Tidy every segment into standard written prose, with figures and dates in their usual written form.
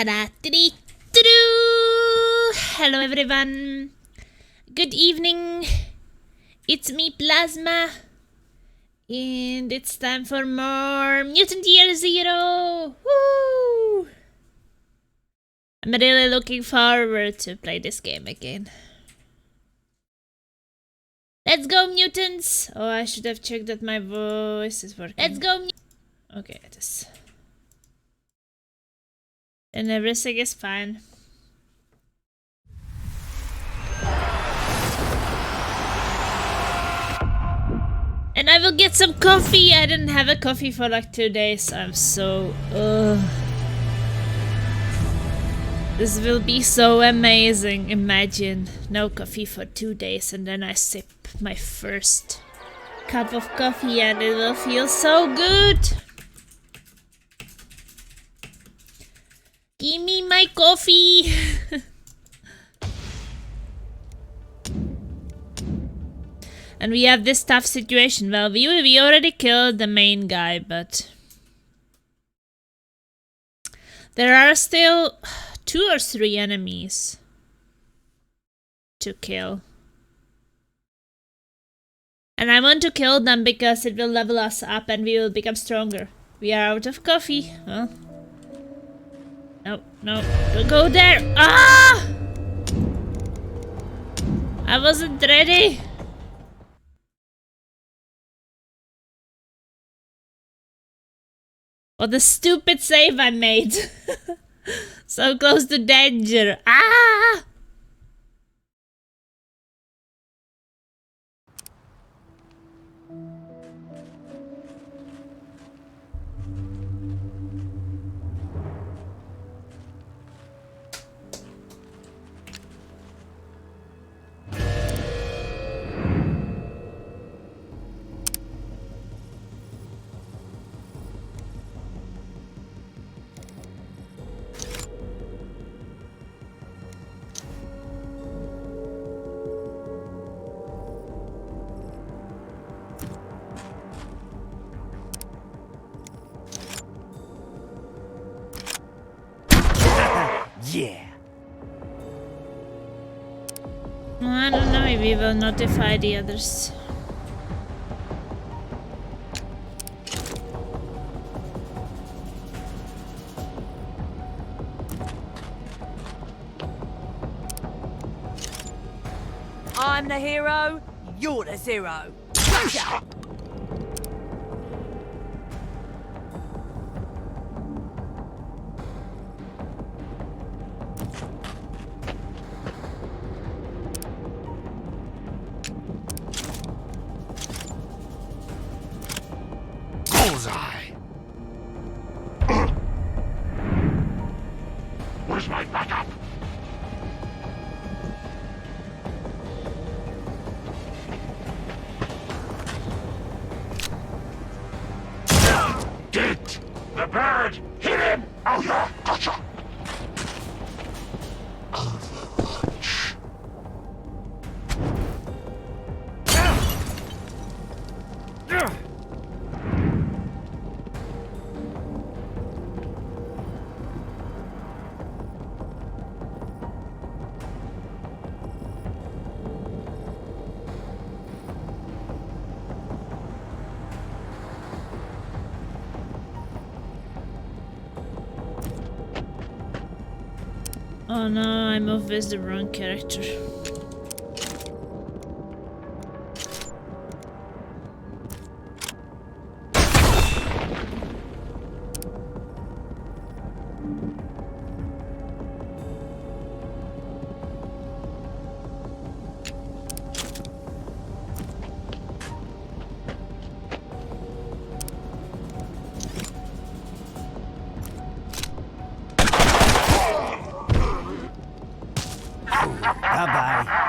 Ta-da! Hello everyone. Good evening. It's me, Plasma. And it's time for more Mutant Year Zero. Woo! I'm really looking forward to play this game again. Let's go, mutants! Oh, I should have checked that my voice is working. Let's go, okay, it is. And everything is fine. And I will get some coffee. I didn't have a coffee for like 2 days. I'm so... This will be so amazing. Imagine no coffee for 2 days and then I sip my first cup of coffee and it will feel so good. Give me my coffee. And we have this tough situation. Well, we already killed the main guy, but there are still 2 or 3 enemies to kill. And I want to kill them because it will level us up and we will become stronger. We are out of coffee. Well, no, don't go there. Ah! I wasn't ready. What a stupid save I made. So close to danger. Ah! Yeah. Well, I don't know if we will notify the others. I'm the hero, you're the zero. Gotcha! Bullseye! Where's my backup? Get the bird! Hit him! Oh yeah, gotcha! Oh no, I moved with the wrong character. Bye-bye.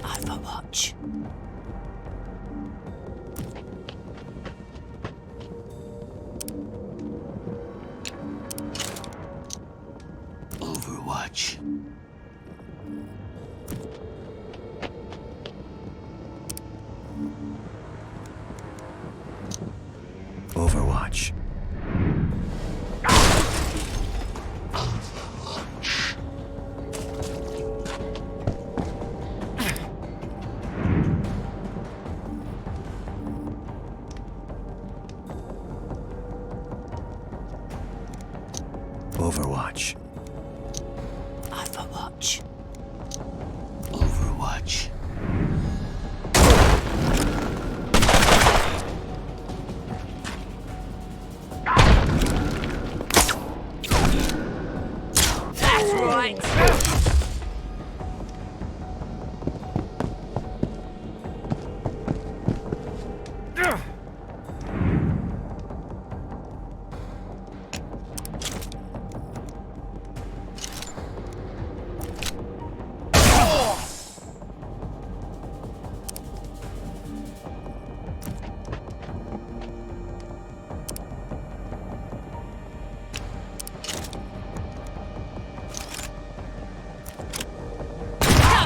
Overwatch. Overwatch. Overwatch. Overwatch. Overwatch. Overwatch. That's right.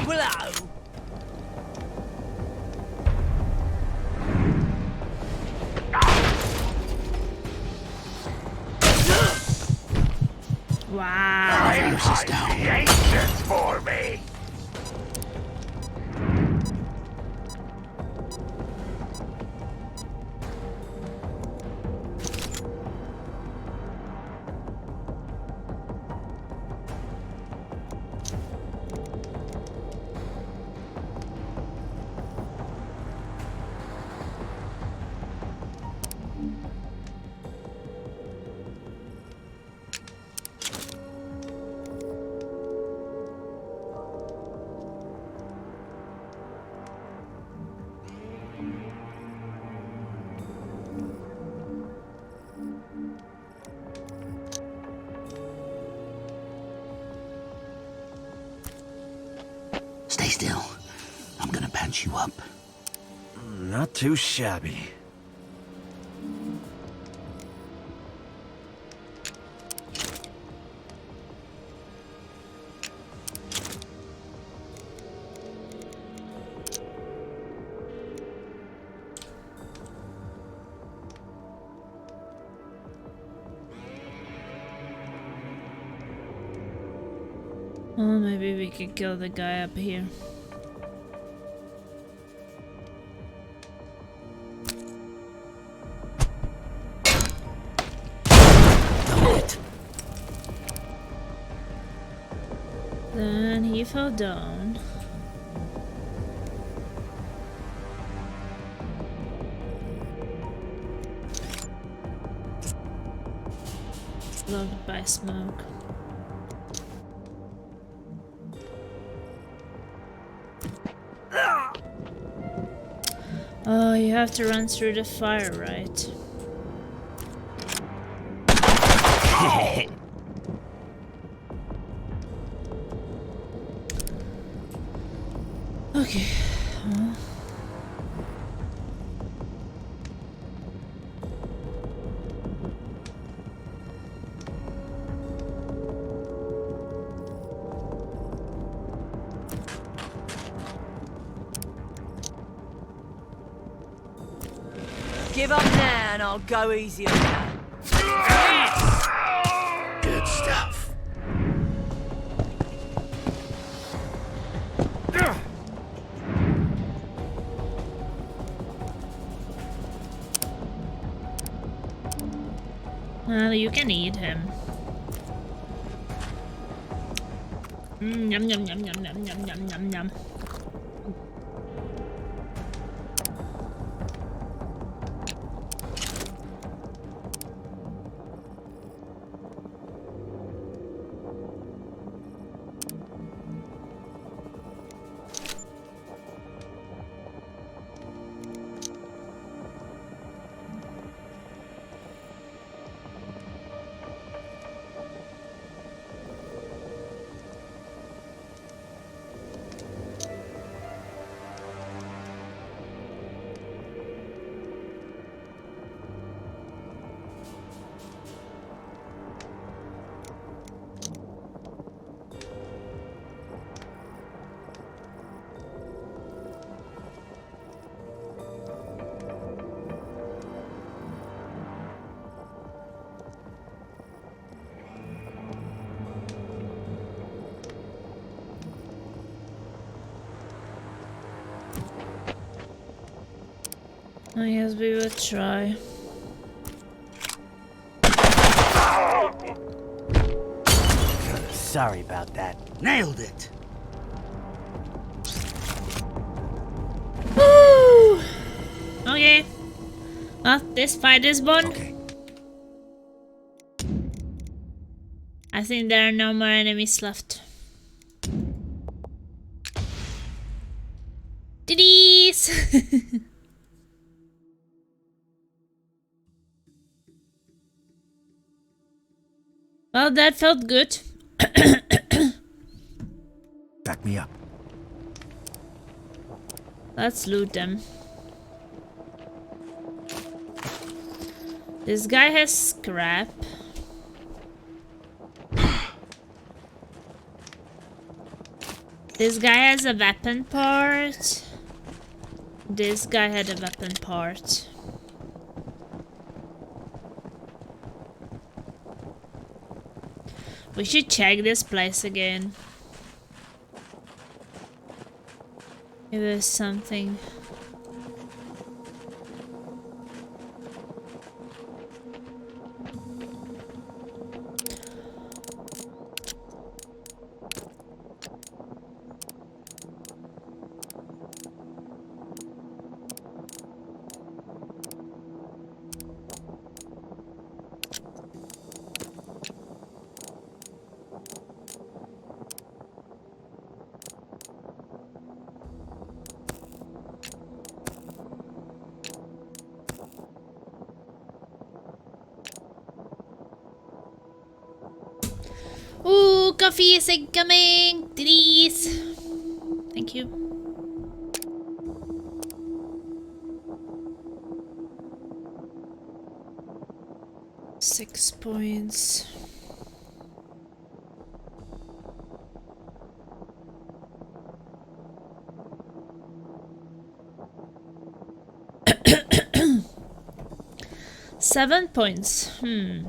Below. Wow. Versus down. The ancients for me. Stay still. I'm gonna patch you up. Not too shabby. Oh, maybe we could kill the guy up here. Then he fell down. Blocked by smoke. Oh, you have to run through the fire, right? Okay. Give up now and I'll go easy on you. Good stuff. Well, you can eat him. Yum yum yum yum yum yum yum yum yum. I guess we will try. Sorry about that. Nailed it. Woo! Okay. Well, this fight is won. Okay. I think there are no more enemies left. Diddies! Well, that felt good. Back me up. Let's loot them. This guy has scrap. This guy has a weapon part. This guy had a weapon part. We should check this place again. If there's something. Ooh, coffee is incoming! Please! Thank you. £6. £7.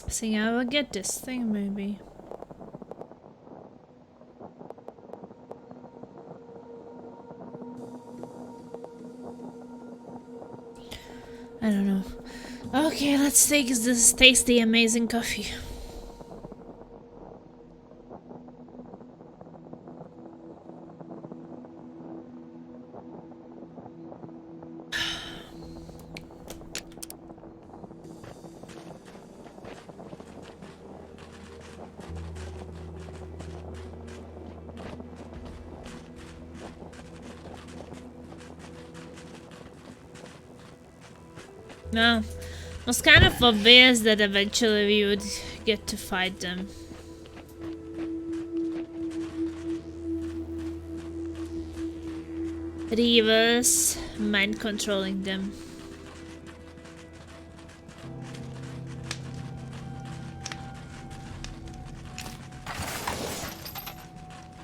I think I will get this thing maybe. I don't know. Okay, let's take this tasty, amazing coffee. No, it was kind of obvious that eventually we would get to fight them. Reavers, mind controlling them.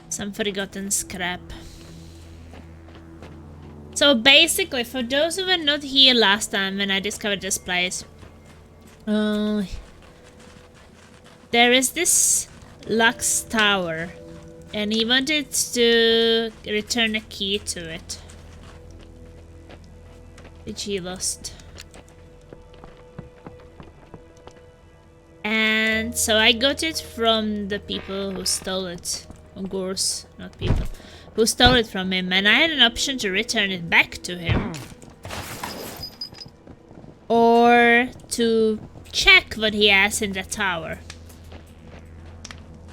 Some forgotten scrap. So basically, for those who were not here last time when I discovered this place, there is this Lux Tower, and he wanted to return a key to it, which he lost. And so I got it from the people who stole it. Of course, not people. Who stole it from him, and I had an option to return it back to him. Or to check what he has in the tower.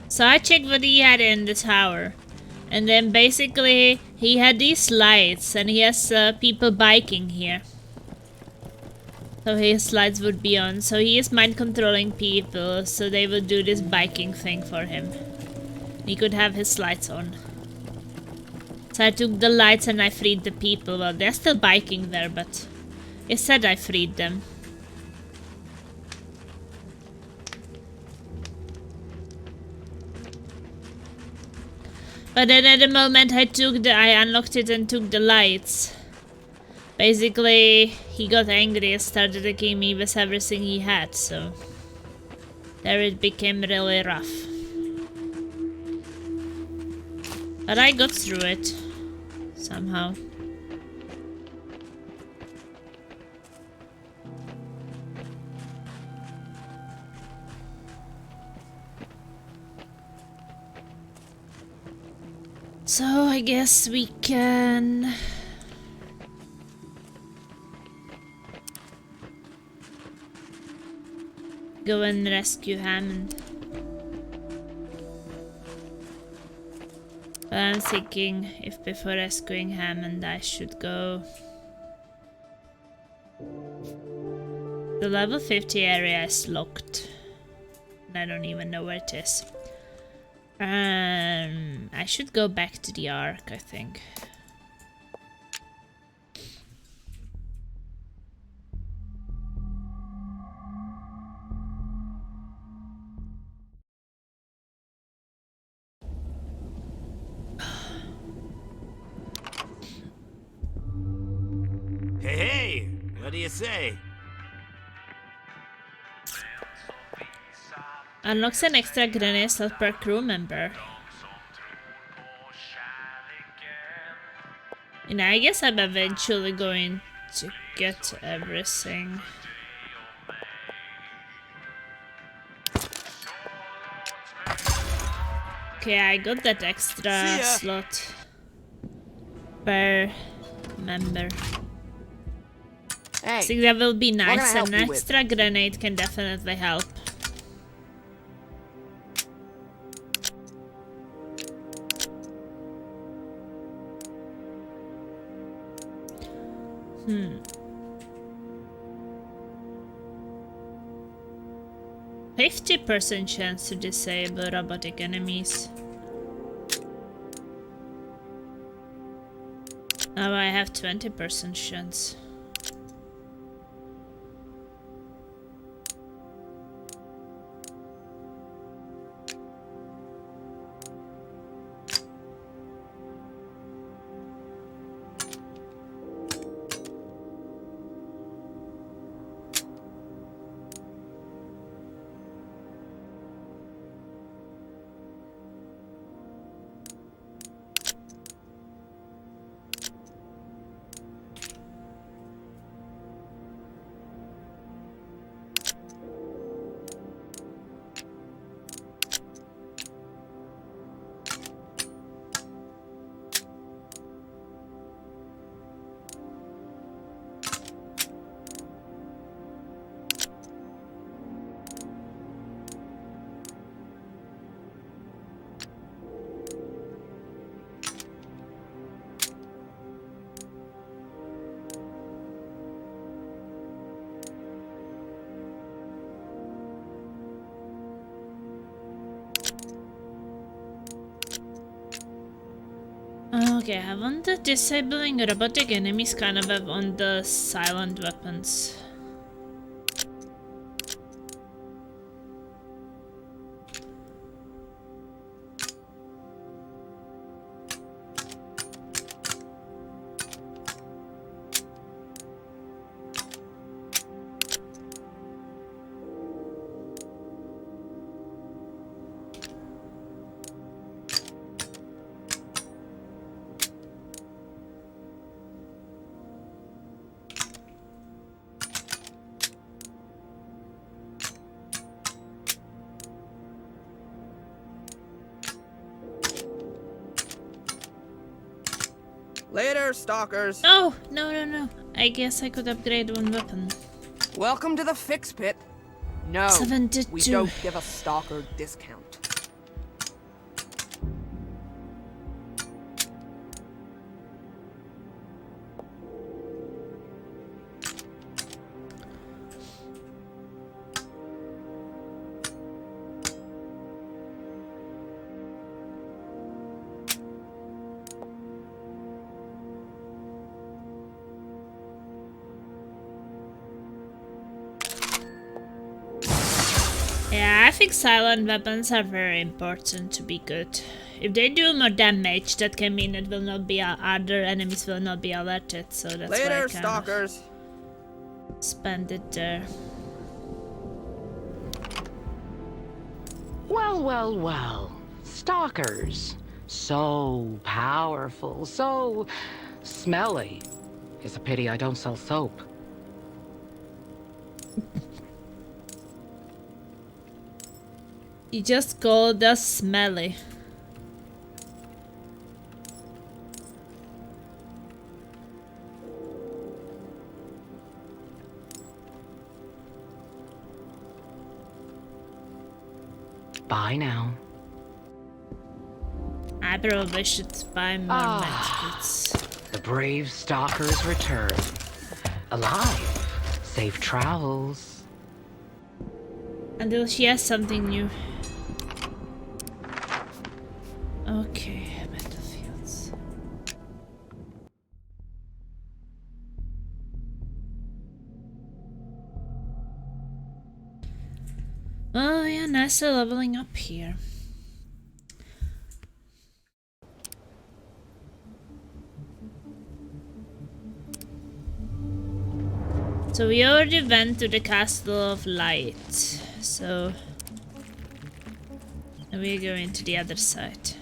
So I checked what he had in the tower. And then basically he had these lights, and he has people biking here. So his lights would be on. So he is mind controlling people, so they would do this biking thing for him. He could have his lights on. So I took the lights and I freed the people. Well, they're still biking there, but it said I freed them. But then at the moment I unlocked it and took the lights. Basically, he got angry and started attacking me with everything he had, so there it became really rough. But I got through it somehow. So I guess we can go and rescue Hammond. But I'm thinking if before rescuing Hammond I should go. The level 50 area is locked. And I don't even know where it is. I should go back to the Ark, I think. Hey, what do you say? Unlocks an extra grenade slot per crew member. And I guess I'm eventually going to get everything. Okay, I got that extra slot per member. Hey, I think that will be what can I nice. help An you with? extra grenade can definitely help. Hmm. 50% chance to disable robotic enemies. Now I have 20% chance. Okay, I have on the disabling robotic enemies, kind of have on the silent weapons. Later, stalkers. Oh, no. I guess I could upgrade one weapon. Welcome to the fix pit. No, 72. we don't give a stalker discount. Yeah, I think silent weapons are very important to be good. If they do more damage, that can mean it will not be other enemies will not be alerted. So that's why I Later, kind stalkers. of spend it there. Well, well, well. Stalkers. So powerful, so smelly. It's a pity I don't sell soap. You just called us smelly. Bye now. I probably should buy more medkits. The brave stalkers return. Alive. Safe travels. Until she has something new. Okay, battlefields. Oh yeah, nice leveling up here. So we already went to the Castle of Light, so now we're going to the other side.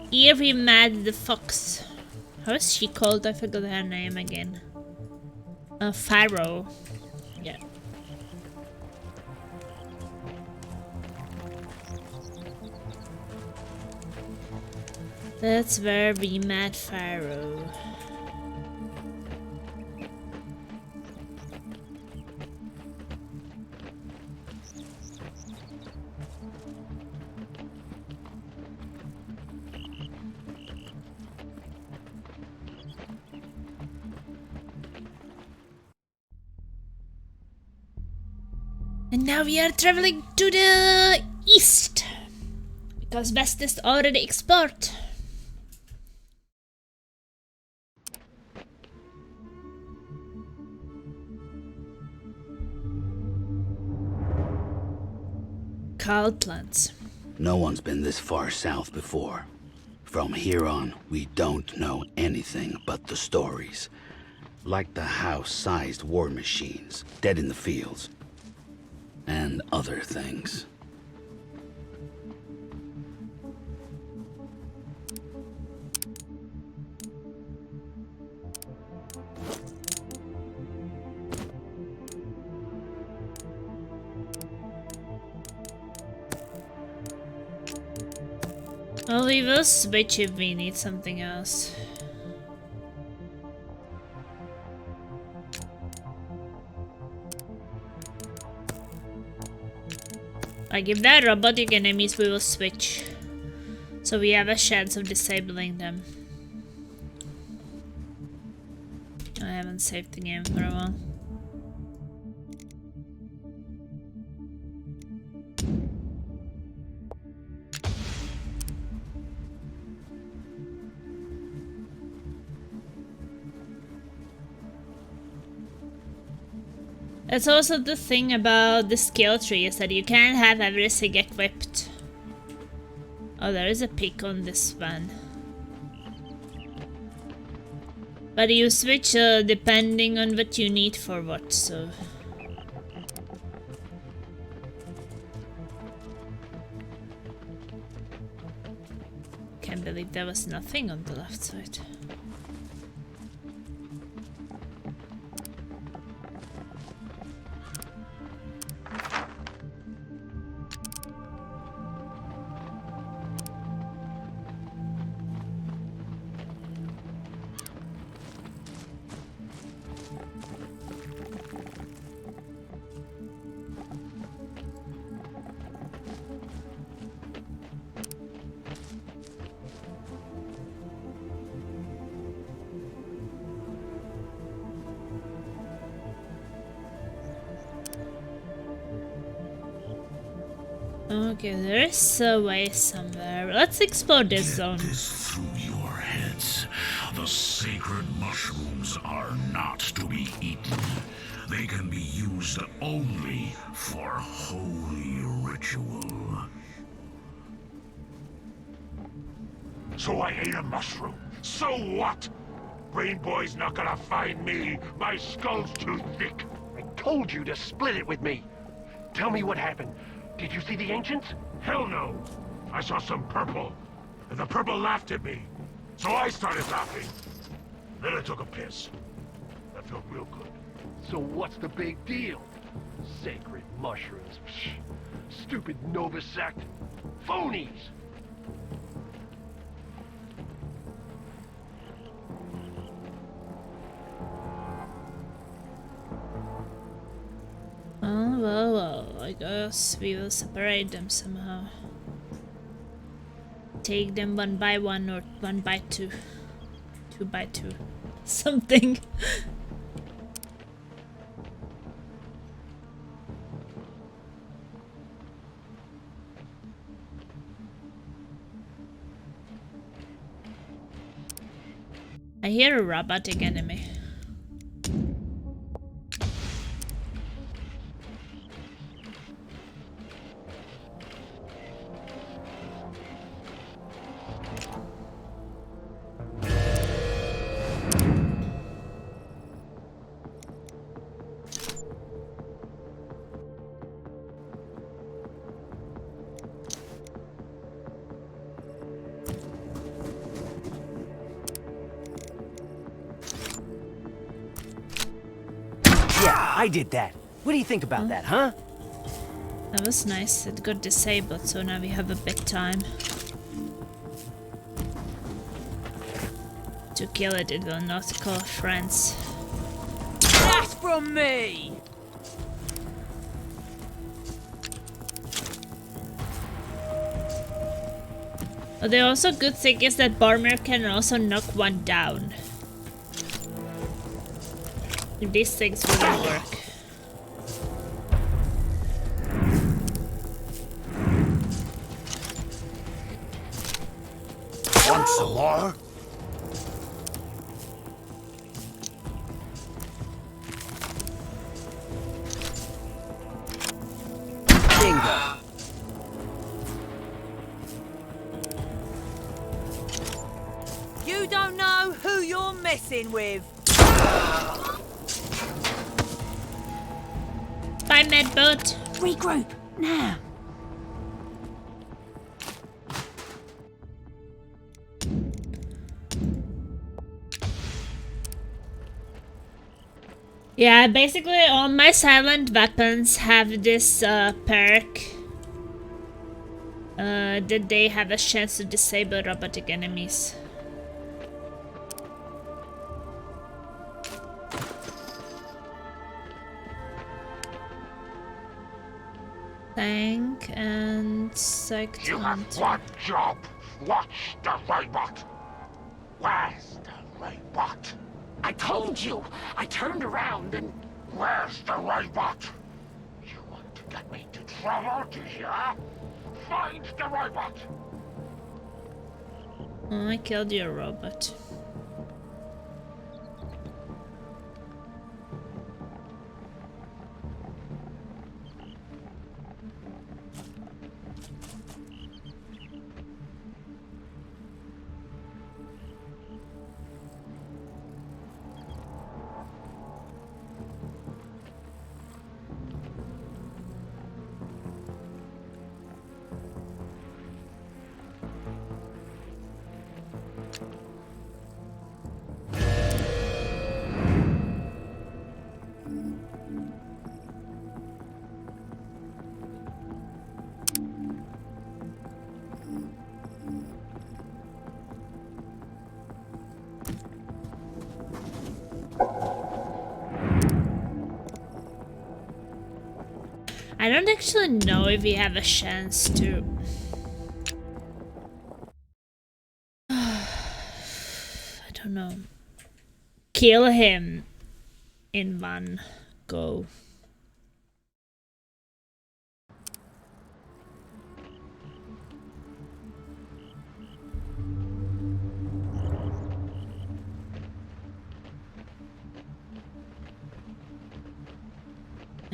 Here we met the fox. How is she called? I forgot her name again. Pharaoh. Yeah. That's where we met Pharaoh. And now we are traveling to the east. Because west is already explored. Cloudlands. No one's been this far south before. From here on, we don't know anything but the stories. Like the house-sized war machines, dead in the fields. And other things. Well, we will switch if we need something else. Like if they're robotic enemies, we will switch. So we have a chance of disabling them. I haven't saved the game for a while. That's also the thing about the skill tree, is that you can't have everything equipped. Oh, there is a pick on this one. But you switch depending on what you need for what, so... Can't believe there was nothing on the left side. Okay, there's a way somewhere. Let's explore this zone. This through your heads. The The sacred mushrooms are not to be eaten. They can be used only for holy ritual. So I ate a mushroom. So what? Brain Boy's not gonna find me. My skull's too thick. I told you to split it with me. Tell me what happened. Did you see the ancients? Hell no. I saw some purple, and the purple laughed at me. So I started laughing. Then I took a piss. That felt real good. So what's the big deal? Sacred mushrooms. Psh, stupid Nova sect. Phonies! Oh, well, I guess we will separate them somehow. Take them one by one or one by two. Two by two. Something. I hear a robotic enemy. Yeah, I did that. What do you think about that, huh? That was nice. It got disabled, so now we have a bit time to kill it. It will not call friends. That's from me! But the also good thing is that Barmer can also knock one down. These things wouldn't work. Want some more? Bingo. You don't know who you're messing with. Bye, Medbot. Regroup, now. Yeah, basically all my silent weapons have this perk that they have a chance to disable robotic enemies. Tank and sectant. You have one job. Watch the robot. Where's the robot? I told you! I turned around and... Where's the robot? You want to get me into trouble, do you hear? Find the robot. Oh, I killed your robot. I don't actually know if we have a chance to... I don't know. Kill him in one go.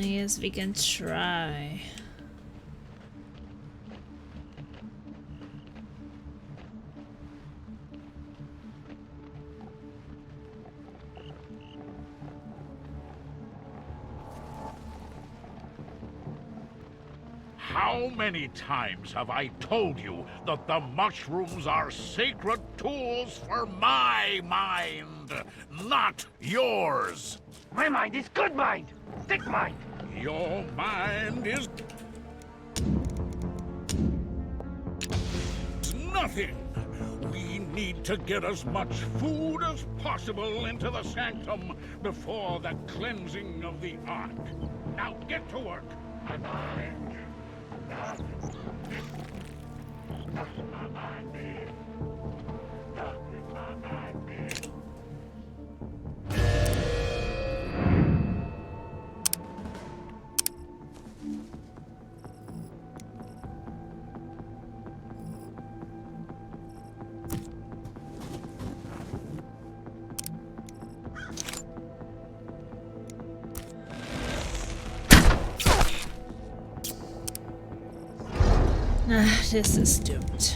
I guess we can try. How many times have I told you that the mushrooms are sacred tools for my mind, not yours? My mind is good mind. Thick mind. Your mind is nothing. We need to get as much food as possible into the sanctum before the cleansing of the Ark. Now get to work. My mind. This is doomed.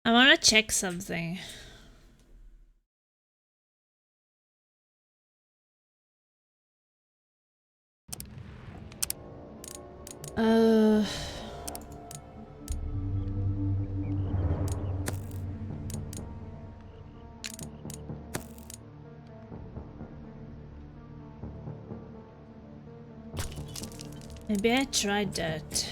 I wanna check something. Maybe I tried that.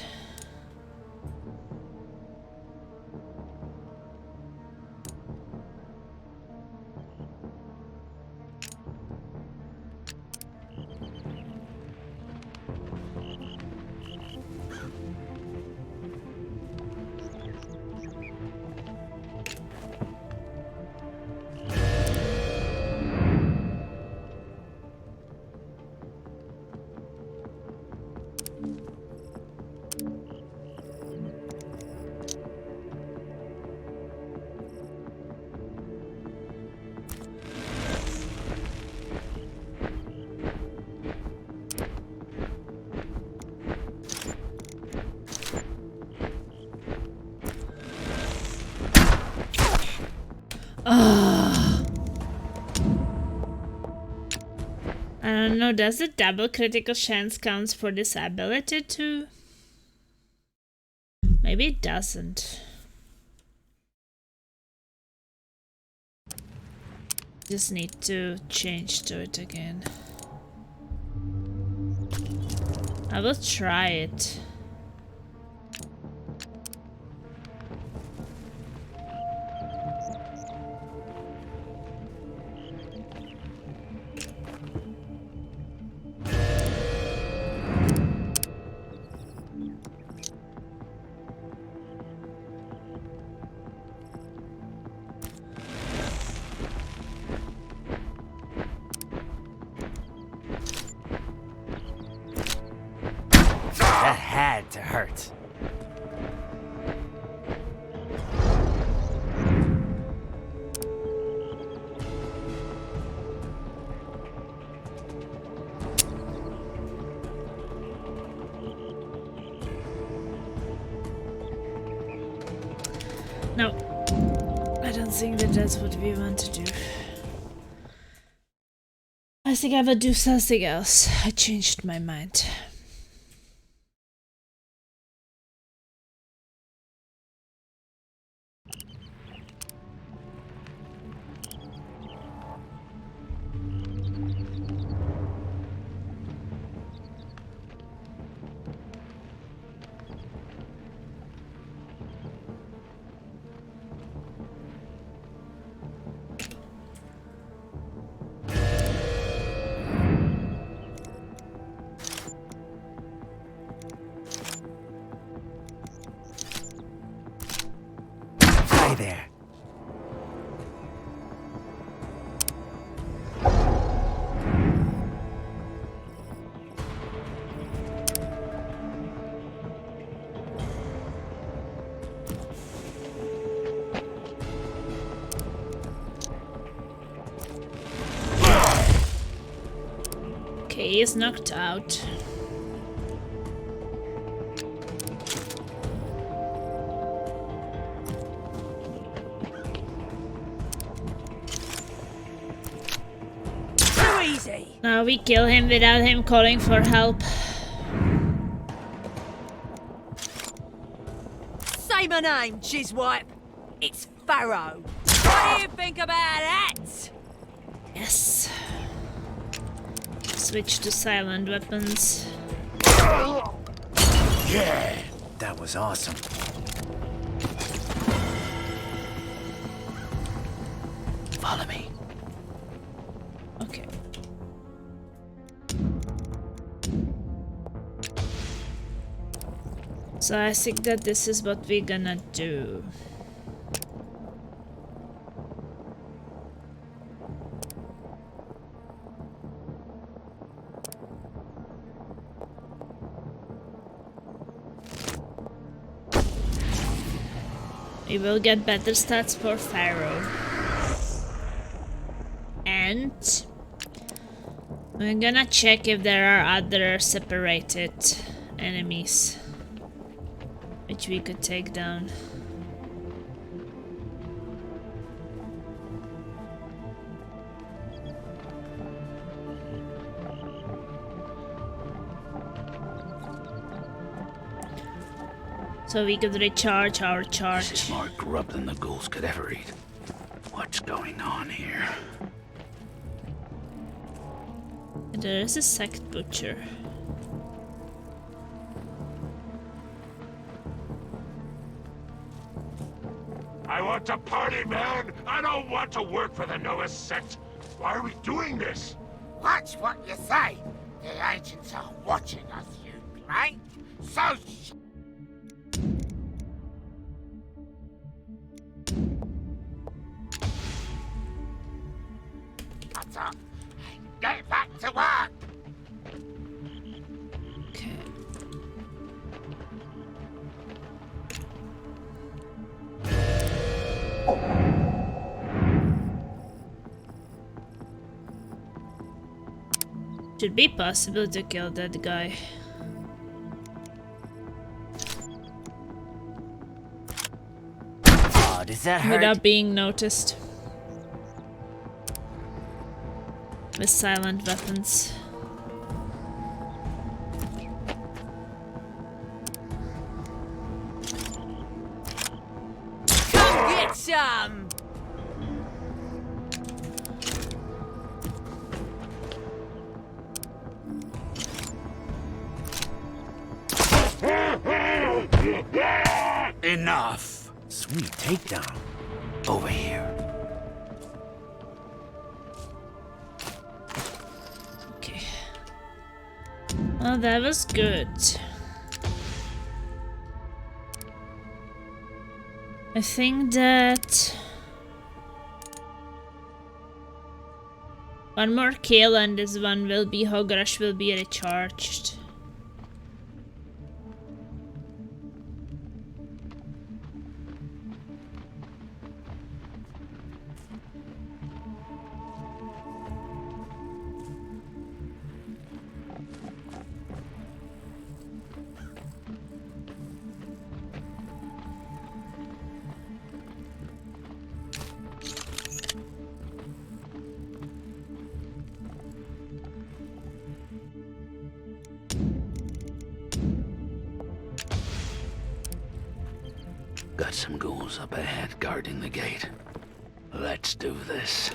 I don't know, does the double critical chance count for this ability too? Maybe it doesn't. Just need to change to it again. I will try it. That had to hurt. No, I don't think that that's what we want to do. I think I will do something else. I changed my mind. Okay, he is knocked out. Too easy. Now we kill him without him calling for help. Say my name, Jizwipe. It's Pharaoh. What do you think about that? Yes. Switch to silent weapons. Yeah, that was awesome. Follow me. Okay. So I think that this is what we're gonna do. We will get better stats for Pharaoh. And we're gonna check if there are other separated enemies which we could take down. So we could recharge our charge. This is more grub than the ghouls could ever eat. What's going on here? There is a sect butcher. I want to party, man! I don't want to work for the Noah sect! Why are we doing this? Watch what you say. The ancients are watching us, you right? So shut up and get back to work. Okay. Should be possible to kill that guy. Oh, does that hurt? Without being noticed. With silent weapons. Come get some! Enough! Sweet takedown. Over here. Okay. Well, that was good. I think that one more kill and this one will be Hogrash will be recharged. Got some ghouls up ahead guarding the gate. Let's do this.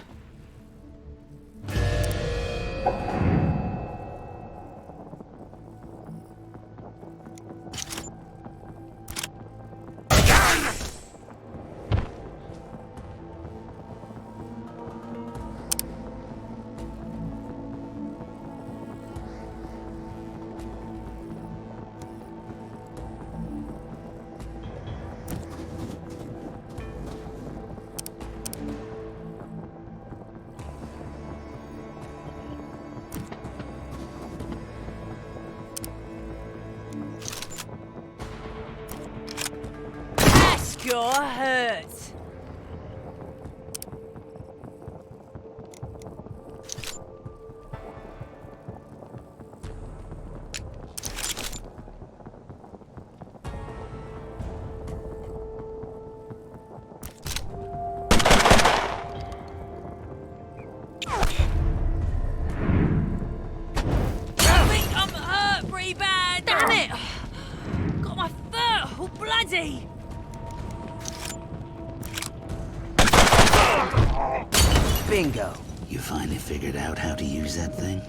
Bingo. You finally figured out how to use that thing?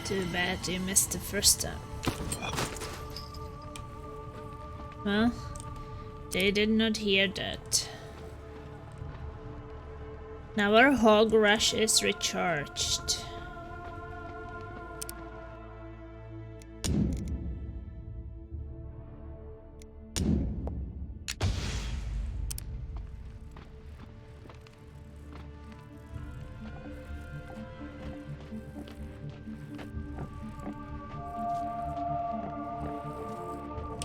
Too bad you missed the first time. Well, they did not hear that. Now our hog rush is recharged.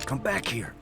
Come back here.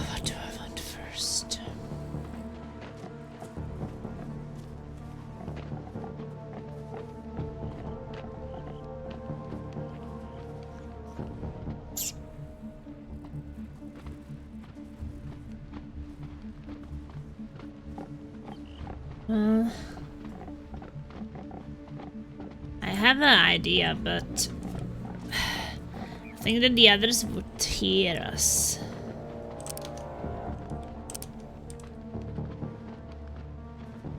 What do I want first? I have an idea, but I think that the others would hear us.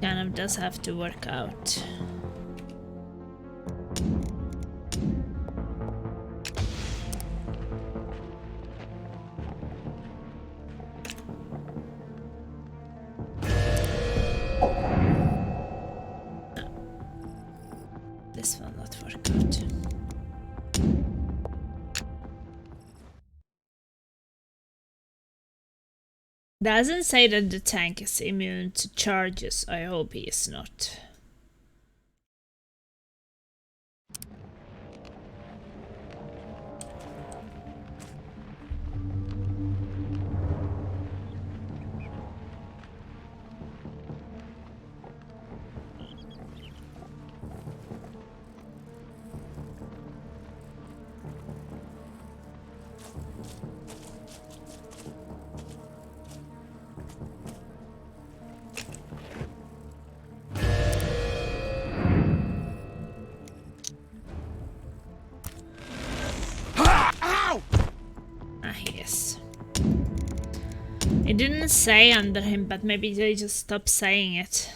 Kind of does have to work out. This will not work out. Doesn't say that the tank is immune to charges. I hope he is not. Yes. It didn't say under him, but maybe they just stopped saying it.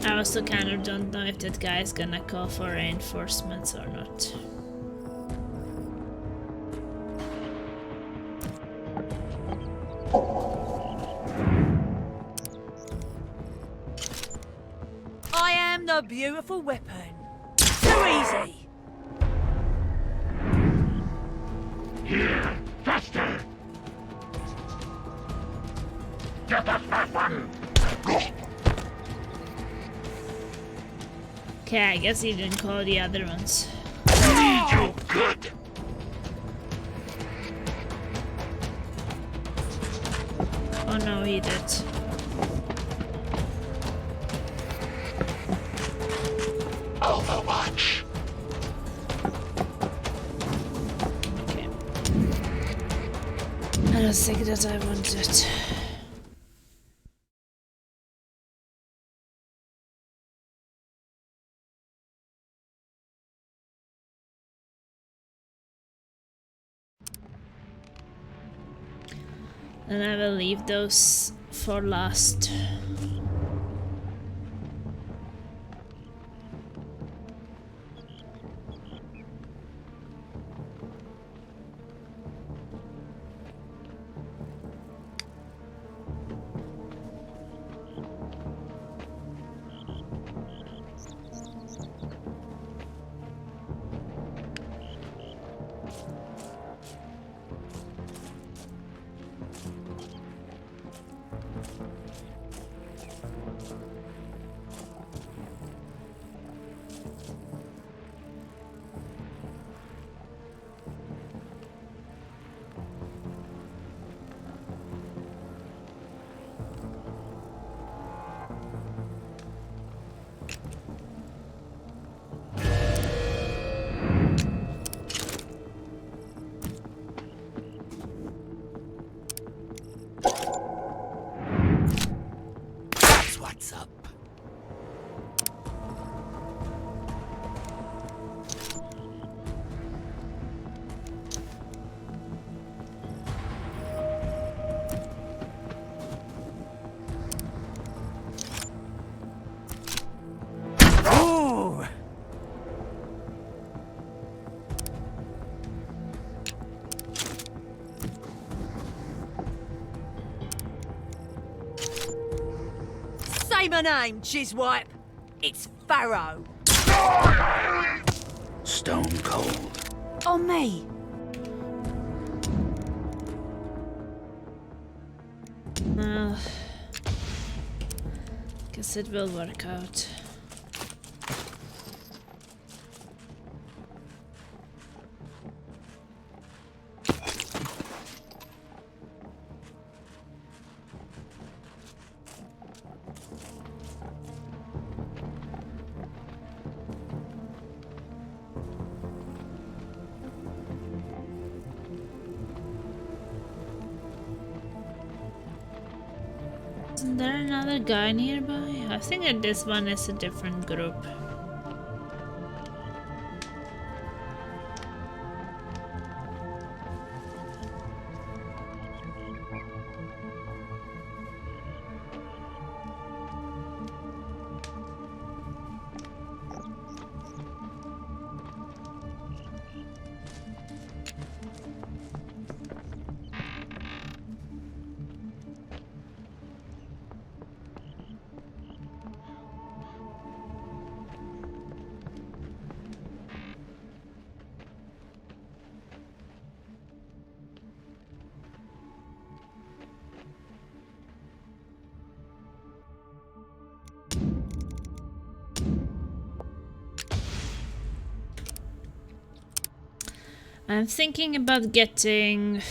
I also kind of don't know if that guy's gonna call for reinforcements or not. I am the beautiful weapon. Too easy. Here, faster! Get that fat one! Okay, I guess he didn't call the other ones. Need you good! Oh no, he did. Overwatch! Okay. I don't think that I want it. And I will leave those for last. That's what's up. Ooh. Say my name, Jizwipe. It's Pharaoh. Stone cold. On me. Well, guess it will work out. Isn't there another guy nearby? I think that this one is a different group. I'm thinking about getting...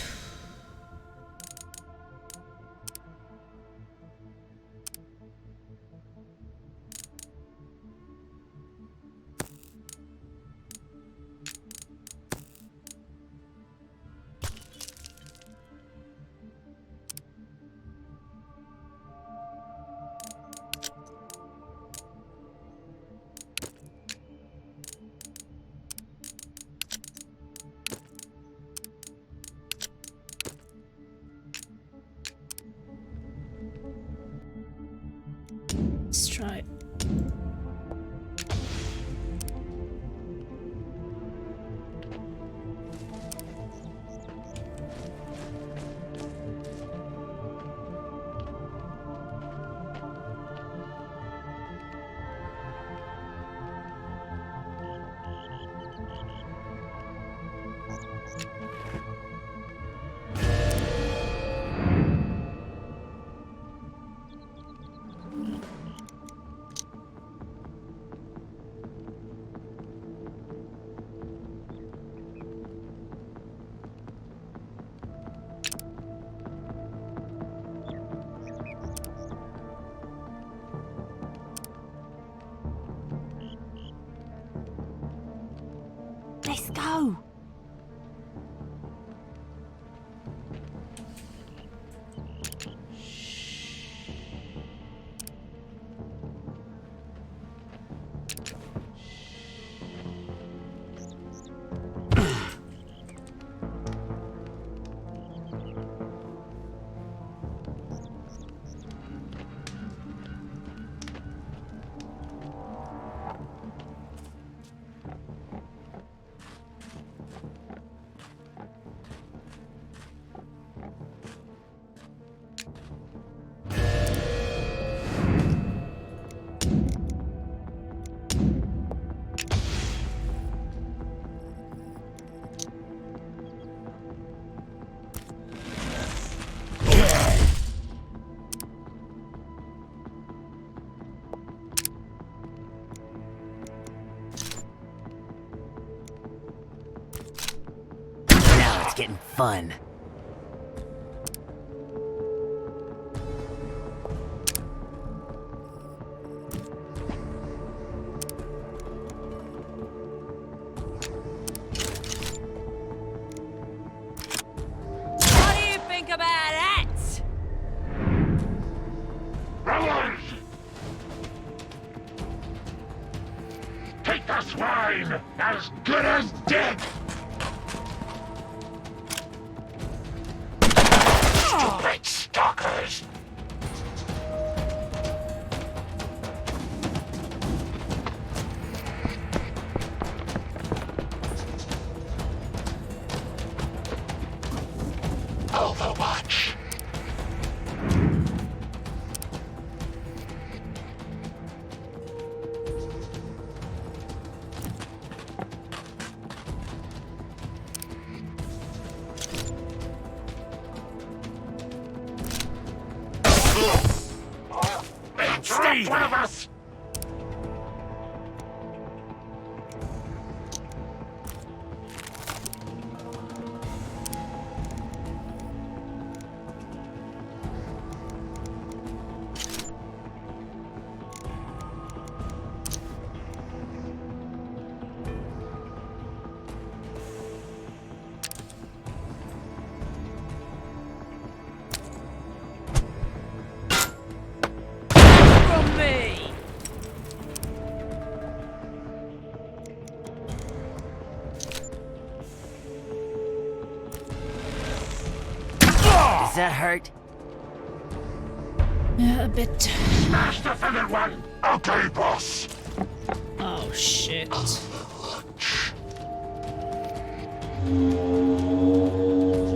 Let's try Let's go. Now it's getting fun. What do you think about that? Brothers! Take the swine! As good as dead! Stupid stalkers! Overwatch. Stay one of us! From me. Does that hurt? Yeah, a bit. Smash the feathered one! Okay, boss! Oh shit.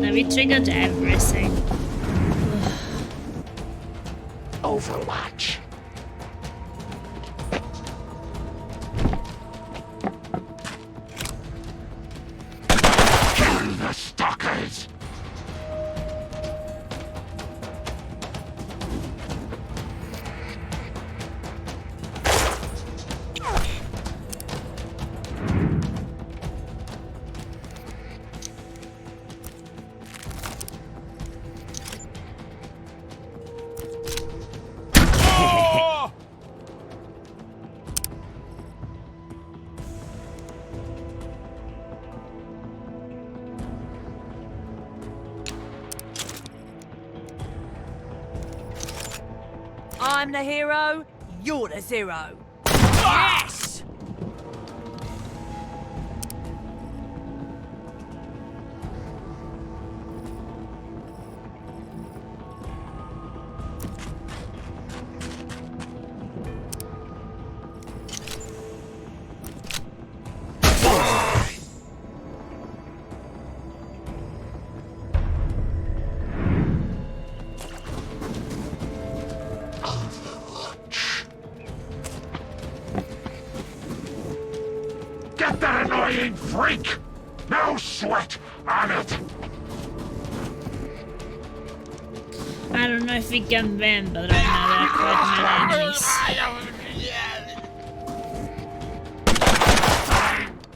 Now we triggered everything. Overwatch. Kill the stalkers! I'm the hero, you're the zero. Yes! Get that annoying freak! No sweat on it! I don't know if we can win, but right now there are quite many enemies.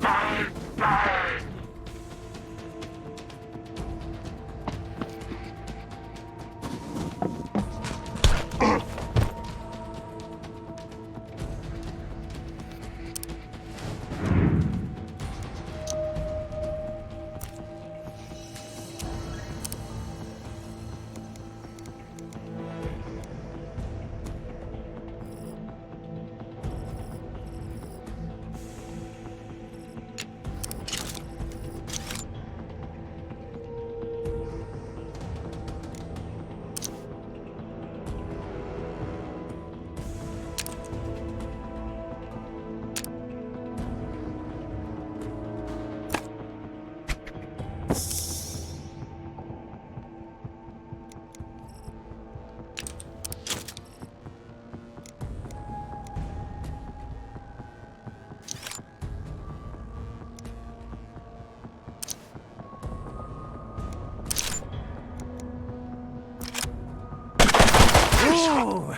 Bang, bang! Ooh.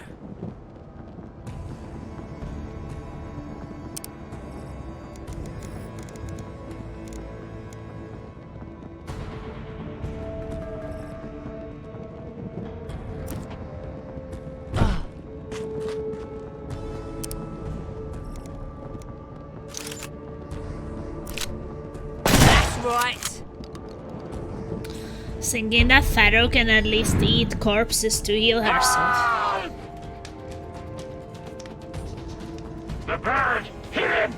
That's right. Thinking that Pharaoh can at least eat corpses to heal herself. The bird! Hit him!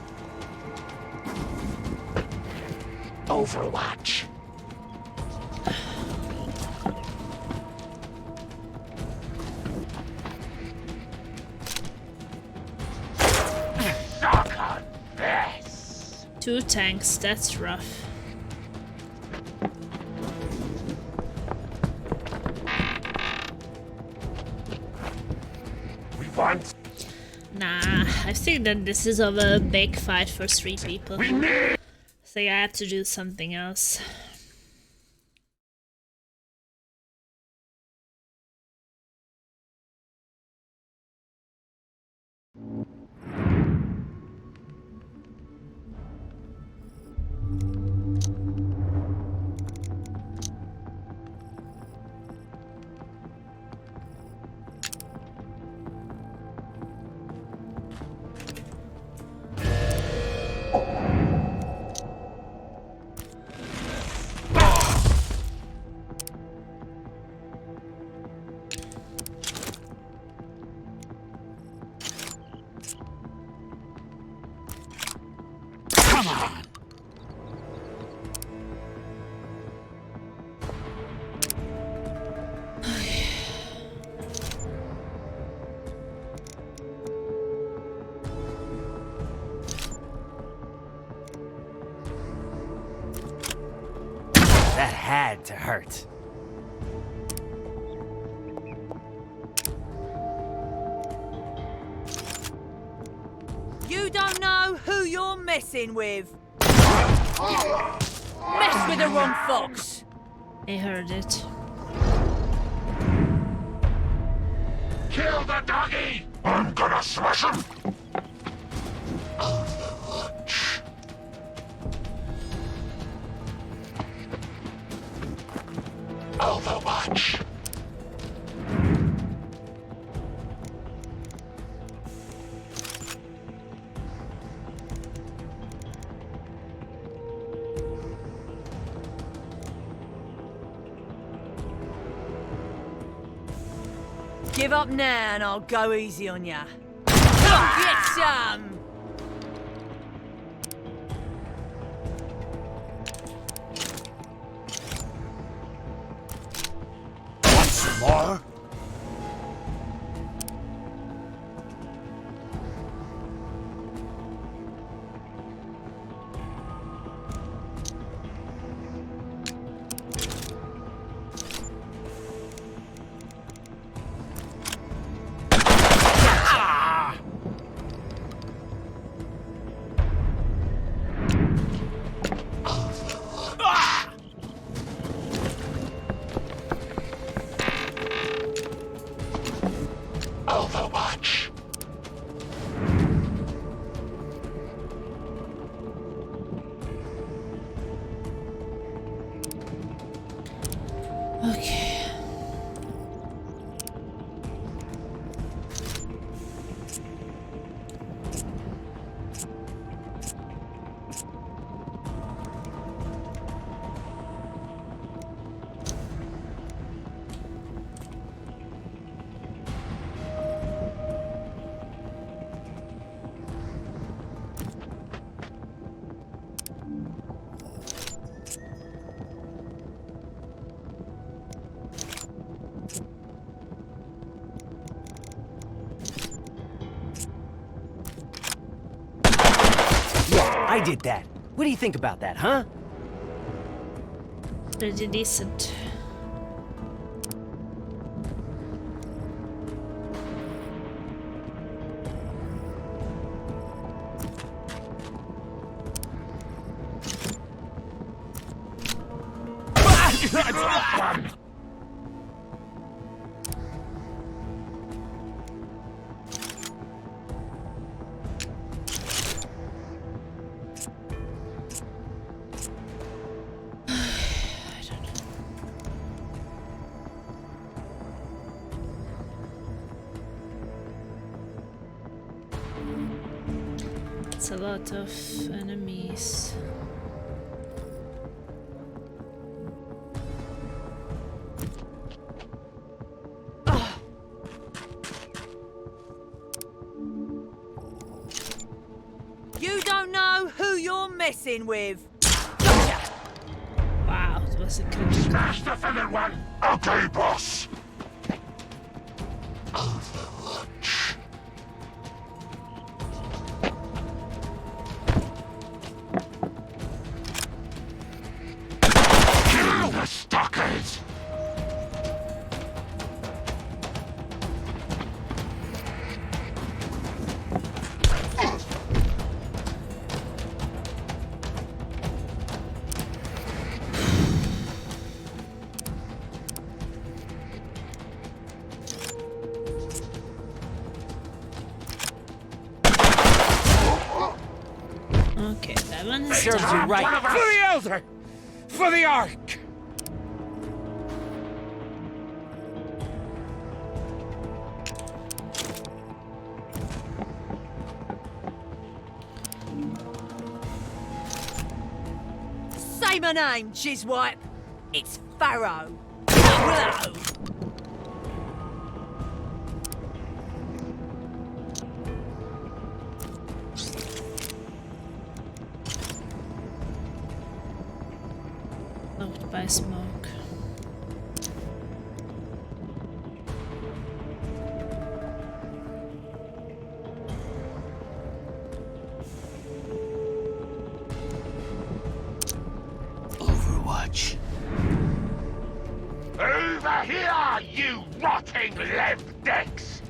Overwatch. Knock on this. 2 tanks, that's rough. We want. Nah, I think that this is of a big fight for 3 people. We need. I think I have to do something else. Come on! That had to hurt. You don't know who you're messing with. Mess with the wrong fox. I heard it. Kill the doggy! I'm gonna smash him! Overwatch. Give up now and I'll go easy on ya. Come get some! Once more? Overwatch. Okay. I did that. What do you think about that, huh? Pretty decent. That's a lot of enemies. You don't know who you're messing with. Wow, it was a critical. Smash the feathered one! Okay, boss! Kill the stalkers! Okay, that one is Serves you done. right. For the Elder! For the Ark! Say my name, Jizwipe. It's Pharaoh. Hello. Blocked by smoke. Overwatch. Over here, you rotting lev decks!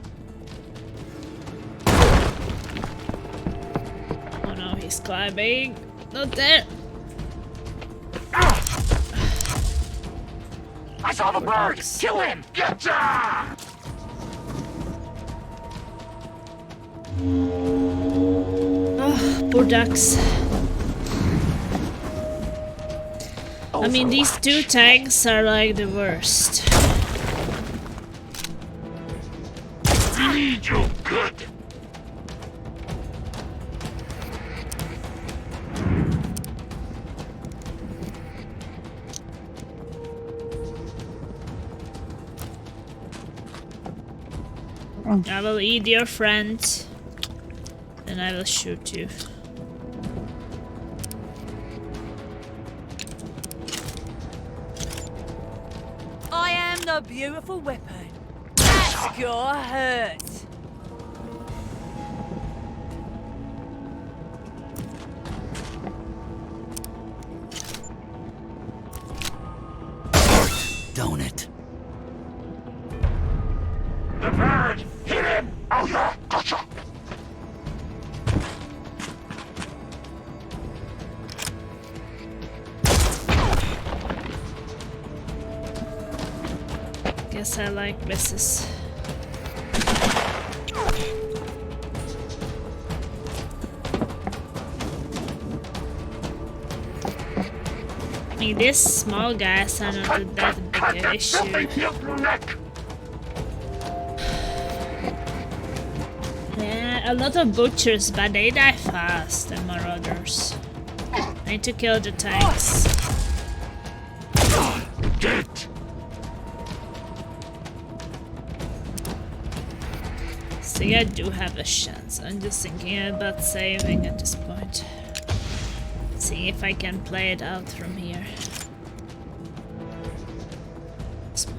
Oh no, he's climbing. Not there. I saw the bird! Ducks. Kill him! Getcha! Oh, poor ducks. I mean, these two tanks are like the worst. Need you good! I will eat your friend. Then I will shoot you. I am the beautiful weapon. That's your hurt. Don't it? The bird! Hit him! Oh yeah, gotcha! Guess I like misses. I mean, these small guys are not that big an issue. Neck! Yeah, a lot of butchers, but they die fast, and marauders. I need to kill the tanks. Get! See, I do have a chance. I'm just thinking about saving at this point. See if I can play it out from here. Smoke.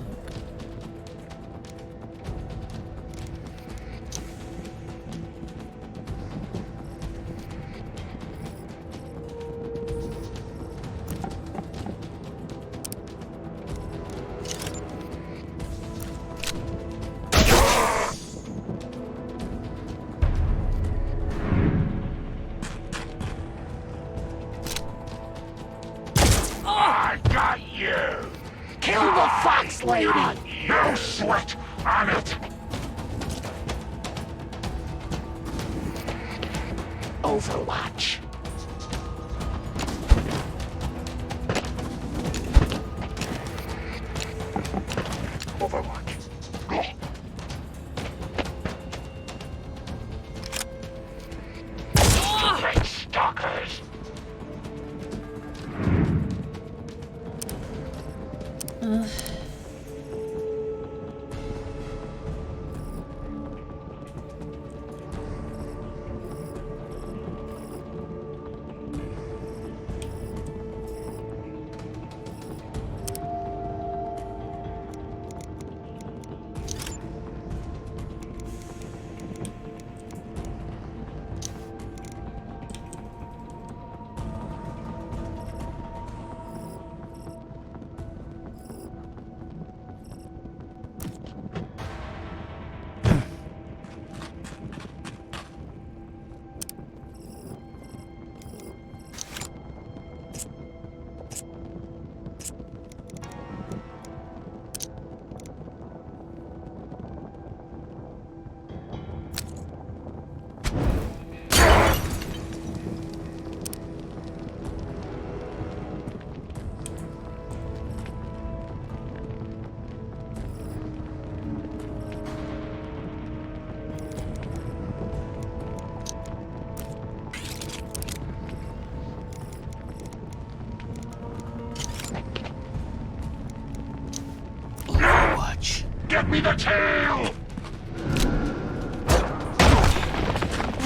I got you! Kill the fox lady! No sweat on it! Overwatch. Overwatch. Go. Get me the tail!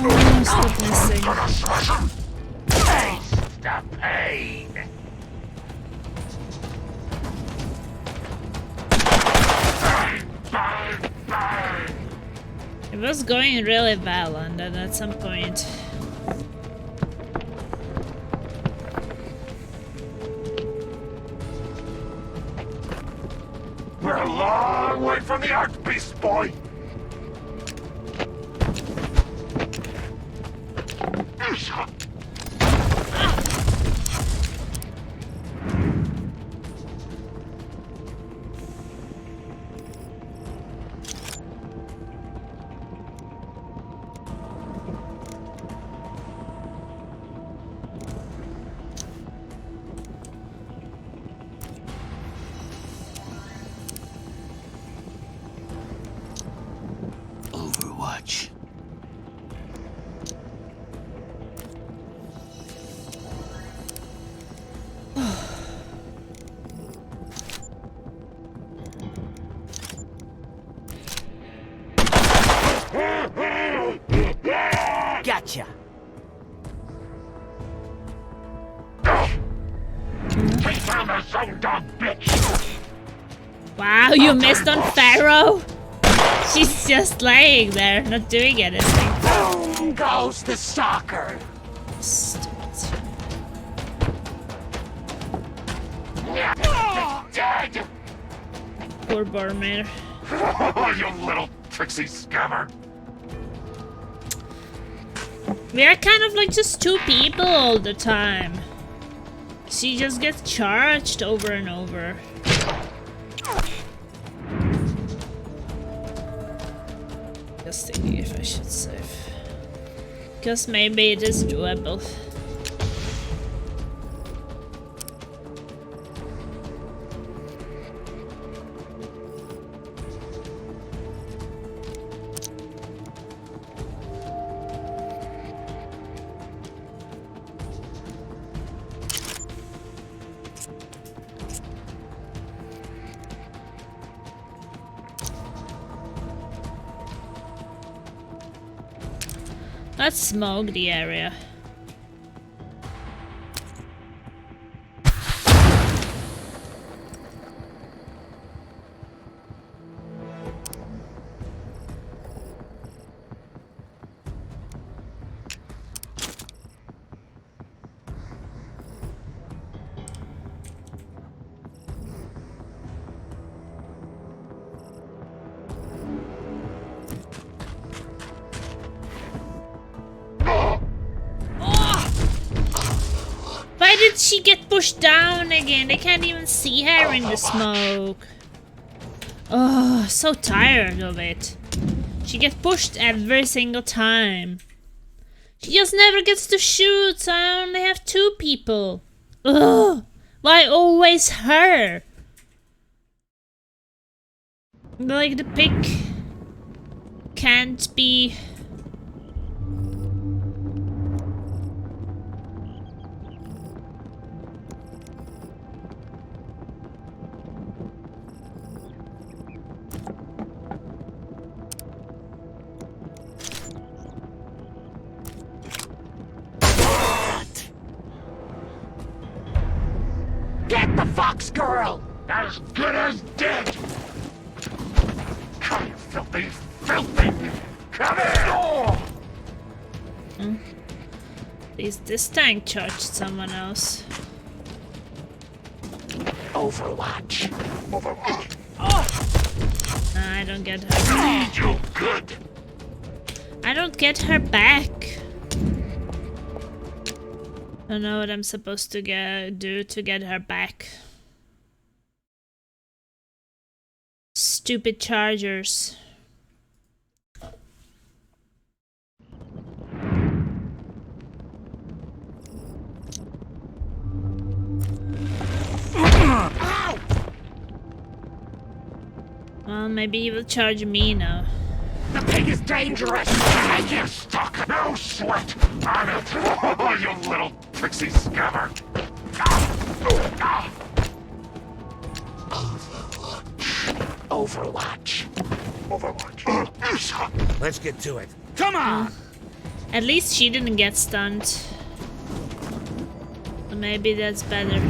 Oh, stop missing. Gonna smash him! Taste the pain! Bang, bang, bang! It was going really well, and then at some point... We're a long way from the Ark, beast boy! Overwatch. Gotcha. Take down the zone dog, bitch! Wow, you missed on Pharaoh? She's just laying there, not doing anything. Boom goes the stalker! Stupid. Dead! Poor Boromir. You little tricksy scammer! We are kind of like just two people all the time. She just gets charged over and over. Just thinking if I should save. Because maybe it is doable. Let's smoke the area. Why did she get pushed down again? They can't even see her in the smoke. Oh, so tired of it. She gets pushed every single time. She just never gets to shoot, so I only have two people. Ugh, why always her? Like the pick can't be... fox girl! As good as dead! Come, you filthy, filthy! Come here! At least this tank charged someone else. Overwatch. Overwatch. I don't get her. Need you good. I don't get her back. I don't know what I'm supposed to do to get her back. Stupid chargers. Well, maybe he will charge me now. The pig is dangerous. I get stuck. No sweat on it. Oh, you little pixie scammer. Overwatch. Overwatch. Let's get to it. Come on! At least she didn't get stunned. So maybe that's better.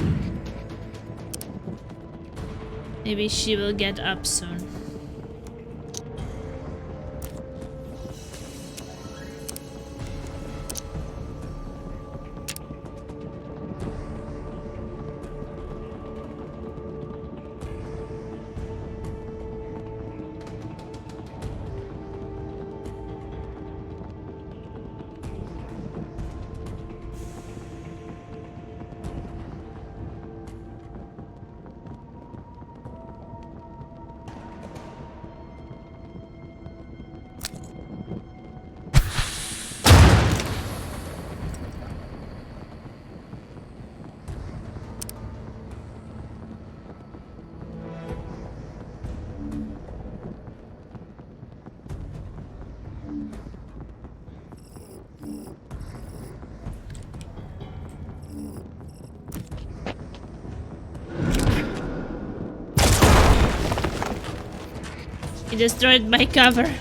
Maybe she will get up soon. He destroyed my cover.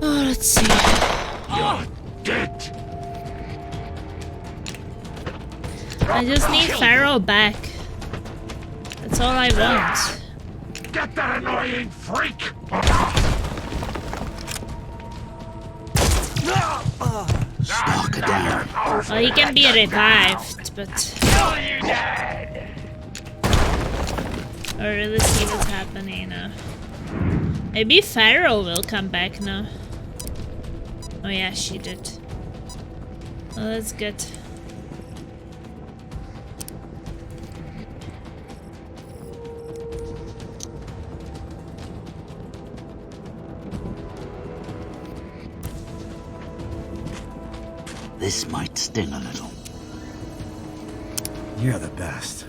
Let's see. You're dead. I just need Pharaoh back. That's all I want. Get that annoying freak. Knock it down. Well, he can be revived, but or let's see what's happening now. Maybe Pharaoh will come back now. Oh yeah, she did. Well, that's good. This might sting a little. You're the best.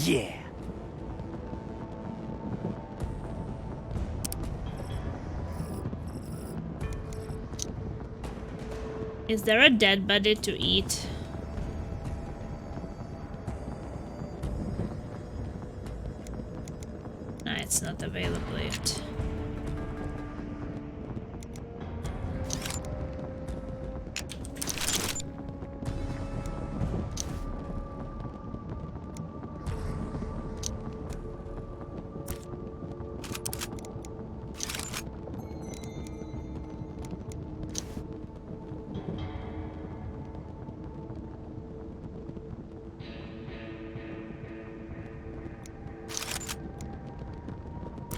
Yeah. Is there a dead body to eat? Nah, it's not available yet.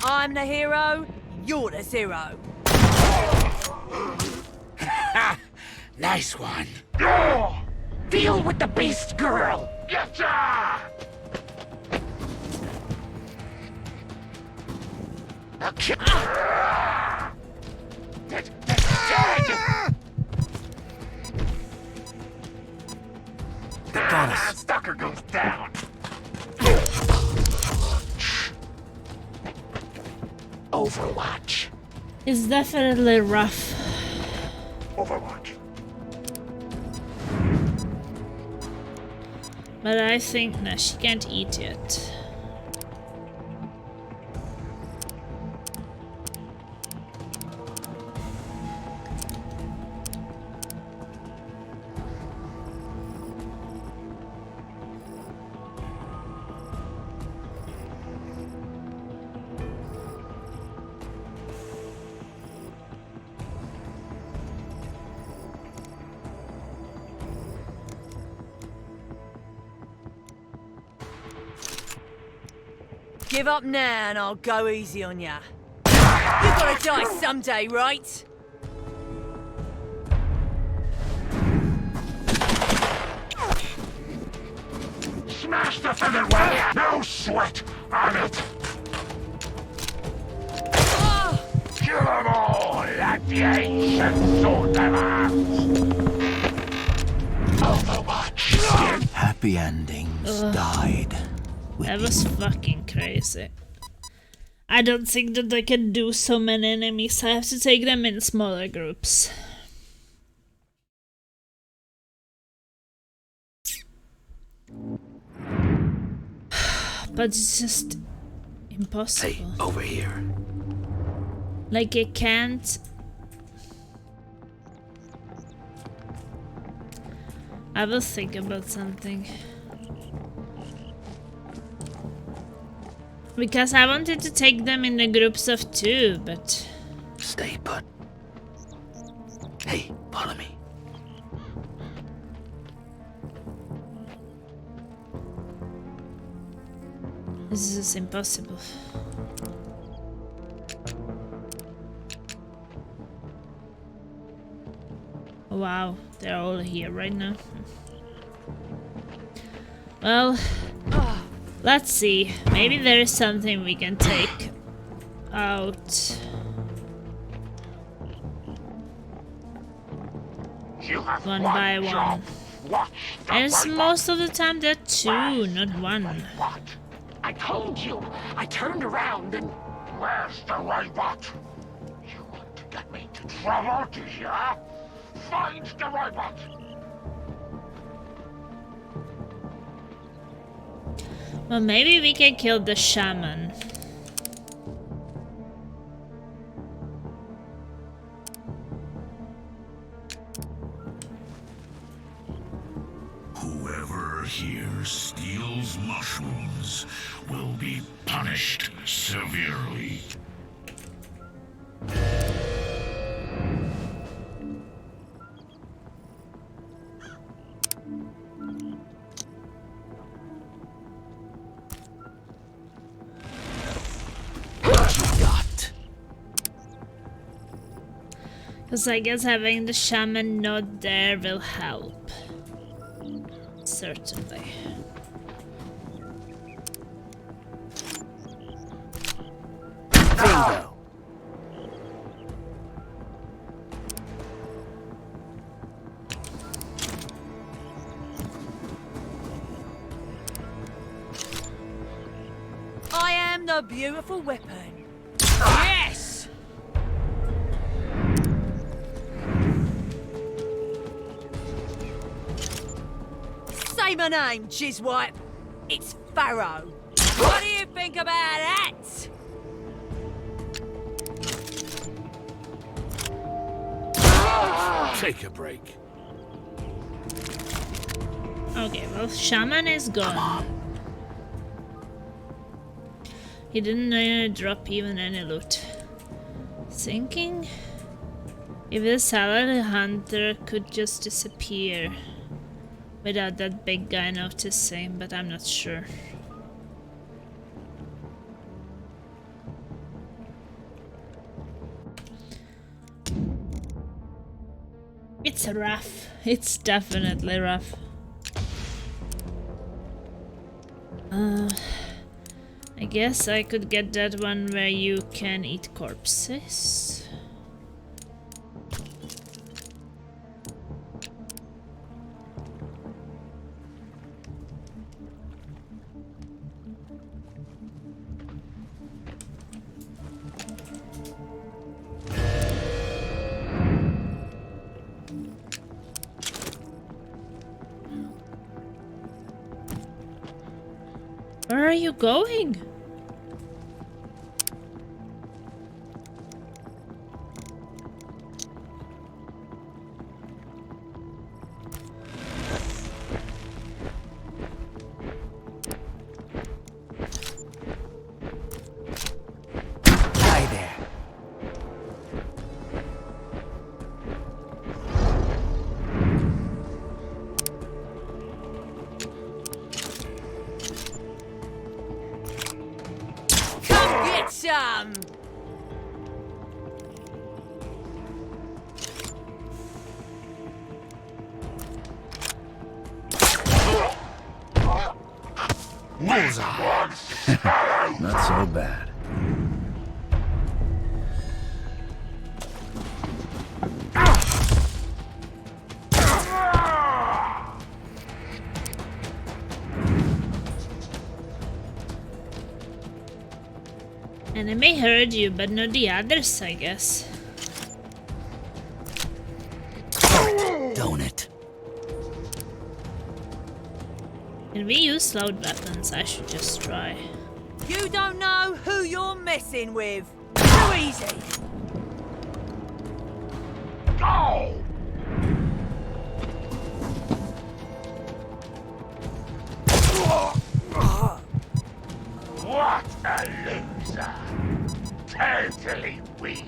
I'm the hero, you're the zero. Nice one. Deal with the beast girl! Getcha! Dead! Got us. Stalker goes down. Overwatch. It's definitely rough. Overwatch. But I think, no, she can't eat yet. Give up now and I'll go easy on ya. You gotta die someday, right? Smash the feather well. No sweat on it. Kill them all like the ancient sword demands. Overwatch. Happy endings died. That was fucking crazy. I don't think that I can do so many enemies. I have to take them in smaller groups. But it's just impossible. Hey, over here. Like I can't. I will think about something. Because I wanted to take them in the groups of 2, but... Stay put. Hey, follow me. This is impossible. Wow, they're all here right now. Well, let's see. Maybe there is something we can take out. One by one. And it's most of the time they're 2, not 1. What? I told you. I turned around and... Where's the robot? You want to get me into trouble, do you? Find the robot! Well, maybe we can kill the shaman. Whoever here steals mushrooms will be punished severely. Because I guess having the shaman not there will help. Certainly. Bingo. I am the beautiful weapon. Yes! Say my name, Jizwipe. It's Pharaoh. What do you think about that? Take a break. Okay, well, shaman is gone. He didn't drop even any loot. Thinking if the salad hunter could just disappear without that big guy noticing, but I'm not sure. It's rough. It's definitely rough. I guess I could get that one where you can eat corpses. Where are you going? Hi there. Come get some! Not so bad. Enemy heard you, but not the others, I guess. Don't it? Can we use loud weapons? I should just try. You don't know who you're messing with. Too easy. Go! What a loser! Totally weak.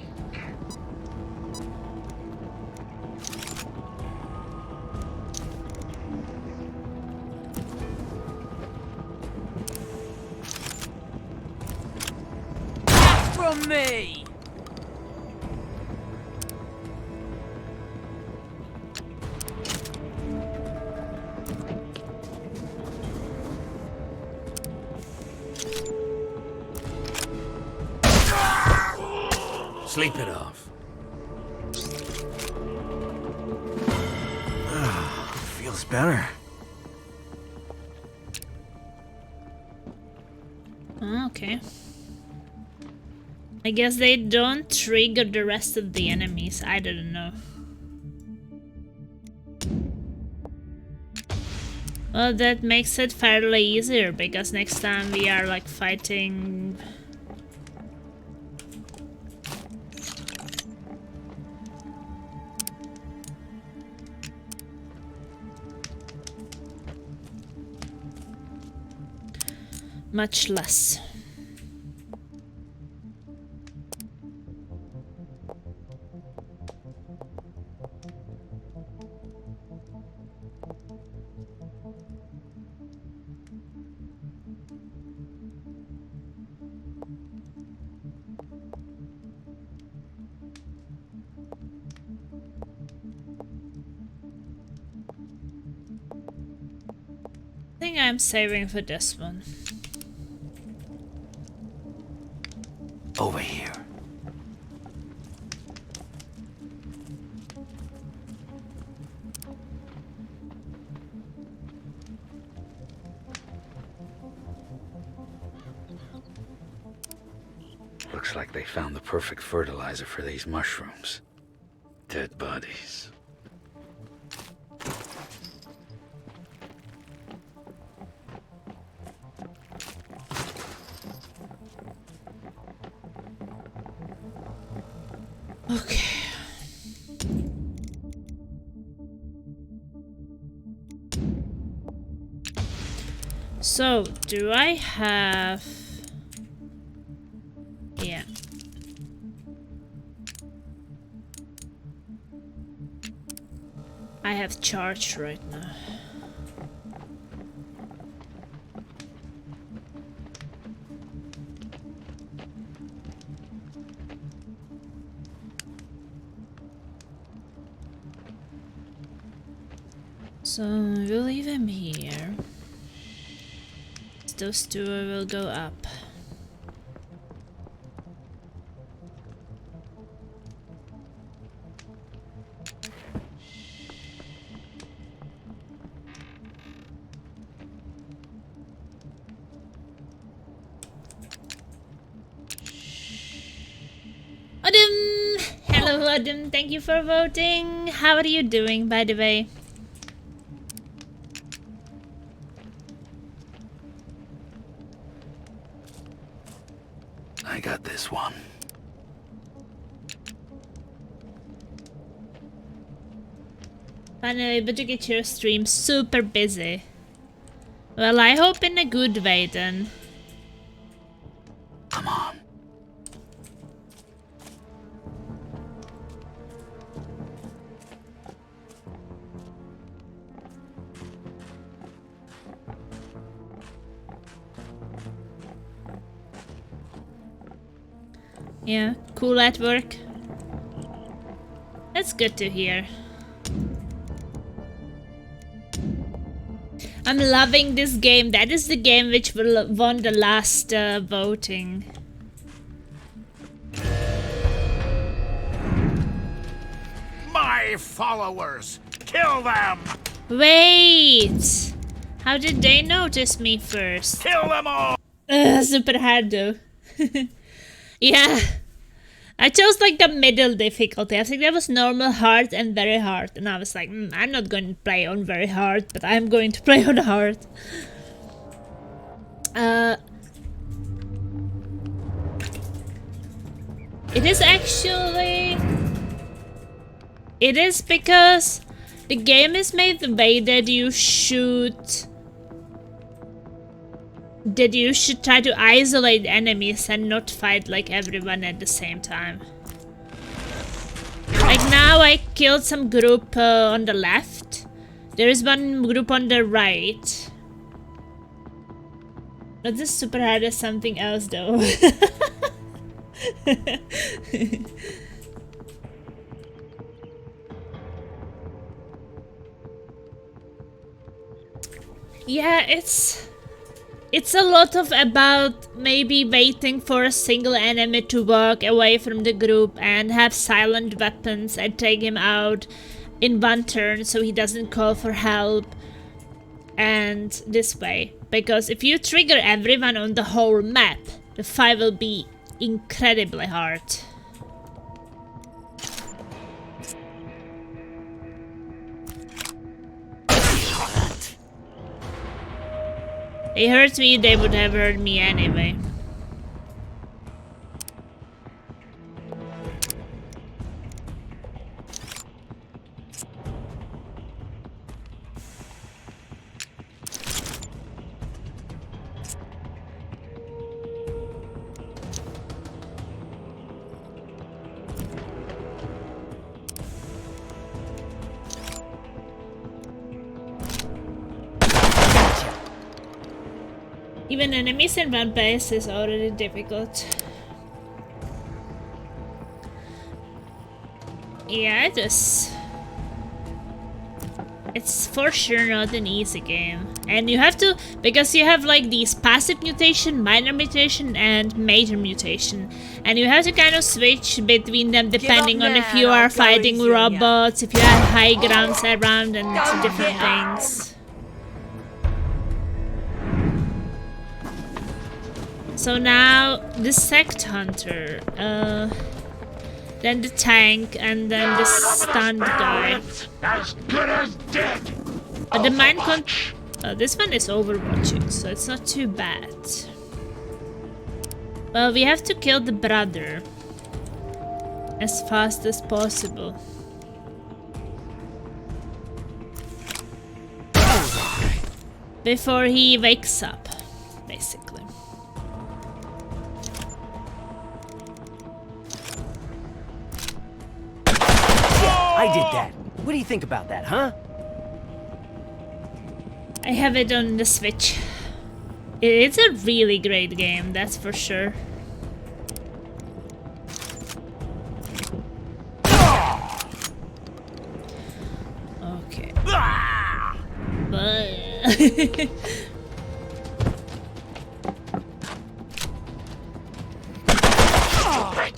From me. Sleep it off. Feels better. Okay. I guess they don't trigger the rest of the enemies. I don't know. Well, that makes it fairly easier because next time we are like fighting. Much less. I think I'm saving for this one. Over here. Looks like they found the perfect fertilizer for these mushrooms. Dead bodies. Okay. So, do I have... Yeah. I have charge right now. So we'll leave him here. Those two will go up. Adam! Hello Adam, thank you for voting. How are you doing, by the way? I got this one. Finally, but to get your stream super busy. Well, I hope in a good way then. Come on. Yeah, cool at work. That's good to hear. I'm loving this game. That is the game which won the last voting. My followers! Kill them! Wait! How did they notice me first? Kill them all! Super hard though. Yeah. I chose like the middle difficulty. I think that was normal, hard, and very hard. And I was like, I'm not going to play on very hard, but I'm going to play on hard. It is actually... It is because the game is made the way that you should try to isolate enemies and not fight like everyone at the same time. Like now I killed some group on the left. There is one group on the right. Not this super hard as something else though. Yeah, it's a lot of about maybe waiting for a single enemy to walk away from the group and have silent weapons and take him out in one turn so he doesn't call for help. And this way. Because if you trigger everyone on the whole map, the fight will be incredibly hard. They hurt me, they would have hurt me anyway. Even enemies in one place is already difficult. Yeah, it's for sure not an easy game. And you have to, because you have like these passive mutation, minor mutation, and major mutation. And you have to kind of switch between them depending on if you are fighting robots, if you have high grounds around, and different things. So now the sect hunter, then the tank, and then the stunned guy. As good as dead. The mind this one is overwatching, so it's not too bad. Well, we have to kill the brother as fast as possible. Before he wakes up, basically. I did that. What do you think about that, huh? I have it on the Switch. It's a really great game, that's for sure. Okay. Stupid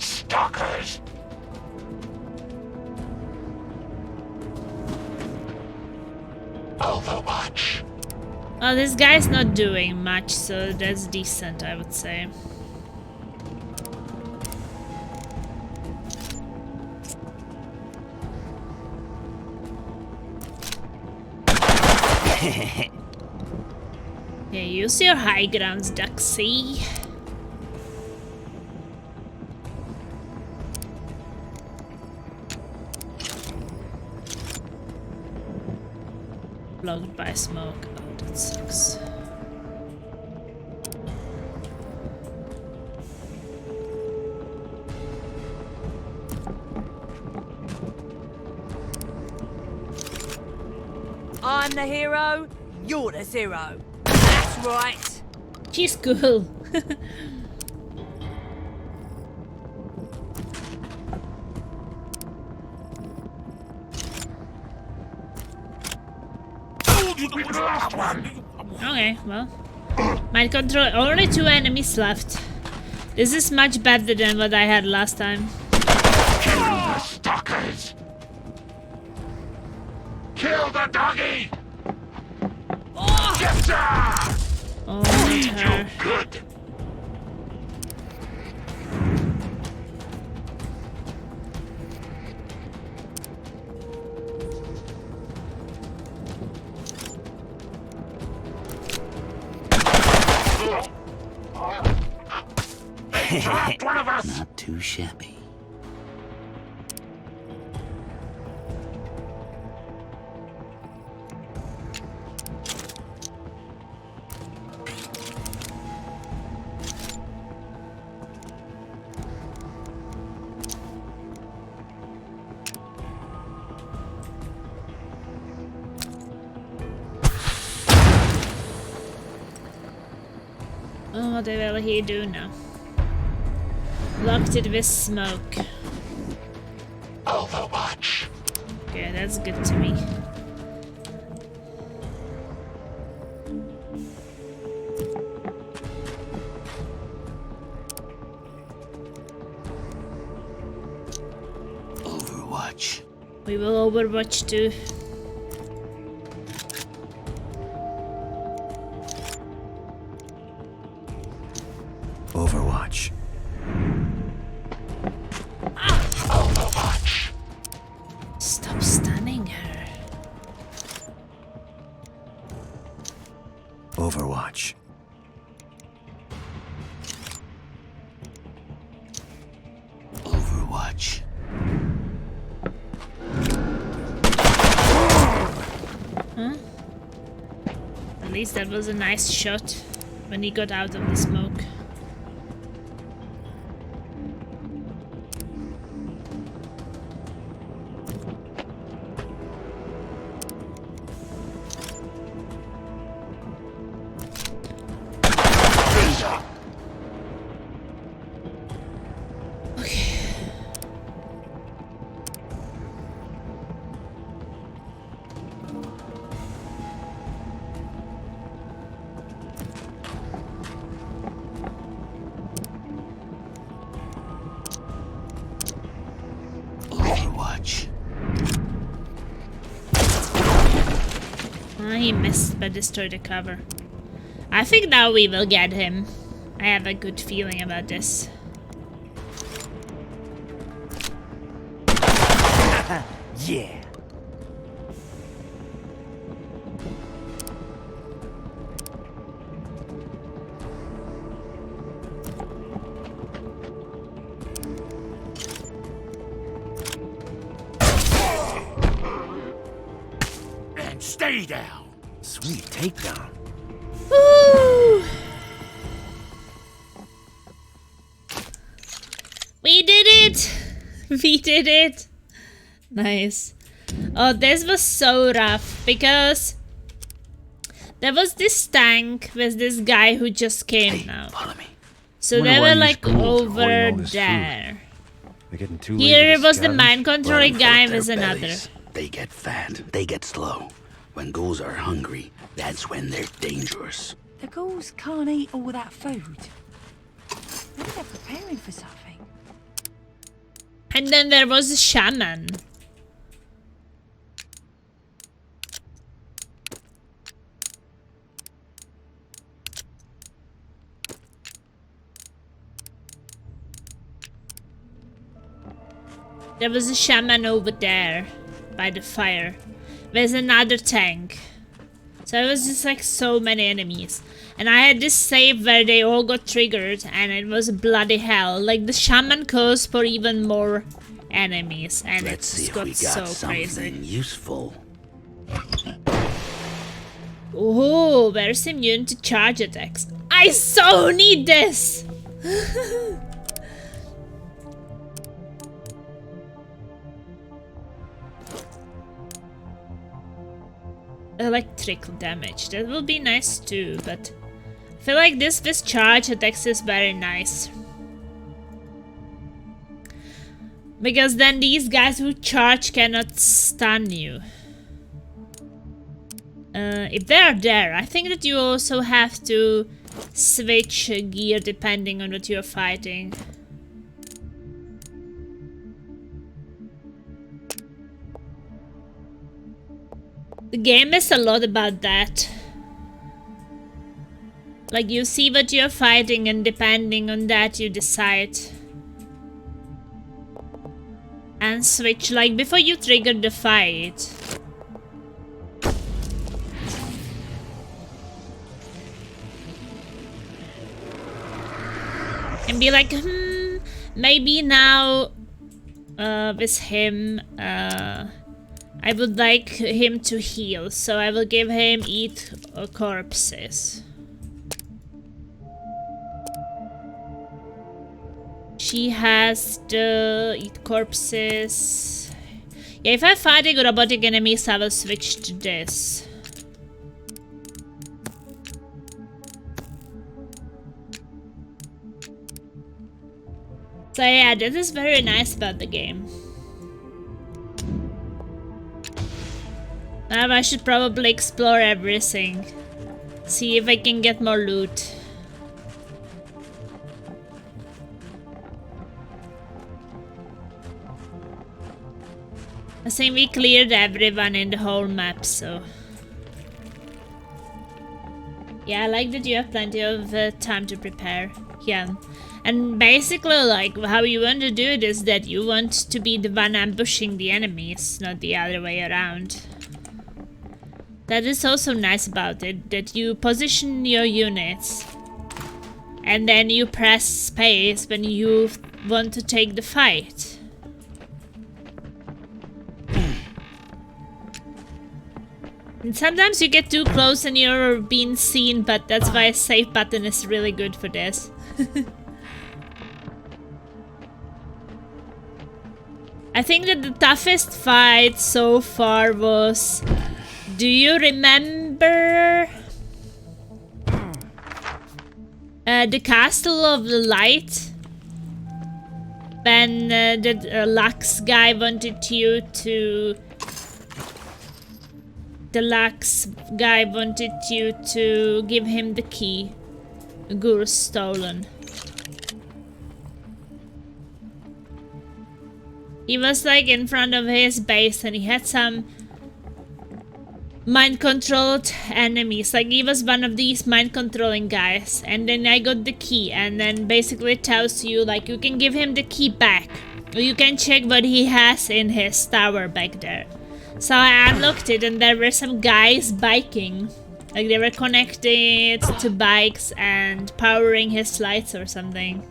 stalkers! Overwatch. Well, this guy's not doing much, so that's decent, I would say. Yeah, use your high grounds, Duxie. Blocked by smoke. Oh, that sucks. I'm the hero, you're the zero. That's right. She's cool. Last one. Okay, well. Mind control. Only 2 enemies left. This is much better than what I had last time. Kill the stalkers. Kill the doggy. Yes, sir. Oh, not We her. do good. They dropped one of us. Not too shabby. Oh, what the hell he do now? Locked it with smoke. Overwatch. Okay, that's good to me. Overwatch. We will Overwatch too. Overwatch. Overwatch. Stop stunning her. Overwatch. Overwatch. Huh? At least that was a nice shot when he got out of the smoke. Overwatch. He missed but destroyed the cover. I think now we will get him. I have a good feeling about this. Yeah. And stay down. Sweet takedown. Woo! We did it! We did it! Nice. Oh, this was so rough because there was this tank with this guy who just came now. Follow me. So Wonder they why were these like ghouls are hoarding over all this there. They're getting too lazy Here to was the scavenge. mind controlling Let 'em guy fill up with their another. bellies. They get fat. They get slow. When ghouls are hungry, that's when they're dangerous. The ghouls can't eat all that food. Maybe they're preparing for something. And then there was a shaman. There was a shaman over there by the fire. There's another tank. So it was just like so many enemies. And I had this save where they all got triggered and it was bloody hell. Like the shaman calls for even more enemies and Let's see it if got we got so something crazy. useful. Oh, there's immune to charge attacks. I so need this! Electrical damage. That will be nice too, but I feel like this charge attacks is very nice. Because then these guys who charge cannot stun you. If they are there, I think that you also have to switch gear depending on what you're fighting. The game is a lot about that. Like you see what you're fighting and depending on that you decide. And switch, like before you trigger the fight. And be like, maybe now with him, I would like him to heal, so I will give him eat corpses. She has the eat corpses. Yeah, if I'm fighting robotic enemies, I will switch to this. So yeah, this is very nice about the game. Now I should probably explore everything. See if I can get more loot. I think we cleared everyone in the whole map, so... Yeah, I like that you have plenty of time to prepare. Yeah. And basically, like, how you want to do it is that you want to be the one ambushing the enemies, not the other way around. That is also nice about it, that you position your units and then you press space when you want to take the fight. And sometimes you get too close and you're being seen, but that's why a save button is really good for this. I think that the toughest fight so far was... Do you remember... the Castle of the Light? When the Lux guy wanted you to... The Lux guy wanted you to give him the key. Guru's stolen. He was like in front of his base and he had some mind-controlled enemies. Like he was one of these mind-controlling guys. And then I got the key and then basically it tells you like you can give him the key back. Or you can check what he has in his tower back there. So I unlocked it and there were some guys biking. Like they were connected to bikes and powering his lights or something.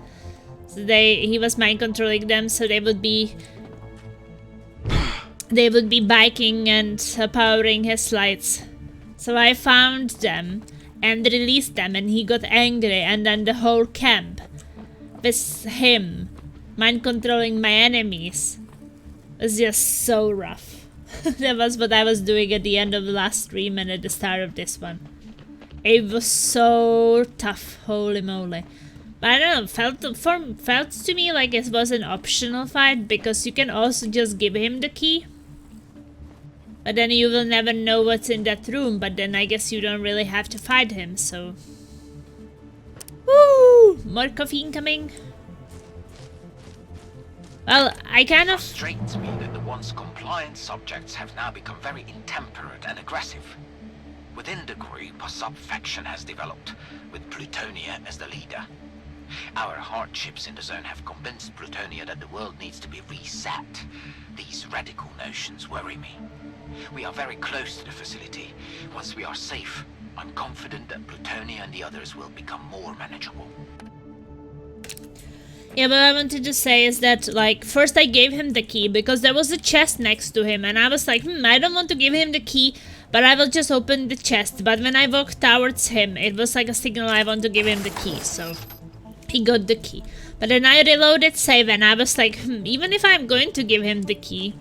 So he was mind controlling them so they would be biking and powering his lights. So I found them and released them and he got angry and then the whole camp with him mind controlling my enemies was just so rough. That was what I was doing at the end of the last stream and at the start of this one. It was so tough, holy moly. But I don't know, felt to me like it was an optional fight because you can also just give him the key. But then you will never know what's in that room, but then I guess you don't really have to fight him, so... Woo! More coffee incoming. Well, I kind of... Frustrates me that the once compliant subjects have now become very intemperate and aggressive. Within the group, a sub-faction has developed, with Plutonia as the leader. Our hardships in the zone have convinced Plutonia that the world needs to be reset. These radical notions worry me. We are very close to the facility. Once we are safe, I'm confident that Plutonia and the others will become more manageable. Yeah, but I wanted to say is that, like, first I gave him the key because there was a chest next to him and I was like, I don't want to give him the key, but I will just open the chest. But when I walked towards him, it was like a signal I want to give him the key, so he got the key. But then I reloaded save and I was like, even if I'm going to give him the key,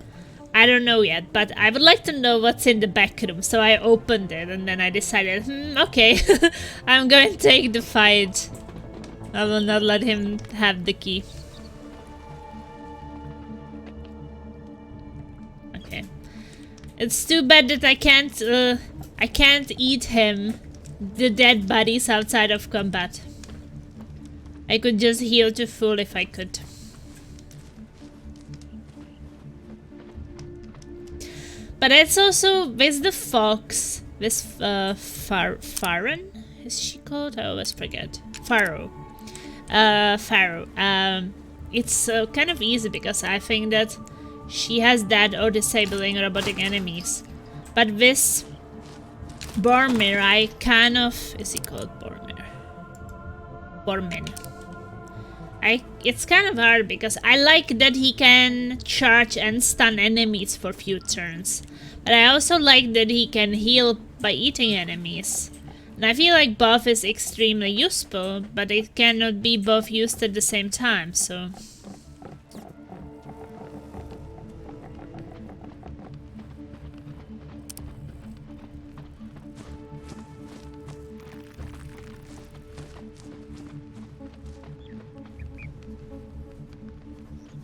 I don't know yet, but I would like to know what's in the back room. So I opened it and then I decided, okay, I'm going to take the fight. I will not let him have the key. Okay. It's too bad that I can't eat him, the dead bodies outside of combat. I could just heal to full if I could. But it's also with the fox, with Farron, is she called? I always forget. Pharaoh. It's kind of easy because I think that she has dead or disabling robotic enemies. But with Bormir, I kind of... Is he called Bormir? Bormin. It's kind of hard because I like that he can charge and stun enemies for few turns. But I also like that he can heal by eating enemies. And I feel like both is extremely useful, but it cannot be both used at the same time, so...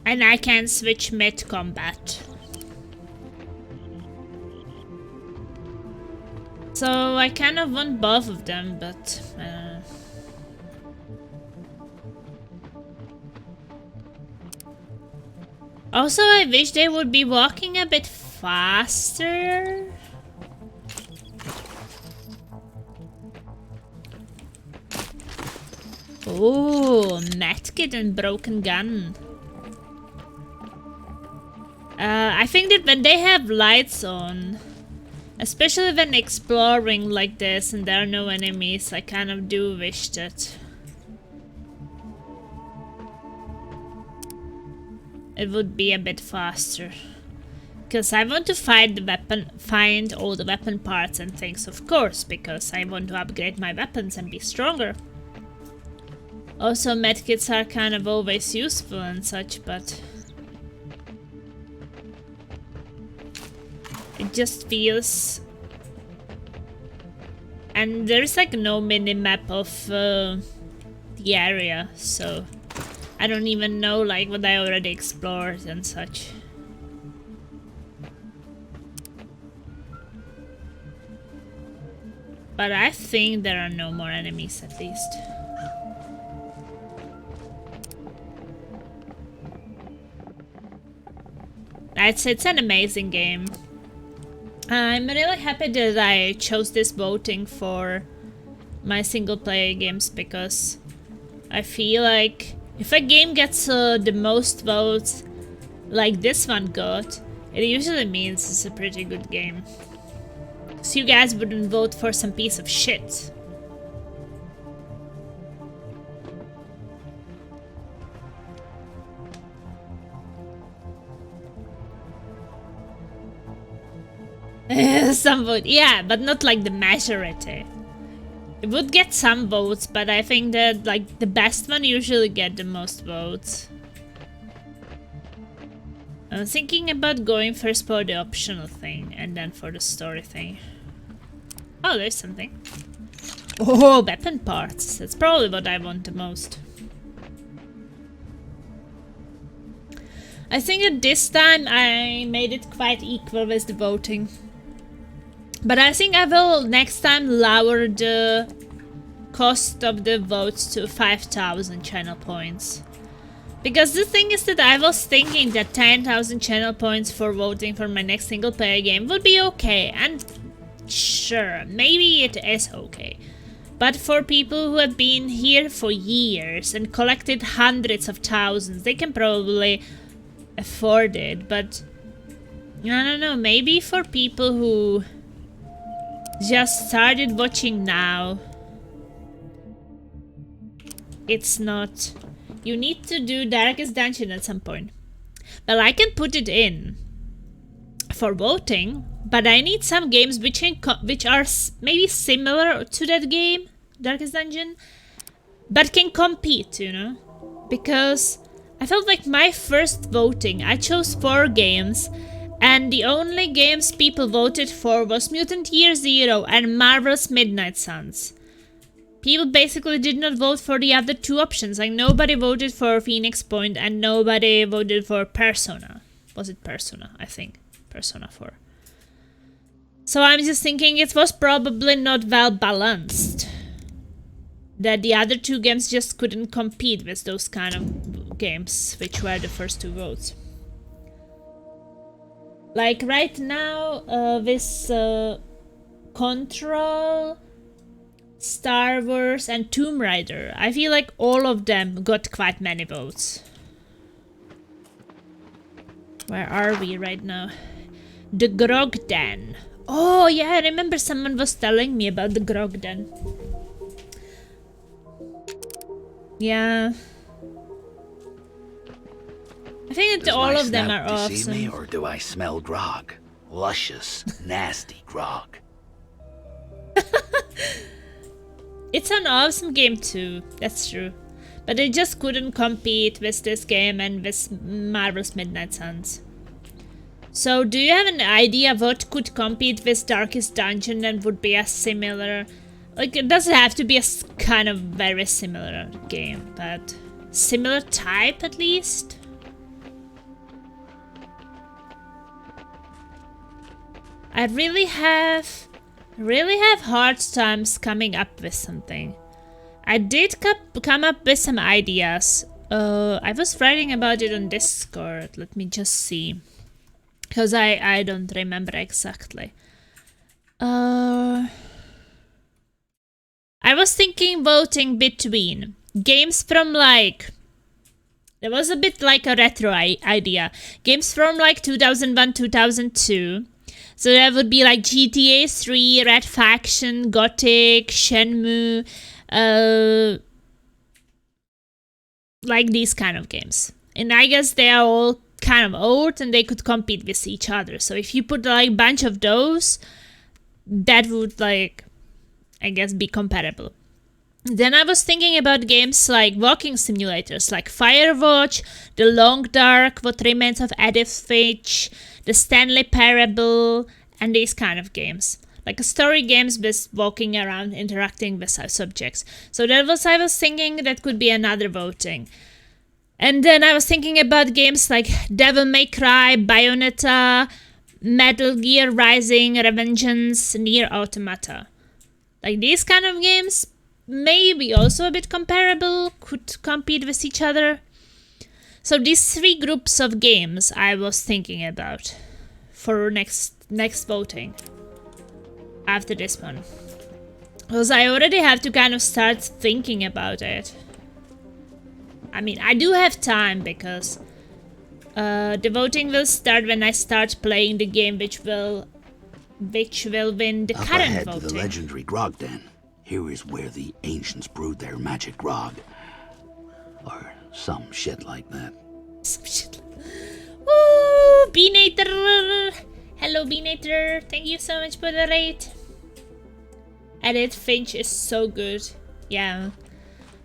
And I can switch mid-combat. So I kind of want both of them, but... Also, I wish they would be walking a bit faster. Oh, medkit and broken gun. I think that when they have lights on, especially when exploring like this and there are no enemies, I kind of do wish that it would be a bit faster. Because I want to find all the weapon parts and things, of course, because I want to upgrade my weapons and be stronger. Also, medkits are kind of always useful and such, but... It just feels... And there's like no mini-map of the area, so... I don't even know like what I already explored and such. But I think there are no more enemies at least. It's an amazing game. I'm really happy that I chose this voting for my single player games because I feel like if a game gets the most votes like this one got, it usually means it's a pretty good game. So you guys wouldn't vote for some piece of shit. Some vote, yeah, but not like the majority. It would get some votes, but I think that like the best one usually get the most votes. I'm thinking about going first for the optional thing and then for the story thing. Oh, there's something. Oh, weapon parts. That's probably what I want the most. I think that this time I made it quite equal with the voting. But I think I will next time lower the cost of the votes to 5,000 channel points. Because the thing is that I was thinking that 10,000 channel points for voting for my next single player game would be okay. And sure, maybe it is okay. But for people who have been here for years and collected hundreds of thousands, they can probably afford it. But I don't know, maybe for people who just started watching now, it's not. You need to do Darkest Dungeon at some point. Well, I can put it in for voting, but I need some games which are maybe similar to that game, Darkest Dungeon, but can compete, you know? Because I felt like my first voting, I chose 4 games, and the only games people voted for was Mutant Year Zero and Marvel's Midnight Suns. People basically did not vote for the other 2 options. Like, nobody voted for Phoenix Point and nobody voted for Persona. Was it Persona? I think. Persona 4. So I'm just thinking it was probably not well balanced. That the other 2 games just couldn't compete with those kind of games, which were the first 2 votes. Like right now, with Control, Star Wars and Tomb Raider, I feel like all of them got quite many votes. Where are we right now? The Grog Den. Oh yeah, I remember someone was telling me about the Grog Den. Yeah. I think that all of them are awesome. Deceive me, or do I smell grog? Luscious, nasty grog. It's an awesome game too, that's true. But they just couldn't compete with this game and with Marvel's Midnight Suns. So do you have an idea what could compete with Darkest Dungeon and would be a similar... Like, it doesn't have to be a kind of very similar game, but similar type at least? I really have hard times coming up with something. I did come up with some ideas. I was writing about it on Discord. Let me just see. Because I don't remember exactly. I was thinking voting between games from like... There was a bit like a retro idea. Games from like 2001, 2002. So that would be like GTA 3, Red Faction, Gothic, Shenmue, like these kind of games. And I guess they are all kind of old and they could compete with each other. So if you put like a bunch of those, that would like, I guess, be comparable. Then I was thinking about games like walking simulators like Firewatch, The Long Dark, What Remains of Edith Finch, The Stanley Parable, and these kind of games. Like story games with walking around, interacting with subjects. So I was thinking that could be another voting. And then I was thinking about games like Devil May Cry, Bayonetta, Metal Gear Rising, Revengeance, Nier Automata. Like these kind of games, maybe also a bit comparable, could compete with each other. So these 3 groups of games I was thinking about for next voting after this one. Because I already have to kind of start thinking about it. I mean, I do have time because the voting will start when I start playing the game, which will win the Up current ahead voting. to the legendary Grog Den. Here is where the ancients brewed their magic grog. Or some shit like that. Some shit. Woo! Beanator! Hello, Beanator. Thank you so much for the raid. Edith Finch is so good. Yeah.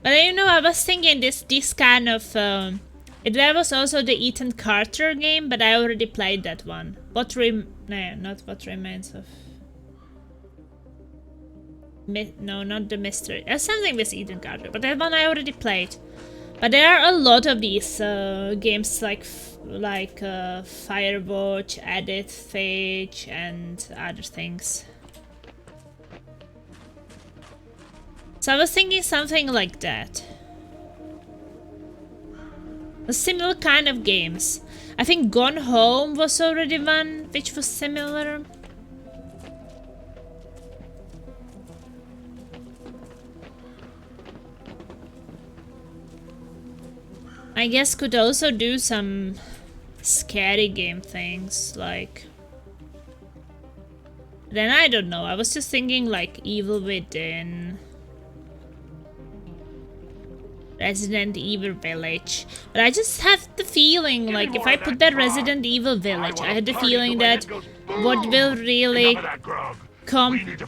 But you know, I was thinking this kind of... there was also the Ethan Carter game, but I already played that one. Not What Remains of... No, not the mystery. Something with Ethan Carter, but that one I already played. But there are a lot of these games like Firewatch, Edith Finch, and other things. So I was thinking something like that. A similar kind of games. I think Gone Home was already one which was similar. I guess could also do some scary game things, like... Then I don't know, I was just thinking like Evil Within... Resident Evil Village. But I just have the feeling, like, if I put that Resident Evil Village, I had the feeling that what will really compete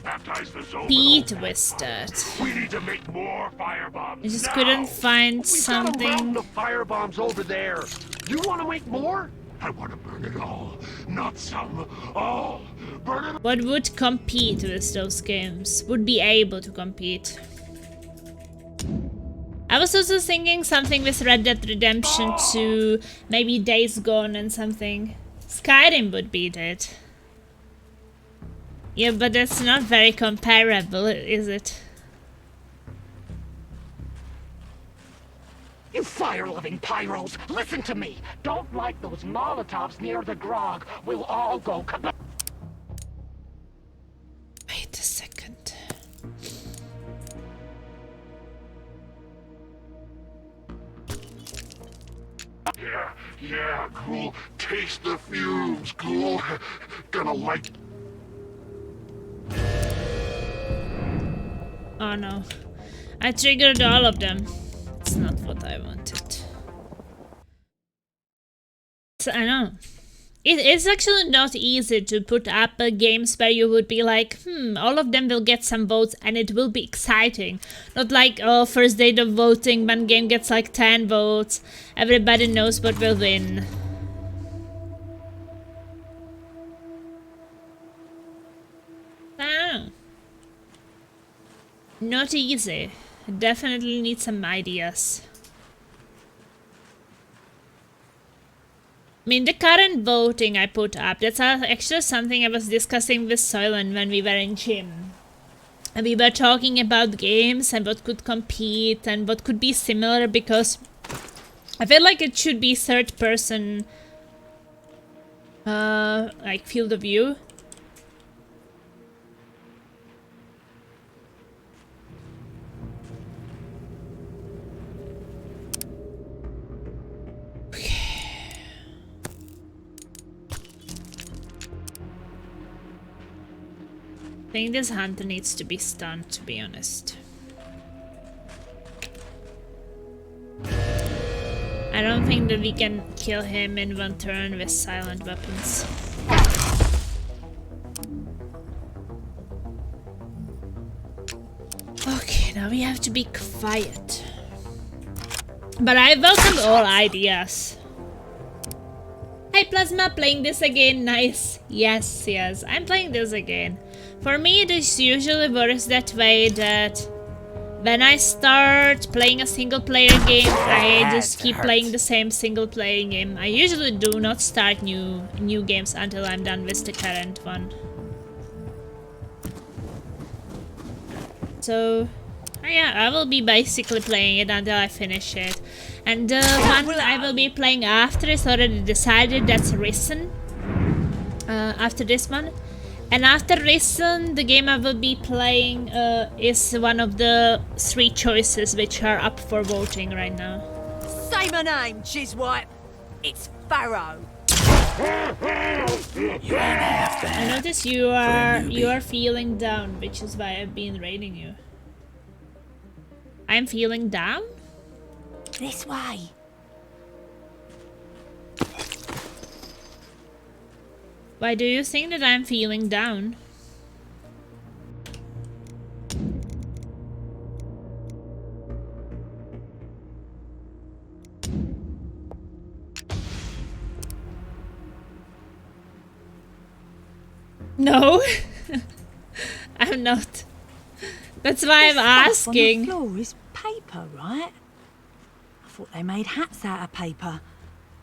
with that. We need to make more firebombs. I just couldn't find We got a mountain something. of firebombs over there. You want to make more? I want to burn it all, not some. All. Burn it. What would compete with those games? Would be able to compete. I was also thinking something with Red Dead Redemption 2, maybe Days Gone and something. Skyrim would beat it. Yeah, but that's not very comparable, is it? You fire-loving pyros, listen to me. Don't light those Molotovs near the grog. We'll all go kabam. Wait a second. Yeah, cool. Taste the fumes, cool. Gonna like. Oh no. I triggered all of them. It's not what I wanted. So, I know. It's actually not easy to put up games where you would be like, all of them will get some votes and it will be exciting. Not like, oh, first day of voting, one game gets like 10 votes. Everybody knows what will win. Ah. Not easy. Definitely need some ideas. I mean, the current voting I put up, that's actually something I was discussing with Soylent when we were in gym. And we were talking about games and what could compete and what could be similar, because I feel like it should be third person, like field of view. I think this hunter needs to be stunned, to be honest. I don't think that we can kill him in one turn with silent weapons. Okay, now we have to be quiet. But I welcome all ideas. Hey Plasma, playing this again, nice. Yes, I'm playing this again. For me, it is usually works that way that when I start playing a single player game, I just keep playing the same single player game. I usually do not start new games until I'm done with the current one. So, yeah, I will be basically playing it until I finish it. And the one I will be playing after is already decided, that's Risen. After this one. And after Risen, the game I will be playing is one of the 3 choices which are up for voting right now. Say my name, Jizwipe. It's Pharaoh. I notice you are feeling down, which is why I've been raiding you. I'm feeling down? This way. Why do you think that I'm feeling down? No, I'm not. That's why I'm asking. On the floor is paper, right? I thought they made hats out of paper.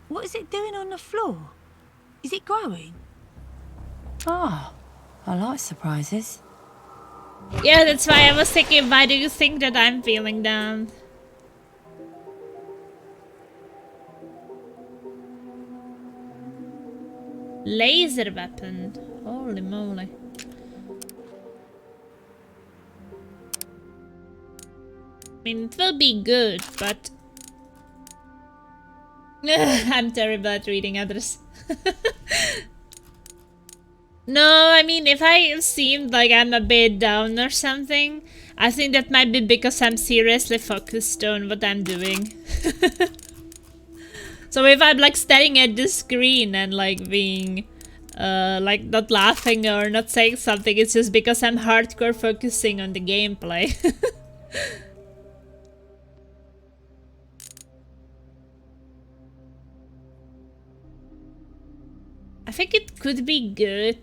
What is it doing on the floor? Is it growing? Oh, I like surprises. Yeah, that's why I was thinking, why do you think that I'm feeling down? Laser weapon. Holy moly. I mean, it will be good, but... I'm terrible at reading others. No, I mean, if I seemed like I'm a bit down or something, I think that might be because I'm seriously focused on what I'm doing. So if I'm like staring at the screen and like being like not laughing or not saying something, it's just because I'm hardcore focusing on the gameplay. I think it could be good.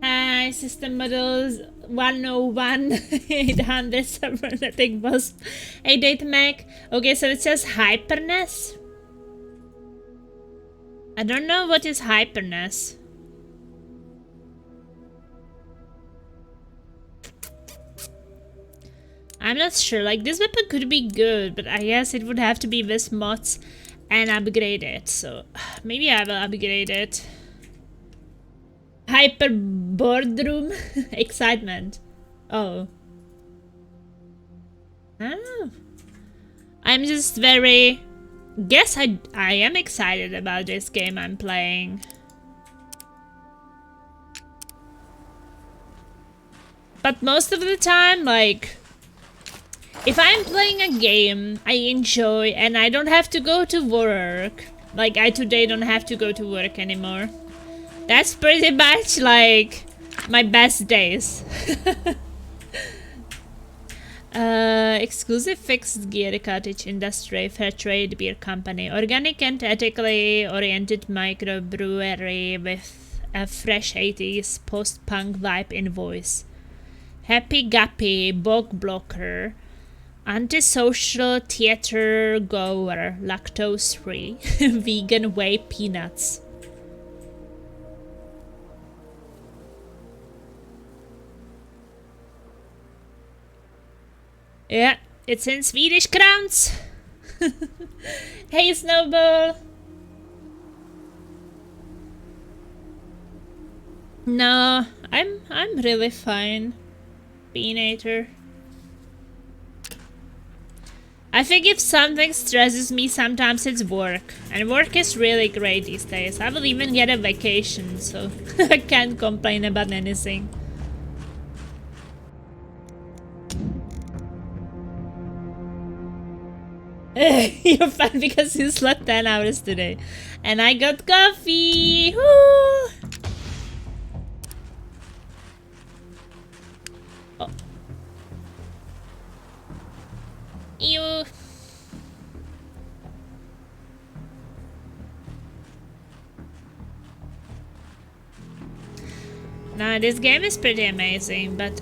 Hi, system models 101 800 cybernetic boss 88 mech. Okay, so it says hyperness. I don't know what is hyperness. I'm not sure. Like, this weapon could be good, but I guess it would have to be with mods and upgrade it. So maybe I will upgrade it. Hyper boardroom excitement. Oh. I don't know. I'm just very... Guess I am excited about this game I'm playing. But most of the time, like... If I'm playing a game I enjoy and I don't have to go to work... Like, I today don't have to go to work anymore. That's pretty much like my best days. Exclusive fixed gear cottage industry, fair trade beer company, organic and ethically oriented microbrewery with a fresh 80s post-punk vibe in voice. Happy Guppy, bog blocker, antisocial theater goer, lactose free, vegan whey peanuts. Yeah, it's in Swedish crowns. Hey, Snowball. No, I'm really fine. Beanator. I think if something stresses me, sometimes it's work. And work is really great these days. I will even get a vacation, so I can't complain about anything. You're fine because you slept 10 hours today. And I got coffee! Woo! Oh. Ew. Now, this game is pretty amazing, but...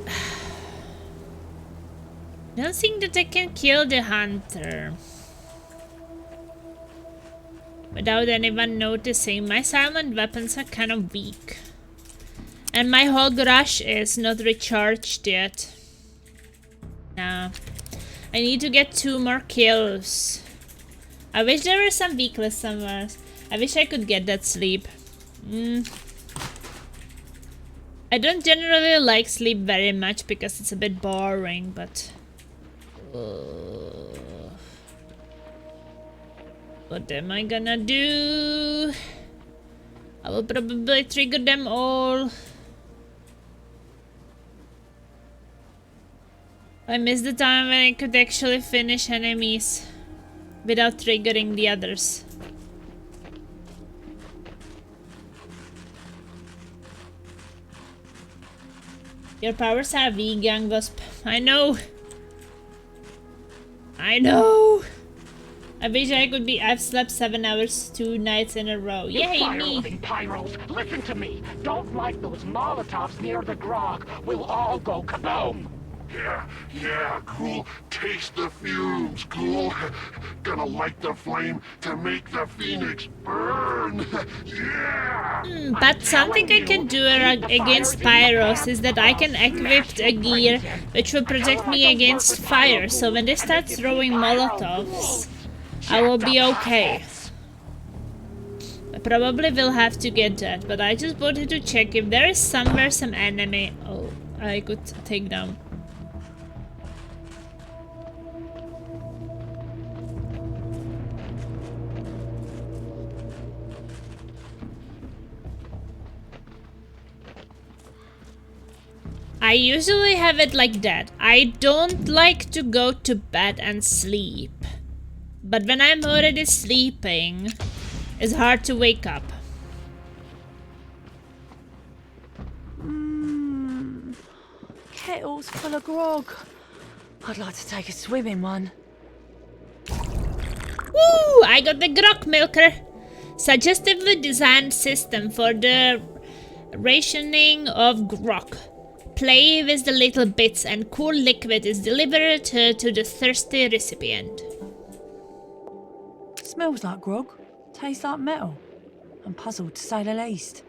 I don't think that I can kill the hunter without anyone noticing. My silent weapons are kind of weak. And my hog rush is not recharged yet. No. I need to get 2 more kills. I wish there were some weakless somewhere. I wish I could get that sleep. I don't generally like sleep very much because it's a bit boring, but... What am I gonna do? I will probably trigger them all. I missed the time when I could actually finish enemies without triggering the others. Your powers are weak, young wasp. I know. I know. I wish I could be. I've slept 7 hours 2 nights in a row. You Yay, me! fire-loving pyros, listen to me. Don't light those Molotovs near the grog. We'll all go kaboom. Yeah, cool. Taste the fumes, cool. Gonna light the flame to make the phoenix burn. Yeah! But something I can do against pyros is that I can equip a gear which will protect me against fire. So when they start throwing Molotovs, I will be okay. I probably will have to get that, but I just wanted to check if there is somewhere some enemy. Oh, I could take down. I usually have it like that. I don't like to go to bed and sleep. But when I'm already sleeping, it's hard to wake up. Kettle's full of grog. I'd like to take a swim in one. Woo! I got the grog milker. Suggestively designed system for the rationing of grog. Play with the little bits and cool liquid is delivered to the thirsty recipient. Smells like grog. Tastes like metal. I'm puzzled to say the least.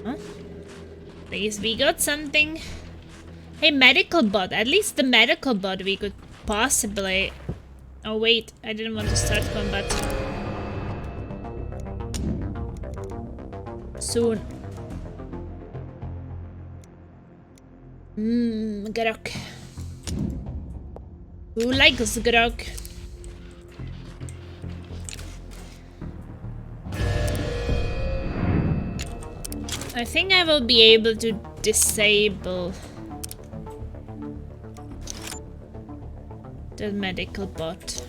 Huh? At least we got something. Hey, medical bot. At least the medical bot we could possibly... Oh wait, I didn't want to start combat. Soon. Grog. Who likes grog? I think I will be able to disable the medical bot.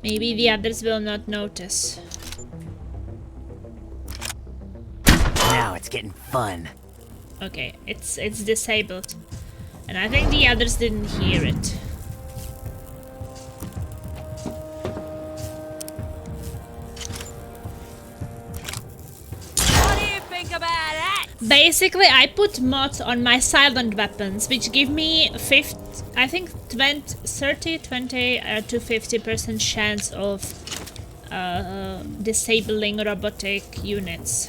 Maybe the others will not notice. Now it's getting fun. Okay, it's disabled. And I think the others didn't hear it. What do you think about that? Basically, I put mods on my silent weapons, which give me 30, 20 to 50% chance of disabling robotic units.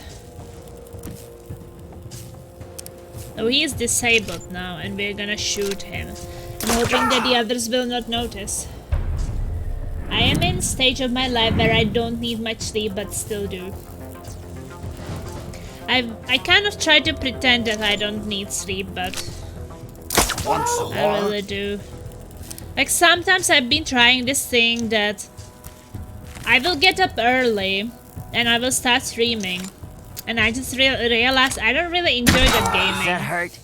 So he is disabled now, and we're gonna shoot him. I'm hoping that the others will not notice. I am in a stage of my life where I don't need much sleep, but still do. I kind of try to pretend that I don't need sleep, but I really do. Like sometimes I've been trying this thing that I will get up early and I will start streaming. And I just realized I don't really enjoy that gaming. Does that hurt?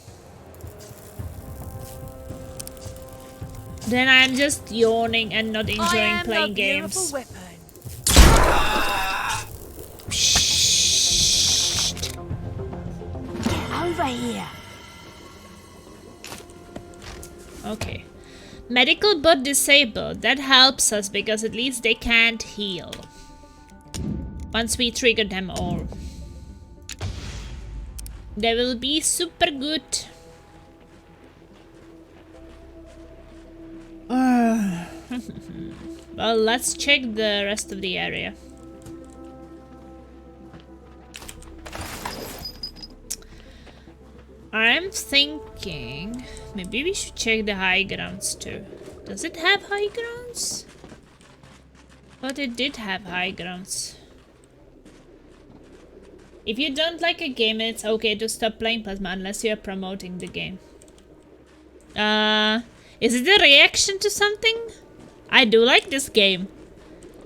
Then I'm just yawning and not enjoying playing games. Shh. Get over here. Okay. Medical bot disabled. That helps us because at least they can't heal. Once we trigger them all. They will be super good. Well, let's check the rest of the area. I'm thinking maybe we should check the high grounds too. Does it have high grounds? But it did have high grounds. If you don't like a game, it's okay to stop playing Plasma unless you are promoting the game. Is it a reaction to something? I do like this game.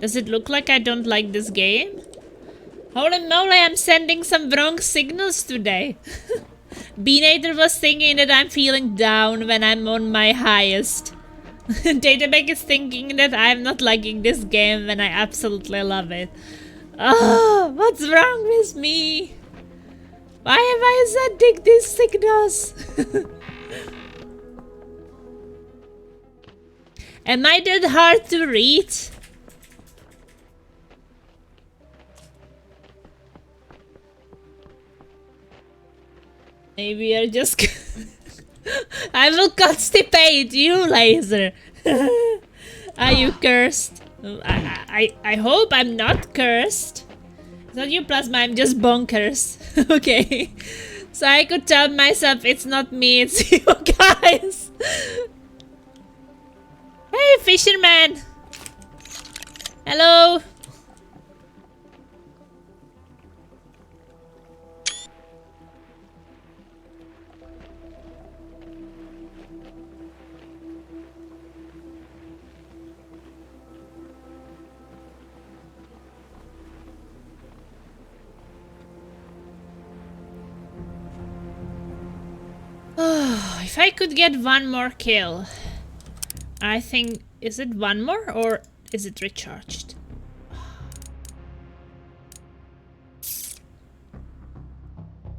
Does it look like I don't like this game? Holy moly, I'm sending some wrong signals today. Beanator was thinking that I'm feeling down when I'm on my highest. Databag is thinking that I'm not liking this game when I absolutely love it. Oh, what's wrong with me? Why am I sending these signals? Am I that hard to read? Maybe you're just... I will constipate you, Laser. Are you cursed? I hope I'm not cursed. It's not you, Plasma, I'm just bonkers. Okay. So I could tell myself it's not me, it's you guys. Hey, fisherman. Hello. If I could get one more kill, I think, is it one more or is it recharged?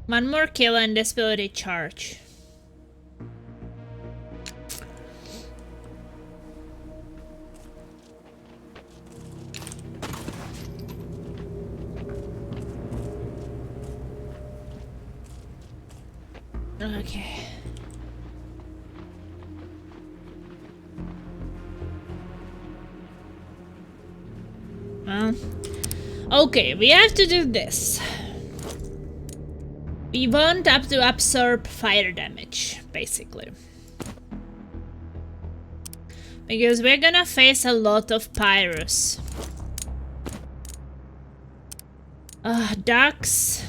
One more kill and this will recharge. Okay. Okay, we have to do this. We want up to absorb fire damage, basically. Because we're gonna face a lot of pyros. Ducks.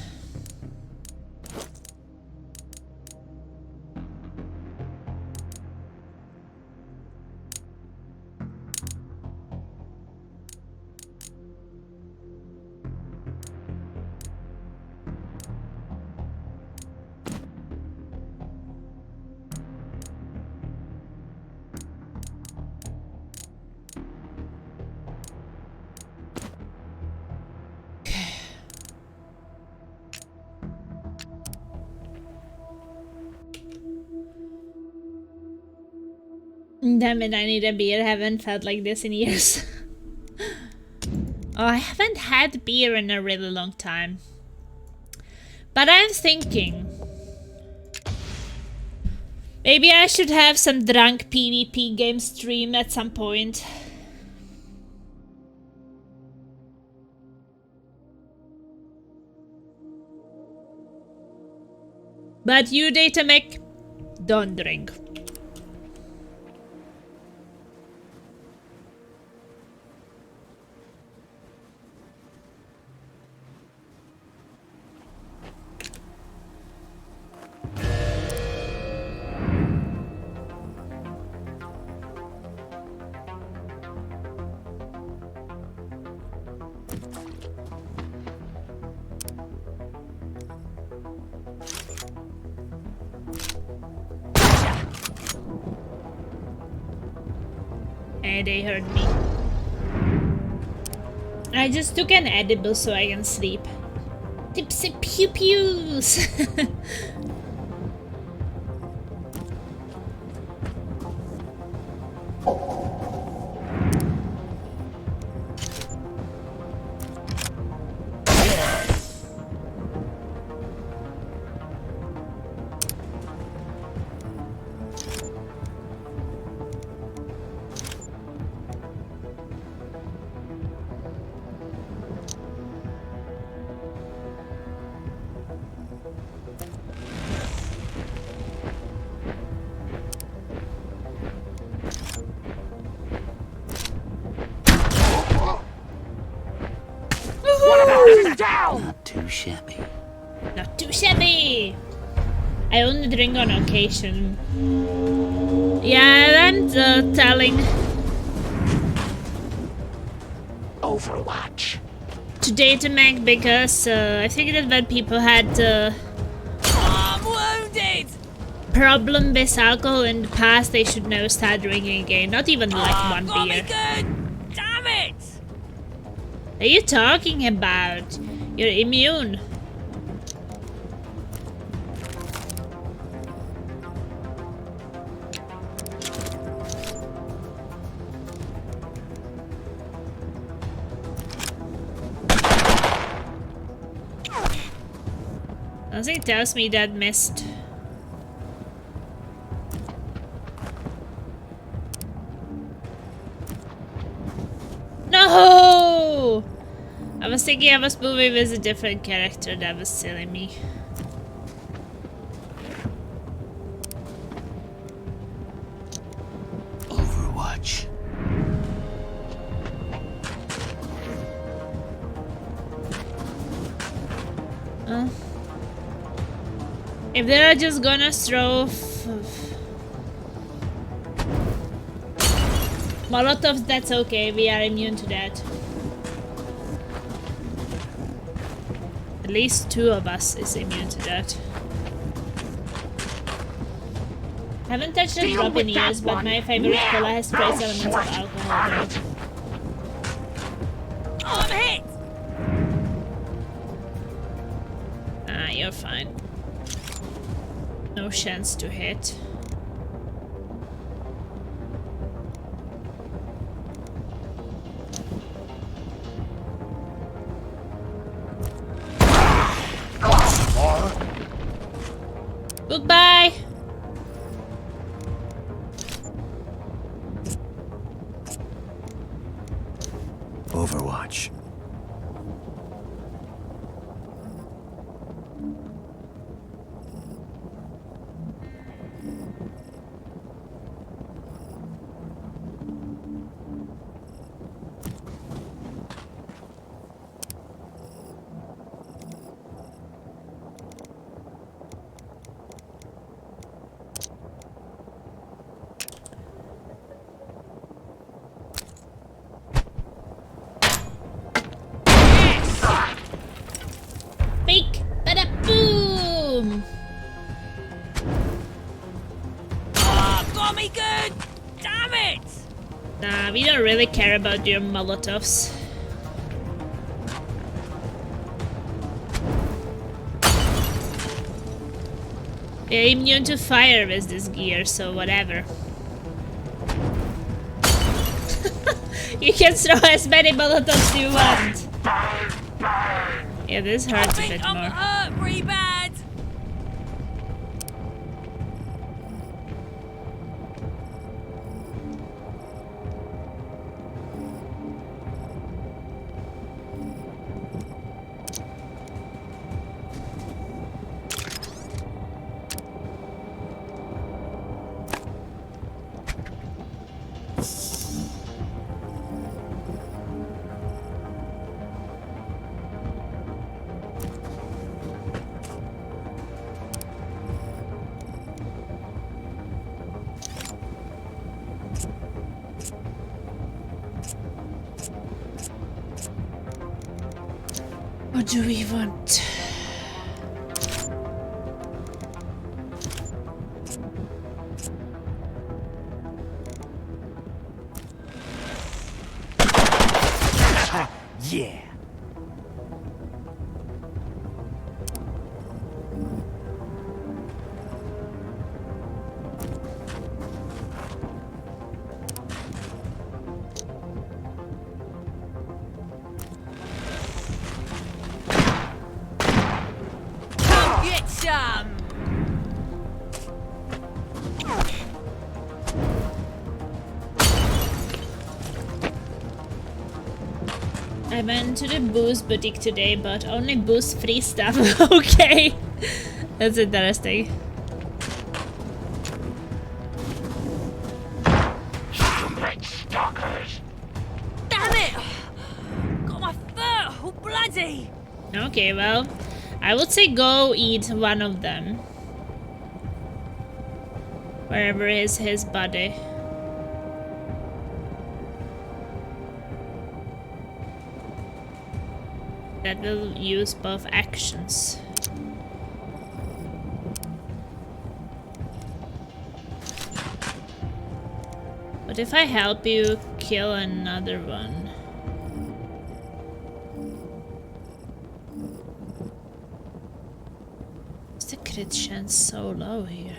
Damn it, I need a beer. I haven't felt like this in years. Oh, I haven't had beer in a really long time. But I'm thinking... maybe I should have some drunk PvP game stream at some point. But you, Datamec, don't drink. They heard me. I just took an edible so I can sleep. Tipsy pew pews. Not too shabby. Not too shabby. I only drink on occasion. Yeah, I'm telling Overwatch. to Datamec because I think that when people had I'm wounded. problem with alcohol in the past, they should now start drinking again. Not even like one Got me beer. good. Damn it. What are you talking about? You're immune. Something tells me that missed. No! I was thinking I was moving with a different character. That was silly me. Overwatch. If they're just gonna throw Molotovs, that's okay. We are immune to that. At least 2 of us is immune to that. Haven't touched a drop in years, but my favorite cola has trace elements of alcohol. I'm hit! Ah, you're fine. No chance to hit. Goodbye! Overwatch. Big bada boom! Ah, got me good! Damn it! Nah, we don't really care about your Molotovs. They're immune to fire with this gear, so whatever. You can throw as many Molotovs as you want. Yeah, this hurts a bit more. I'm hurt pretty bad. What do we want? Yeah. Come get some! I went to the booze boutique today, but only booze free stuff. Okay, that's interesting. Stalkers! Damn it! Got my foot all bloody! Okay, well, I would say go eat one of them. Wherever is his body. That will use both actions. But if I help you kill another one... Is the crit chance so low here?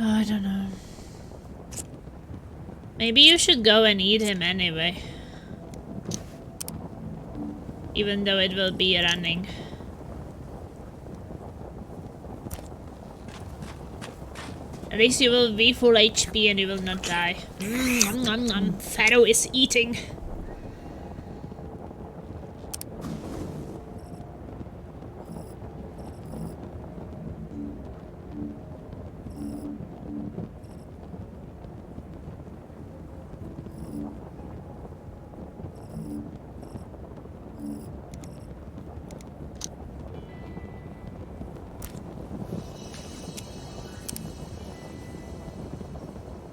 Oh, I don't know. Maybe you should go and eat him anyway. Even though it will be running. At least you will be full HP and you will not die. Pharaoh is eating.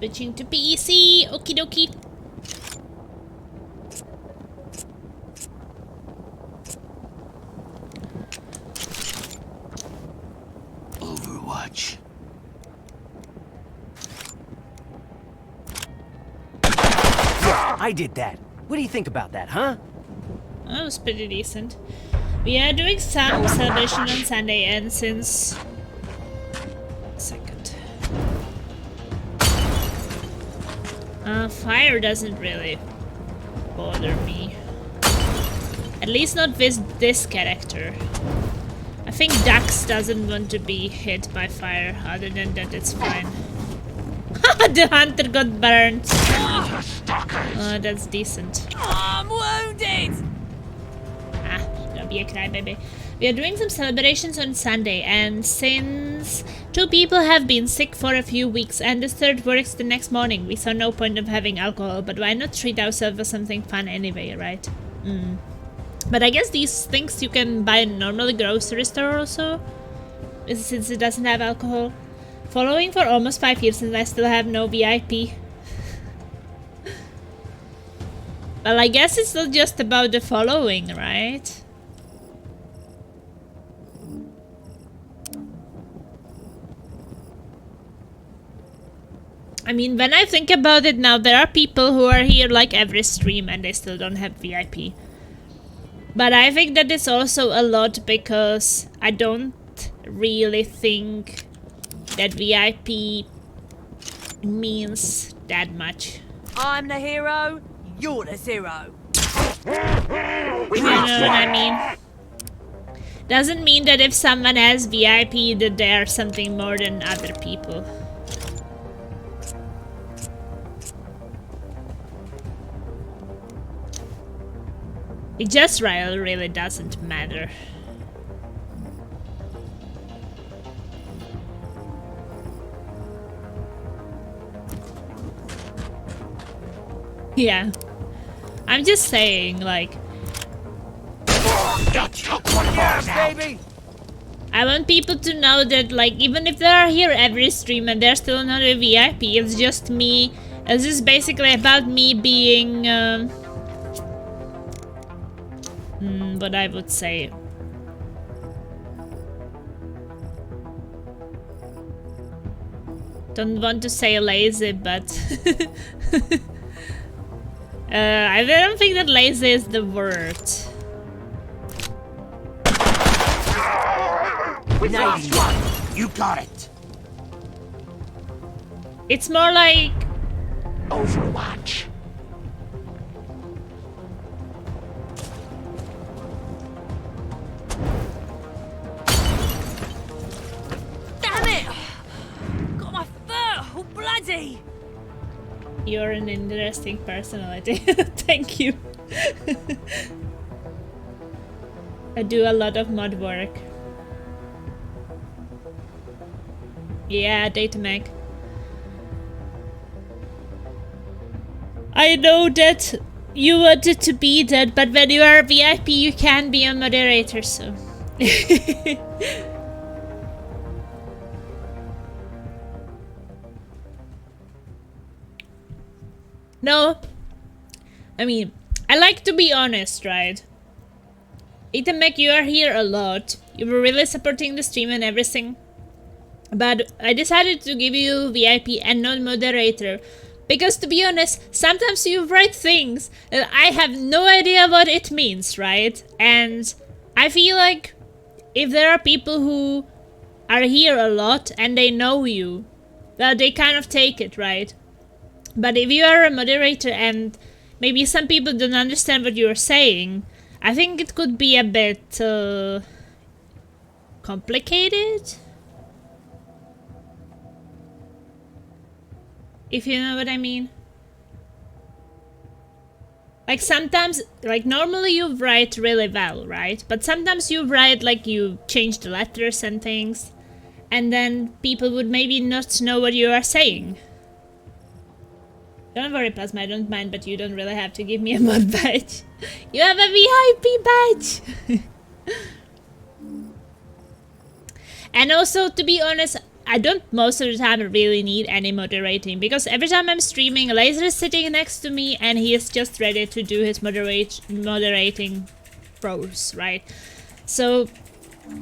Switching to PC. Okie dokie. Overwatch. I did that. What do you think about that, huh? That was pretty decent. We are doing some celebration on Sunday, and since... fire doesn't really bother me. At least not with this character. I think Dax doesn't want to be hit by fire. Other than that, it's fine. The hunter got burned. Oh, that's decent. I'm wounded! Ah, don't be a crybaby. We are doing some celebrations on Sunday, and since 2 people have been sick for a few weeks and the 3rd works the next morning, we saw no point of having alcohol, but why not treat ourselves with something fun anyway, right? But I guess these things you can buy in normal grocery store also, since it doesn't have alcohol. Following for almost 5 years and I still have no VIP. Well, I guess it's not just about the following, right? I mean, when I think about it now, there are people who are here like every stream and they still don't have VIP. But I think that it's also a lot because I don't really think that VIP means that much. I'm the hero, you're the zero. You know what I mean? Doesn't mean that if someone has VIP that they are something more than other people. It just really doesn't matter. Yeah. I'm just saying, like... Yeah, baby! I want people to know that, like, even if they are here every stream and they're still not a VIP, it's just me... It's just basically about me being... what I would say. Don't want to say lazy, but I don't think that lazy is the word. You got it. It's more like Overwatch. Damn it! Got my foot all bloody. You're an interesting personality. Thank you. I do a lot of mod work. Yeah, Datamag. I know that you wanted to be that, but when you are a VIP, you can be a moderator, so. No. I mean, I like to be honest, right? Datamag, you are here a lot. You were really supporting the stream and everything. But I decided to give you VIP and not moderator. Because to be honest, sometimes you write things that I have no idea what it means, right? And I feel like if there are people who are here a lot and they know you, well, they kind of take it, right? But if you are a moderator and maybe some people don't understand what you're saying, I think it could be a bit complicated. If you know what I mean. Like sometimes, like normally you write really well, right? But sometimes you write like you change the letters and things, and then people would maybe not know what you are saying. Don't worry, Plasma, I don't mind, but you don't really have to give me a mod badge. You have a VIP badge! And also, to be honest, I don't most of the time really need any moderating, because every time I'm streaming, Laser is sitting next to me and he is just ready to do his moderating roles, right? So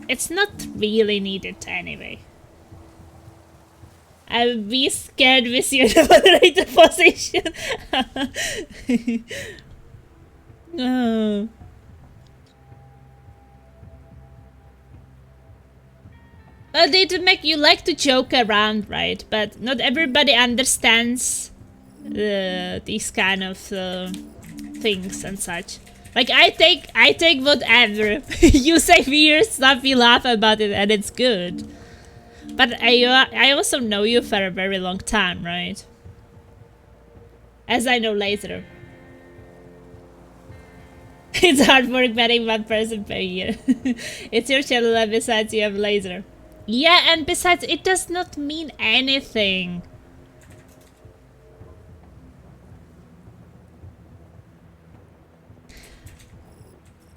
it's not really needed anyway. I'll be scared with you in the moderator position. Oh. Well, they do make you like to joke around, right? But not everybody understands these kind of things and such. Like I take whatever you say weird stuff, we laugh about it, and it's good. But I also know you for a very long time, right? As I know Laser. It's hard work betting one person per year. It's your channel, and besides you have Laser. Yeah, and besides, it does not mean anything.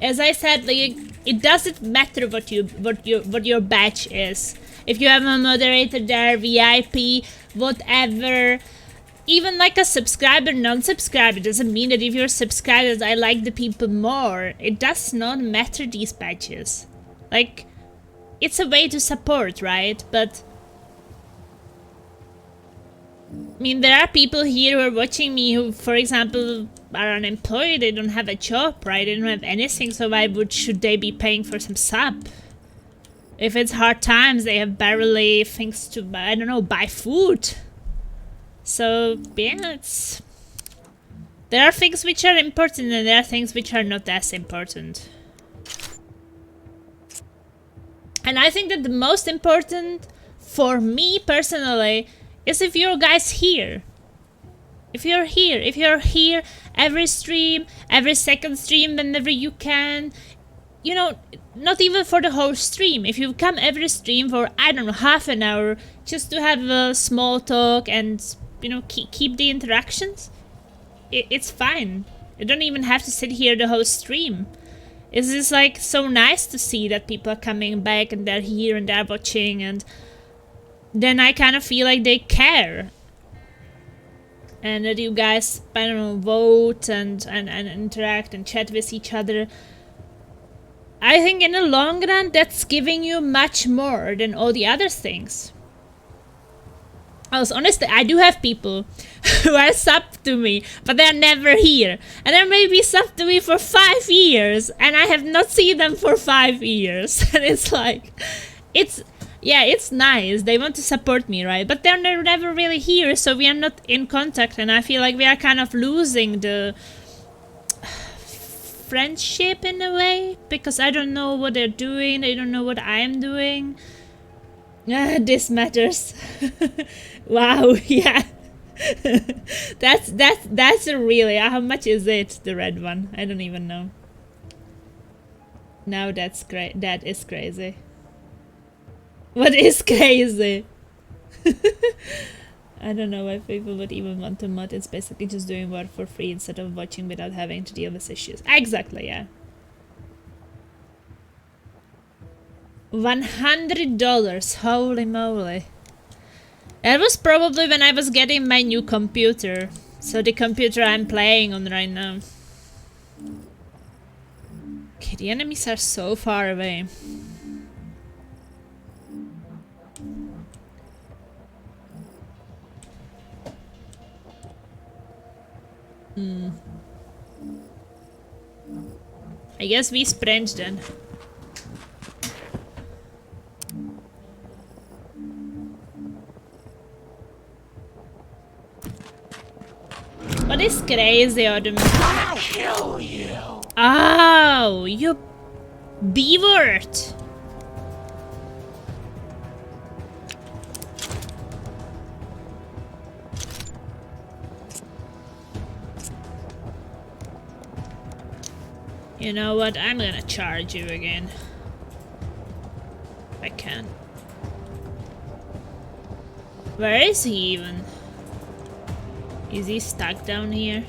As I said, like, it doesn't matter what your badge is. If you have a moderator there, VIP, whatever, even like a subscriber, non-subscriber, doesn't mean that if you're subscribers, I like the people more. It does not matter, these badges. Like, it's a way to support, right? But I mean, there are people here who are watching me who, for example, are unemployed. They don't have a job, right? They don't have anything, so why should they be paying for some sub? If it's hard times, they have barely things to buy, I don't know, buy food. So yeah, there are things which are important and there are things which are not as important. And I think that the most important for me personally is if you guys here. If you're here every stream, every second stream whenever you can, you know, not even for the whole stream. If you come every stream for, I don't know, half an hour, just to have a small talk and, you know, keep the interactions, it's fine. You don't even have to sit here the whole stream. It's just like so nice to see that people are coming back and they're here and they're watching, and then I kind of feel like they care. And that you guys, I don't know, vote and interact and chat with each other. I think in the long run, that's giving you much more than all the other things. Honestly, I do have people who are subbed to me, but they're never here. And they may be subbed to me for 5 years, and I have not seen them for 5 years. And it's like, yeah, it's nice. They want to support me, right? But they're never really here, so we are not in contact. And I feel like we are kind of losing the friendship in a way, because I don't know what they're doing. They don't know what I'm doing. This matters. Wow, yeah. that's really, how much is it, the red one? I don't even know. Now that's great. That is crazy. What is crazy? I don't know why people would even want to mod. It's basically just doing work for free instead of watching without having to deal with issues. Exactly, yeah. $100, holy moly. That was probably when I was getting my new computer. So the computer I'm playing on right now. Okay, the enemies are so far away. I guess we sprint then. is crazy, Autumn. I'll kill you. Oh, you beavered. You know what? I'm gonna charge you again. If I can. Where is he even? Is he stuck down here?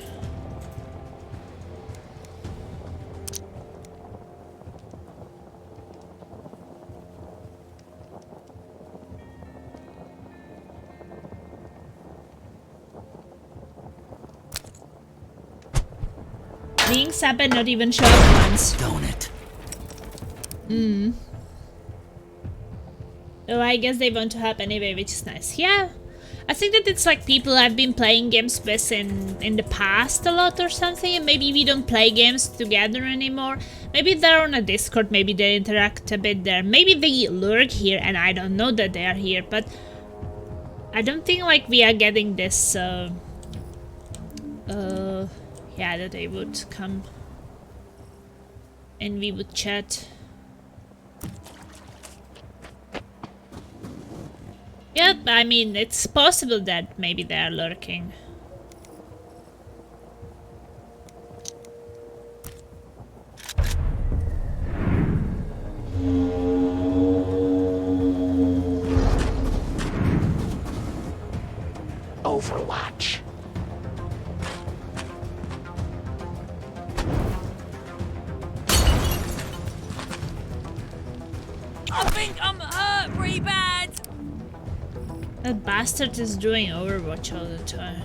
Being sub and not even short ones. Don't it? Oh, I guess they want to help anyway, which is nice. Yeah, I think that it's like people I've been playing games with in the past a lot or something, and maybe we don't play games together anymore. Maybe they're on a Discord, maybe they interact a bit there. Maybe they lurk here and I don't know that they are here, but I don't think like we are getting this, yeah, that they would come and we would chat. Yep, I mean, it's possible that maybe they are lurking. Overwatch. I think I'm hurt pretty bad. That bastard is doing Overwatch all the time.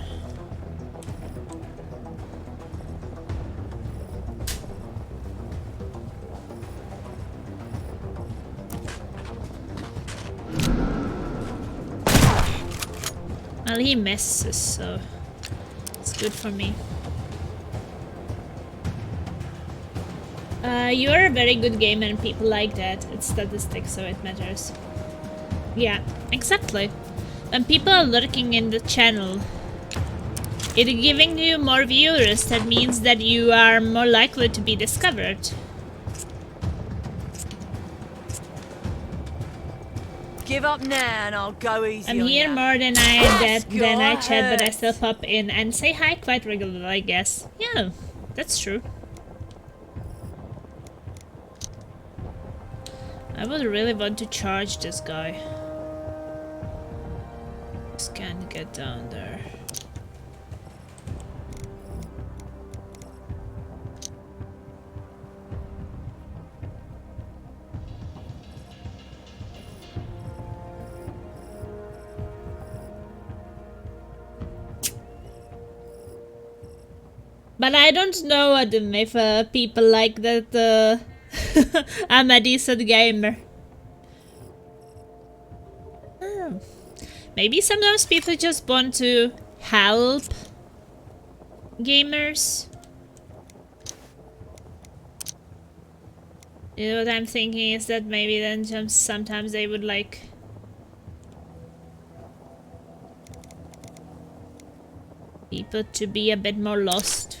Well, he misses, so it's good for me. You're a very good gamer and people like that. It's statistics, so it matters. Yeah, exactly. When people are lurking in the channel, it giving you more viewers. That means that you are more likely to be discovered. Give up now and I'll go easy I'm on here ya. more than I chat, but I still pop in and say hi quite regularly, I guess. Yeah, that's true. I would really want to charge this guy. Just can't get down there. But I don't know, Adam, if people like that I'm a decent gamer. Oh. Maybe sometimes people just want to help gamers. You know what I'm thinking is that maybe then sometimes they would like people to be a bit more lost.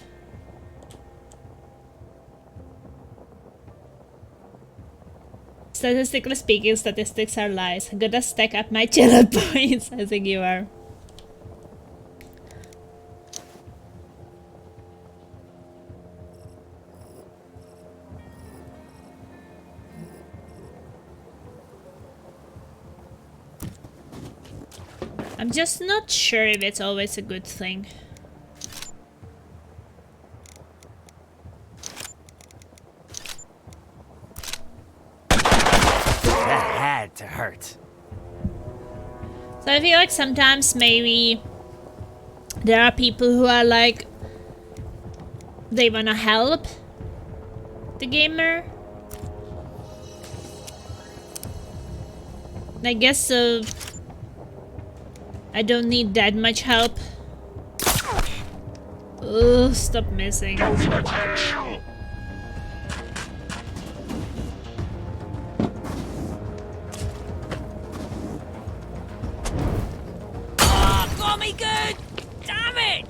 Statistically speaking, statistics are lies. I'm gonna stack up my channel points. I think you are. I'm just not sure if it's always a good thing. That had to hurt. So I feel like sometimes maybe there are people who are like, they wanna help the gamer. I guess I don't need that much help. Ugh, stop missing. Got me good! Damn it!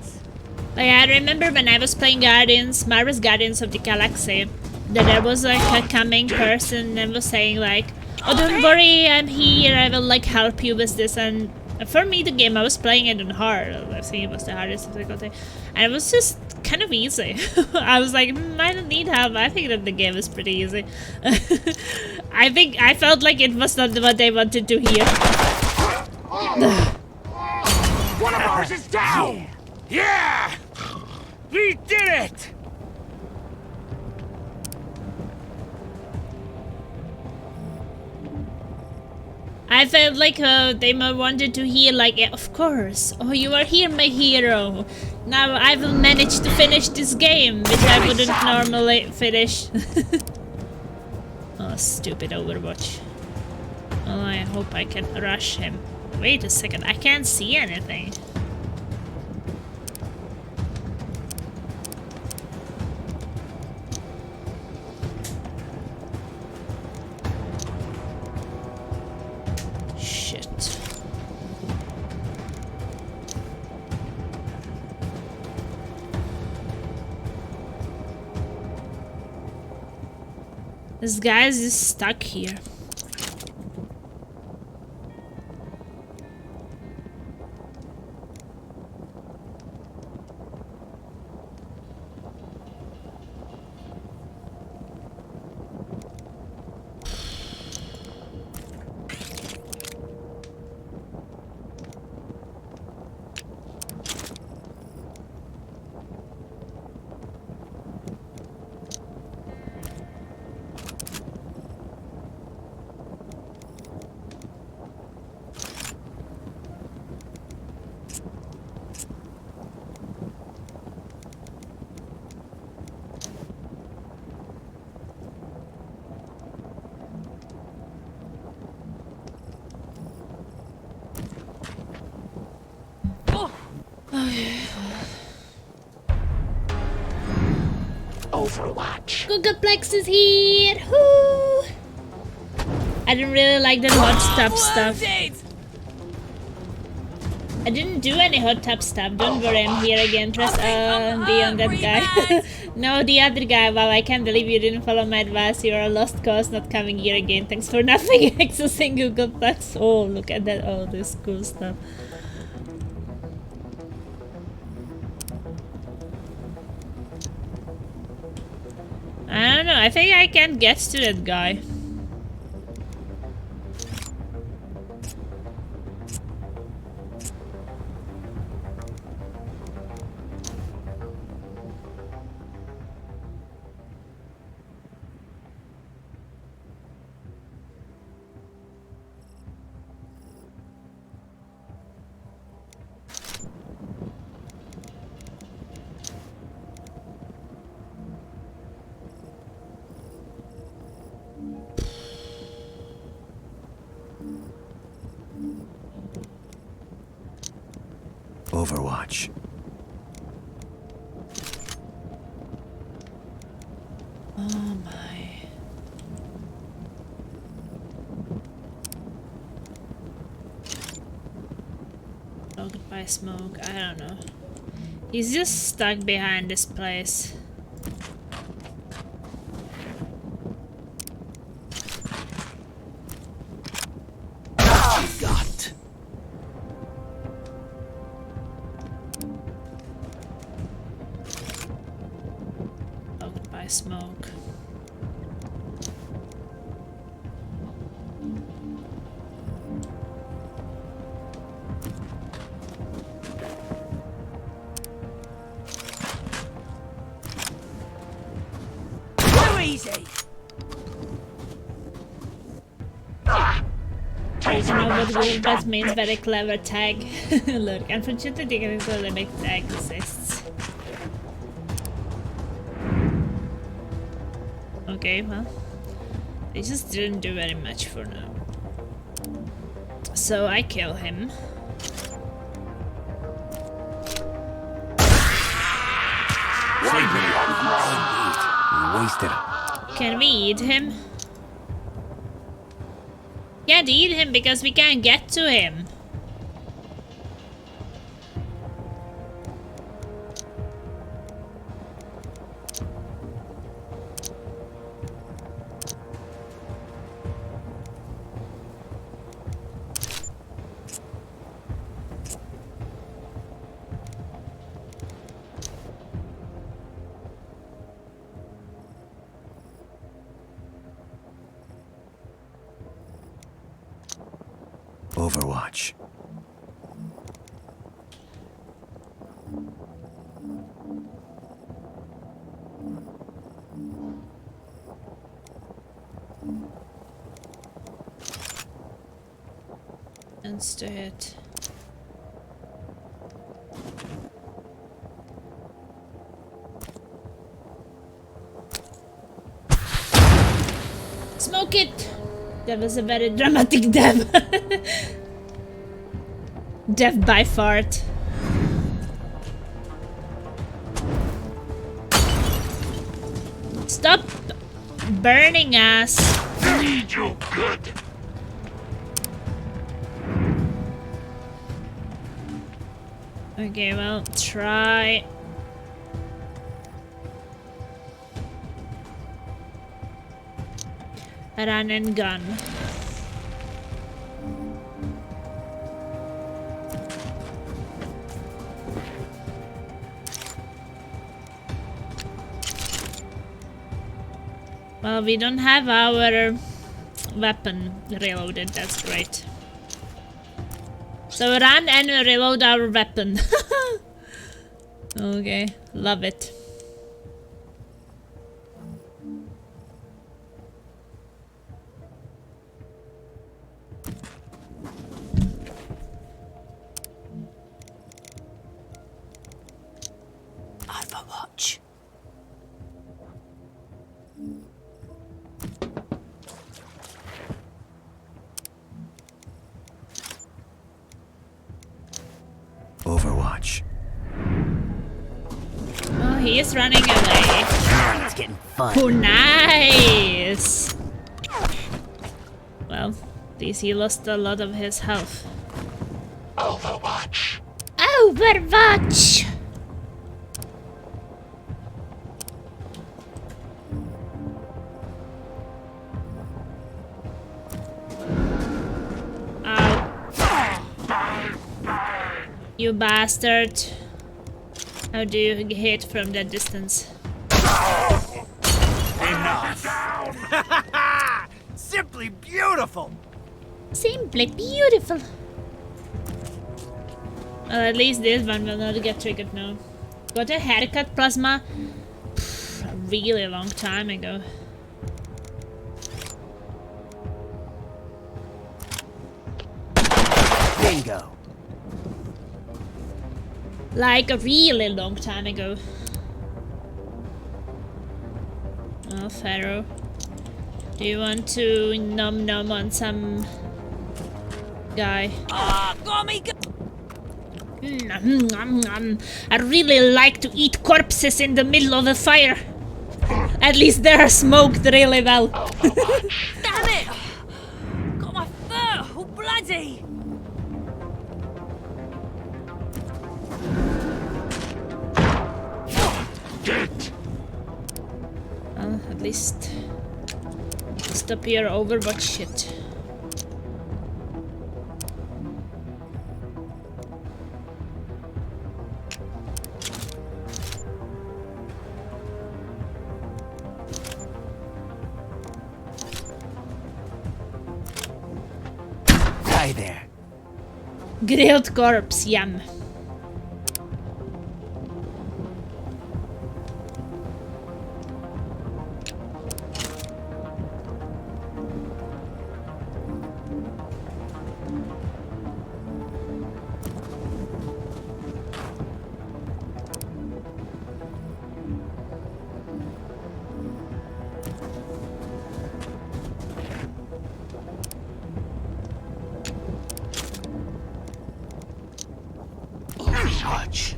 Like, I remember when I was playing Marvel's Guardians of the Galaxy, that there was like a coming person and was saying like, oh, don't worry, I'm here, I will like help you with this. And for me, the game, I was playing it on hard. I think it was the hardest difficulty, and it was just kind of easy. I was like, I don't need help. I think that the game is pretty easy. I felt like it was not what they wanted to hear. One of ours is down! Yeah! We did it! I felt like they wanted to hear like, yeah, of course. Oh, you are here, my hero. Now I will manage to finish this game, which I wouldn't normally finish. Oh, stupid Overwatch. Oh, I hope I can rush him. Wait a second, I can't see anything. Shit. This guy is just stuck here. Overwatch. Googleplex is here! Woo! I didn't really like the hot tub stuff. I didn't do any hot tub stuff. Don't worry, I'm here again. Press B on that guy. No, the other guy. Wow, I can't believe you didn't follow my advice. You're a lost cause, not coming here again. Thanks for nothing. Accessing Googleplex. Oh, look at that. Oh, this cool stuff. I don't know. I think I can get to that guy. Overwatch. Oh my. Oh, goodbye smoke. I don't know. He's just stuck behind this place. Got. Oh, goodbye smoke. Easy. I don't know what that means. Very clever tag. Look, unfortunately, the limit tag exists. Okay, well, they just didn't do very much for now. So I kill him. Wasted. Can we eat him? Can't eat him because we can't get to him. Overwatch. Let's do it. Smoke it! That was a very dramatic death. Death by fart. Stop burning us. Need you good. Okay, well, try. Run and gun. Well, we don't have our weapon reloaded, that's great. So run and reload our weapon. Okay, love it. Overwatch. Overwatch. Oh, he is running away. It's getting fun. Oh, nice! Well, at least he lost a lot of his health. Overwatch. Overwatch! You bastard. How do you hit from that distance? Enough. Simply beautiful. Simply beautiful. Well, at least this one will not get triggered now. Got a haircut, Plasma? Pff, a really long time ago. Bingo. Like a really long time ago. Oh, Pharaoh. Do you want to nom nom on some guy? Ah, gummy. I really like to eat corpses in the middle of a fire. At least they're smoked really well. Damn it! Got my foot all bloody. Well, at least stop your Overwatch shit. Hi there. Grilled corpse, yum. Overwatch.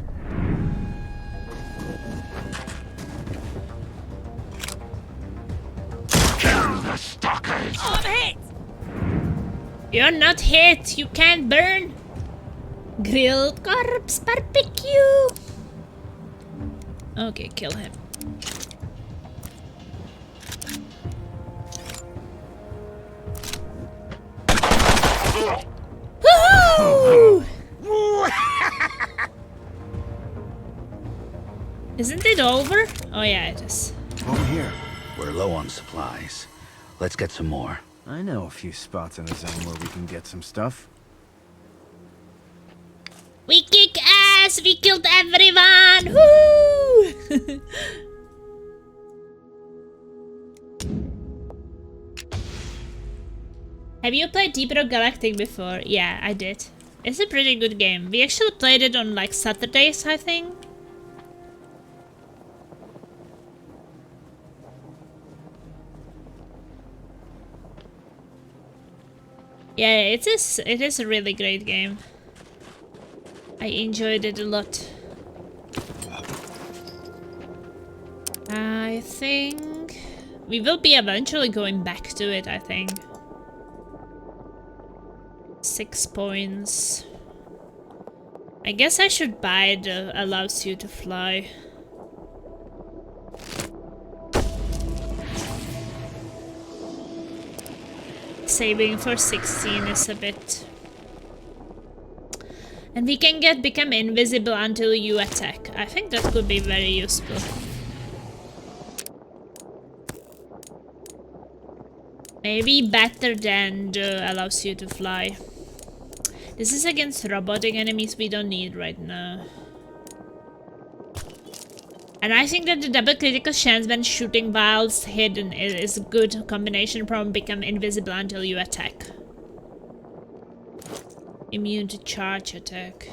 Kill the stalkers. Oh, I'm hit. You're not hit. You can't burn. Grilled corpse barbecue. Okay, kill him. Woohoo! Isn't it over? Oh yeah, it is. Over here. We're low on supplies. Let's get some more. I know a few spots in the zone where we can get some stuff. We kick ass! We killed everyone! Woo! Have you played Deep Rock Galactic before? Yeah, I did. It's a pretty good game. We actually played it on like Saturdays, I think. Yeah, it is a really great game. I enjoyed it a lot. I think we will be eventually going back to it, I think. 6 points. I guess I should buy the allows you to fly. Saving for 16 is a bit. And we can become invisible until you attack. I think that could be very useful. Maybe better than the allows you to fly. This is against robotic enemies we don't need right now. And I think that the double critical chance when shooting whilst hidden is a good combination from become invisible until you attack. Immune to charge attack.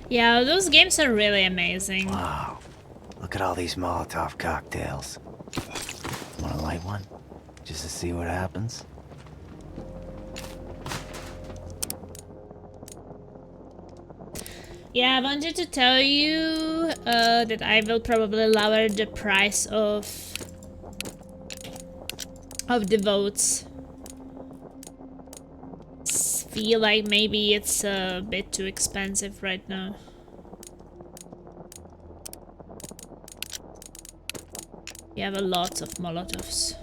Yeah, those games are really amazing. Wow. Look at all these Molotov cocktails. Wanna light one? Just to see what happens? Yeah, I wanted to tell you that I will probably lower the price of the votes. Feel like maybe it's a bit too expensive right now. We have a lot of Molotovs.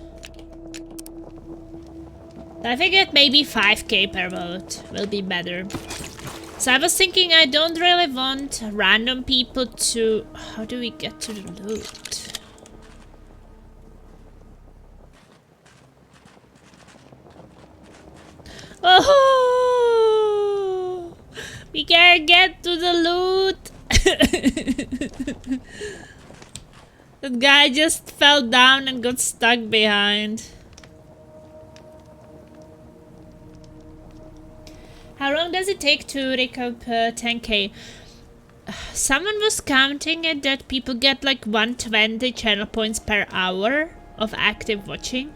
I figured maybe 5k per vote will be better. So I was thinking I don't really want random people to... How do we get to the loot? Oh! We can't get to the loot! That guy just fell down and got stuck behind. How long does it take to recoup 10k? Someone was counting it that people get like 120 channel points per hour of active watching.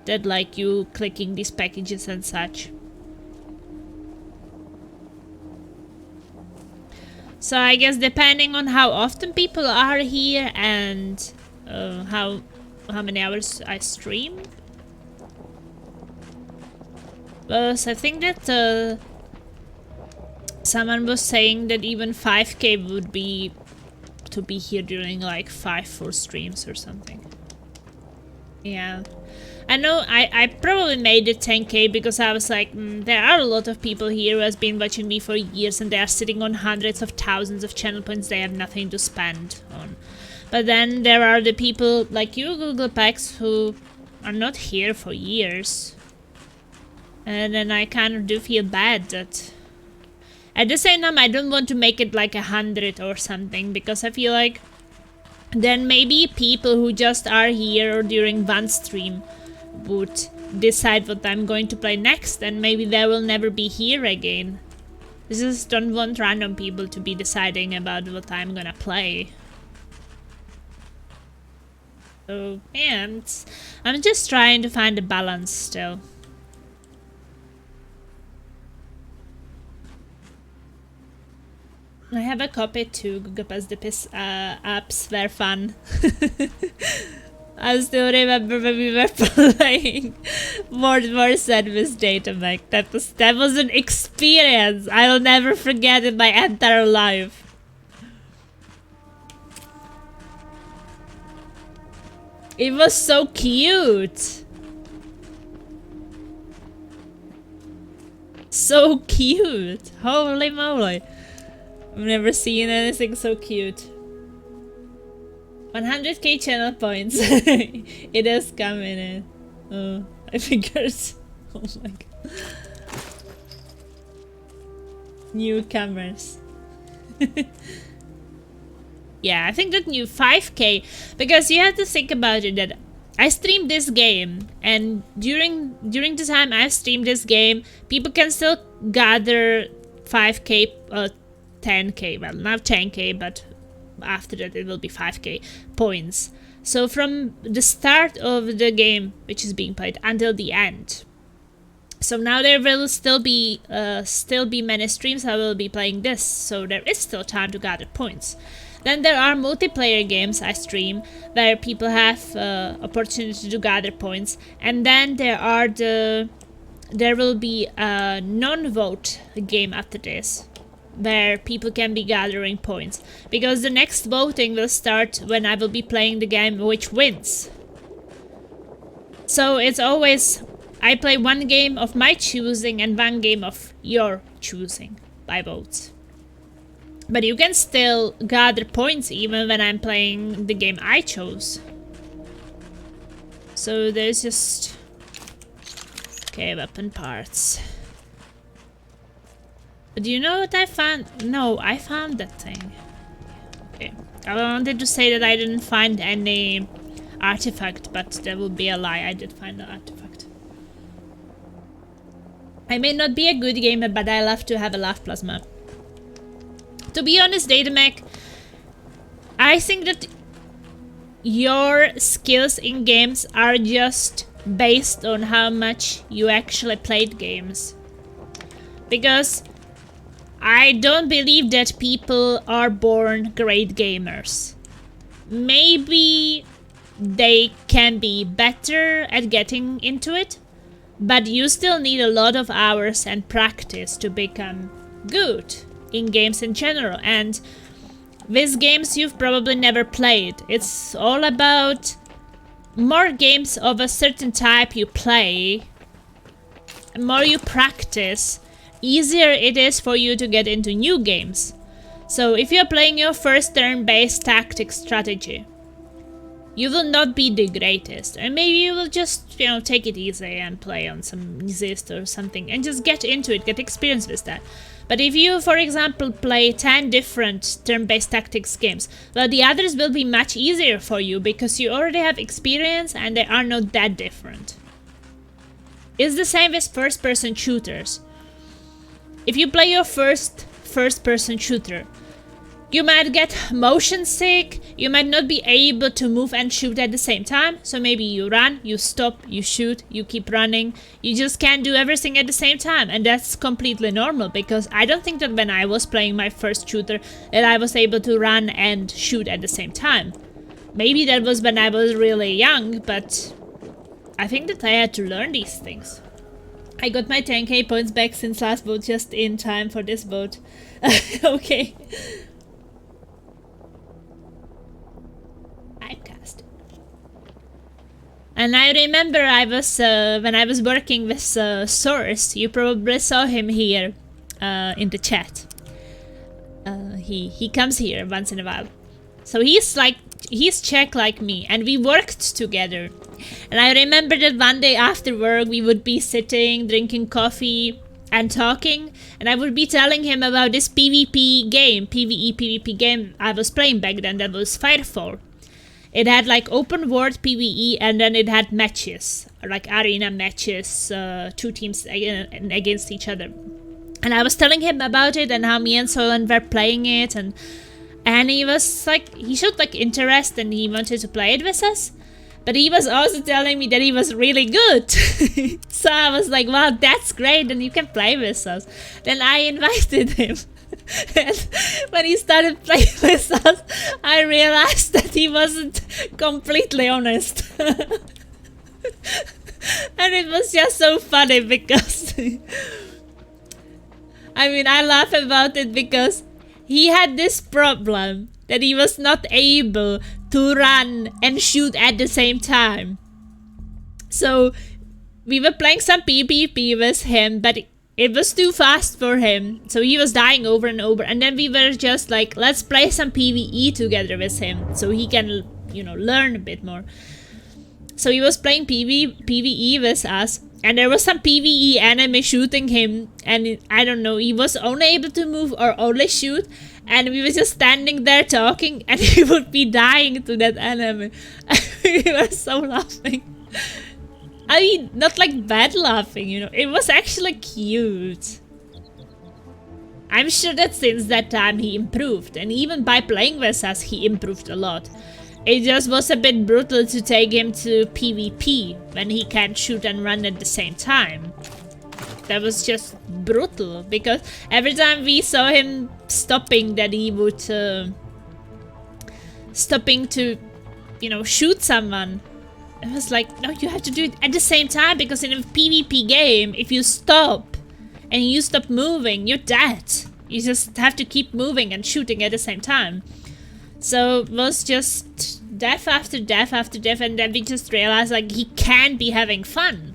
That like you clicking these packages and such. So I guess depending on how often people are here and how many hours I stream. But I think that someone was saying that even 5k would be to be here during like 5 full streams or something. Yeah. I know I probably made it 10k because I was like, there are a lot of people here who has been watching me for years and they are sitting on hundreds of thousands of channel points they have nothing to spend on. But then there are the people like you, Google Packs, who are not here for years. And then I kind of do feel bad that... At the same time, I don't want to make it like 100 or something because I feel like then maybe people who just are here or during one stream would decide what I'm going to play next and maybe they will never be here again. I just don't want random people to be deciding about what I'm gonna play. So yeah, I'm just trying to find a balance still. I have a copy too, Google Pass the Piss apps were fun. I still remember when we were playing More Said with Datamac. That was an experience I will never forget in my entire life. It was so cute. So cute. Holy moly. I've never seen anything so cute. 100k channel points. It is coming in. Oh, I figured. Oh my god. Newcomers. Yeah, I think that new 5k, because you have to think about it that I streamed this game, and during the time I streamed this game, people can still gather 5k, 10k, well, not 10k, but after that it will be 5k points. So from the start of the game, which is being played, until the end. So now there will still be many streams I will be playing this, so there is still time to gather points. Then there are multiplayer games I stream where people have opportunity to gather points, and then there will be a non-vote game after this where people can be gathering points, because the next voting will start when I will be playing the game which wins. So it's always I play one game of my choosing and one game of your choosing by votes. But you can still gather points even when I'm playing the game I chose. So there's just... Okay, weapon parts. But do you know what I found? No, I found that thing. Okay. I wanted to say that I didn't find any artifact, but that would be a lie. I did find an artifact. I may not be a good gamer, but I love to have a laugh plasma. To be honest, Datamac, I think that your skills in games are just based on how much you actually played games. Because I don't believe that people are born great gamers. Maybe they can be better at getting into it, but you still need a lot of hours and practice to become good in games in general, and with games you've probably never played. It's all about more games of a certain type you play, more you practice, easier it is for you to get into new games. So if you're playing your first turn-based tactics strategy, you will not be the greatest, and maybe you will just, you know, take it easy and play on some Zist or something and just get into it, get experience with that. But if you, for example, play 10 different turn-based tactics games, well, the others will be much easier for you because you already have experience and they are not that different. It's the same with first-person shooters. If you play your first-person shooter, you might get motion sick, you might not be able to move and shoot at the same time, so maybe you run, you stop, you shoot, you keep running, you just can't do everything at the same time, and that's completely normal, because I don't think that when I was playing my first shooter that I was able to run and shoot at the same time. Maybe that was when I was really young, but I think that I had to learn these things. I got my 10k points back since last vote, just in time for this vote. Okay. And I remember I was, when I was working with Source, you probably saw him here in the chat. He comes here once in a while. So he's Czech like me, and we worked together. And I remember that one day after work we would be sitting, drinking coffee and talking, and I would be telling him about this PvP game, PvE game I was playing back then, that was Firefall. It had like open world PvE, and then it had matches, like arena matches, 2 teams against each other. And I was telling him about it and how me and Solan were playing it, and he was like, he showed like interest and he wanted to play it with us. But he was also telling me that he was really good. So I was like, wow, that's great, and you can play with us. Then I invited him. And when he started playing with us, I realized that he wasn't completely honest. And it was just so funny because I mean, I laugh about it because he had this problem that he was not able to run and shoot at the same time. So we were playing some PvP with him, but it was too fast for him. So he was dying over and over. And then we were just like, let's play some PvE together with him so he can, you know, learn a bit more. So he was playing PvE with us. And there was some PvE enemy shooting him. And I don't know, he was only able to move or only shoot. And we were just standing there talking. And he would be dying to that enemy. We were so laughing. I mean, not like bad laughing, you know. It was actually cute. I'm sure that since that time he improved. And even by playing with us, he improved a lot. It just was a bit brutal to take him to PvP when he can't shoot and run at the same time. That was just brutal. Because every time we saw him stopping, that he would... stopping to, you know, shoot someone. I was like, no, you have to do it at the same time, because in a PvP game, if you stop and you stop moving, you're dead. You just have to keep moving and shooting at the same time. So it was just death after death after death, and then we just realized like he can't be having fun.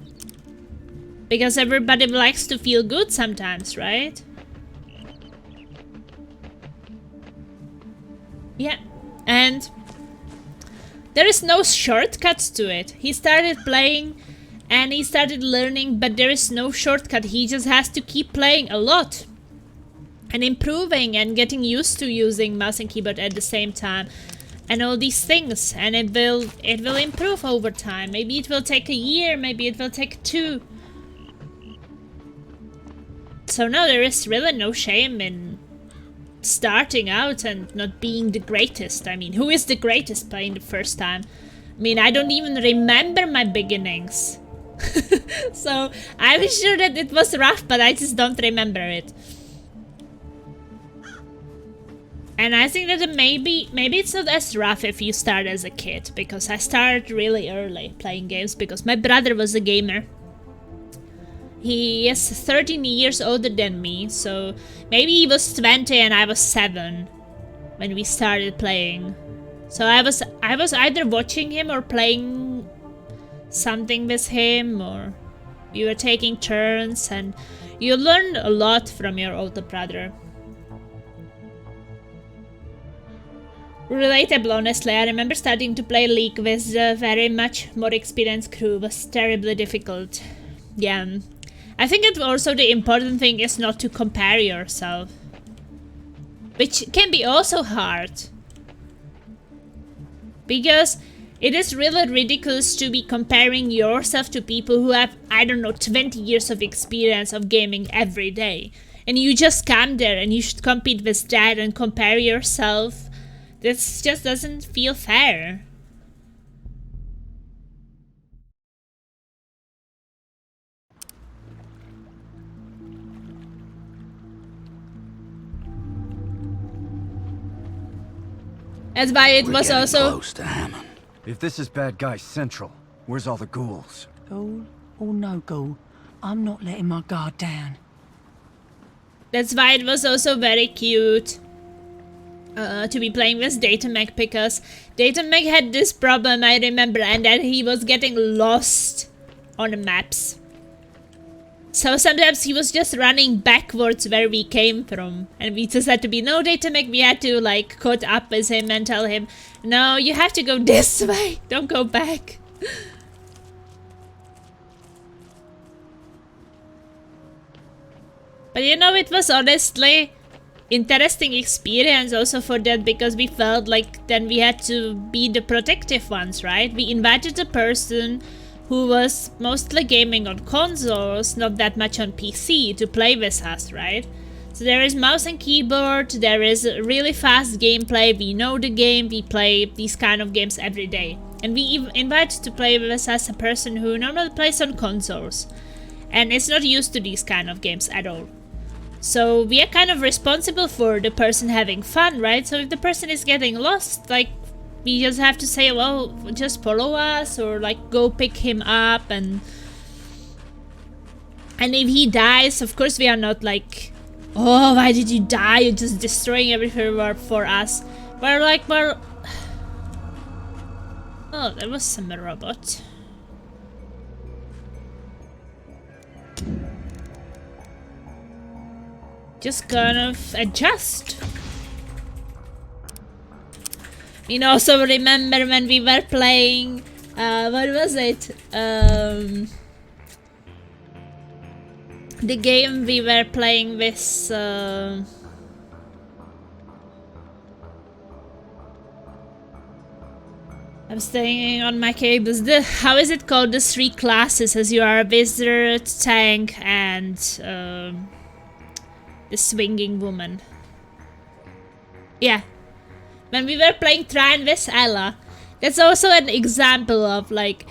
Because everybody likes to feel good sometimes, right? Yeah, and there is no shortcut to it. He started playing and he started learning, but there is no shortcut. He just has to keep playing a lot and improving and getting used to using mouse and keyboard at the same time and all these things, and it will improve over time. Maybe it will take a year, maybe it will take 2. So no, there is really no shame in starting out and not being the greatest. I mean, who is the greatest playing the first time? I mean, I don't even remember my beginnings. So I'm sure that it was rough, but I just don't remember it. And I think that maybe it's not as rough if you start as a kid, because I started really early playing games because my brother was a gamer. He is 13 years older than me, so maybe he was 20 and I was 7 when we started playing. So I was either watching him or playing something with him, or we were taking turns, and you learn a lot from your older brother. Relatable, honestly. I remember starting to play League with a very much more experienced crew. It was terribly difficult. Yeah. I think that also the important thing is not to compare yourself, which can be also hard, because it is really ridiculous to be comparing yourself to people who have, I don't know, 20 years of experience of gaming every day, and you just come there and you should compete with that and compare yourself. This just doesn't feel fair. That's why it was also close to Hammond. If this is bad guy central, where's all the ghouls? Ghoul or no ghoul, I'm not letting my guard down. That's why it was also very cute to be playing with Datamag, because Datamag had this problem, I remember, and that he was getting lost on the maps. So sometimes he was just running backwards where we came from, and we just had to be, no, Datamag, we had to like caught up with him and tell him, no, you have to go this way, don't go back. But you know, it was honestly interesting experience also for that, because we felt like then we had to be the protective ones, right? We invited a person who was mostly gaming on consoles, not that much on PC, to play with us, right? So there is mouse and keyboard, there is really fast gameplay, we know the game, we play these kind of games every day. And we invited to play with us a person who normally plays on consoles and is not used to these kind of games at all. So we are kind of responsible for the person having fun, right? So if the person is getting lost, like, we just have to say, well, just follow us, or like go pick him up, and if he dies, of course we are not like, oh, why did you die? You're just destroying everything for us. We're like, we're... Oh, there was some robot. Just kind of adjust. You know, also remember when we were playing, what was it? The game we were playing with, I'm staying on my cables. How is it called? The 3 classes, as you are a wizard, tank, and the swinging woman. Yeah. When we were playing Trine with Ella, that's also an example of like,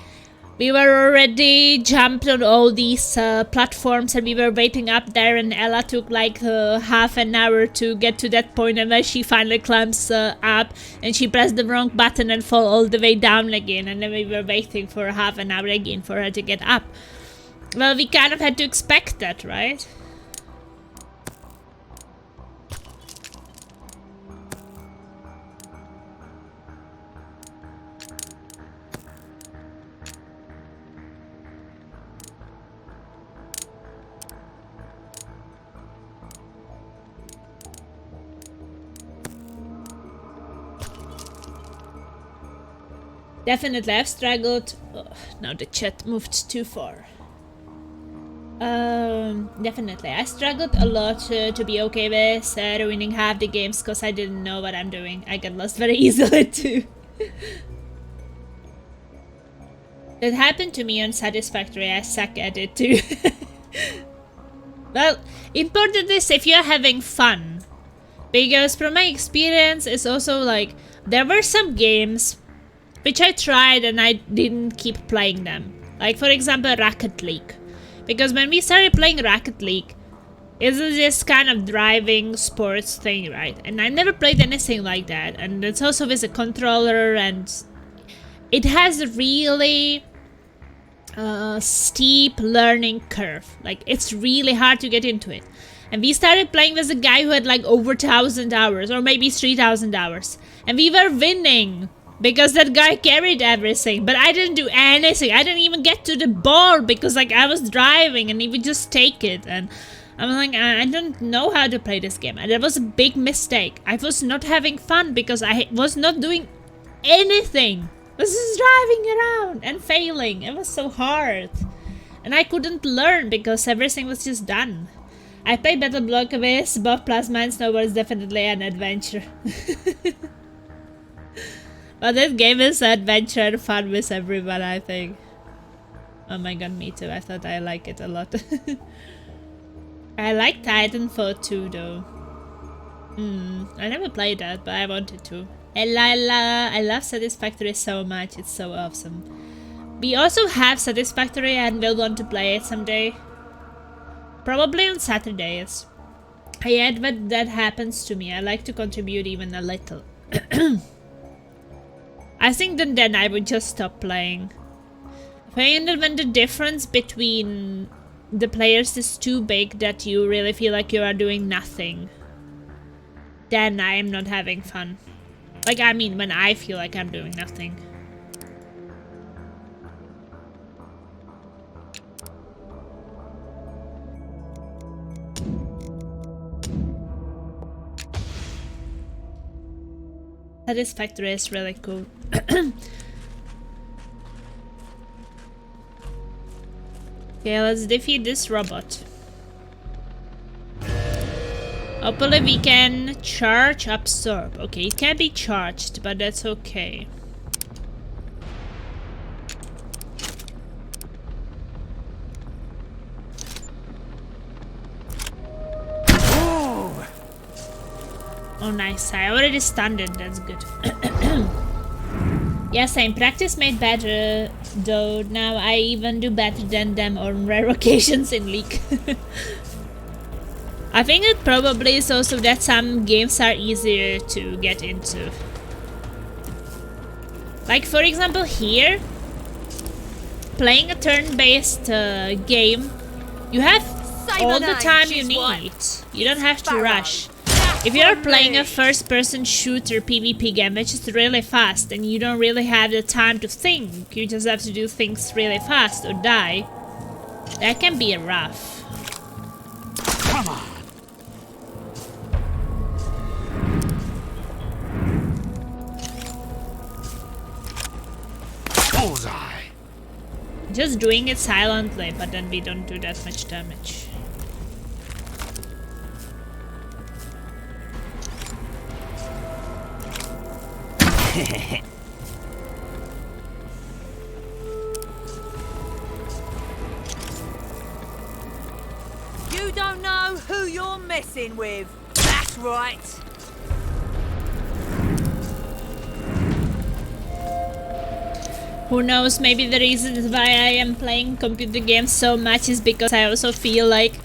we were already jumped on all these platforms and we were waiting up there, and Ella took like half an hour to get to that point, and when she finally climbs up and she pressed the wrong button and fall all the way down again, and then we were waiting for half an hour again for her to get up. Well, we kind of had to expect that, right? Definitely, I've struggled. Oh, now the chat moved too far. Definitely, I struggled a lot to be okay with ruining half the games because I didn't know what I'm doing. I get lost very easily too. That happened to me on Satisfactory. I suck at it too. Well, important is if you're having fun. Because from my experience, it's also like, there were some games which I tried and I didn't keep playing them. Like for example, Rocket League. Because when we started playing Rocket League, it's this kind of driving sports thing, right? And I never played anything like that. And it's also with a controller, and it has a really steep learning curve. Like, it's really hard to get into it. And we started playing with a guy who had like over 1,000 hours, or maybe 3,000 hours. And we were winning. Because that guy carried everything, but I didn't do anything. I didn't even get to the ball because like I was driving and he would just take it. And I'm like, I don't know how to play this game. And that was a big mistake. I was not having fun because I was not doing anything. I was just driving around and failing. It was so hard. And I couldn't learn because everything was just done. I played Battle Block with both Plasma and Snowball is definitely an adventure. But this game is adventure and fun with everyone, I think. Oh my god, me too. I thought I like it a lot. I like Titanfall 2 though. I never played that, but I wanted to. I love Satisfactory so much. It's so awesome. We also have Satisfactory and we'll want to play it someday. Probably on Saturdays. I hate when that happens to me. I like to contribute even a little. I think then I would just stop playing. I think that when the difference between the players is too big that you really feel like you are doing nothing, then I am not having fun. Like, I mean, when I feel like I'm doing nothing. Satisfactory is really cool. Okay, let's defeat this robot. Hopefully we can charge absorb. Okay, it can be charged, but that's okay. Oh nice, I already stunned it, that's good. Yeah, same. Practice made better, though now I even do better than them on rare occasions in League. I think it probably is also that some games are easier to get into. Like for example here, playing a turn-based game, you have all the time you need. You don't have to rush. If you're playing a first-person shooter PvP game which is really fast and you don't really have the time to think, you just have to do things really fast or die, that can be rough. Come on. Bullseye. Just doing it silently, but then we don't do that much damage. You don't know who you're messing with. That's right. Who knows, maybe the reason why I am playing computer games so much is because I also feel like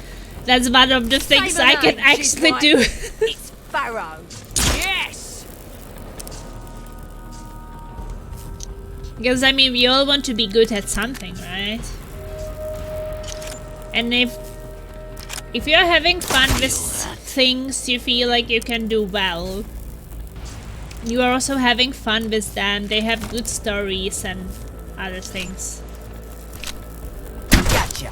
that's one of the things I can actually do. It's Pharaoh. Yes! Because I mean, we all want to be good at something, right? And if you're having fun with things you feel like you can do well, you are also having fun with them. They have good stories and other things. Gotcha.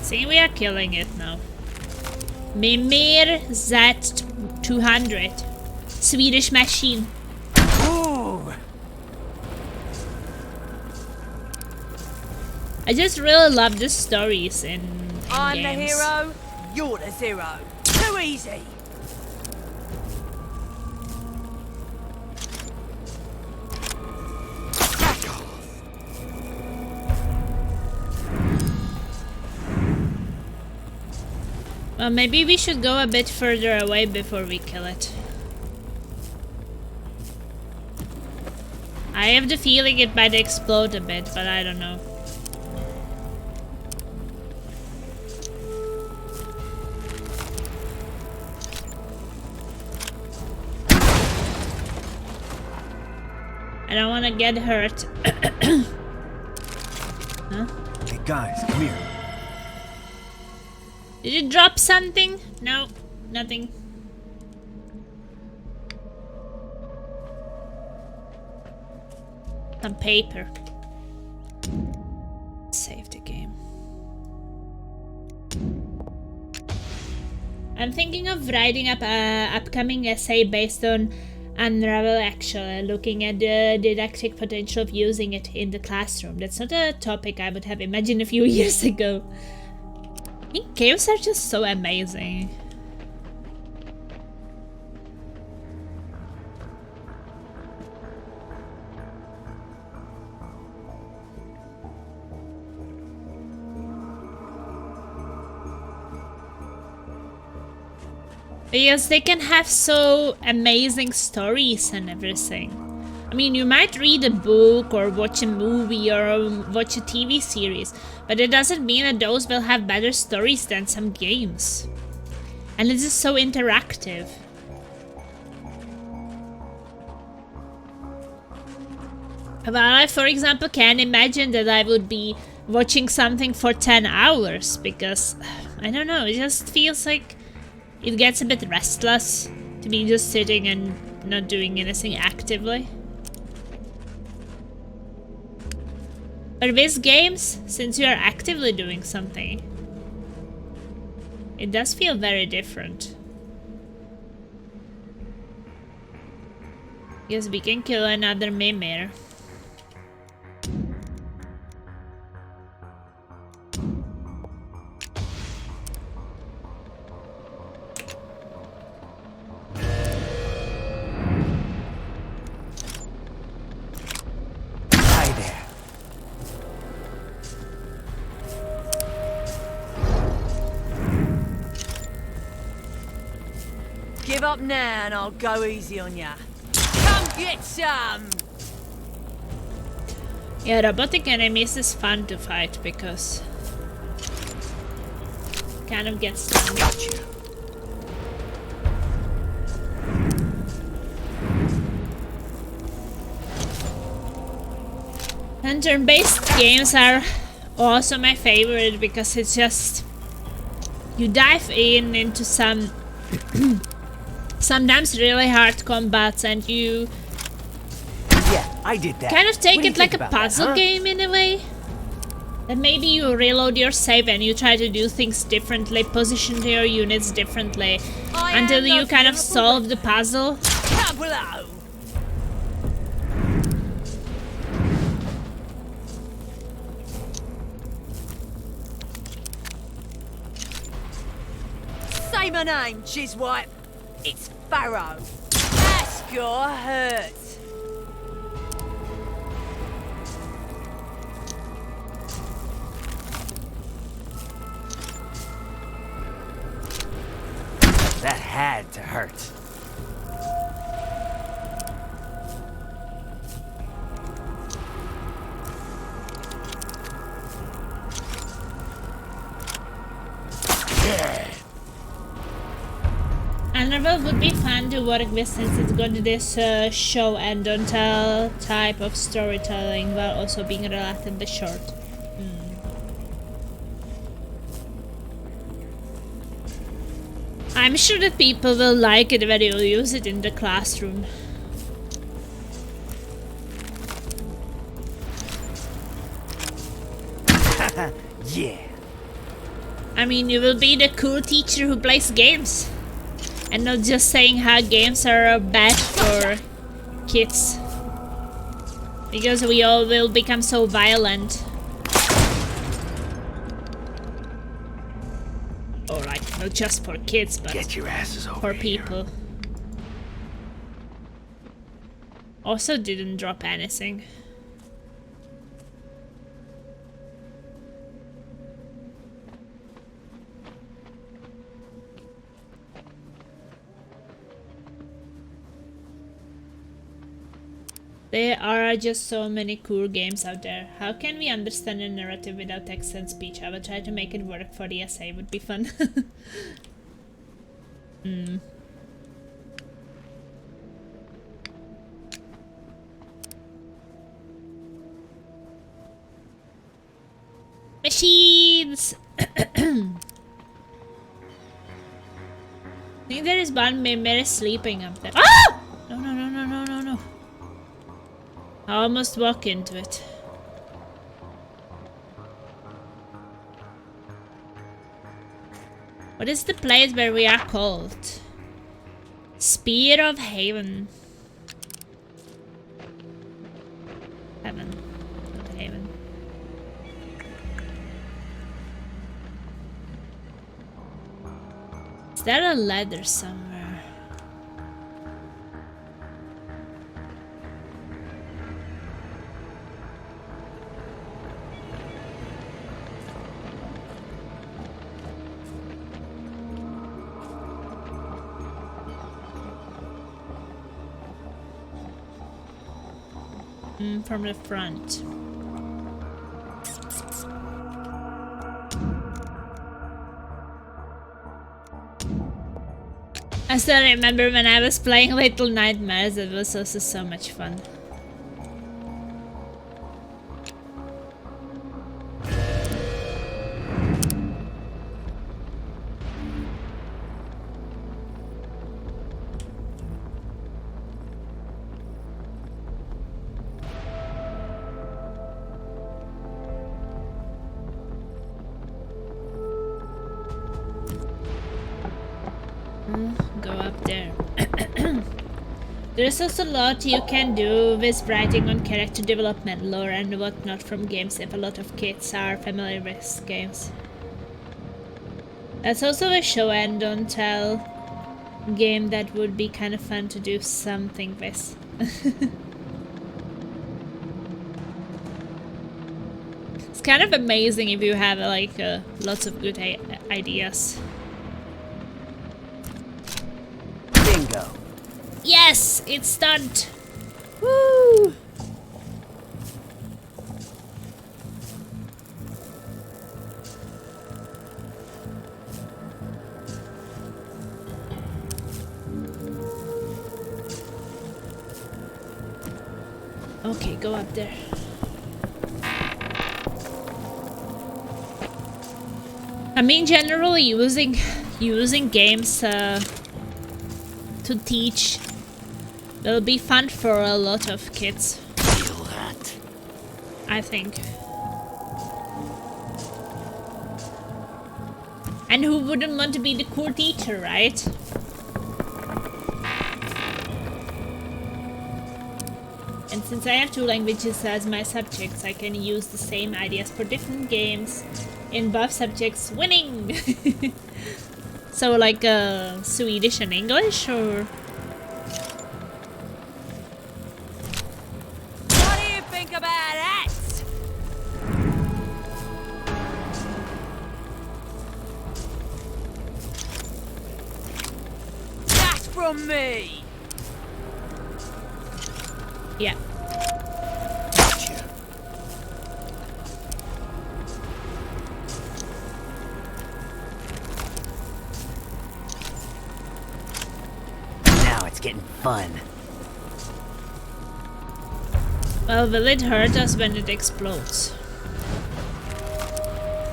See, we are killing it now. Mimir Z200. Swedish machine. Ooh. I just really love the stories in I'm games. the hero, you're the zero. Too easy. Well, maybe we should go a bit further away before we kill it. I have the feeling it might explode a bit, but I don't know. I don't want to get hurt. Huh? Hey guys, come here. Did you drop something? No, nothing. Some paper. Save the game. I'm thinking of writing up a upcoming essay based on Unravel, actually, looking at the didactic potential of using it in the classroom. That's not a topic I would have imagined a few years ago. I think caves are just so amazing. Because they can have so amazing stories and everything. I mean, you might read a book or watch a movie or watch a TV series, but it doesn't mean that those will have better stories than some games. And this is so interactive. Well, I, for example, can't imagine that I would be watching something for 10 hours because, I don't know, it just feels like it gets a bit restless to be just sitting and not doing anything actively. But with games, since you are actively doing something, it does feel very different. Yes, we can kill another Mimir. Give up now and I'll go easy on ya. Come get some! Yeah, robotic enemies is fun to fight because kind of gets stunned. Gotcha. And turn-based games are also my favorite because it's just you dive into some sometimes really hard combats and you I did that. kind of take What do you it like think a about that, puzzle huh? game in a way. That maybe you reload your save and you try to do things differently, position your units differently until you kind of solve the puzzle. Pablo! Say my name, Jizwipe. It's Farrow. Ask your hurt. That had to hurt. Underworld would be fun to work with since it's got this show and don't tell type of storytelling while also being relatively short. I'm sure that people will like it when you'll use it in the classroom. Yeah. I mean, you will be the cool teacher who plays games. And not just saying how games are bad for kids. Because we all will become so violent. Or like, not just for kids, but Get your asses over for here. people. Also didn't drop anything. There are just so many cool games out there. How can we understand a narrative without text and speech? I will try to make it work for the essay, would be fun. Machines! I think there is one member sleeping up there. Ah! No, no, no, no, no, no, no. I almost walk into it. What is the place where we are called? Spear of Haven. Heaven, not Haven. Is there a ladder somewhere? From the front. I still remember when I was playing Little Nightmares, it was also so much fun. Go up there. There's also a lot you can do with writing on character development, lore and whatnot from games if a lot of kids are familiar with games. That's also a show and don't tell game that would be kind of fun to do something with. It's kind of amazing if you have like lots of good ideas. Bingo. Yes, it's done. Woo! Okay, go up there. I mean, generally using games to teach will be fun for a lot of kids. Feel that? I think. And who wouldn't want to be the cool teacher, right? And since I have 2 languages as my subjects, I can use the same ideas for different games in both subjects, winning! So like Swedish and English, or? What do you think about that? That's from me! Yeah. Gotcha. Now it's getting fun. Well, will it hurt us when it explodes?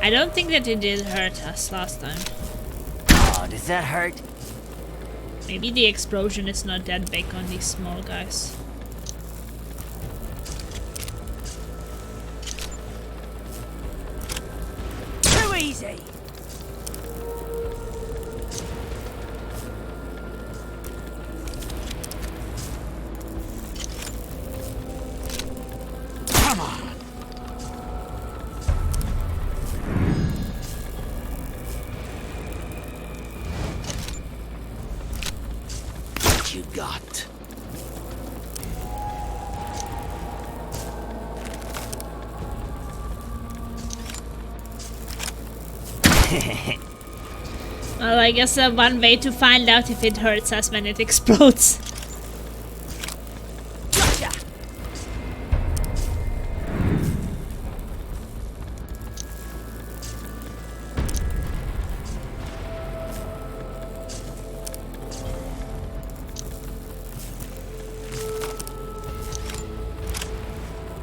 I don't think that it did hurt us last time. Oh, does that hurt? Maybe the explosion is not that big on these small guys. Too easy! Come on. What you got? Well, I guess one way to find out if it hurts us when it explodes. Gotcha!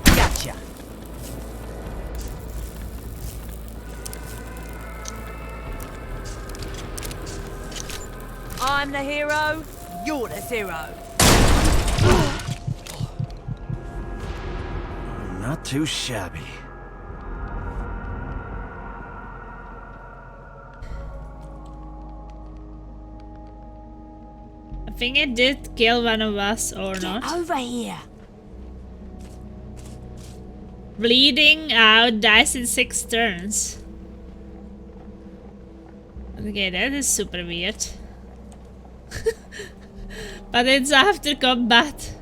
Gotcha. I'm the hero, you're the zero. Not too shabby. I think it did kill one of us, or not. Over here. Bleeding out dies in 6 turns. Okay, that is super weird. But it's after combat.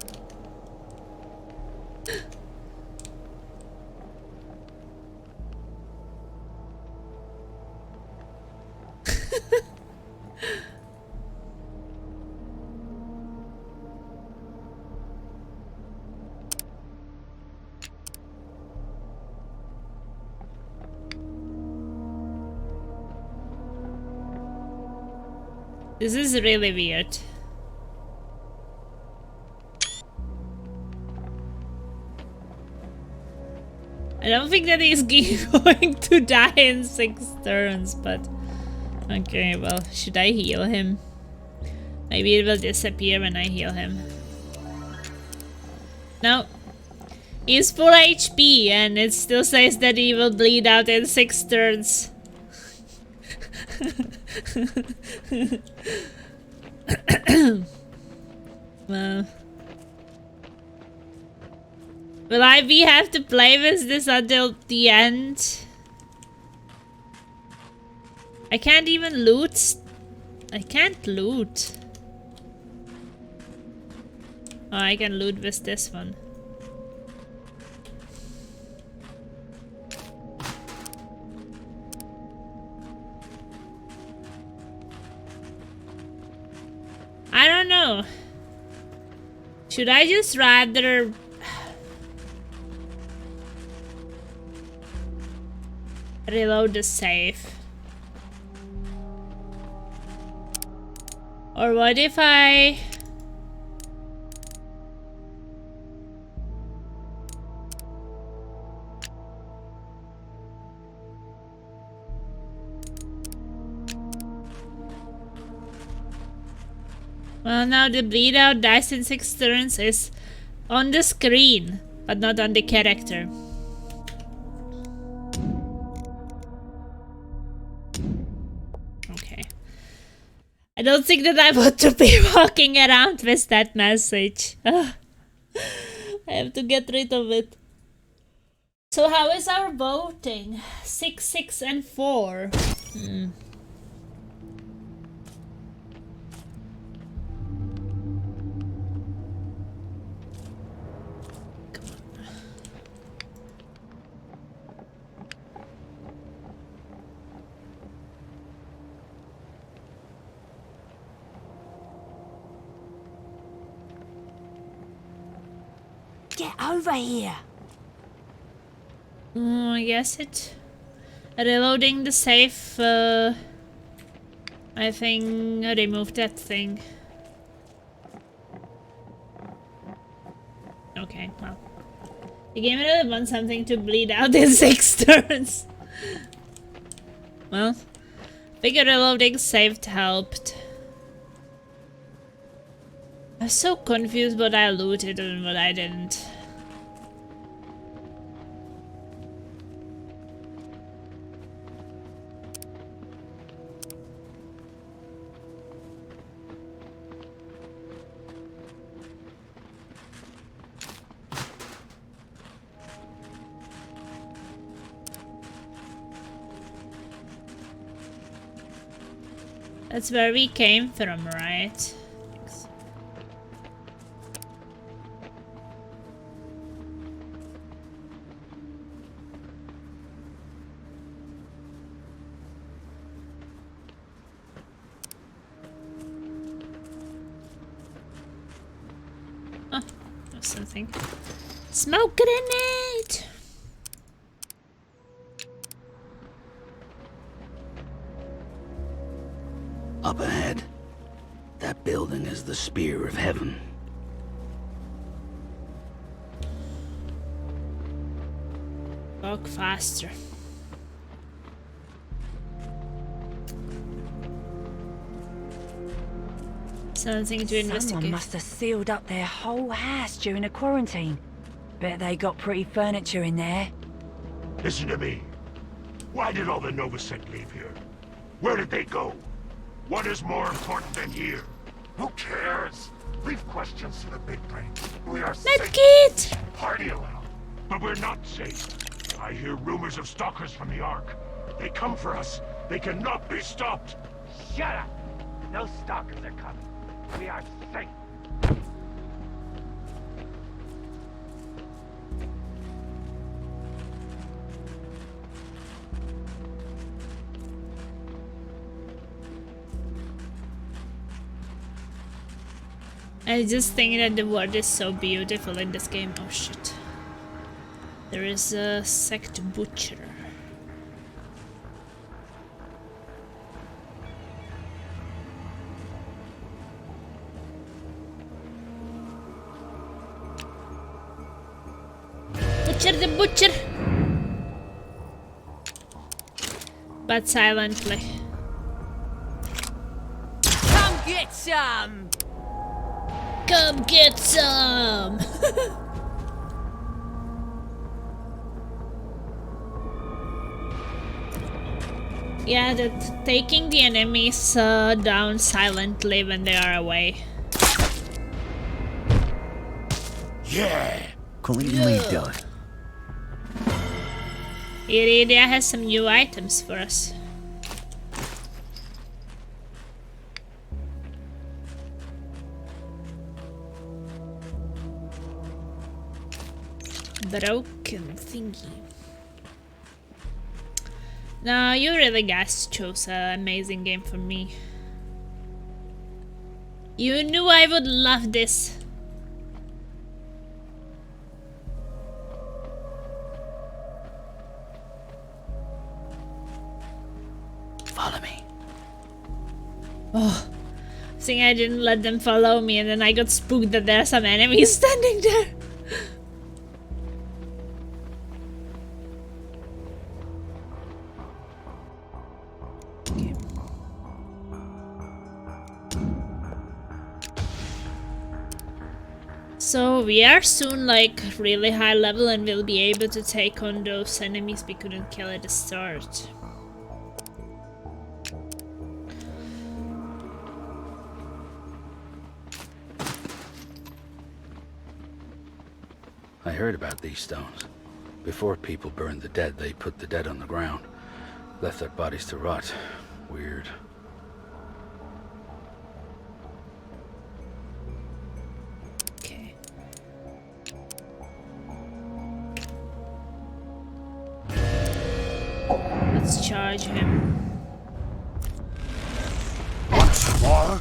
This is really weird. I don't think that he's going to die in 6 turns, but... Okay, well, should I heal him? Maybe it will disappear when I heal him. No. He's full HP, and it still says that he will bleed out in 6 turns. Well... Will we have to play with this until the end? I can't even loot. I can't loot. Oh, I can loot with this one. I don't know. Should I just rather... reload the save? Or what if I... Well, now the bleed out dice in 6 turns is on the screen, but not on the character. Okay. I don't think that I want to be walking around with that message. I have to get rid of it. So how is our voting? 6, 6, and 4. Get over here. I guess it. Reloading the safe. I think I removed that thing. Okay, well. The game really wants something to bleed out in 6 turns. Well, figure reloading saved helped. I'm so confused what I looted and what I didn't. That's where we came from, right? Oh, there's something. Smoke grenade! Up ahead. That building is the Spear of Heaven. Walk faster. Something to investigate. Someone must have sealed up their whole house during the quarantine. Bet they got pretty furniture in there. Listen to me. Why did all the Novosec leave here? Where did they go? What is more important than here? Who cares? Leave questions to the big brain. We are safe. Medkit! Party allowed. But we're not safe. I hear rumors of stalkers from the Ark. They come for us. They cannot be stopped. Shut up! No stalkers are coming. We are safe. I just think that the world is so beautiful in this game. Oh shit. There is a sect butcher. Butcher the butcher! But silently. Come get some! Come get some! Yeah, that taking the enemies down silently when they are away. Yeah! Cleanly done. Iridia has some new items for us. Broken thingy. No, you really guys chose an amazing game for me. You knew I would love this. Follow me. Oh, I think I didn't let them follow me and then I got spooked that there are some enemies standing there. So we are soon like really high level and we'll be able to take on those enemies we couldn't kill at the start. I heard about these stones. Before people burned the dead, they put the dead on the ground. Left their bodies to rot. Weird. Okay. Let's charge him. Once more?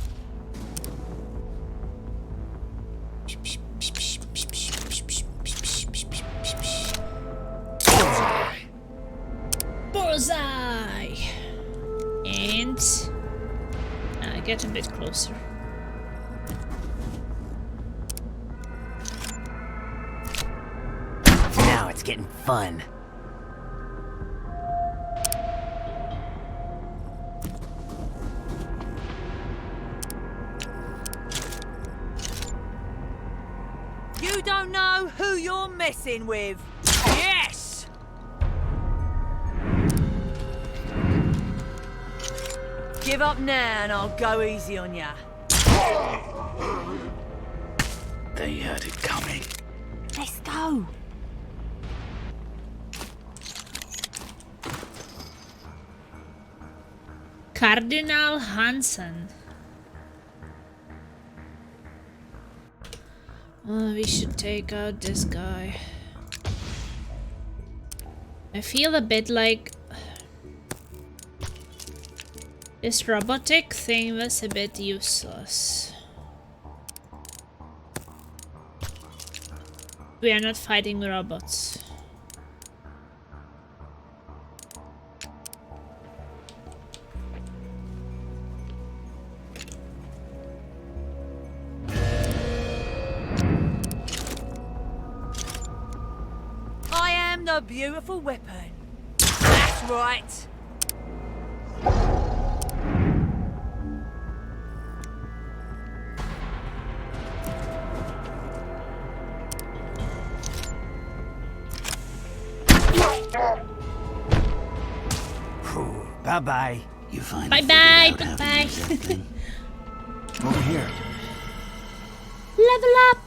Bullseye! And get a bit closer. Now it's getting fun. You don't know who you're messing with. Yes! Give up now and I'll go easy on ya. They had it coming. Let's go. Cardinal Hansen. We should take out this guy. I feel a bit like this robotic thing was a bit useless. We are not fighting robots. I am the beautiful weapon. That's right. Bye-bye. You finally Bye-bye, figured out how to bye-bye. use that thing? Over here. Level up!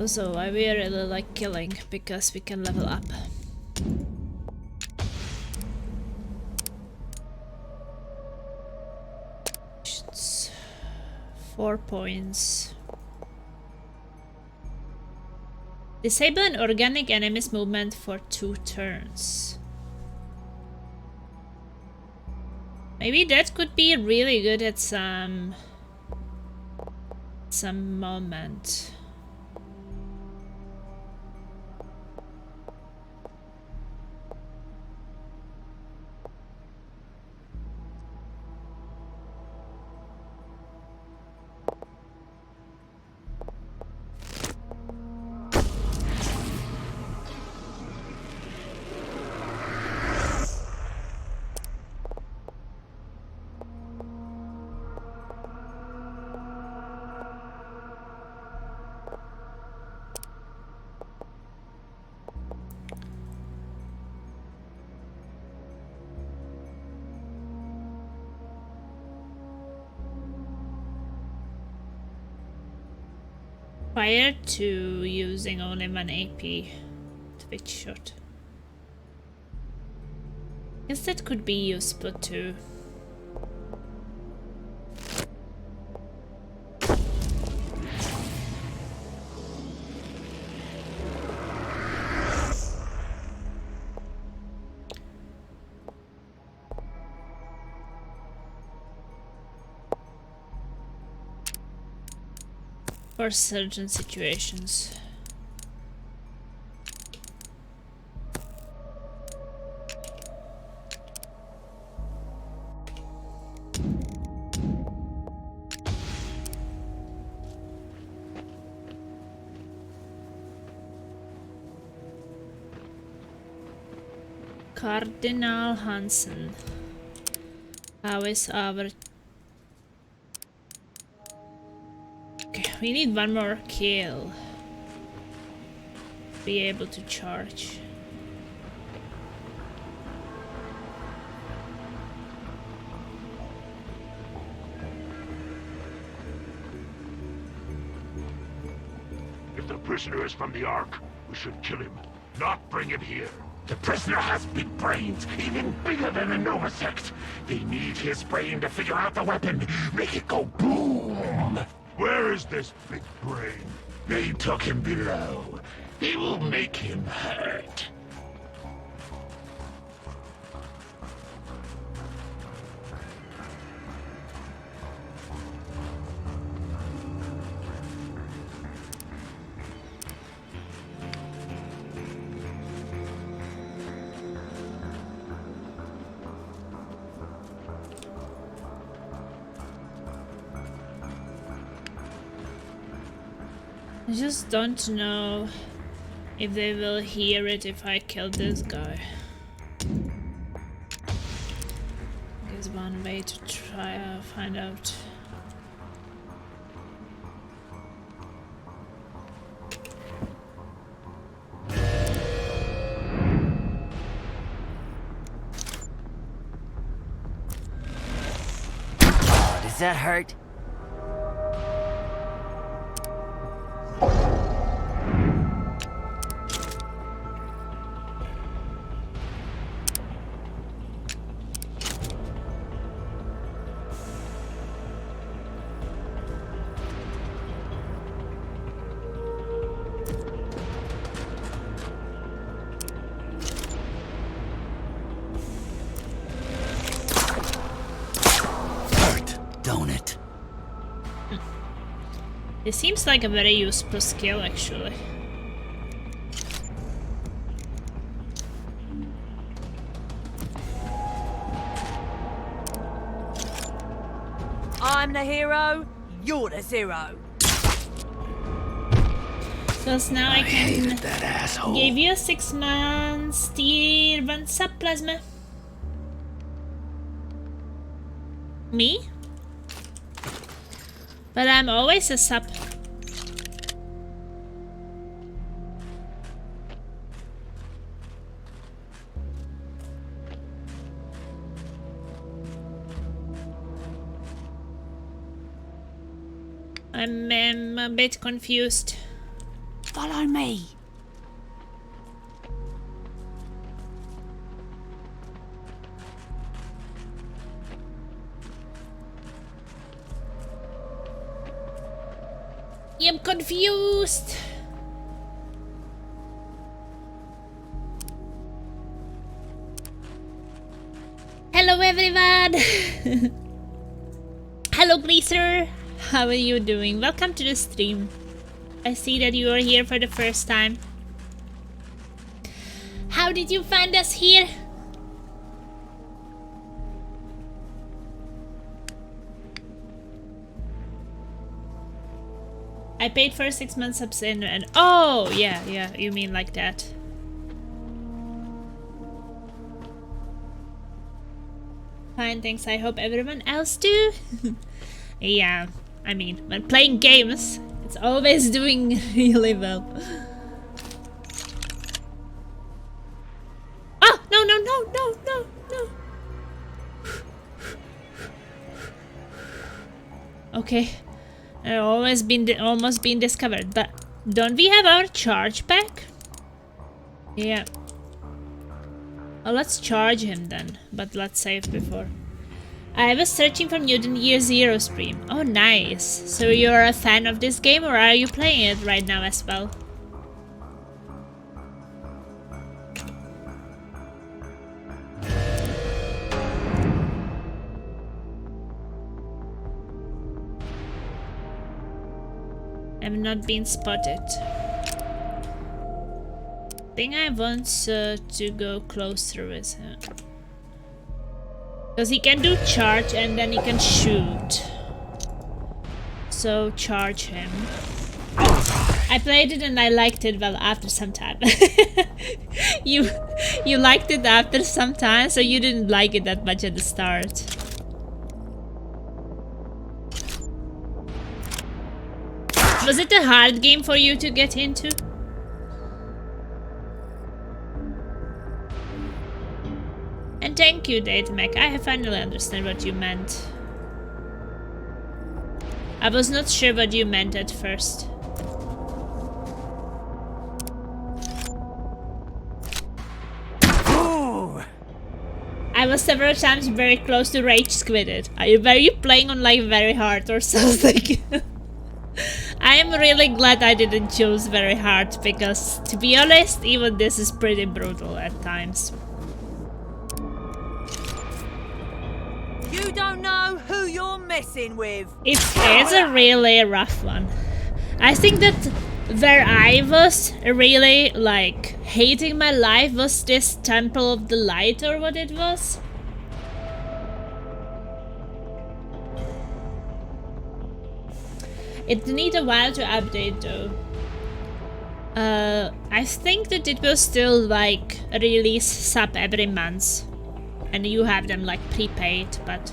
So I really like killing because we can level up. It's 4 points. Disable an organic enemy's movement for 2 turns. Maybe that could be really good at some moment. Prior to using only 1 AP Twitch shot. Guess that could be useful too. For certain situations. Cardinal Hansen. How is our... Okay. We need one more kill. Be able to charge. If the prisoner is from the Ark, we should kill him, not bring him here. The prisoner has big brains, even bigger than the Nova Sect. They need his brain to figure out the weapon, make it go boom. Where is this big brain? They took him below. They will make him hurt. I just don't know if they will hear it if I kill this guy. There's one way to try to find out. Oh, does that hurt? It seems like a very useful skill, actually. I'm the hero, you're the zero. Because now I can that asshole. give you a 6-man steer. What's up, Plasma? Me? But I'm always a sub. I'm a bit confused. Follow me. I'm confused. Hello everyone. Hello Blazer. How are you doing? Welcome to the stream. I see that you are here for the first time. How did you find us here? I paid for 6 months subs in and oh yeah, you mean like that. Fine, thanks. I hope everyone else do. Yeah, I mean, when playing games, it's always doing really well. Oh no no no no no no. Okay. Almost been discovered, but don't we have our charge pack? Yeah. Well, let's charge him then, but let's save before. I was searching for Mutant Year Zero stream. Oh, nice. So you're a fan of this game, or are you playing it right now as well? I've not been spotted. I think I want to go closer with him. Because he can do charge and then he can shoot. So charge him. I played it and I liked it well after some time. You liked it after some time, so you didn't like it that much at the start. Was it a hard game for you to get into? And thank you, Datamac. I finally understand what you meant. I was not sure what you meant at first. Ooh. I was several times very close to rage squidded. Were you playing on like very hard or something? I am really glad I didn't choose very hard because, to be honest, even this is pretty brutal at times. You don't know who you're messing with. It's a really rough one. I think that where I was really like hating my life was this Temple of the Light or what it was. It needed a while to update though. I think that it will still like release sub every month. And you have them like prepaid, but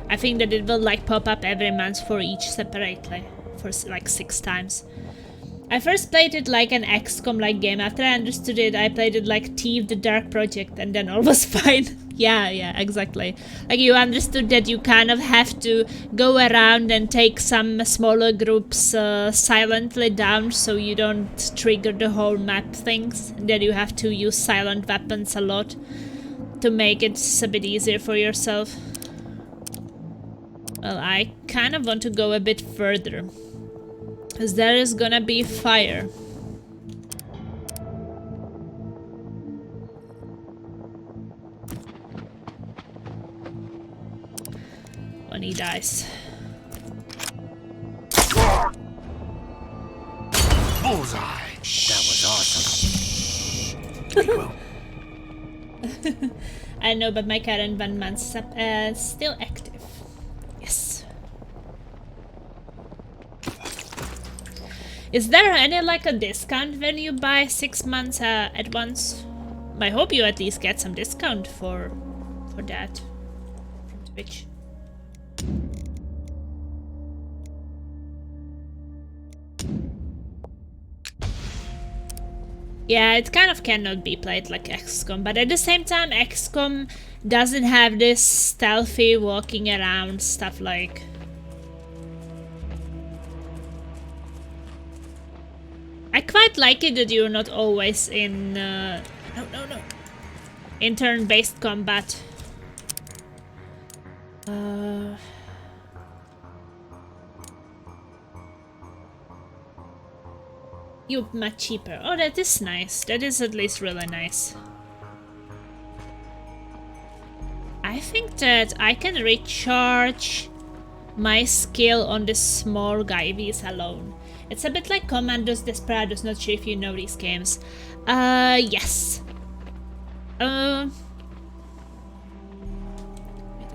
I think that it will like pop up every month for each separately for like 6 times. I first played it like an XCOM like game. After I understood it, I played it like Thief the Dark Project and then all was fine. Yeah, exactly. Like you understood that you kind of have to go around and take some smaller groups silently down so you don't trigger the whole map things. And that you have to use silent weapons a lot to make it a bit easier for yourself. Well, I kind of want to go a bit further, because there is gonna be fire. When he dies. Bullseye! That was awesome. Big whoop. I know, but my current 1 month sub still active. Yes. Is there any like a discount when you buy 6 months at once? I hope you at least get some discount for that from Twitch. Yeah, it kind of cannot be played like XCOM, but at the same time XCOM doesn't have this stealthy walking around stuff like... I quite like it that you're not always in... No. In turn-based combat. You're much cheaper. Oh, that is nice. That is at least really nice. I think that I can recharge my skill on this small guy V's alone. It's a bit like Commandos Desperados, not sure if you know these games. Yes. Wait a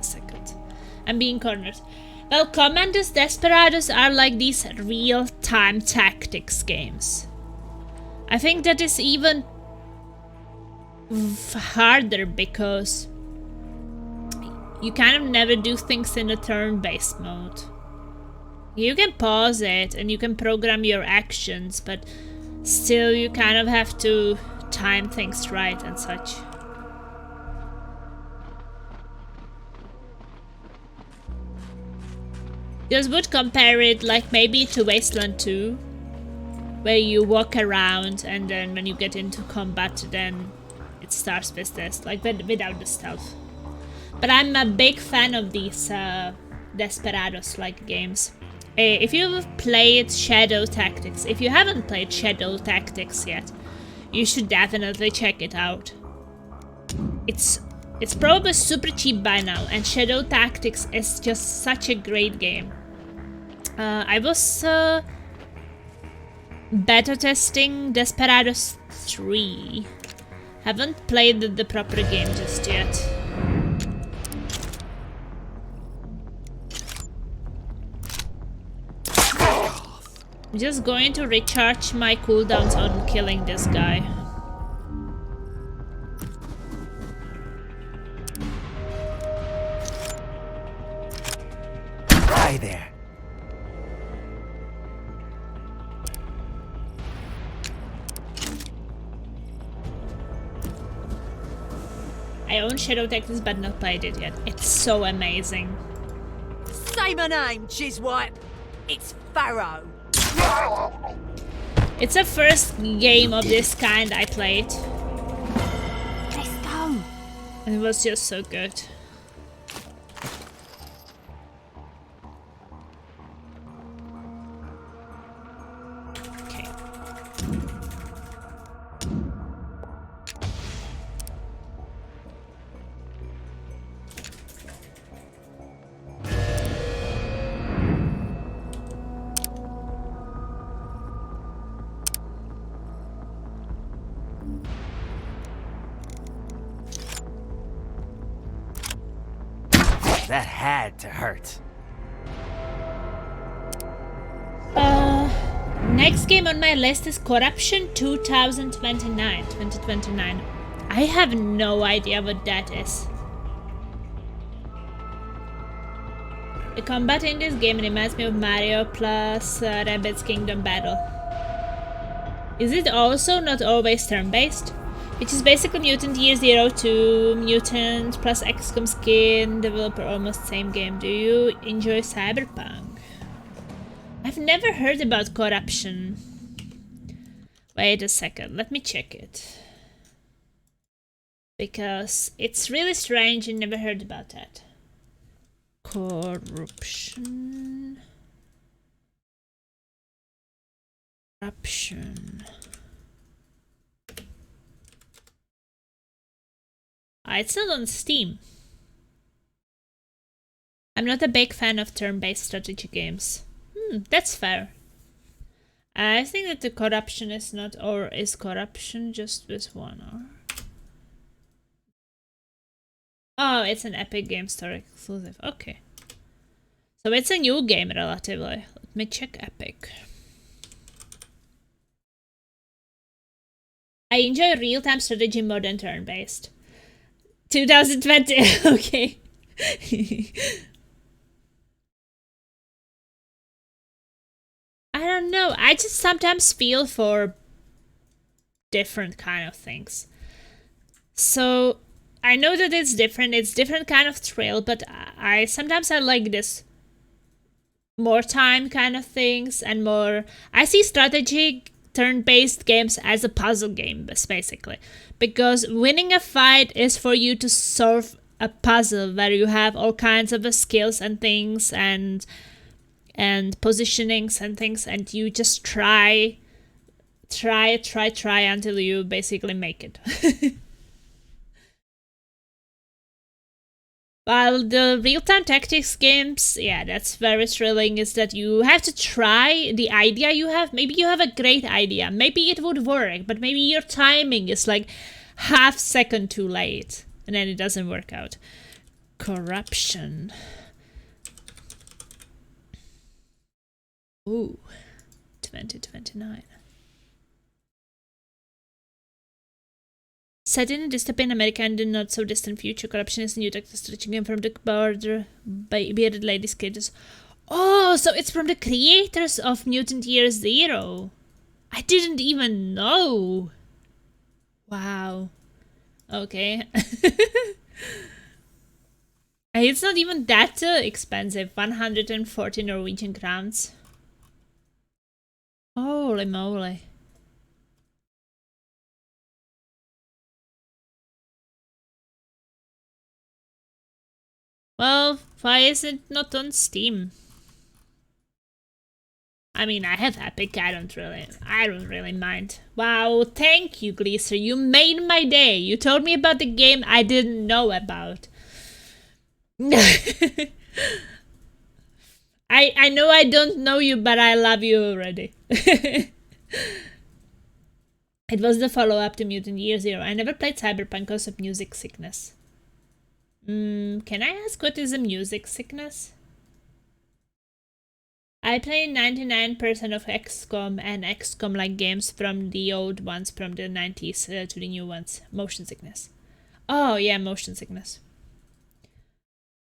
second. I'm being cornered. Well, Commandos Desperados are like these real-time tactics games. I think that is even harder because you kind of never do things in a turn-based mode. You can pause it and you can program your actions, but still you kind of have to time things right and such. Just would compare it like maybe to Wasteland 2, where you walk around and then when you get into combat then it starts with this, like without the stealth. But I'm a big fan of these Desperados like games. If you've played Shadow Tactics, if you haven't played Shadow Tactics yet, you should definitely check it out. It's probably super cheap by now, and Shadow Tactics is just such a great game. I was beta testing Desperados 3. Haven't played the proper game just yet. I'm just going to recharge my cooldowns on killing this guy. Hi there. I own Shadow Tactics but not played it yet. It's so amazing. Say my name, Jizwipe. It's Pharaoh. It's the first game of this kind I played. Let's go. And it was just so good. Okay. That had to hurt. Next game on my list is Corruption 2029. I have no idea what that is. The combat in this game reminds me of Mario plus Rabbids Kingdom Battle. Is it also not always turn-based? Which is basically Mutant Year Zero 2, Mutant plus XCOM skin, developer almost same game. Do you enjoy Cyberpunk? I've never heard about Corruption. Wait a second, let me check it. Because it's really strange, I never heard about that. Corruption. It's not on Steam. I'm not a big fan of turn-based strategy games. That's fair. I think that the Corruption is not, or is Corruption just with one R? Oh, it's an Epic Game Store exclusive. Okay. So it's a new game relatively. Let me check Epic. I enjoy real-time strategy more than turn-based. 2020, okay. I don't know, I just sometimes feel for different kind of things. So, I know that it's different kind of thrill, but I sometimes I like this more time kind of things and more... I see strategy turn-based games as a puzzle game, basically. Because winning a fight is for you to solve a puzzle where you have all kinds of skills and things and positionings and things, and you just try until you basically make it. While the real-time tactics games, yeah, that's very thrilling, is that you have to try the idea you have. Maybe you have a great idea, maybe it would work, but maybe your timing is like half second too late, and then it doesn't work out. Corruption. Ooh, 2029. Set in a dystopian America and in not so distant future, Corruption is a new tactics strategy game from the bearded ladies creators. Oh, so it's from the creators of Mutant Year Zero. I didn't even know. Wow. Okay. It's not even that expensive. 140 Norwegian crowns. Holy moly. Well, why is it not on Steam? I mean, I have Epic, I don't really mind. Wow, thank you, Gleaser. You made my day. You told me about the game I didn't know about. I know I don't know you, but I love you already. It was the follow-up to Mutant Year Zero. I never played Cyberpunk because of music sickness. Can I ask what is a music sickness? I play 99% of XCOM and XCOM-like games, from the old ones from the 90s to the new ones. Motion sickness. Oh, yeah, motion sickness.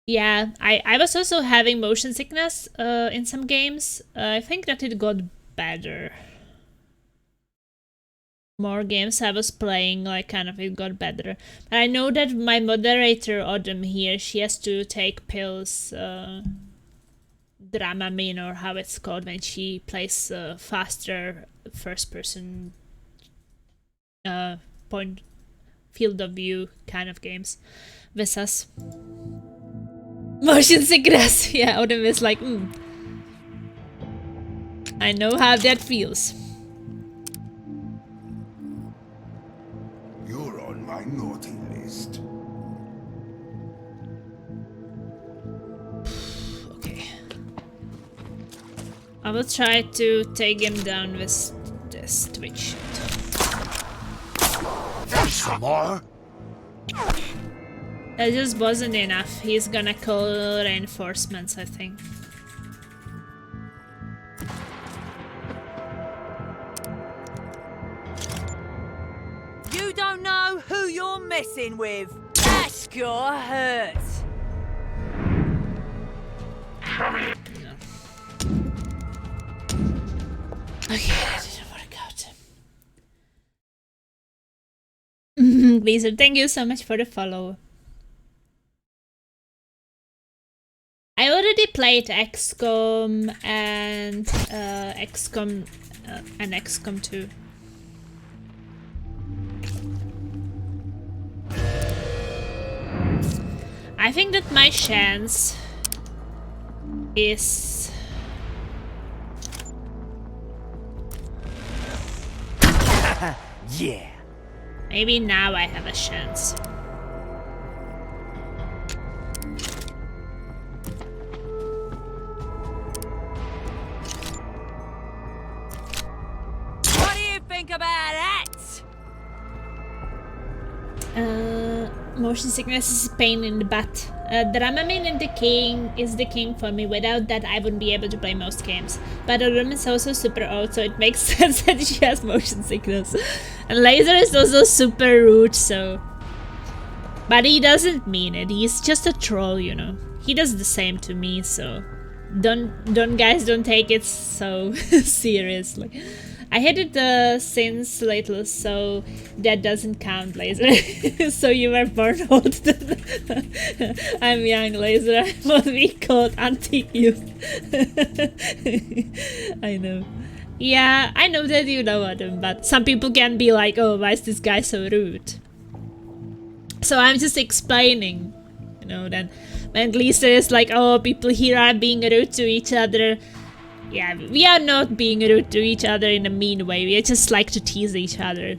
Yeah, I was also having motion sickness in some games. I think that it got better. more games I was playing, like kind of it got better. But I know that my moderator Autumn here, she has to take pills, Dramamine or how it's called, when she plays faster first person point field of view kind of games with us. Motion sickness. Yeah, Autumn is like, I know how that feels. You're on my naughty list. Okay. I will try to take him down with this twitch shit. There's some more? That just wasn't enough. He's gonna call reinforcements, I think. You don't know who you're messing with. That's gonna hurt. No. Okay, that didn't work out. Blizzard, thank you so much for the follow. I already played XCOM and XCOM 2. I think that my chance is Yeah. maybe now I have a chance. What do you think about that? Motion sickness is a pain in the butt. Dramamine and the king is the king for me. Without that, I wouldn't be able to play most games. But Autumn is also super old, so it makes sense that she has motion sickness. And Laser is also super rude, so... But he doesn't mean it. He's just a troll, you know. He does the same to me, so... Don't guys, don't take it so seriously. I hit it since little, so that doesn't count, Laser. So you were born old. I'm young, Laser. I'm what we call anti-youth. I know. Yeah, I know that you know Adam, but some people can be like, oh, why is this guy so rude? So I'm just explaining, you know, then when Lisa is like, oh, people here are being rude to each other. Yeah, we are not being rude to each other in a mean way. We just like to tease each other.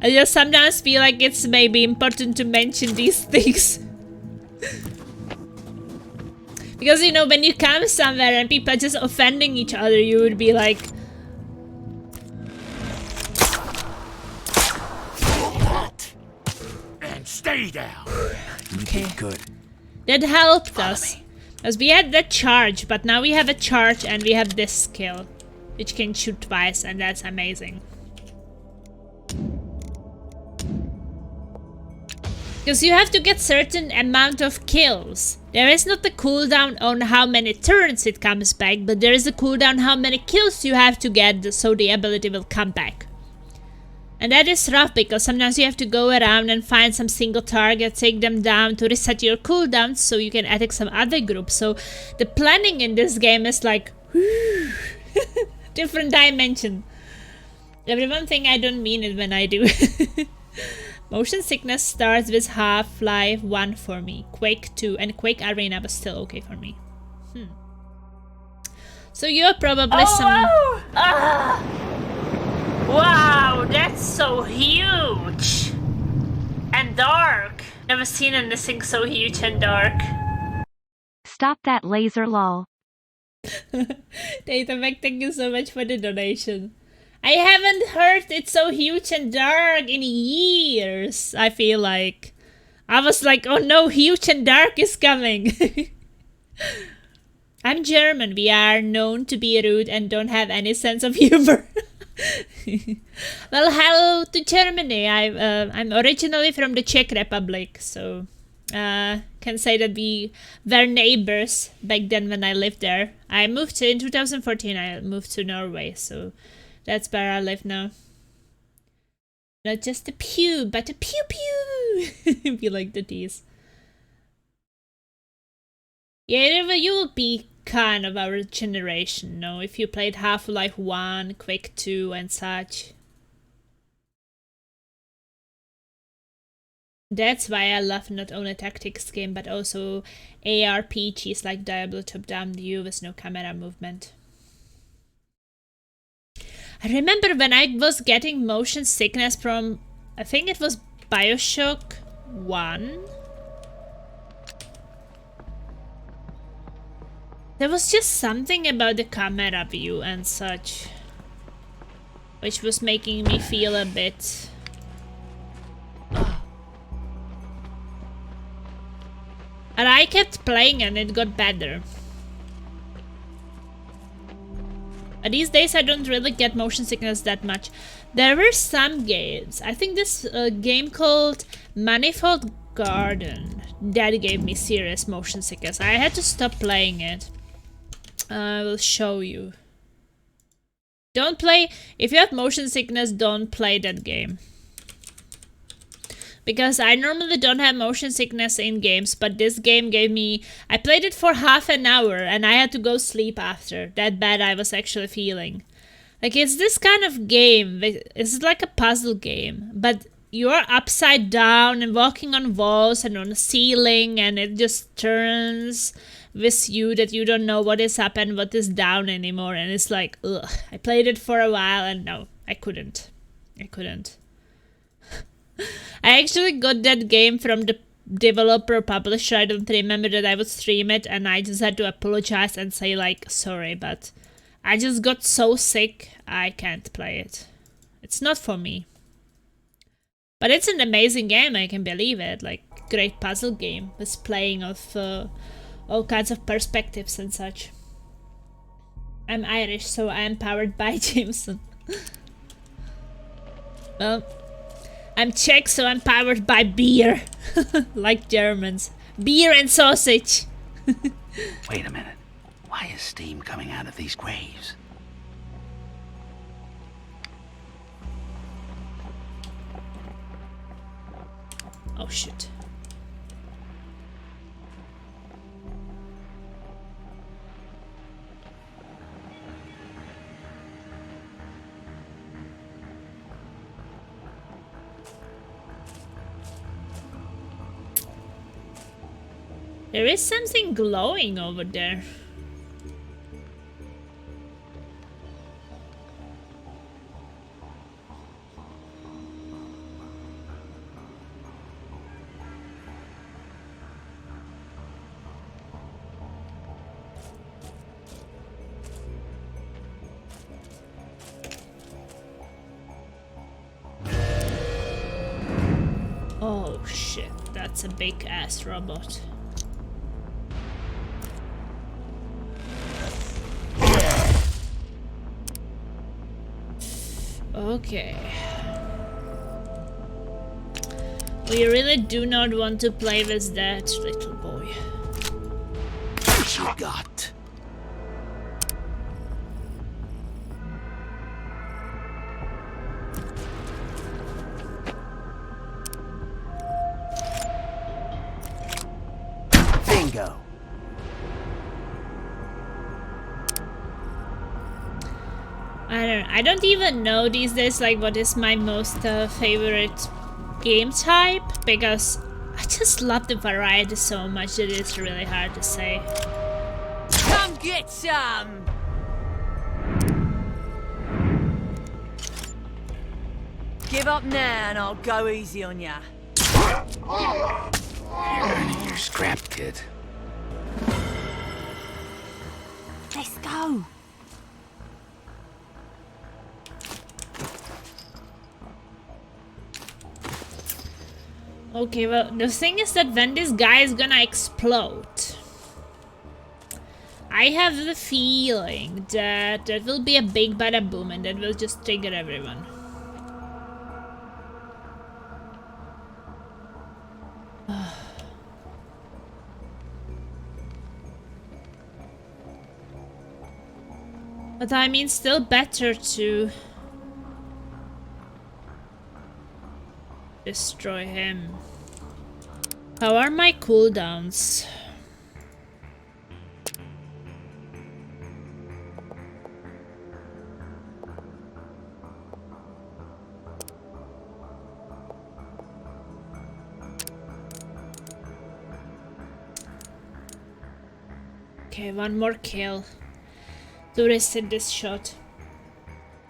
I just sometimes feel like it's maybe important to mention these things. Because, you know, when you come somewhere and people are just offending each other, you would be like... And stay down. Okay. Good. That helped us. Because we had that charge, but now we have a charge and we have this skill. Which can shoot twice, and that's amazing. Because you have to get certain amount of kills. There is not a cooldown on how many turns it comes back, but there is a cooldown how many kills you have to get so the ability will come back. And that is rough because sometimes you have to go around and find some single target, take them down to reset your cooldowns so you can attack some other group. So the planning in this game is like different dimension. Everyone think I don't mean it when I do. Motion sickness starts with Half-Life 1 for me, Quake 2, and Quake Arena was still okay for me. So you're probably Wow, that's so huge! And dark! Never seen anything so huge and dark. Stop that laser lol. Databack, thank you so much for the donation. I haven't heard it's so huge and dark in years, I feel like. I was like, oh no, huge and dark is coming. I'm German. We are known to be rude and don't have any sense of humor. Well, hello to Germany. I'm originally from the Czech Republic, so Can say that we were neighbors back then when I lived there. I moved in 2014. I moved to Norway, so that's where I live now. Not just a pew, but a pew pew. We like the tease. Yeah, you will be kind of our generation, no? If you played Half-Life 1, Quake 2 and such. That's why I love not only a tactics game, but also ARPGs like Diablo top-down view with no camera movement. I remember when I was getting motion sickness from, I think it was Bioshock 1. There was just something about the camera view and such, which was making me feel a bit... And I kept playing and it got better. These days I don't really get motion sickness that much. There were some games, I think this game called Manifold Garden, that gave me serious motion sickness. I had to stop playing it. I will show you. Don't play, if you have motion sickness, don't play that game. Because I normally don't have motion sickness in games, but this game gave me... I played it for half an hour and I had to go sleep after. That bad I was actually feeling. Like, it's this kind of game. It's like a puzzle game. But you're upside down and walking on walls and on the ceiling, and it just turns with you that you don't know what is up and what is down anymore. And it's like, ugh. I played it for a while and no, I couldn't. I actually got that game from the developer publisher. I don't remember that I would stream it, and I just had to apologize and say like, sorry, but I just got so sick I can't play it. It's not for me. But it's an amazing game, I can believe it. Like, great puzzle game with playing of all kinds of perspectives and such. I'm Irish, so I am powered by Jameson. Well, I'm Czech, so I'm powered by beer. Like Germans. Beer and sausage. Wait a minute. Why is steam coming out of these graves? Oh shit. There is something glowing over there. Oh shit, that's a big ass robot. Okay. We really do not want to play with that little boy. What you got? Bingo. I don't even know these days like what is my most favorite game type, because I just love the variety so much that it's really hard to say. Come get some! Give up now and I'll go easy on ya. You're earning your scrap, kid. Let's go. Okay, well, the thing is that when this guy is gonna explode, I have the feeling that there will be a big bada boom and that will just trigger everyone. But I mean, still better to destroy him. How are my cooldowns? Okay, one more kill to reset this shot.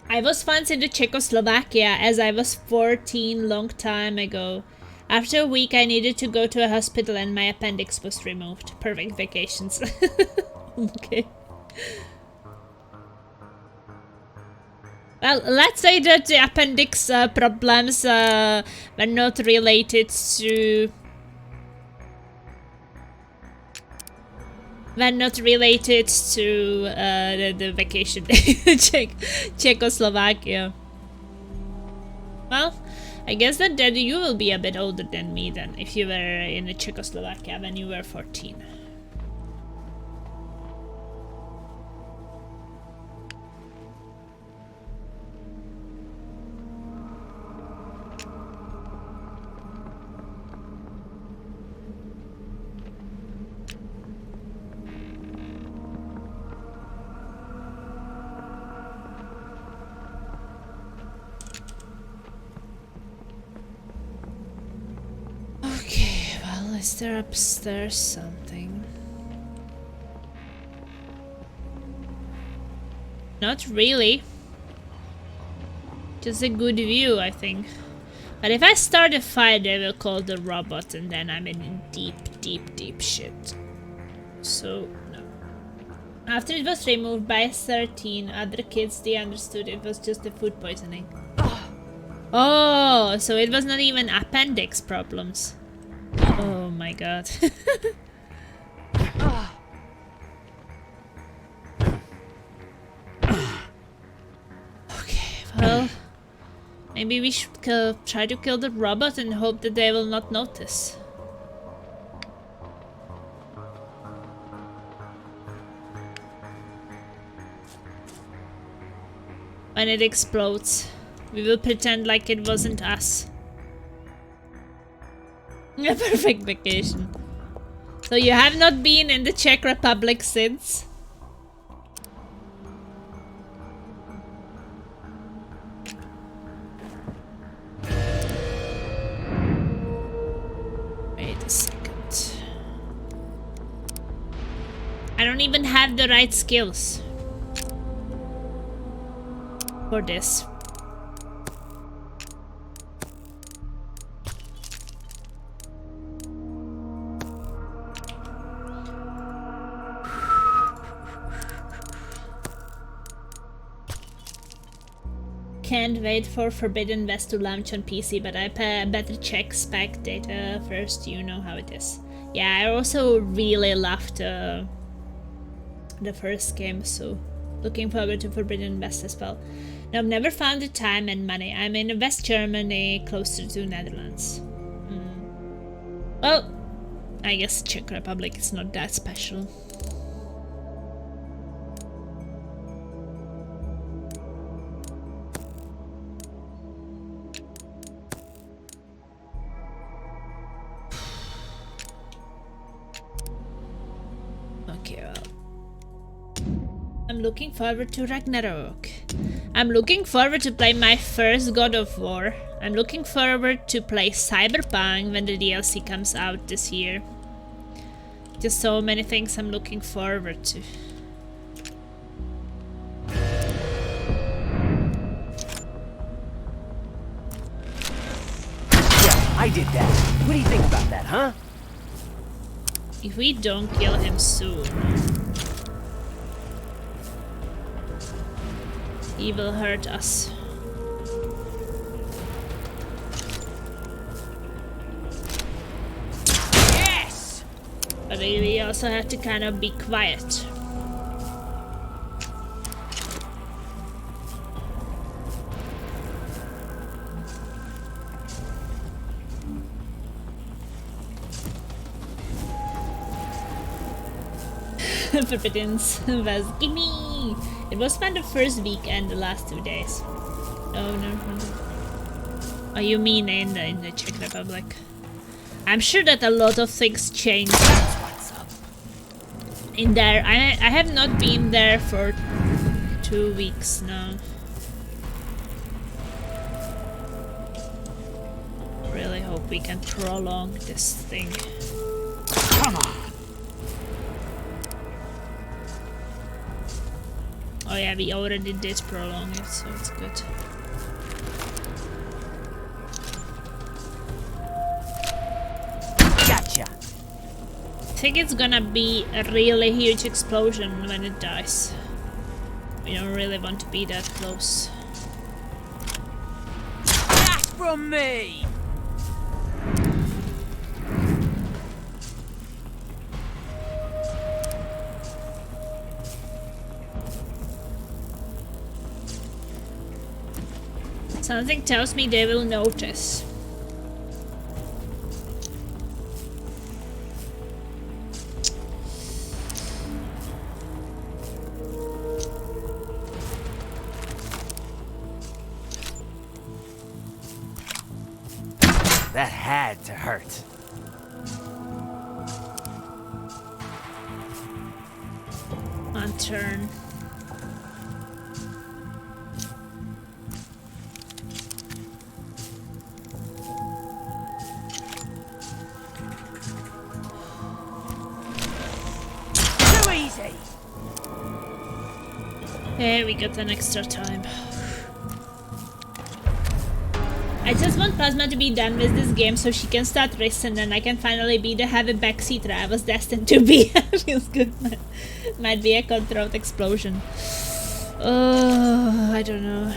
I was once in the Czechoslovakia as I was 14 long time ago. After a week I needed to go to a hospital and my appendix was removed. Perfect vacations. Okay. Well, let's say that the appendix problems were not related to... the vacation Czechoslovakia. Well, I guess that you will be a bit older than me then, if you were in Czechoslovakia when you were 14. Is there upstairs something? Not really. Just a good view, I think. But if I start a fire, they will call the robot, and then I'm in deep shit. So, no. After it was removed by 13 other kids, they understood it was just the food poisoning. Oh, so it was not even appendix problems. Oh my god. Okay, well, maybe we should try to kill the robot and hope that they will not notice. When it explodes, we will pretend like it wasn't us. A perfect vacation. So you have not been in the Czech Republic since? Wait a second. I don't even have the right skills for this. Can't wait for Forbidden West to launch on PC, but I better check spec data first. You know how it is. Yeah, I also really loved the first game, so looking forward to Forbidden West as well. Now, I've never found the time and money. I'm in West Germany, closer to Netherlands. Well, I guess Czech Republic is not that special. I'm looking forward to Ragnarok. I'm looking forward to play my first God of War. I'm looking forward to play Cyberpunk when the DLC comes out this year. Just so many things I'm looking forward to. Yeah, I did that. What do you think about that, huh? If we don't kill him soon, he will hurt us. Yes! But we also have to kind of be quiet. Forbiddens was gimme! It was fun the first week and the last 2 days. Oh no. Oh, you mean in the Czech Republic? I'm sure that a lot of things changed in there. I have not been there for 2 weeks now. Really hope we can prolong this thing. Come on! Oh yeah, we already did prolong it, so it's good. Gotcha! I think it's gonna be a really huge explosion when it dies. We don't really want to be that close. That's from me! Something tells me they will notice. That had to hurt. On turn. Too easy! Hey, we got an extra time. I just want Plasma to be done with this game so she can start racing and I can finally be the heavy backseater I was destined to be. Feels good. Might be a controlled explosion. Oh, I don't know.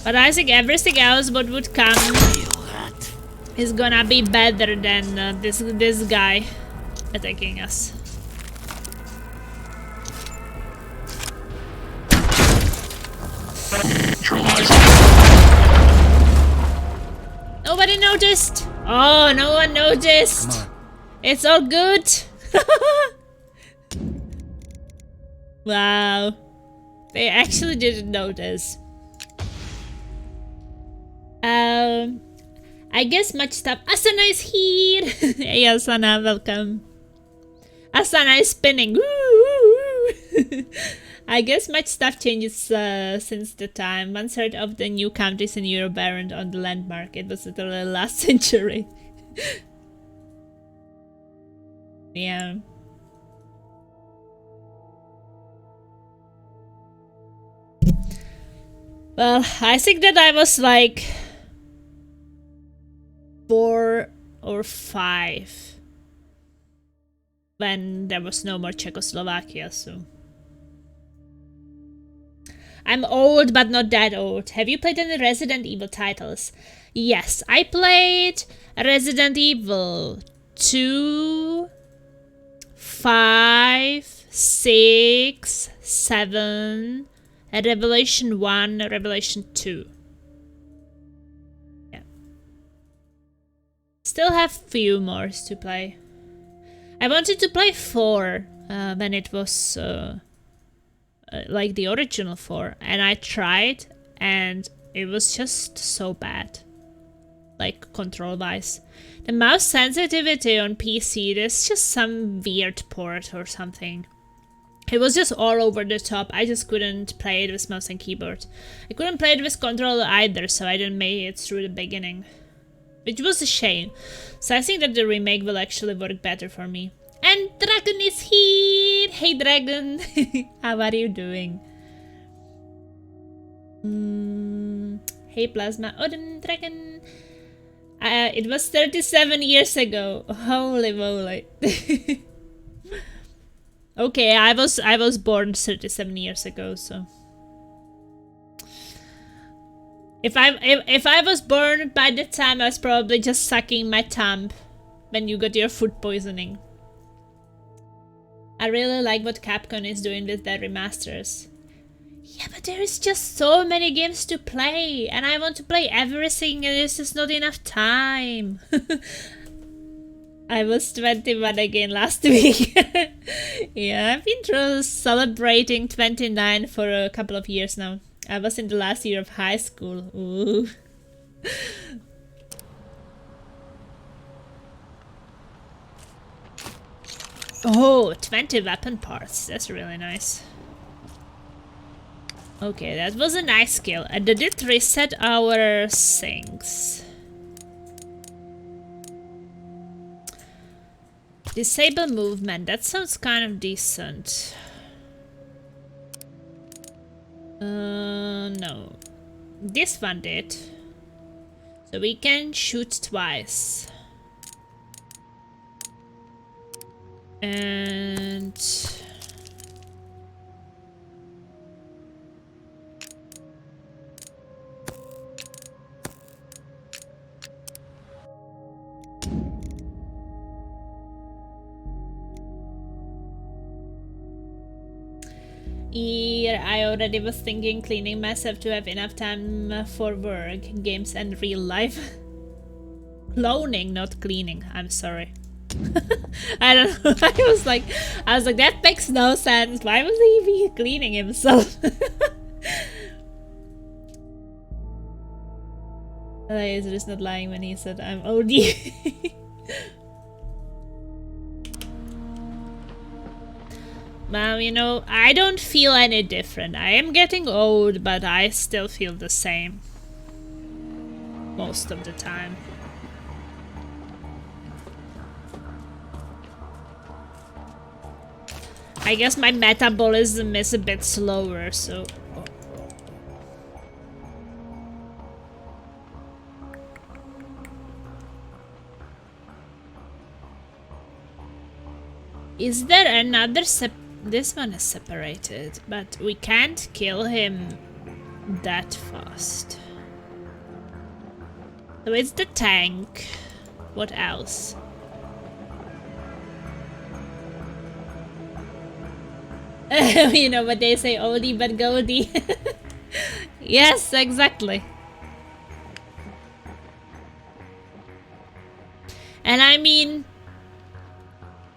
But I think everything else what would come is gonna be better than this guy attacking us. Nobody noticed! Oh, no one noticed! It's all good! Wow. They actually didn't notice. I guess much stuff. Asana is here! Hey Asana, welcome. Asana is spinning. Woo! I guess much stuff changes since the time. 1/3 of the new countries in Europe aren't on the landmark. It was literally last century. Yeah. Well, I think that I was like 4 or 5 when there was no more Czechoslovakia, so... I'm old, but not that old. Have you played any Resident Evil titles? Yes, I played Resident Evil 2, 5, 6, 7, Revelation 1, Revelation 2. Yeah. Still have few more to play. I wanted to play 4 when it was... like the original 4, and I tried and it was just so bad, like control wise. The mouse sensitivity on PC, there's just some weird port or something. It was just all over the top. I just couldn't play it with mouse and keyboard. I couldn't play it with controller either, so I didn't make it through the beginning, which was a shame. So I think that the remake will actually work better for me. And Dragon is here! Hey Dragon! How are you doing? Hey Plasma. Oh, Dragon! It was 37 years ago. Holy moly. Okay, I was born 37 years ago, so... If I was born by the time, I was probably just sucking my thumb when you got your food poisoning. I really like what Capcom is doing with their remasters. Yeah, but there is just so many games to play, and I want to play everything, and there's just not enough time. I was 21 again last week. Yeah, I've been through celebrating 29 for a couple of years now. I was in the last year of high school. Ooh. Oh, 20 weapon parts. That's really nice. Okay, that was a nice kill. And did it reset our things? Disable movement. That sounds kind of decent. No. This one did. So we can shoot twice. And... yeah, I already was thinking cleaning myself to have enough time for work, games and real life. Cloning, not cleaning. I'm sorry. I don't know. I was like, that makes no sense. Why was he be cleaning himself? Laser is not lying when he said I'm OD. Well, you know, I don't feel any different. I am getting old, but I still feel the same. Most of the time. I guess my metabolism is a bit slower, so... Is there another this one is separated, but we can't kill him that fast. So it's the tank. What else? You know what they say, oldie but goldie. Yes, exactly. And I mean,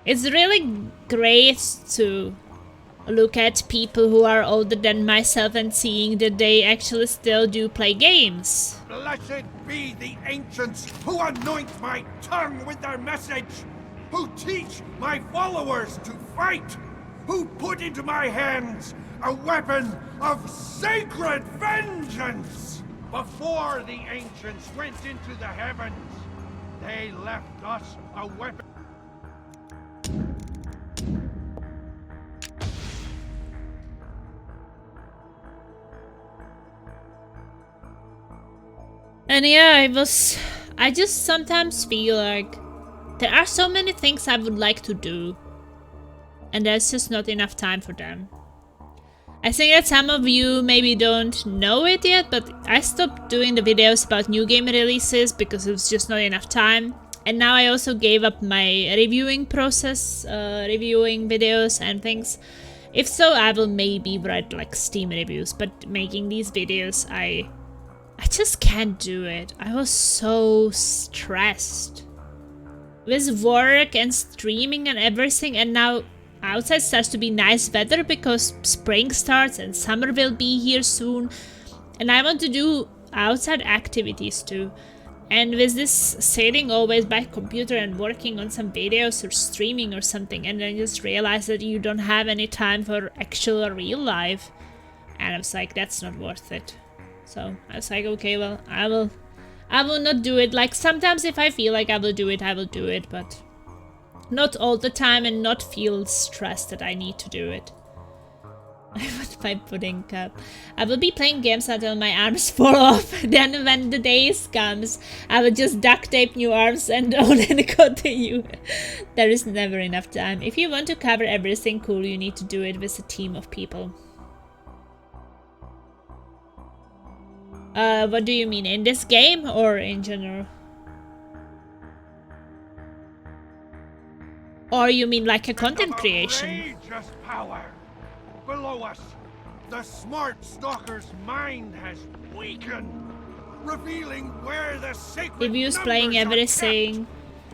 it's really great to look at people who are older than myself and seeing that they actually still do play games. Blessed be the ancients who anoint my tongue with their message, who teach my followers to fight, who put into my hands a weapon of sacred vengeance. Before the ancients went into the heavens, they left us a weapon. And yeah, I just sometimes feel like there are so many things I would like to do, and there's just not enough time for them. I think that some of you maybe don't know it yet, but I stopped doing the videos about new game releases because it was just not enough time. And now I also gave up my reviewing process, reviewing videos and things. If so, I will maybe write like Steam reviews, but making these videos, I just can't do it. I was so stressed with work and streaming and everything, and now outside starts to be nice weather because spring starts and summer will be here soon, and I want to do outside activities too. And with this sitting always by computer and working on some videos or streaming or something, and then just realize that you don't have any time for actual real life, and I was like, that's not worth it. So I was like, okay, well, I will not do it. Like sometimes if I feel like I will do it, but not all the time, and not feel stressed that I need to do it. I want my pudding cup. I will be playing games until my arms fall off. Then when the days comes, I will just duct tape new arms and then continue. There is never enough time. If you want to cover everything cool, you need to do it with a team of people. What do you mean? In this game or in general? Or you mean like a content creation? Outrageous power. Below us, the smart stalker's mind has weakened, revealing where the sacred Reviews playing everything.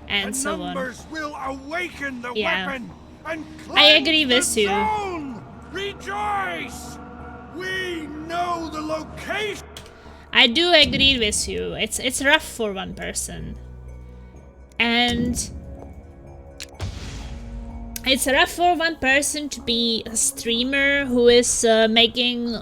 and so on. Numbers will awaken the Yeah. weapon and I agree with the you. zone. Rejoice! We know the location. I do agree with you. It's rough for one person. And it's rough for one person to be a streamer who is making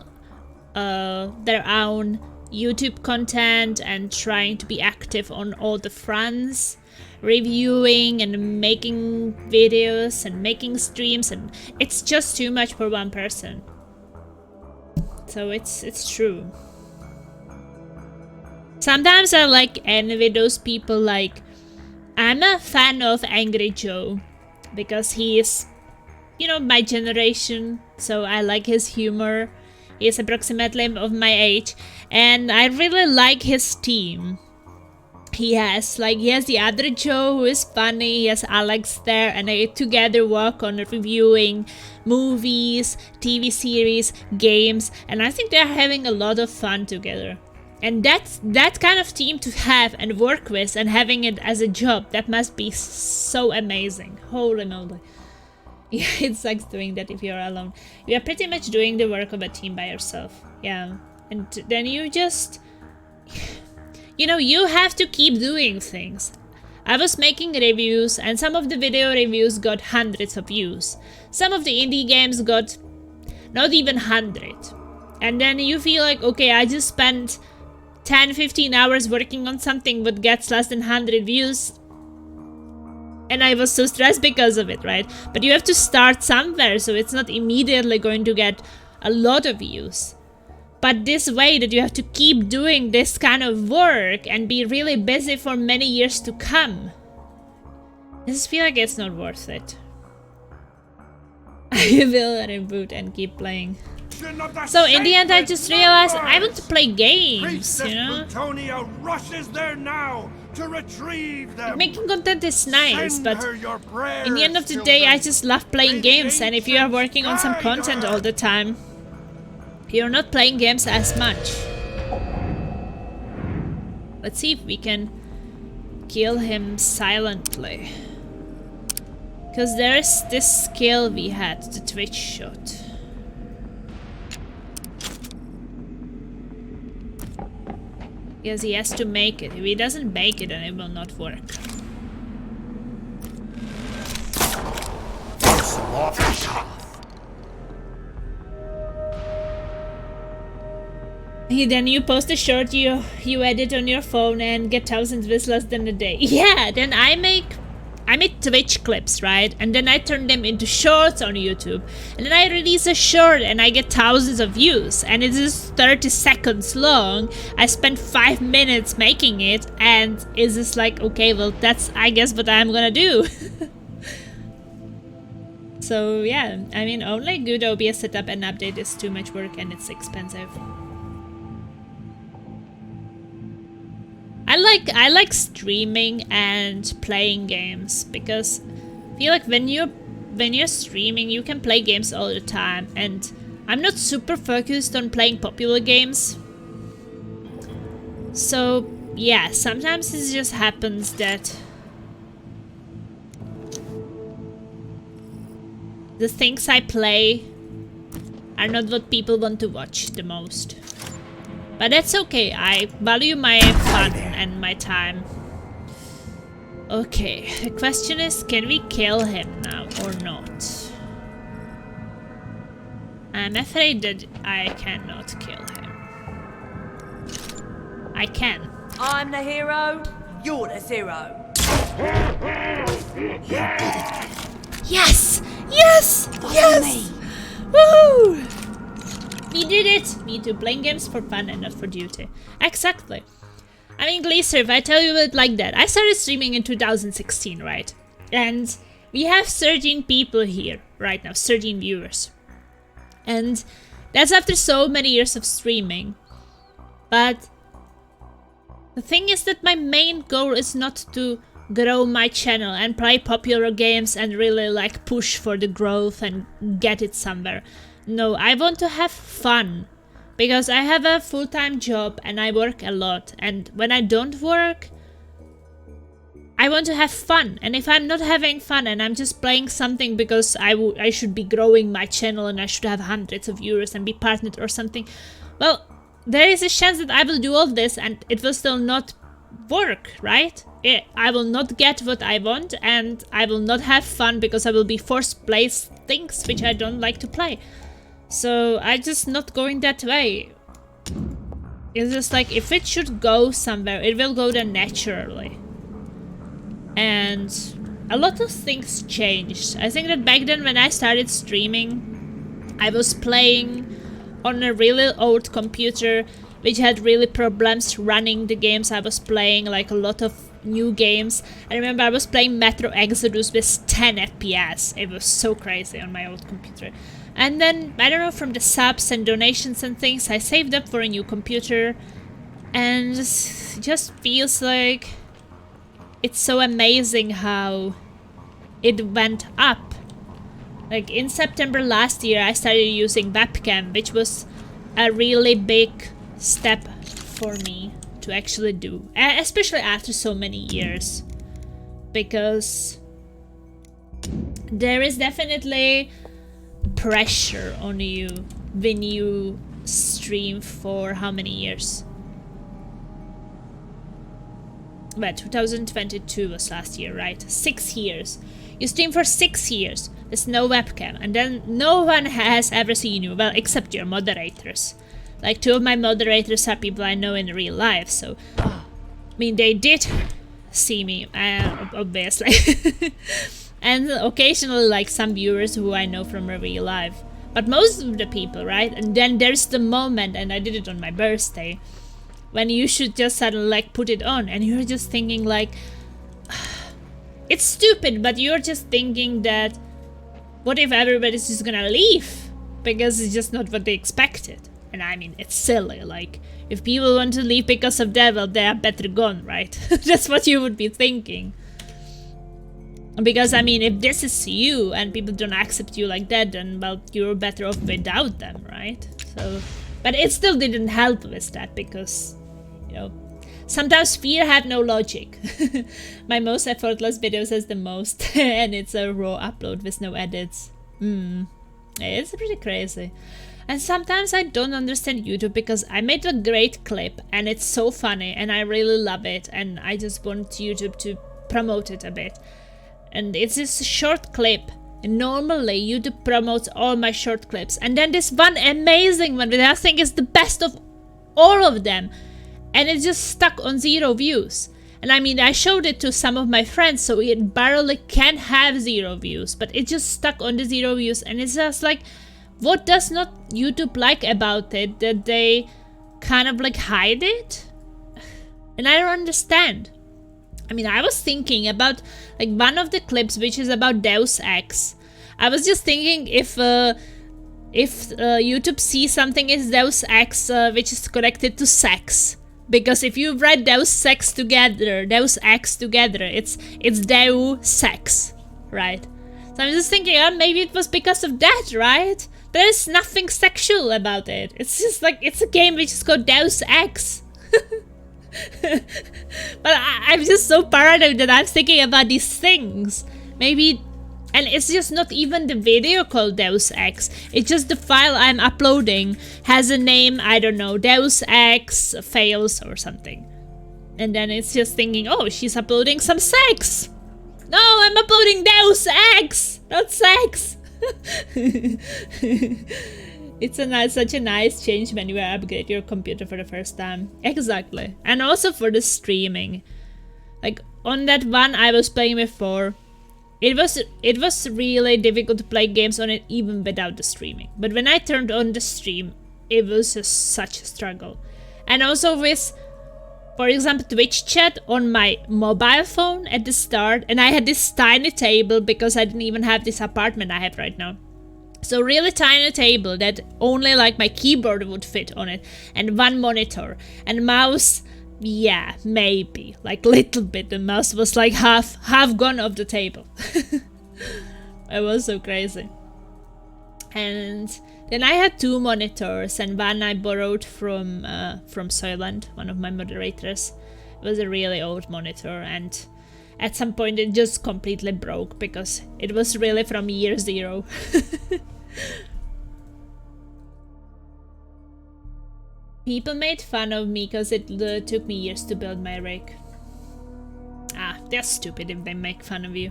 their own YouTube content and trying to be active on all the fronts, reviewing and making videos and making streams, and it's just too much for one person. So it's true. Sometimes I like envy those people. Like, I'm a fan of Angry Joe because he is, you know, my generation, so I like his humor. He is approximately of my age, and I really like his team. He has the other Joe who is funny, he has Alex there, and they together work on reviewing movies, TV series, games, and I think they're having a lot of fun together. And that's that kind of team to have and work with, and having it as a job, that must be so amazing. Holy moly. Yeah, it sucks doing that if you're alone. You are pretty much doing the work of a team by yourself. Yeah. And then you just... You know, you have to keep doing things. I was making reviews, and some of the video reviews got hundreds of views. Some of the indie games got not even 100. And then you feel like, okay, I just spent 10-15 hours working on something that gets less than 100 views. And I was so stressed because of it, right? But you have to start somewhere, so it's not immediately going to get a lot of views. But this way that you have to keep doing this kind of work and be really busy for many years to come. I just feel like it's not worth it. I will reboot and keep playing. So in the end I just realized I want to play games, you know? Plutonia rushes there now to retrieve them. Making content is nice, Send but her your prayers, in the end of the day I just love playing games, and if you are working on some content all the time, you're not playing games as much. Let's see if we can kill him silently. Because there is this skill we had, the Twitch shot. Because he has to make it. If he doesn't make it, then it will not work. Then you post a short you edit on your phone and get thousands with less than a day. Yeah, then I make Twitch clips, right? And then I turn them into shorts on YouTube. And then I release a short and I get thousands of views. And it is 30 seconds long. I spent 5 minutes making it, and it's just like, okay, well, that's, I guess, what I'm gonna do. So yeah, I mean, only good OBS setup and update is too much work, and it's expensive. I like streaming and playing games, because I feel like when you're streaming you can play games all the time, and I'm not super focused on playing popular games. So yeah, sometimes it just happens that the things I play are not what people want to watch the most. But that's okay, I value my fun and my time. Okay, the question is, can we kill him now or not? I'm afraid that I cannot kill him. I can. I'm the hero, you're the zero. Yes! Yes! Yes! Woo! We did it! Me too, playing games for fun and not for duty. Exactly. I mean, Glacier, if I tell you it like that, I started streaming in 2016, right? And we have 13 people here right now, 13 viewers. And that's after so many years of streaming. But the thing is that my main goal is not to grow my channel and play popular games and really like push for the growth and get it somewhere. No, I want to have fun, because I have a full-time job and I work a lot, and when I don't work, I want to have fun, and if I'm not having fun and I'm just playing something because I should be growing my channel and I should have hundreds of viewers and be partnered or something, well, there is a chance that I will do all this and it will still not work, right? I will not get what I want and I will not have fun because I will be forced to play things which I don't like to play. So I'm just not going that way. It's just like, if it should go somewhere, it will go there naturally. And a lot of things changed. I think that back then when I started streaming, I was playing on a really old computer which had really problems running the games I was playing, like a lot of new games. I remember I was playing Metro Exodus with 10 FPS. It was so crazy on my old computer. And then, I don't know, from the subs and donations and things, I saved up for a new computer. And it just feels like it's so amazing how it went up. Like in September last year, I started using webcam, which was a really big step for me to actually do, especially after so many years, because there is definitely pressure on you when you stream for how many years? Well, 2022 was last year, right? 6 years. You stream for 6 years. There's no webcam, and then no one has ever seen you, well, except your moderators. Like, 2 of my moderators are people I know in real life, so I mean, they did see me, obviously. And occasionally, like, some viewers who I know from real life. But most of the people, right? And then there's the moment, and I did it on my birthday, when you should just suddenly, like, put it on, and you're just thinking, like, it's stupid, but you're just thinking that, what if everybody's just gonna leave? Because it's just not what they expected. And I mean, it's silly, like, if people want to leave because of that, well, they are better gone, right? That's what you would be thinking. Because, I mean, if this is you and people don't accept you like that, then, well, you're better off without them, right? So, but it still didn't help with that, because, you know, sometimes fear had no logic. My most effortless videos has the most, and it's a raw upload with no edits. It's pretty crazy. And sometimes I don't understand YouTube, because I made a great clip and it's so funny and I really love it, and I just want YouTube to promote it a bit. And it's just a short clip, and normally YouTube promotes all my short clips, and then this one amazing one that I think is the best of all of them, and it's just stuck on 0 views. And I mean, I showed it to some of my friends, so it barely can have 0 views, but it just stuck on the 0 views, and it's just like, what does not YouTube like about it, that they kind of like hide it? And I don't understand. I mean, I was thinking about like one of the clips which is about Deus Ex. I was just thinking if YouTube sees something as Deus Ex which is connected to sex. Because if you write Deus Ex together, it's Deus Sex, right? So I'm just thinking, maybe it was because of that, right? There's nothing sexual about it. It's just like, it's a game which is called Deus Ex. But I'm just so paranoid that I'm thinking about these things. Maybe, and it's just not even the video called Deus Ex. It's just the file I'm uploading has a name, I don't know, Deus Ex fails or something. And then it's just thinking, oh, she's uploading some sex. No, I'm uploading Deus Ex, not sex. It's such a nice change when you upgrade your computer for the first time. Exactly. And also for the streaming. Like, on that one I was playing before, it was really difficult to play games on it even without the streaming. But when I turned on the stream, it was just such a struggle. And also with, for example, Twitch chat on my mobile phone at the start, and I had this tiny table because I didn't even have this apartment I have right now. So really tiny table that only like my keyboard would fit on it, and one monitor and mouse. Yeah, maybe like little bit. The mouse was like half gone off the table. It was so crazy. And then I had 2 monitors, and one I borrowed from Soylent, one of my moderators. It was a really old monitor, and at some point it just completely broke because it was really from year 0. People made fun of me because it took me years to build my rig. Ah, they're stupid if they make fun of you.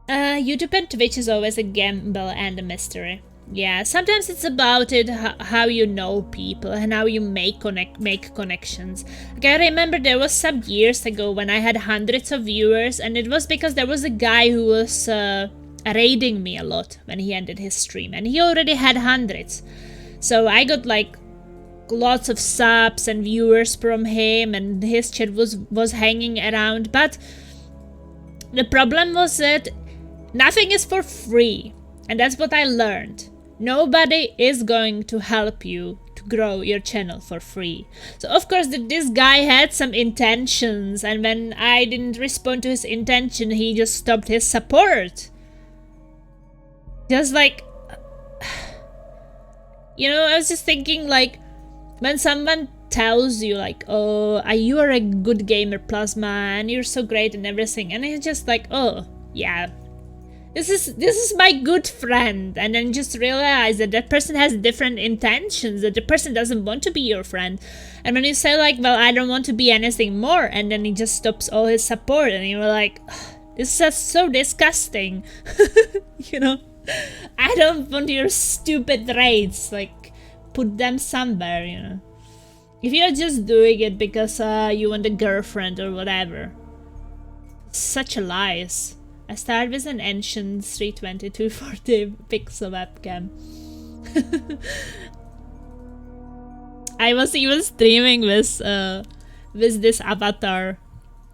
YouTube and Twitch is always a gamble and a mystery. Yeah, sometimes it's about how you know people and how you make connections. Like, I remember there was some years ago when I had hundreds of viewers, and it was because there was a guy who was raiding me a lot when he ended his stream, and he already had hundreds. So I got like lots of subs and viewers from him, and his chat was hanging around. But the problem was that nothing is for free, and that's what I learned. Nobody is going to help you to grow your channel for free. So of course this guy had some intentions, and when I didn't respond to his intention, he just stopped his support. Just like, you know, I was just thinking, like, when someone tells you like, oh, you are a good gamer, Plasma, and you're so great and everything, and it's just like, oh yeah, this is my good friend, and then just realize that that person has different intentions, that the person doesn't want to be your friend. And when you say like, well, I don't want to be anything more, and then he just stops all his support, and you're like, this is just so disgusting. You know, I don't want your stupid raids, like, put them somewhere, you know. If you're just doing it because you want a girlfriend or whatever, such a lies. I started with an ancient 320 240 pixel webcam. I was even streaming with this avatar,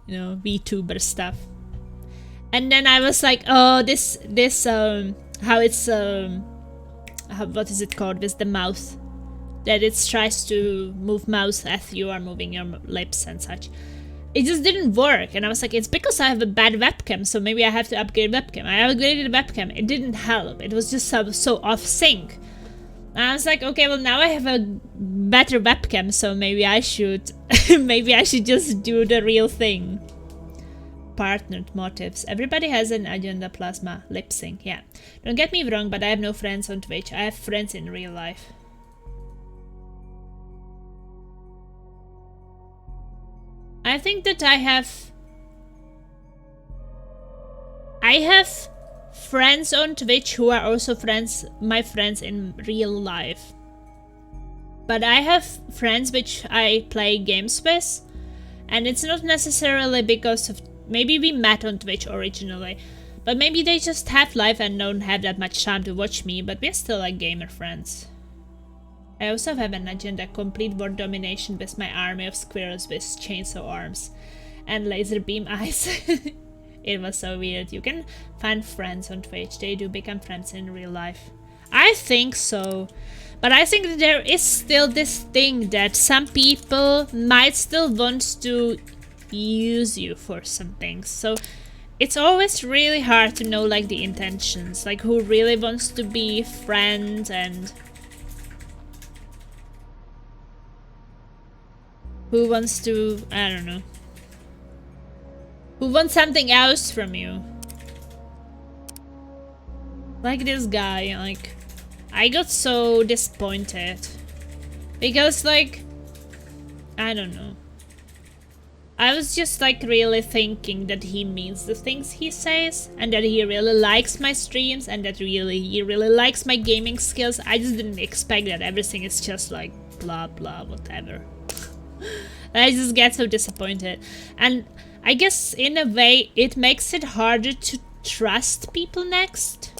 you know, VTuber stuff. And then I was like, oh, this how it's what is it called with the mouth, that it tries to move mouth as you are moving your lips and such. It just didn't work, and I was like, it's because I have a bad webcam, so maybe I have to upgrade webcam. I upgraded the webcam, it didn't help, it was just so off sync. And I was like, okay, well now I have a better webcam, so maybe I should maybe I should just do the real thing. Partnered motives. Everybody has an agenda, Plasma. Lip sync, yeah. Don't get me wrong, but I have no friends on Twitch. I have friends in real life. I think that I have friends on Twitch who are also my friends in real life. But I have friends which I play games with, and it's not necessarily because of, maybe we met on Twitch originally, but maybe they just have life and don't have that much time to watch me, but we're still like gamer friends. I also have an agenda: complete world domination with my army of squirrels with chainsaw arms and laser beam eyes. It was so weird. You can find friends on Twitch. They do become friends in real life. I think so. But I think that there is still this thing that some people might still want to use you for some things. So it's always really hard to know like the intentions, like who really wants to be friends and who wants to, I don't know, who wants something else from you. Like this guy, like, I got so disappointed. Because, like, I don't know. I was just, like, really thinking that he means the things he says, and that he really likes my streams, and that he really likes my gaming skills. I just didn't expect that everything is just, like, blah blah whatever. I just get so disappointed. And I guess in a way it makes it harder to trust people next.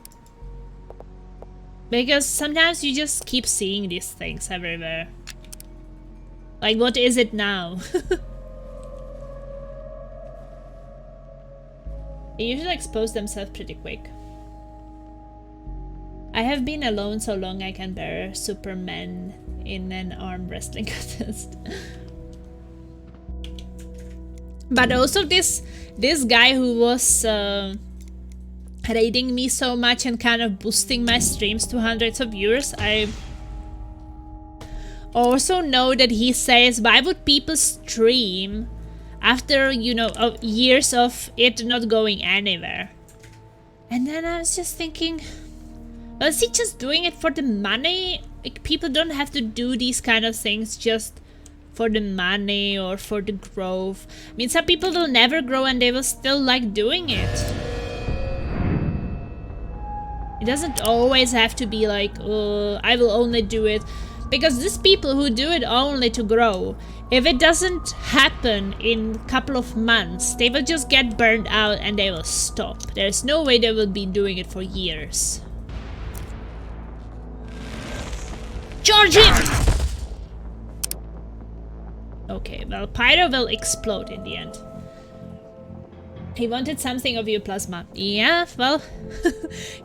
Because sometimes you just keep seeing these things everywhere. Like, what is it now? They usually expose themselves pretty quick. I have been alone so long I can bear Superman in an arm wrestling contest. But also this guy who was raiding me so much and kind of boosting my streams to hundreds of viewers, I also know that he says, why would people stream after, you know, of years of it not going anywhere. And then I was just thinking, was he just doing it for the money? Like, people don't have to do these kind of things just for the money or for the growth. I mean, some people will never grow and they will still like doing it. It doesn't always have to be like, I will only do it. Because these people who do it only to grow, if it doesn't happen in a couple of months, they will just get burned out and they will stop. There's no way they will be doing it for years. Charge him! Okay, well, Pyro will explode in the end. He wanted something of you, Plasma. Yeah, well,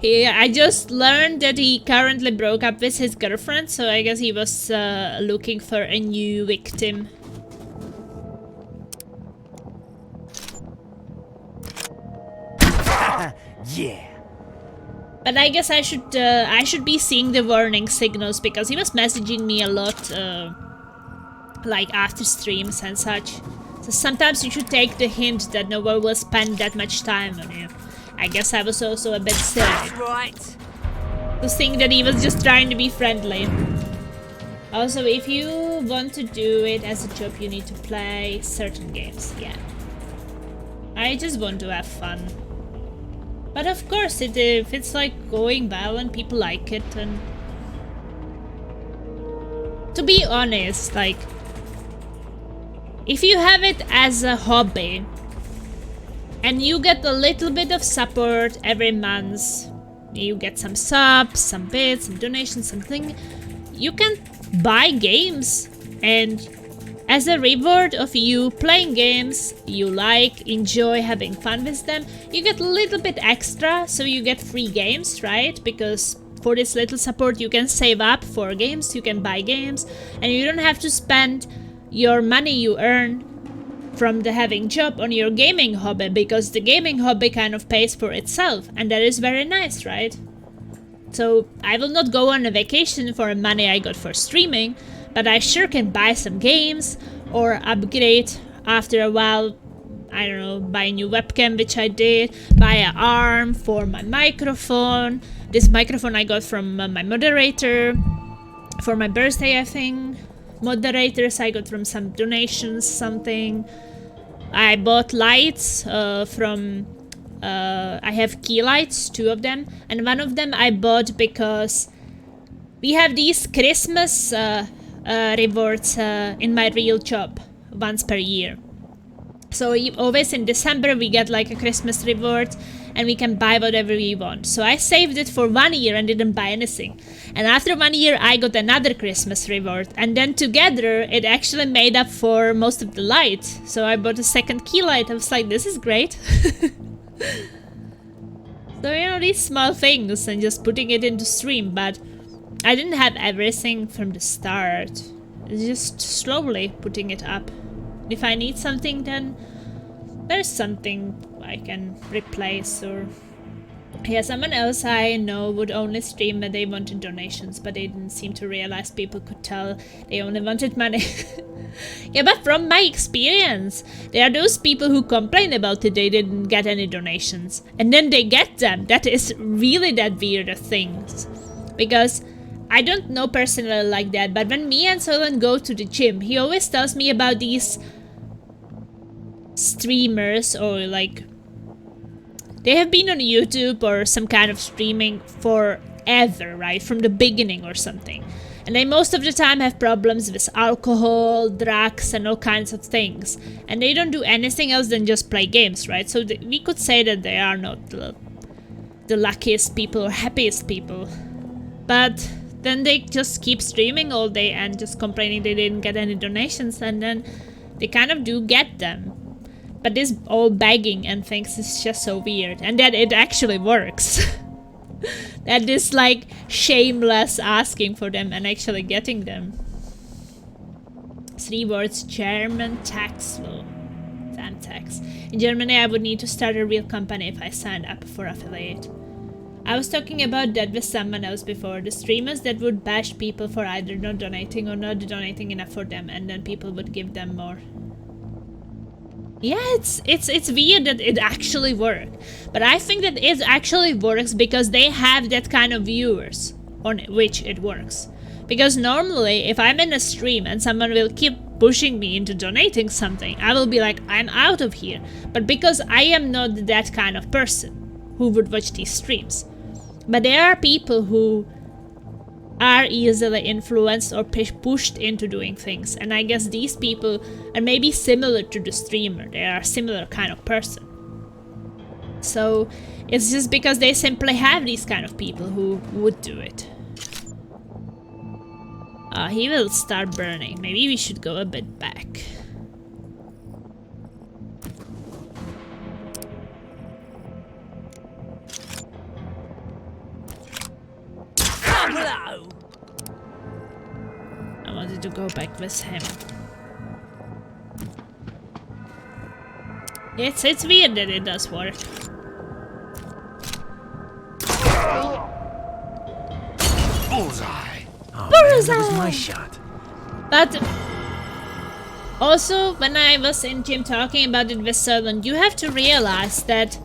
I just learned that he currently broke up with his girlfriend, so I guess he was looking for a new victim. Yeah. But I guess I should be seeing the warning signals because he was messaging me a lot, like after streams and such. So sometimes you should take the hint that no one will spend that much time on you. I guess I was also a bit silly. That's right. To think that he was just trying to be friendly. Also, if you want to do it as a job, you need to play certain games. Yeah. I just want to have fun. But of course, if it's like going well and people like it, and to be honest, like, if you have it as a hobby and you get a little bit of support every month, you get some subs, some bits, some donations, something, you can buy games, and as a reward of you playing games you like, enjoy having fun with them, you get a little bit extra, so you get free games, right? Because for this little support you can save up for games, you can buy games, and you don't have to spend your money you earn from the having job on your gaming hobby, because the gaming hobby kind of pays for itself, and that is very nice, right? So I will not go on a vacation for money I got for streaming, but I sure can buy some games or upgrade after a while. I don't know, buy a new webcam, which I did, buy an arm for my microphone. This microphone I got from my moderator for my birthday, I think. Moderators I got from some donations, something. I bought lights from I have key lights, 2 of them, and one of them I bought because we have these Christmas rewards in my real job once per year. So always in December we get like a Christmas reward and we can buy whatever we want. So I saved it for 1 year and didn't buy anything. And after 1 year I got another Christmas reward, and then together it actually made up for most of the light. So I bought a second key light. I was like, this is great. So, you know, these small things and just putting it into stream, but I didn't have everything from the start. Just slowly putting it up. If I need something, then there's something I can replace, or yeah, someone else I know would only stream when they wanted donations, but they didn't seem to realize people could tell they only wanted money. Yeah, but from my experience, there are those people who complain about it they didn't get any donations, and then they get them. That is really that weird of things. Because I don't know personally like that, but when me and Solon go to the gym, he always tells me about these streamers, or like they have been on YouTube or some kind of streaming forever, right? From the beginning or something. And they most of the time have problems with alcohol, drugs, and all kinds of things. And they don't do anything else than just play games, right? So we could say that they are not the luckiest people or happiest people. But then they just keep streaming all day and just complaining they didn't get any donations, and then they kind of do get them. But this all begging and things is just so weird, and that it actually works. That is like shameless asking for them and actually getting them. 3 words: German tax law. Damn tax. In Germany I would need to start a real company if I signed up for affiliate. I was talking about that with someone else before. The streamers that would bash people for either not donating or not donating enough for them, and then people would give them more. Yeah, it's weird that it actually worked. But I think that it actually works because they have that kind of viewers on which it works. Because normally, if I'm in a stream and someone will keep pushing me into donating something, I will be like, I'm out of here. But because I am not that kind of person who would watch these streams. But there are people who are easily influenced or pushed into doing things, and I guess these people are maybe similar to the streamer. They are a similar kind of person. So it's just because they simply have these kind of people who would do it. He will start burning. Maybe we should go a bit back. Hello. I wanted to go back with him. It's weird that it does work. Bullseye! Oh, Bullseye! man, that was my shot. But also, when I was in gym talking about it with someone, you have to realize that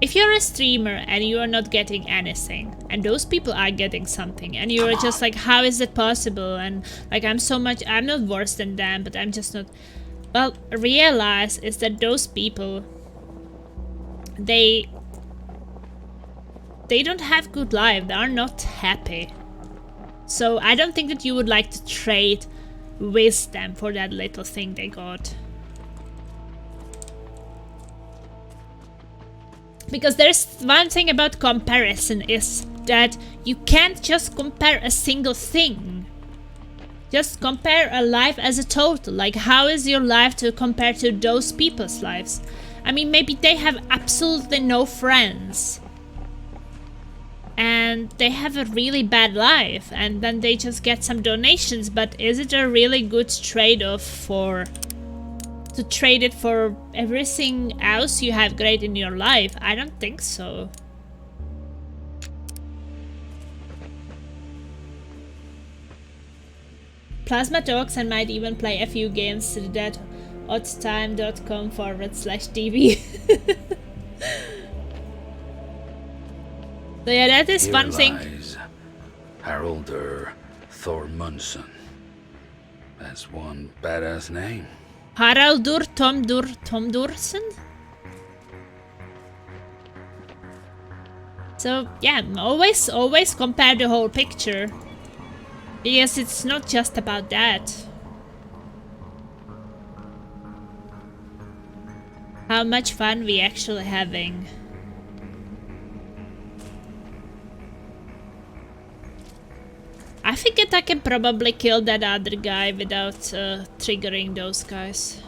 if you're a streamer and you are not getting anything, and those people are getting something, and you're just like, how is it possible? And like, I'm not worse than them, but I'm just not. Well, realize is that those people, they don't have good life. They are not happy. So I don't think that you would like to trade with them for that little thing they got. Because there's one thing about comparison is that you can't just compare a single thing. Just compare a life as a total. Like, how is your life to compare to those people's lives? I mean, maybe they have absolutely no friends. And they have a really bad life. And then they just get some donations. But is it a really good trade-off to trade it for everything else you have great in your life? I don't think so. Plasma talks and might even play a few games to that oddtime.com/TV. So yeah, that is one thing. Lies Haraldur Thormundsson. That's one badass name. Haraldur Tomdursen? So yeah, always compare the whole picture. Because it's not just about that. How much fun we actually having. I think that I can probably kill that other guy without triggering those guys.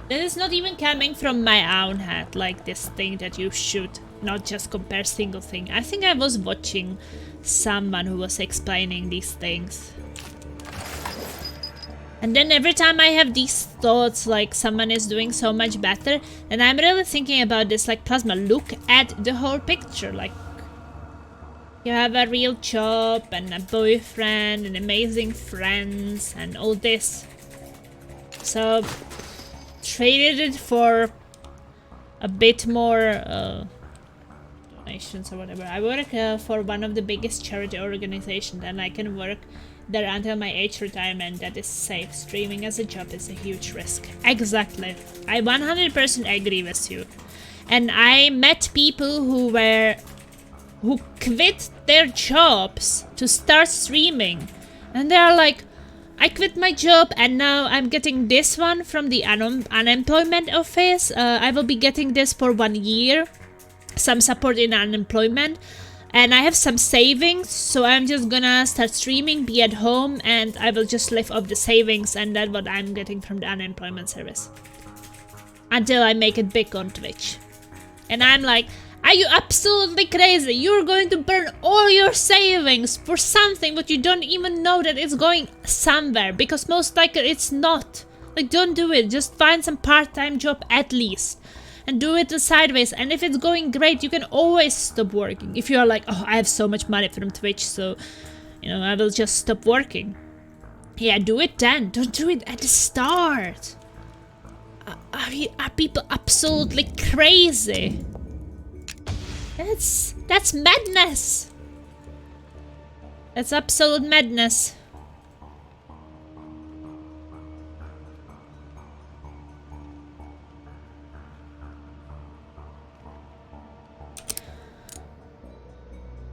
This is not even coming from my own head, like this thing that you should not just compare single thing. I think I was watching someone who was explaining these things. And then every time I have these thoughts, like someone is doing so much better, and I'm really thinking about this, like, Plasma, look at the whole picture. Like, you have a real job and a boyfriend and amazing friends and all this. So traded it for a bit more donations or whatever. I work for one of the biggest charity organizations, and I can work there until my age retirement. That is safe. Streaming as a job is a huge risk. Exactly. I 100% agree with you. And I met people who quit their jobs to start streaming, and they're like, I quit my job and now I'm getting this one from the unemployment office. I will be getting this for 1 year, some support in unemployment, and I have some savings, so I'm just gonna start streaming, be at home, and I will just live off the savings, and that's what I'm getting from the unemployment service until I make it big on Twitch. And I'm like, are you absolutely crazy? You're going to burn all your savings for something but you don't even know that it's going somewhere, because most likely it's not. Like, don't do it. Just find some part-time job at least. and do it sideways. And if it's going great, you can always stop working. If you are like, oh, I have so much money from Twitch, so, you know, I will just stop working. Yeah, do it then. Don't do it at the start. Are people absolutely crazy? That's madness. That's absolute madness.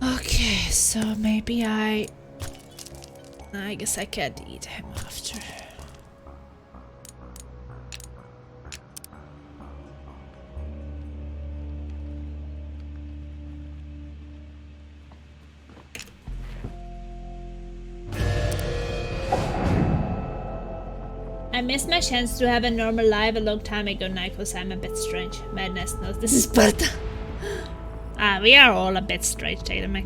Okay, so maybe I guess I can't eat him after. I missed my chance to have a normal life a long time ago now because I'm a bit strange. Madness knows this is Sparta. We are all a bit strange, Tatum.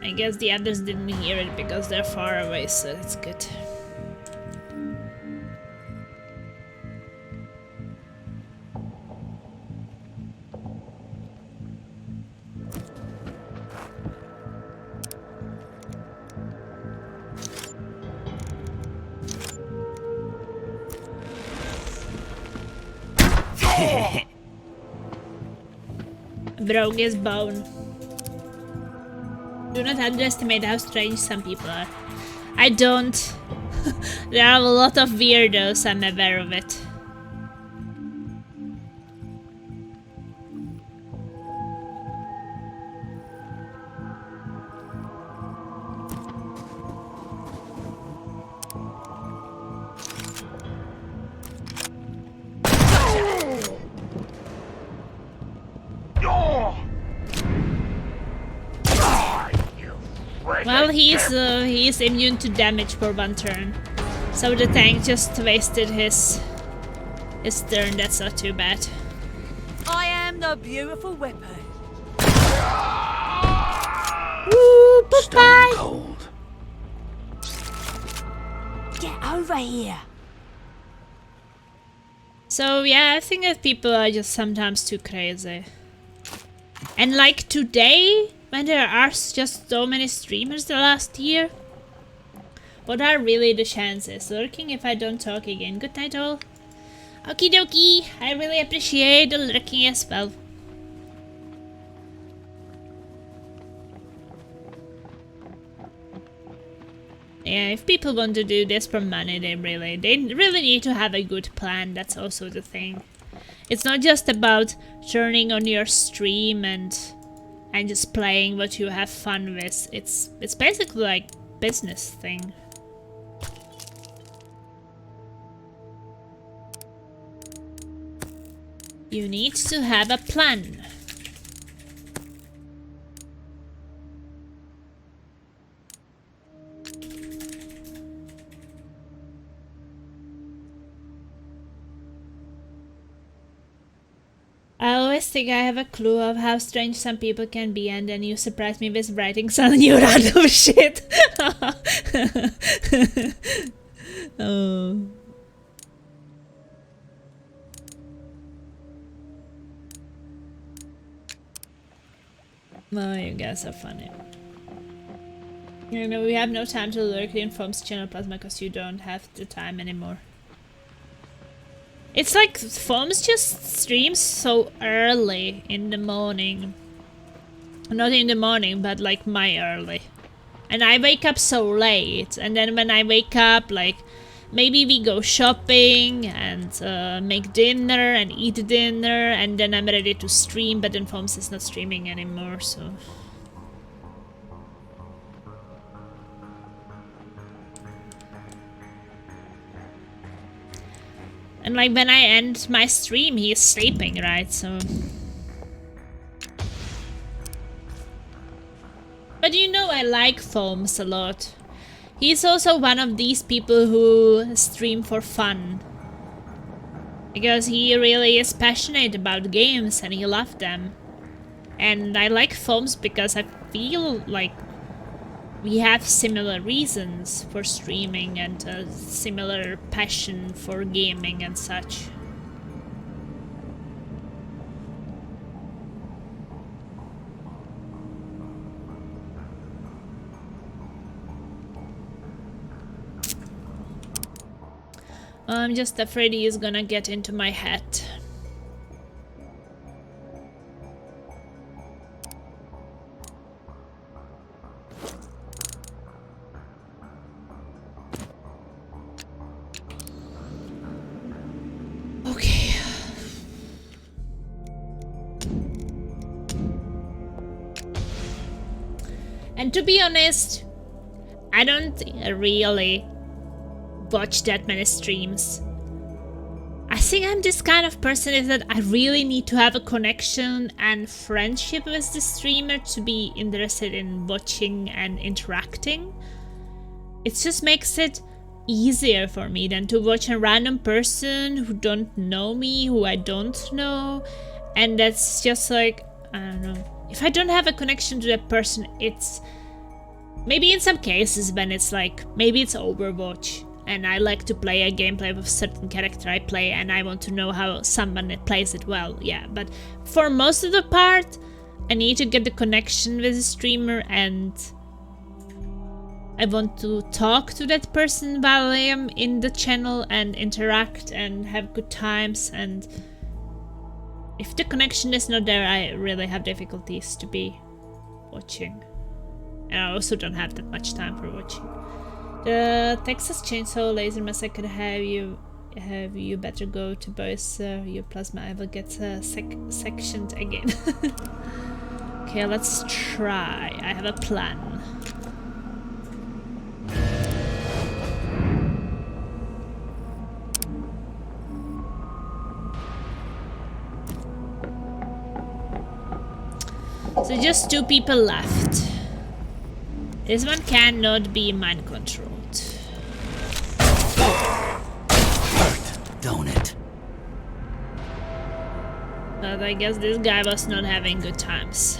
I guess the others didn't hear it because they're far away, so it's good. Broke his bone. Do not underestimate how strange some people are. I don't. There are a lot of weirdos, I'm aware of it. Well, he is immune to damage for one turn, so the tank just wasted his turn. That's not too bad. I am the beautiful weapon. Woo, bye-bye. Cold. Get over here. So yeah, I think that people are just sometimes too crazy. And like today, when there are just so many streamers the last year, what are really the chances? Lurking if I don't talk again. Good night all. Okie dokie, I really appreciate the lurking as well. Yeah, if people want to do this for money, they really need to have a good plan. That's also the thing. It's not just about turning on your stream and just playing what you have fun with. It's basically like business thing. You need to have a plan. I always think I have a clue of how strange some people can be, and then you surprise me with writing some new random shit. Oh. Oh, you guys are funny. You know, we have no time to lurk in Foam's channel Plasma because you don't have the time anymore. It's like Foams just streams so early in the morning. Not in the morning, but like my early. And I wake up so late. And then when I wake up, like, maybe we go shopping and make dinner and eat dinner. And then I'm ready to stream, but then Foams is not streaming anymore, so... And like when I end my stream, he is sleeping, right? So But you know I like Foams a lot. He's also one of these people who stream for fun. Because he really is passionate about games and he loves them. And I like Foams because I feel like we have similar reasons for streaming and a similar passion for gaming and such. I'm just afraid he is gonna get into my head. Okay. And to be honest, I don't really watch that many streams. I think I'm this kind of person is that I really need to have a connection and friendship with the streamer to be interested in watching and interacting. It just makes it easier for me than to watch a random person who don't know me, who I don't know, and that's just like, I don't know. If I don't have a connection to that person, it's maybe in some cases when it's like, maybe it's Overwatch and I like to play a gameplay with a certain character I play and I want to know how someone plays it well, yeah, but for most of the part I need to get the connection with the streamer and I want to talk to that person while I am in the channel and interact and have good times, and if the connection is not there I really have difficulties to be watching. And I also don't have that much time for watching. The Texas Chainsaw Laser Massacre have you better go to both your plasma. I will get sectioned again. Okay, let's try. I have a plan. So just 2 people left. This one cannot be mind controlled. Hurt, don't it? But I guess this guy was not having good times.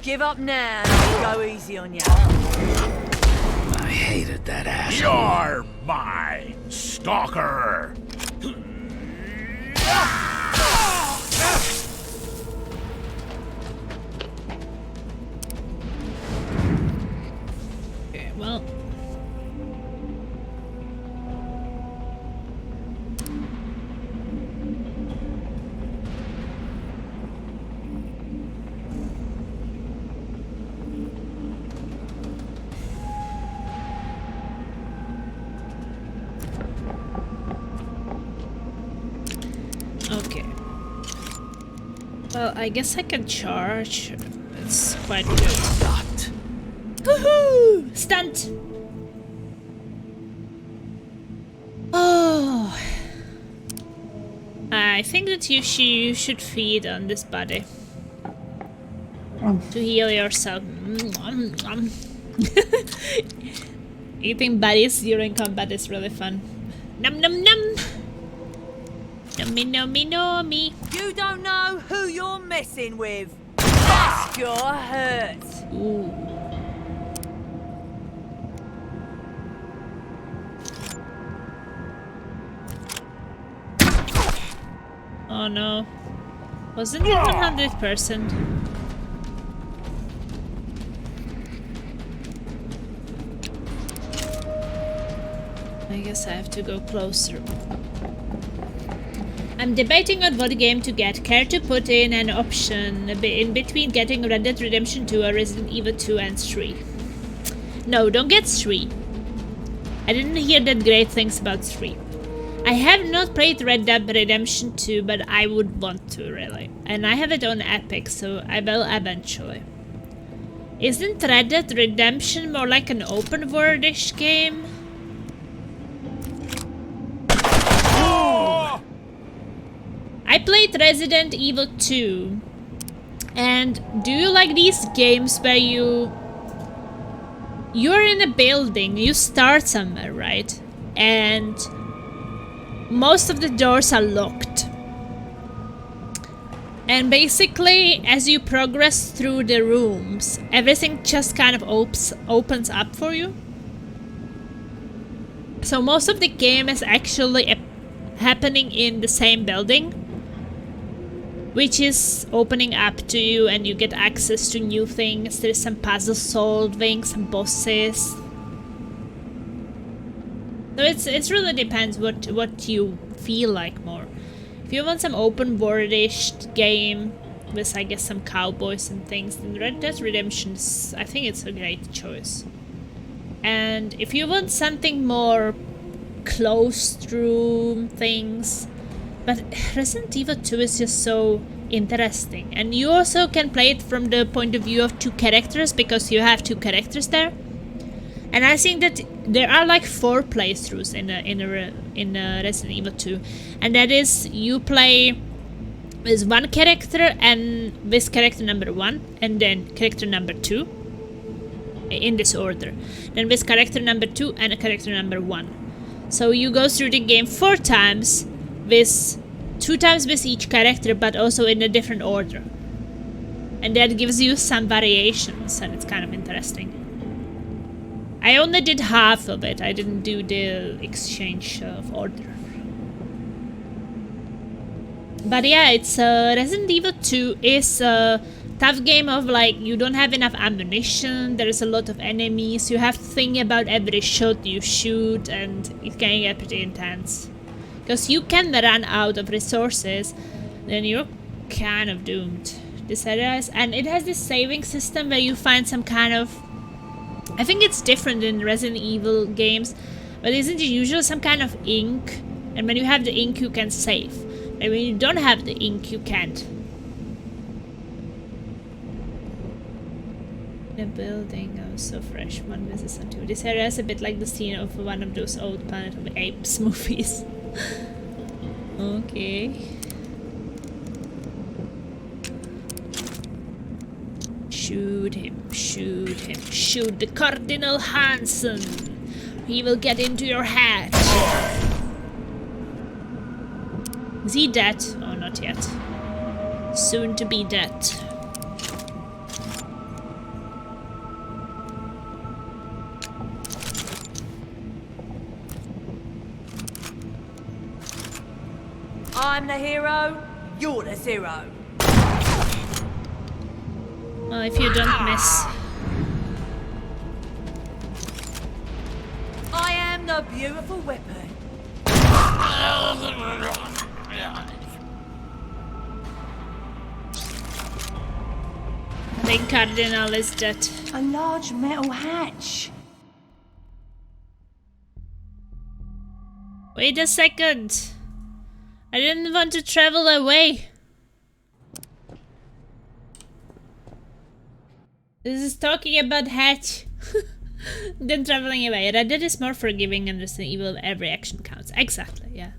Give up now, and I'll go easy on you. I hated that asshole. You're my stalker! Okay, well. Okay. Well, I guess I can charge. It's quite good. Stunt. Woohoo! Stunt! Oh. I think that you should feed on this body. To heal yourself. Eating bodies during combat is really fun. Num num num! Nummy nummy nummy. You don't know who you're messing with. That's your hurt. Ooh. Oh no. Wasn't it 100%? I guess I have to go closer. I'm debating on what game to get. Care to put in an option in between getting Red Dead Redemption 2 or Resident Evil 2 and 3? No, don't get 3. I didn't hear that great things about 3. I have not played Red Dead Redemption 2, but I would want to, really. And I have it on Epic, so I will eventually. Isn't Red Dead Redemption more like an open world-ish game? Oh! I played Resident Evil 2. And do you like these games where you're in a building, you start somewhere, right? And most of the doors are locked. And basically, as you progress through the rooms, everything just kind of opens up for you. So most of the game is actually happening in the same building, which is opening up to you, and you get access to new things. There's some puzzle solving, some bosses. So it really depends what you feel like more. If you want some open world-ish game with, I guess, some cowboys and things, then Red Dead Redemption is, I think it's a great choice. And if you want something more closed room things, but Resident Evil 2 is just so interesting. And you also can play it from the point of view of 2 characters, because you have 2 characters there. And I think that there are like 4 playthroughs in Resident Evil 2, and that is you play with one character and with character number 1, and then character number 2, in this order. Then with character number 2 and character number 1. So you go through the game 4 times, with 2 times with each character, but also in a different order. And that gives you some variations, and it's kind of interesting. I only did half of it. I didn't do the exchange of order. But yeah, it's Resident Evil 2 is a tough game of like, you don't have enough ammunition, there's a lot of enemies, you have to think about every shot you shoot, and it can get pretty intense. Because you can run out of resources, then you're kind of doomed. This area is, and it has this saving system where you find some kind of, I think it's different in Resident Evil games, but isn't it usually some kind of ink? And when you have the ink, you can save. And when you don't have the ink, you can't. The building, oh, so fresh. 1 versus 2. This area is a bit like the scene of one of those old Planet of the Apes movies. Okay. Shoot him, shoot him, shoot the Cardinal Hansen. He will get into your head. Is he dead? Oh, not yet. Soon to be dead. I'm the hero, you're the zero. Well, if you don't miss. I am the beautiful weapon. The Cardinal is dead. A large metal hatch. Wait a second. I didn't want to travel away. This is talking about hatch. Than traveling away. Red Dead is more forgiving and Resident Evil, every action counts. Exactly, yeah.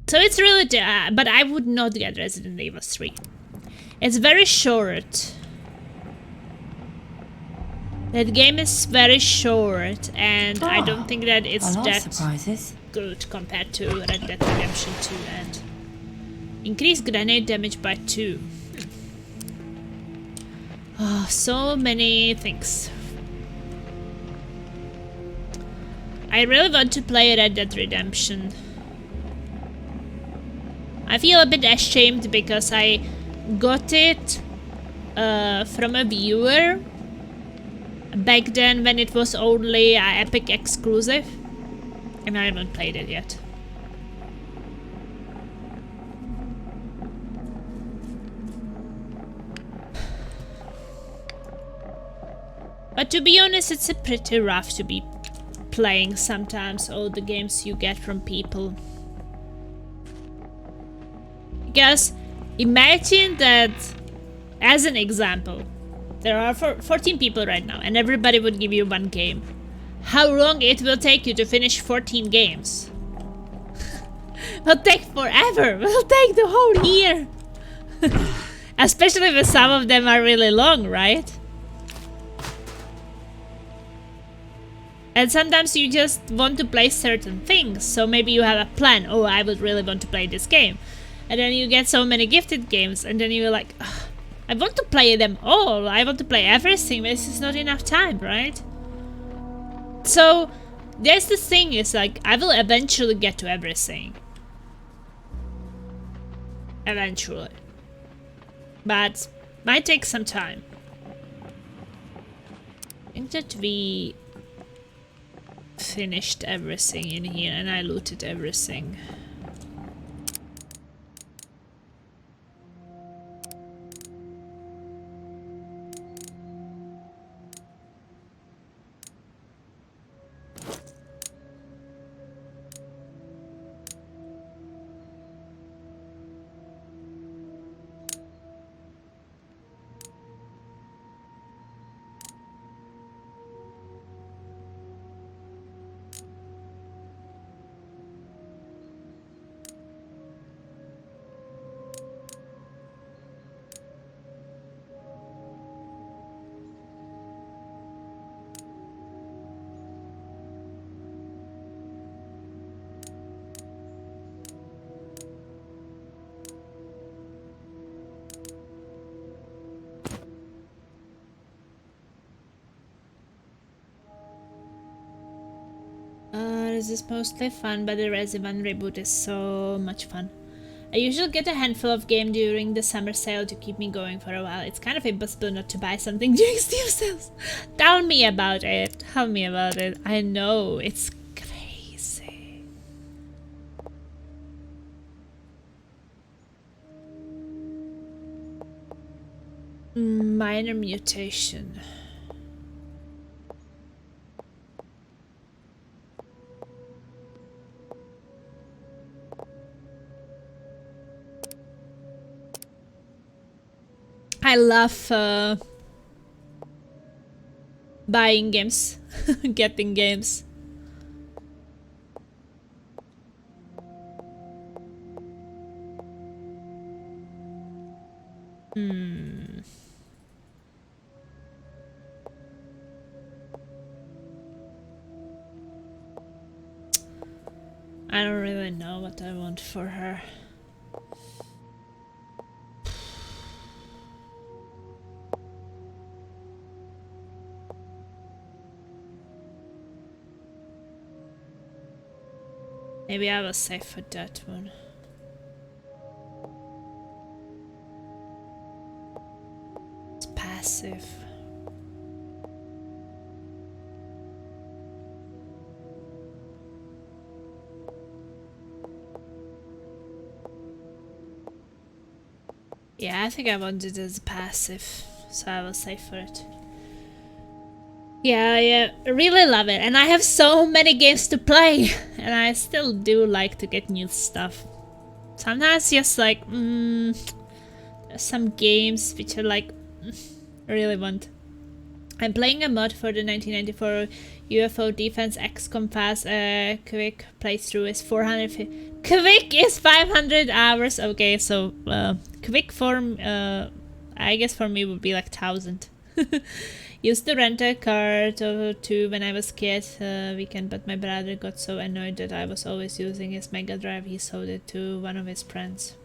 So it's really, but I would not get Resident Evil 3. It's very short. That game is very short, and I don't think that it's that good compared to Red Dead Redemption 2. And increase grenade damage by 2. Oh, so many things. I really want to play Red Dead Redemption. I feel a bit ashamed because I got it from a viewer back then when it was only an Epic exclusive. And I haven't played it yet. But to be honest, it's a pretty rough to be playing sometimes all the games you get from people. Because imagine that, as an example, there are 14 people right now and everybody would give you one game. How long it will take you to finish 14 games? Will take forever. Will take the whole year. Especially if some of them are really long, right? And sometimes you just want to play certain things, so maybe you have a plan. Oh, I would really want to play this game. And then you get so many gifted games, and then you're like, I want to play them all. I want to play everything, but this is not enough time, right? So, there's the thing, is like, I will eventually get to everything. Eventually. But, might take some time. I think that we finished everything in here and I looted everything. This is mostly fun, but the Resident reboot is so much fun. I usually get a handful of game during the summer sale to keep me going for a while. It's kind of impossible not to buy something during Steam sales. Tell me about it. Tell me about it. I know, it's crazy. Minor mutation. I love buying games, getting games. I don't really know what I want for her. Maybe I will save for that one. It's passive. Yeah, I think I want it as passive, so I will save for it. Yeah, I really love it, and I have so many games to play, and I still do like to get new stuff. Sometimes just like, there's some games which I like, really want. I'm playing a mod for the 1994 UFO Defense XCOM Fast. Quick playthrough is 450. Quick is 500 hours. Okay, so quick form, I guess for me would be like 1,000. Used to rent a car to when I was a kid weekend, but my brother got so annoyed that I was always using his Mega Drive. He sold it to one of his friends.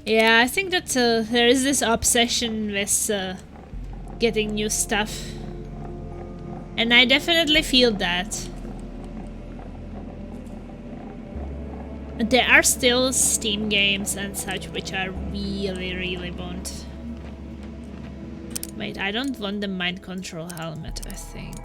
Yeah, I think that there is this obsession with getting new stuff, and I definitely feel that. There are still Steam games and such which I really, really want. Wait, I don't want the mind control helmet, I think.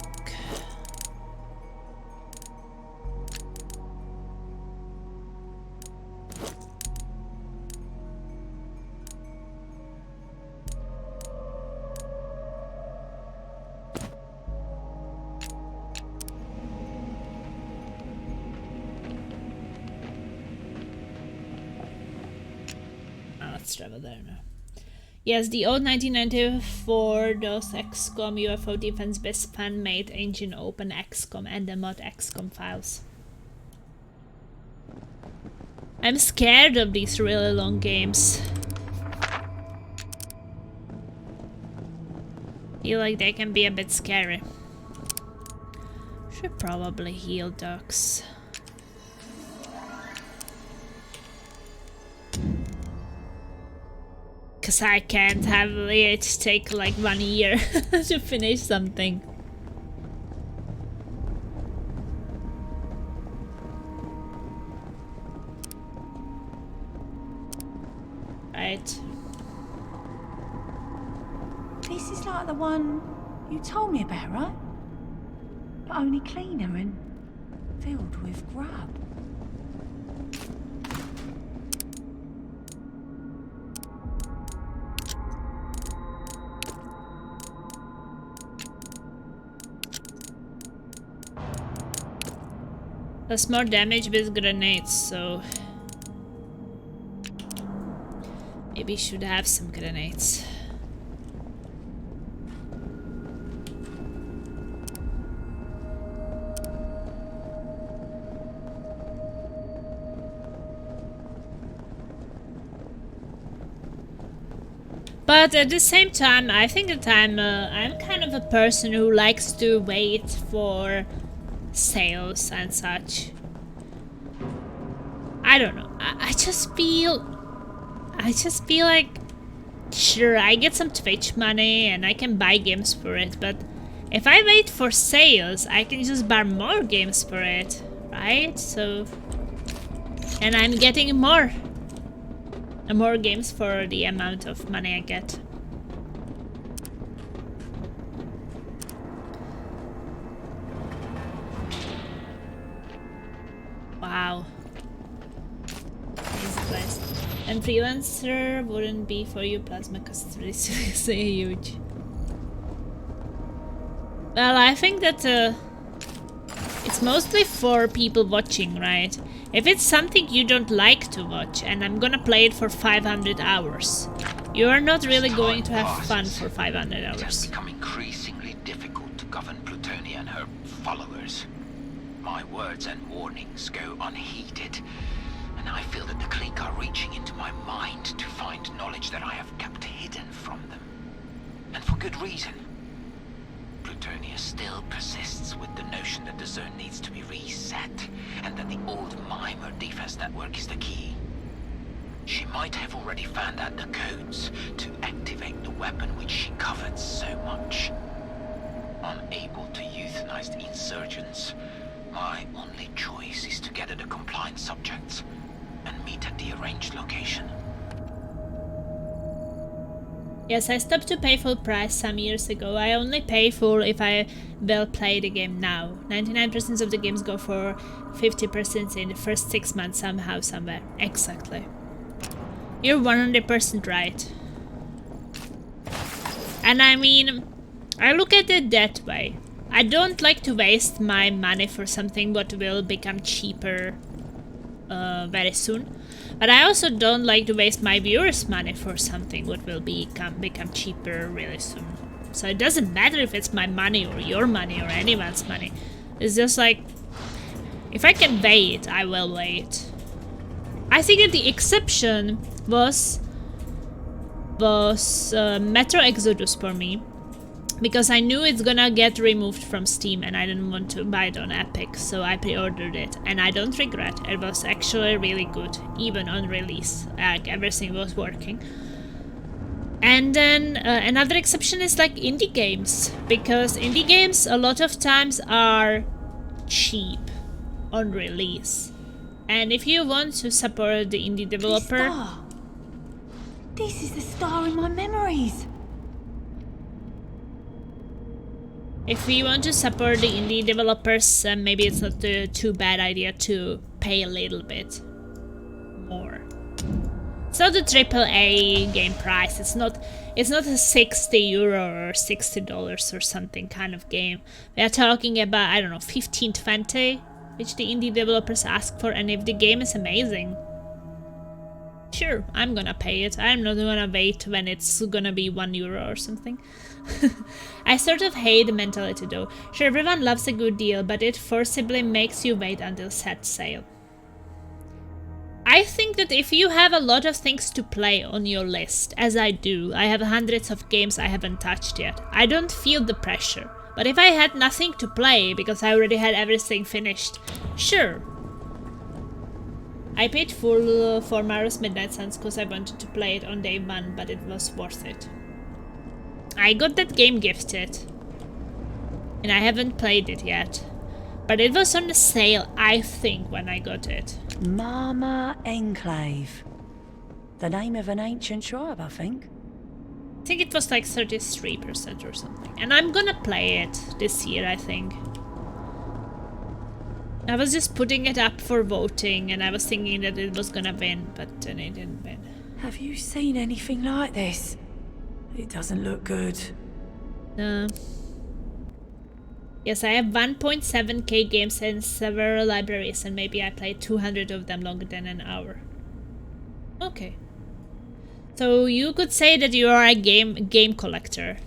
Let's travel there now. Yes, the old 1994 DOS XCOM UFO Defense Best fan-made engine open XCOM and the mod XCOM files. I'm scared of these really long games. Feel like they can be a bit scary. Should probably heal ducks. Cause I can't have it take like 1 year to finish something. Right. This is like the one you told me about, right? But only cleaner and filled with grub. Does more damage with grenades, so maybe should have some grenades. But at the same time, I think that I'm kind of a person who likes to wait for sales and such. I don't know. I just feel like, sure, I get some Twitch money and I can buy games for it, but if I wait for sales, I can just buy more games for it, right? So, and I'm getting more games for the amount of money I get. Wow. He's the best. And freelancer wouldn't be for you, Plasma, because it's really seriously huge. Well, I think that it's mostly for people watching, right? If it's something you don't like to watch and I'm gonna play it for 500 hours, you are not really going to have fun for 500 hours. It has become increasingly difficult to govern Plutonia and her followers. My words and warnings go unheeded, and I feel that the clique are reaching into my mind to find knowledge that I have kept hidden from them. And for good reason. Plutonia still persists with the notion that the zone needs to be reset, and that the old Mimer defense network is the key. She might have already found out the codes to activate the weapon which she covered so much. Unable to euthanize the insurgents, my only choice is to gather the compliant subjects and meet at the arranged location. Yes, I stopped to pay full price some years ago. I only pay full if I will play the game now. 99% of the games go for 50% in the first 6 months somehow, somewhere. Exactly. You're 100% right. And I mean, I look at it that way. I don't like to waste my money for something what will become cheaper very soon. But I also don't like to waste my viewers' money for something what will become cheaper really soon. So it doesn't matter if it's my money or your money or anyone's money. It's just like, if I can wait, I will wait. I think that the exception was Metro Exodus for me. Because I knew it's gonna get removed from Steam and I didn't want to buy it on Epic, so I pre-ordered it. And I don't regret, it was actually really good, even on release. Like, everything was working. And then another exception is like indie games. Because indie games a lot of times are cheap on release. And if you want to support the indie developer... This is the star in my memories. If we want to support the indie developers, maybe it's not a too bad idea to pay a little bit more. It's not a AAA game price. It's not a €60 or $60 or something kind of game. We are talking about, I don't know, 15, 20, which the indie developers ask for, and if the game is amazing, sure, I'm gonna pay it. I'm not gonna wait when it's gonna be €1 or something. I sort of hate the mentality though. Sure, everyone loves a good deal, but it forcibly makes you wait until set sale. I think that if you have a lot of things to play on your list, as I do, I have hundreds of games I haven't touched yet, I don't feel the pressure. But if I had nothing to play because I already had everything finished, sure. I paid full for Mario's Midnight Suns because I wanted to play it on day one, but it was worth it. I got that game gifted, and I haven't played it yet. But it was on the sale, I think, when I got it. Mama Enclave. The name of an ancient tribe, I think. I think it was like 33% or something. And I'm gonna play it this year, I think. I was just putting it up for voting, and I was thinking that it was gonna win, but then it didn't win. Have you seen anything like this? It doesn't look good. No. Yes, I have 1.7k games in several libraries, and maybe I played 200 of them longer than an hour. Okay. So you could say that you are a game collector.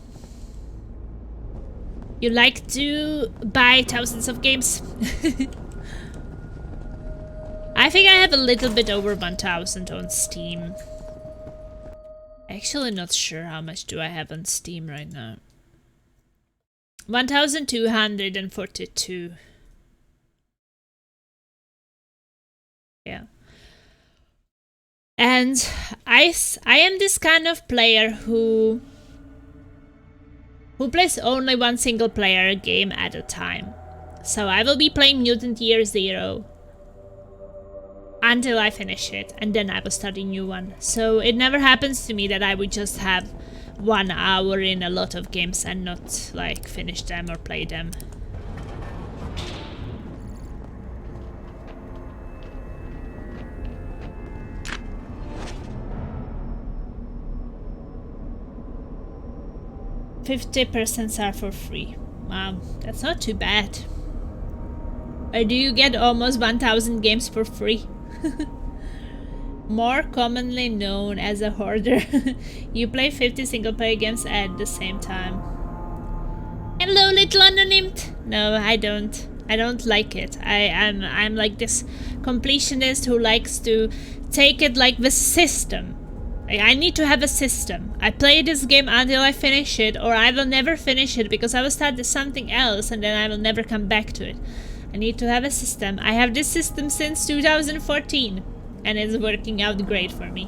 You like to buy thousands of games. I think I have a little bit over 1,000 on Steam. Actually not sure how much do I have on Steam right now. 1,242. Yeah. And I am this kind of player who plays only one single player game at a time. So I will be playing Mutant Year Zero until I finish it, and then I will start a new one. So it never happens to me that I would just have 1 hour in a lot of games and not like finish them or play them. %50 are for free. Wow, that's not too bad. Or do you get almost 1,000 games for free? More commonly known as a hoarder. You play 50 single-player games at the same time. Hello, little anonymed. No, I don't. I don't like it. I'm like this completionist who likes to take it like the system. Like, I need to have a system. I play this game until I finish it, or I will never finish it because I will start something else and then I will never come back to it. I need to have a system. I have this system since 2014. And it's working out great for me.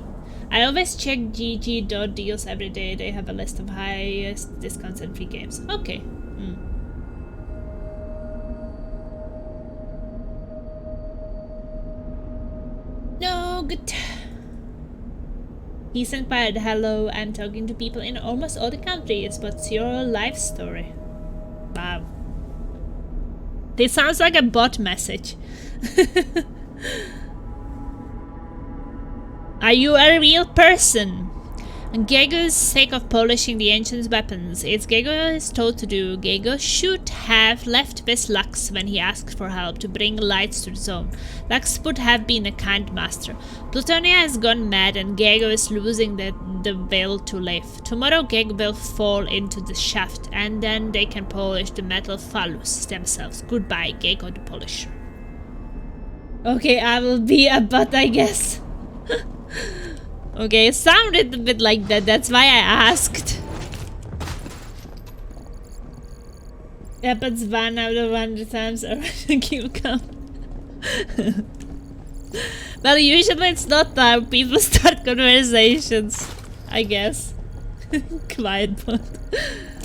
I always check GG.deals every day. They have a list of highest discounts and free games. Okay. No, good. He's inspired. Hello, I'm talking to people in almost all the countries. What's your life story? Wow. This sounds like a bot message. Are you a real person? Gego is sick of polishing the ancient weapons. It's Gego is told to do. Gego should have left with Lux when he asked for help to bring lights to the zone. Lux would have been a kind master. Plutonia has gone mad and Gego is losing the will to live. Tomorrow Gego will fall into the shaft and then they can polish the metal phallus themselves. Goodbye, Gego the Polisher. Okay, I will be a butt, I guess. Okay, it sounded a bit like that, that's why I asked. It happens 1 out of 100 times or you come. Well, usually it's not how people start conversations, I guess. Quiet one.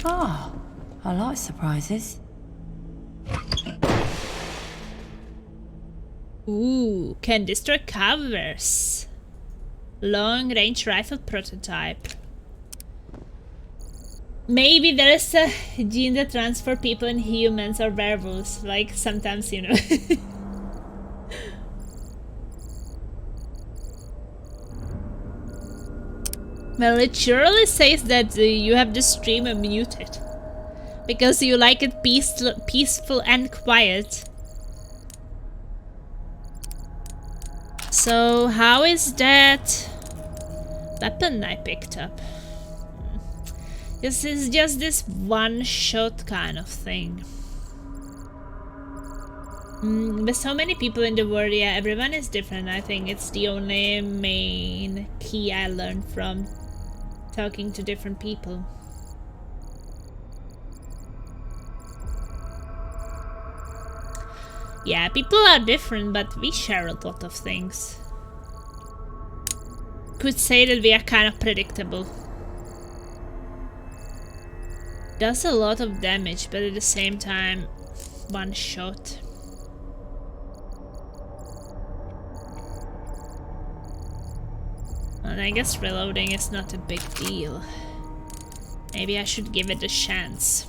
Oh, I like surprises. Ooh, can destroy covers. Long-range rifle prototype. Maybe there is a gene that transfer people in humans or werewolves, like sometimes, you know. Well, it surely says that you have the streamer muted. Because you like it peaceful and quiet. So, how is that weapon I picked up? This is just this one-shot kind of thing. With so many people in the world, yeah, everyone is different. I think it's the only main key I learned from talking to different people. Yeah, people are different, but we share a lot of things. Could say that we are kind of predictable. Does a lot of damage, but at the same time, one shot. And I guess reloading is not a big deal. Maybe I should give it a chance.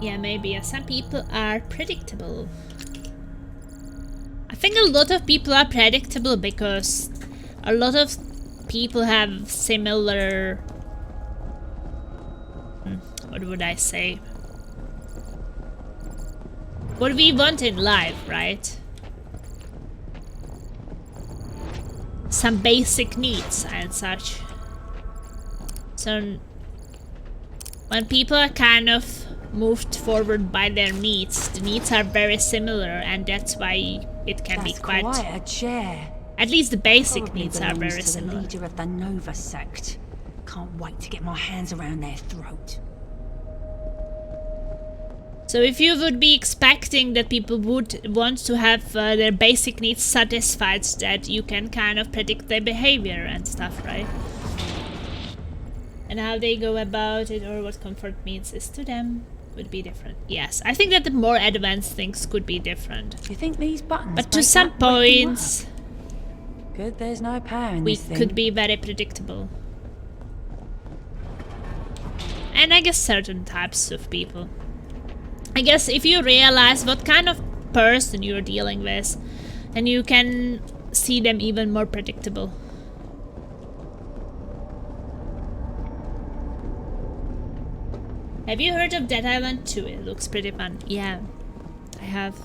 Yeah, maybe. Some people are predictable. I think a lot of people are predictable because a lot of people have similar... what would I say? What we want in life, right? Some basic needs and such. So when people are kind of moved forward by their needs, the needs are very similar, and that's why it can be quite a chair. At least the basic Probably needs are belongs very to similar. the leader of the Nova sect. Can't wait to get my hands around their throat. So if you would be expecting that people would want to have their basic needs satisfied, that you can kind of predict their behavior and stuff, right? And how they go about it or what comfort means is to them would be different. Yes, I think that the more advanced things could be different. Do you think these buttons But to make some that weapon points, work? Good, there's no power in we this thing. could be very predictable. And I guess certain types of people. I guess if you realize what kind of person you're dealing with, then you can see them even more predictable. Have you heard of Dead Island 2? It looks pretty fun. Yeah, I have.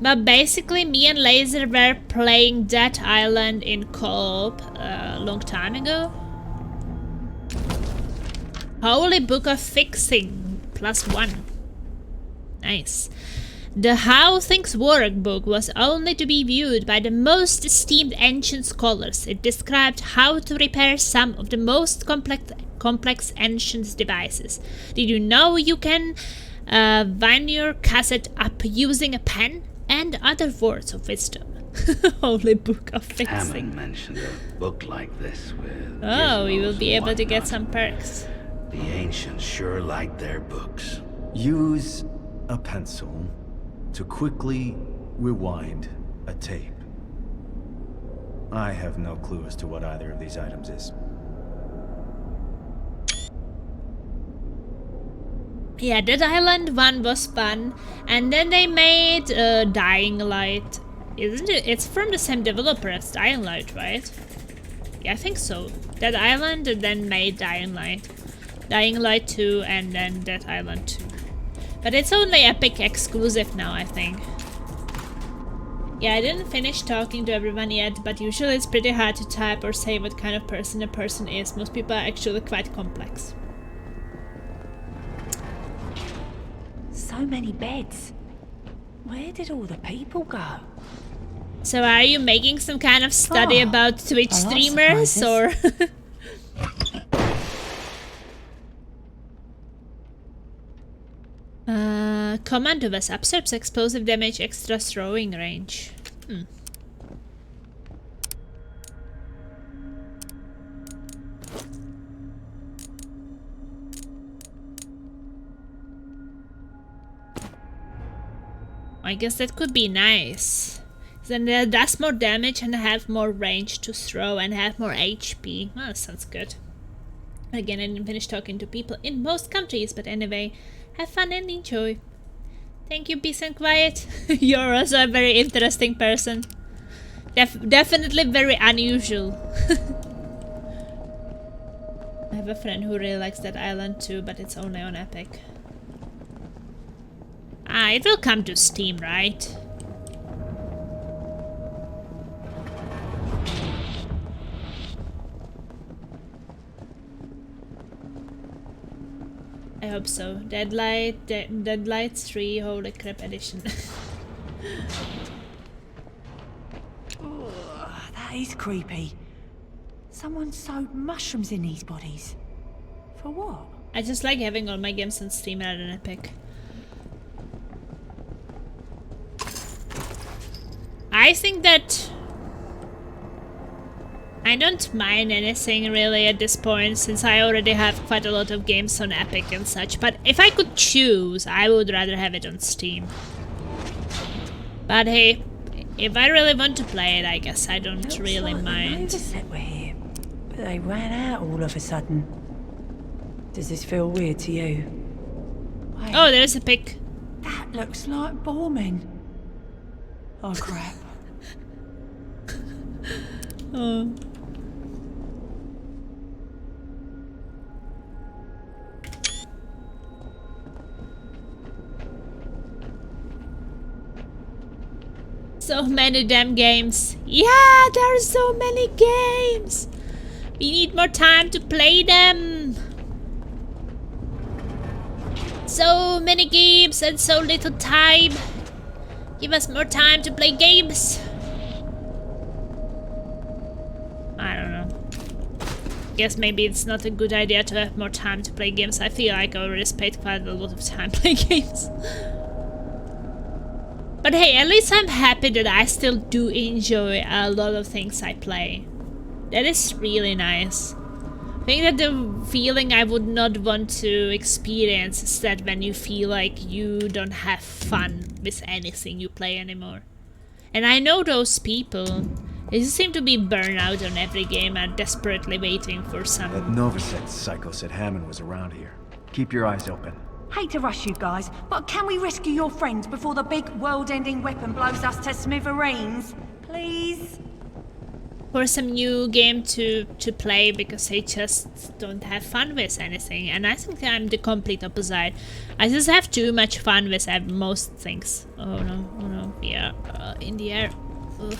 But basically, me and Laser were playing Dead Island in co-op a long time ago. Holy Book of Fixing +1. Nice. The How Things Work book was only to be viewed by the most esteemed ancient scholars. It described how to repair some of the most complex ancient devices. Did you know you can wind your cassette up using a pen? And other words of wisdom. Holy Book of Fixing. Hammond mentioned a book like this with... Oh, we will be gizmos and able to get whatnot. some perks. The ancients sure liked their books. Use a pencil to quickly rewind a tape. I have no clue as to what either of these items is. Yeah, Dead Island 1 was fun, and then they made Dying Light. Isn't it? It's from the same developer as Dying Light, right? Yeah, I think so. Dead Island and then made Dying Light. Dying Light 2 and then Dead Island 2. But it's only Epic exclusive now, I think. Yeah, I didn't finish talking to everyone yet, but usually it's pretty hard to type or say what kind of person a person is. Most people are actually quite complex. So many beds. Where did all the people go? So are you making some kind of study about Twitch streamers or... Commando was absorbs explosive damage, extra throwing range. I guess that could be nice. Then it does more damage and have more range to throw and have more HP. Well, that sounds good. Again, I didn't finish talking to people in most countries, but anyway, have fun and enjoy. Thank you, peace and quiet. You're also a very interesting person. Definitely very unusual. I have a friend who really likes that island too, but it's only on Epic. Ah, it will come to Steam, right? I hope so. Deadlight 3 Holy Crap Edition. That is creepy. Someone sowed mushrooms in these bodies. For what? I just like having all my games on Steam rather than Epic. I think that I don't mind anything really at this point, since I already have quite a lot of games on Epic and such, but if I could choose, I would rather have it on Steam. But hey, if I really want to play it, I guess I don't really mind. The Nova set were here, but they ran out all of a sudden. Does this feel weird to you? Wait, oh, there's a pic. That looks like bombing. Oh crap. Oh. So many damn games. Yeah, there are so many games. We need more time to play them. So many games and so little time. Give us more time to play games. I don't know. Guess maybe it's not a good idea to have more time to play games. I feel like I already spent quite a lot of time playing games. But hey, at least I'm happy that I still do enjoy a lot of things I play. That is really nice. I think that the feeling I would not want to experience is that when you feel like you don't have fun with anything you play anymore. And I know those people. They seem to be burned out on every game and desperately waiting for some... That Novoset psycho said Hammond was around here. Keep your eyes open. Hate to rush you guys, but can we rescue your friends before the big world-ending weapon blows us to smithereens? Please? For some new game to play because they just don't have fun with anything. And I think I'm the complete opposite. I just have too much fun with most things. Oh no, we are in the air. Ugh.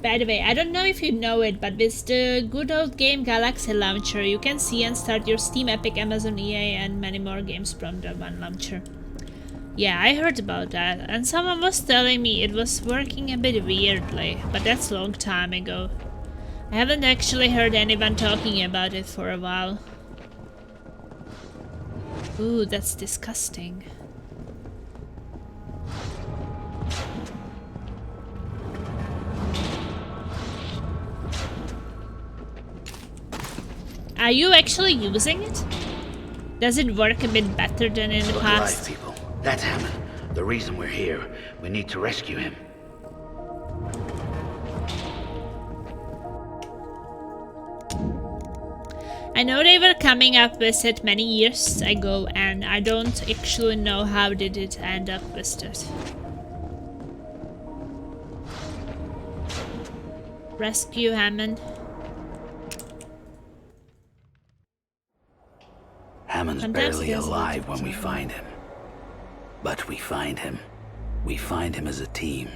By the way, I don't know if you know it, but with the good old game Galaxy Launcher, you can see and start your Steam, Epic, Amazon, EA and many more games from the one launcher. Yeah, I heard about that, and someone was telling me it was working a bit weirdly, but that's a long time ago. I haven't actually heard anyone talking about it for a while. Ooh, that's disgusting. Are you actually using it? Does it work a bit better than in the past? Alive, people. That's Hammond. The reason we're here. We need to rescue him. I know they were coming up with it many years ago, and I don't actually know how did it end up with it. Rescue Hammond. Hammond's barely alive when we find him. But we find him. We find him as a team.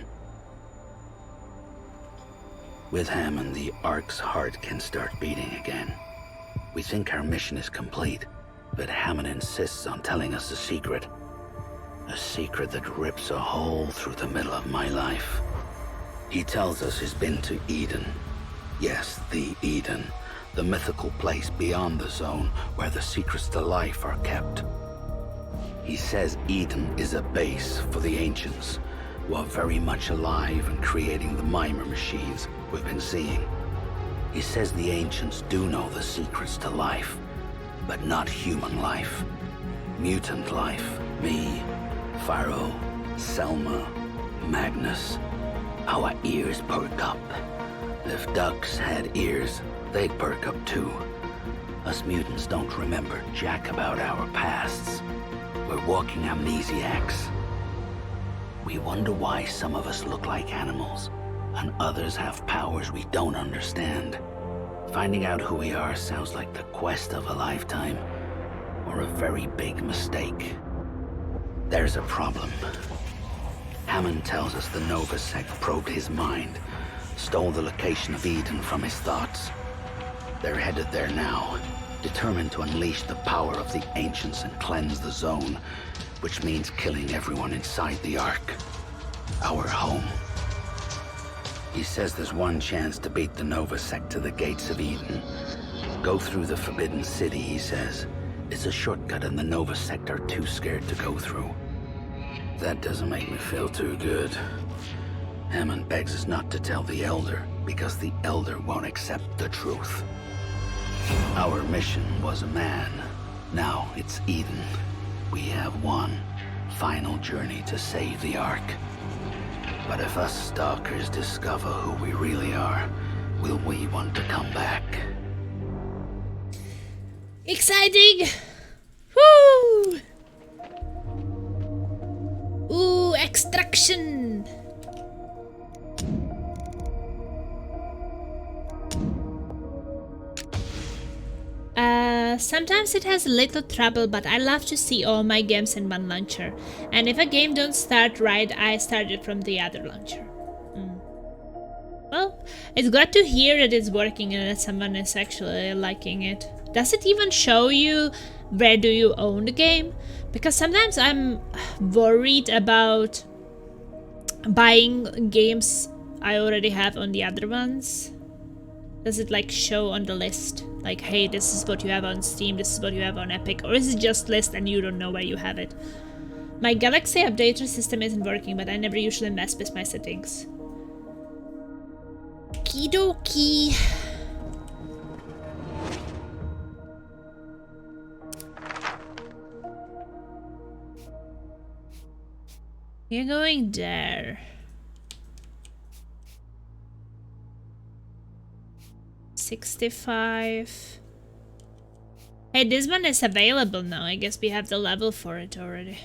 With Hammond, the Ark's heart can start beating again. We think our mission is complete, but Hammond insists on telling us a secret. A secret that rips a hole through the middle of my life. He tells us he's been to Eden. Yes, the Eden. The mythical place beyond the zone where the secrets to life are kept. He says Eden is a base for the ancients, who are very much alive and creating the mimer machines we've been seeing. He says the ancients do know the secrets to life, but not human life. Mutant life. Me, Pharaoh, Selma, Magnus. our ears perk up. If ducks had ears, they'd perk up too. Us mutants don't remember jack about our pasts. We're walking amnesiacs. We wonder why some of us look like animals, and others have powers we don't understand. Finding out who we are sounds like the quest of a lifetime, or a very big mistake. There's a problem. Hammond tells us the Nova sect probed his mind, stole the location of Eden from his thoughts. They're headed there now, determined to unleash the power of the Ancients and cleanse the zone, which means killing everyone inside the Ark. Our home. He says there's one chance to beat the Nova sect to the gates of Eden. Go through the Forbidden City, he says. It's a shortcut and the Nova sect are too scared to go through. That doesn't make me feel too good. Hammond begs us not to tell the Elder, because the Elder won't accept the truth. Our mission was a man. Now it's Eden. We have one final journey to save the Ark. But if us stalkers discover who we really are, will we want to come back? Exciting! Woo! Ooh, extraction! Sometimes it has a little trouble, but I love to see all my games in one launcher. And if a game don't start right, I start it from the other launcher. Well, it's glad to hear that it's working and that someone is actually liking it. Does it even show you where do you own the game? Because sometimes I'm worried about buying games I already have on the other ones. Does it like show on the list? Like, hey, this is what you have on Steam, this is what you have on Epic, or is it just list and you don't know where you have it? My Galaxy updater system isn't working, but I never usually mess with my settings. Okie dokie. You're going there. 65. Hey, this one is available now. I guess we have the level for it already.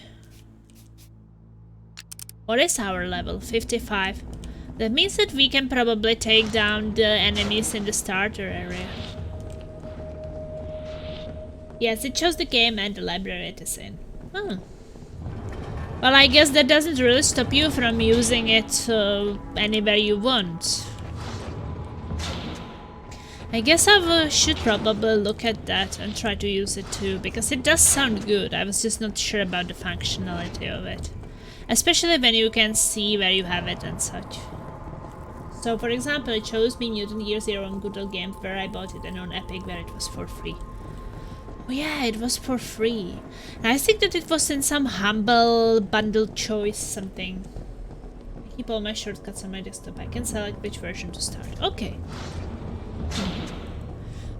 What is our level? 55. That means that we can probably take down the enemies in the starter area. Yes, it shows the game and the library it is in. Oh. Well, I guess that doesn't really stop you from using it anywhere you want. I guess I should probably look at that and try to use it too, because it does sound good. I was just not sure about the functionality of it. Especially when you can see where you have it and such. So for example, it shows me Mutant Year Zero on Good Old Games where I bought it, and on Epic where it was for free. Oh yeah, it was for free. And I think that it was in some humble bundle choice something. I keep all my shortcuts on my desktop. I can select which version to start. Okay.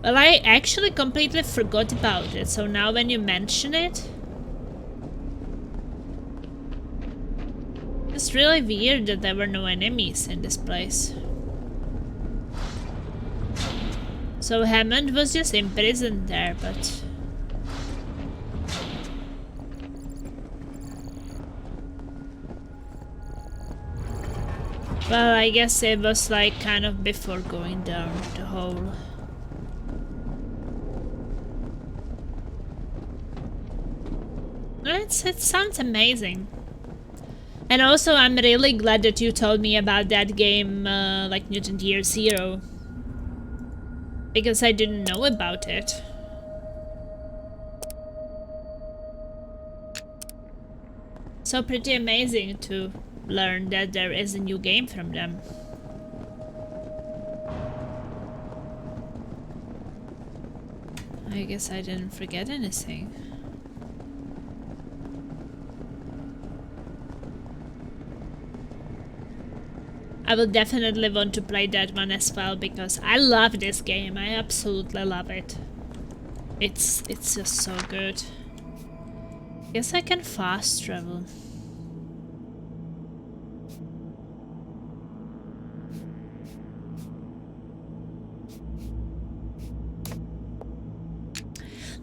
Well, I actually completely forgot about it, so now when you mention it... It's really weird that there were no enemies in this place. So Hammond was just imprisoned there, but... Well, I guess it was like kind of before going down the hole. It sounds amazing. And also, I'm really glad that you told me about that game, like Mutant Year Zero. Because I didn't know about it. So pretty amazing to learn that there is a new game from them. I guess I didn't forget anything. I will definitely want to play that one as well, because I love this game. I absolutely love it. It's just so good. Guess I can fast travel.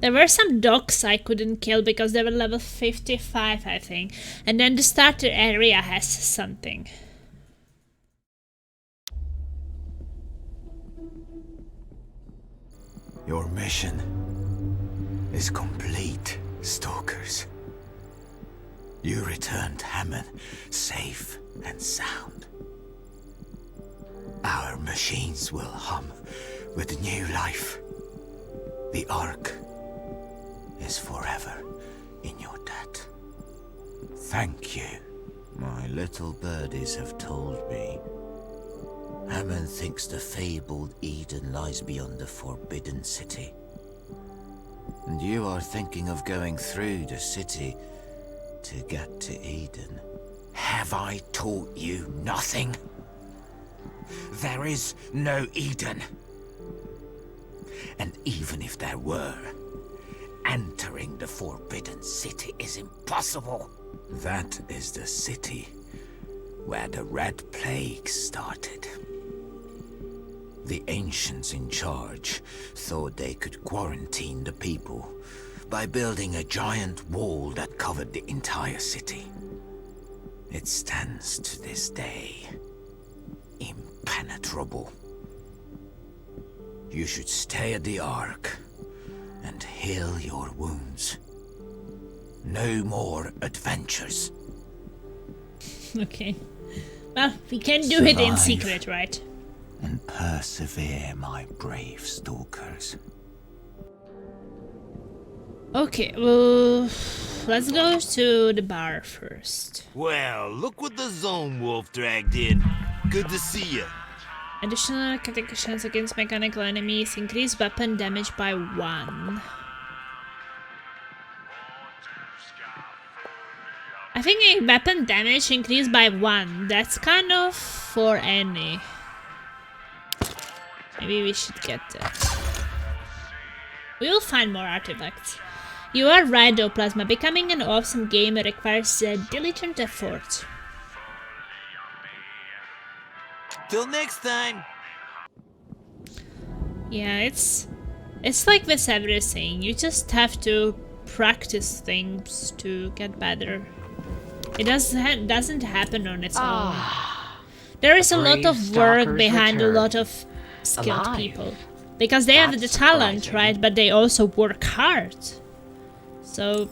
There were some dogs I couldn't kill because they were level 55, I think. And then the starter area has something. Your mission is complete, Stalkers. You returned Hammond safe and sound. Our machines will hum with new life. The Ark is forever in your debt. Thank you. My little birdies have told me. Hammond thinks the fabled Eden lies beyond the Forbidden City. And you are thinking of going through the city to get to Eden. Have I taught you nothing? There is no Eden. And even if there were, entering the Forbidden City is impossible. That is the city where the Red Plague started. The ancients in charge thought they could quarantine the people by building a giant wall that covered the entire city. It stands to this day, impenetrable. You should stay at the Ark and heal your wounds. No more adventures. Okay. Well, we can do it in secret, right? And persevere, my brave stalkers. Okay, well, let's go to the bar first. Well, look what the Zone Wolf dragged in. Good to see you. Additional critical chance against mechanical enemies. Increase weapon damage by 1. I think a weapon damage increased by 1. That's kind of for any. Maybe we should get that. We will find more artifacts. You are right though, Plasma. Becoming an awesome gamer requires diligent effort. Till next time. Yeah, it's like with everything. You just have to practice things to get better. It doesn't happen on its own. There is a lot of work behind a lot of skilled people. Because they have the talent, right? But they also work hard. So...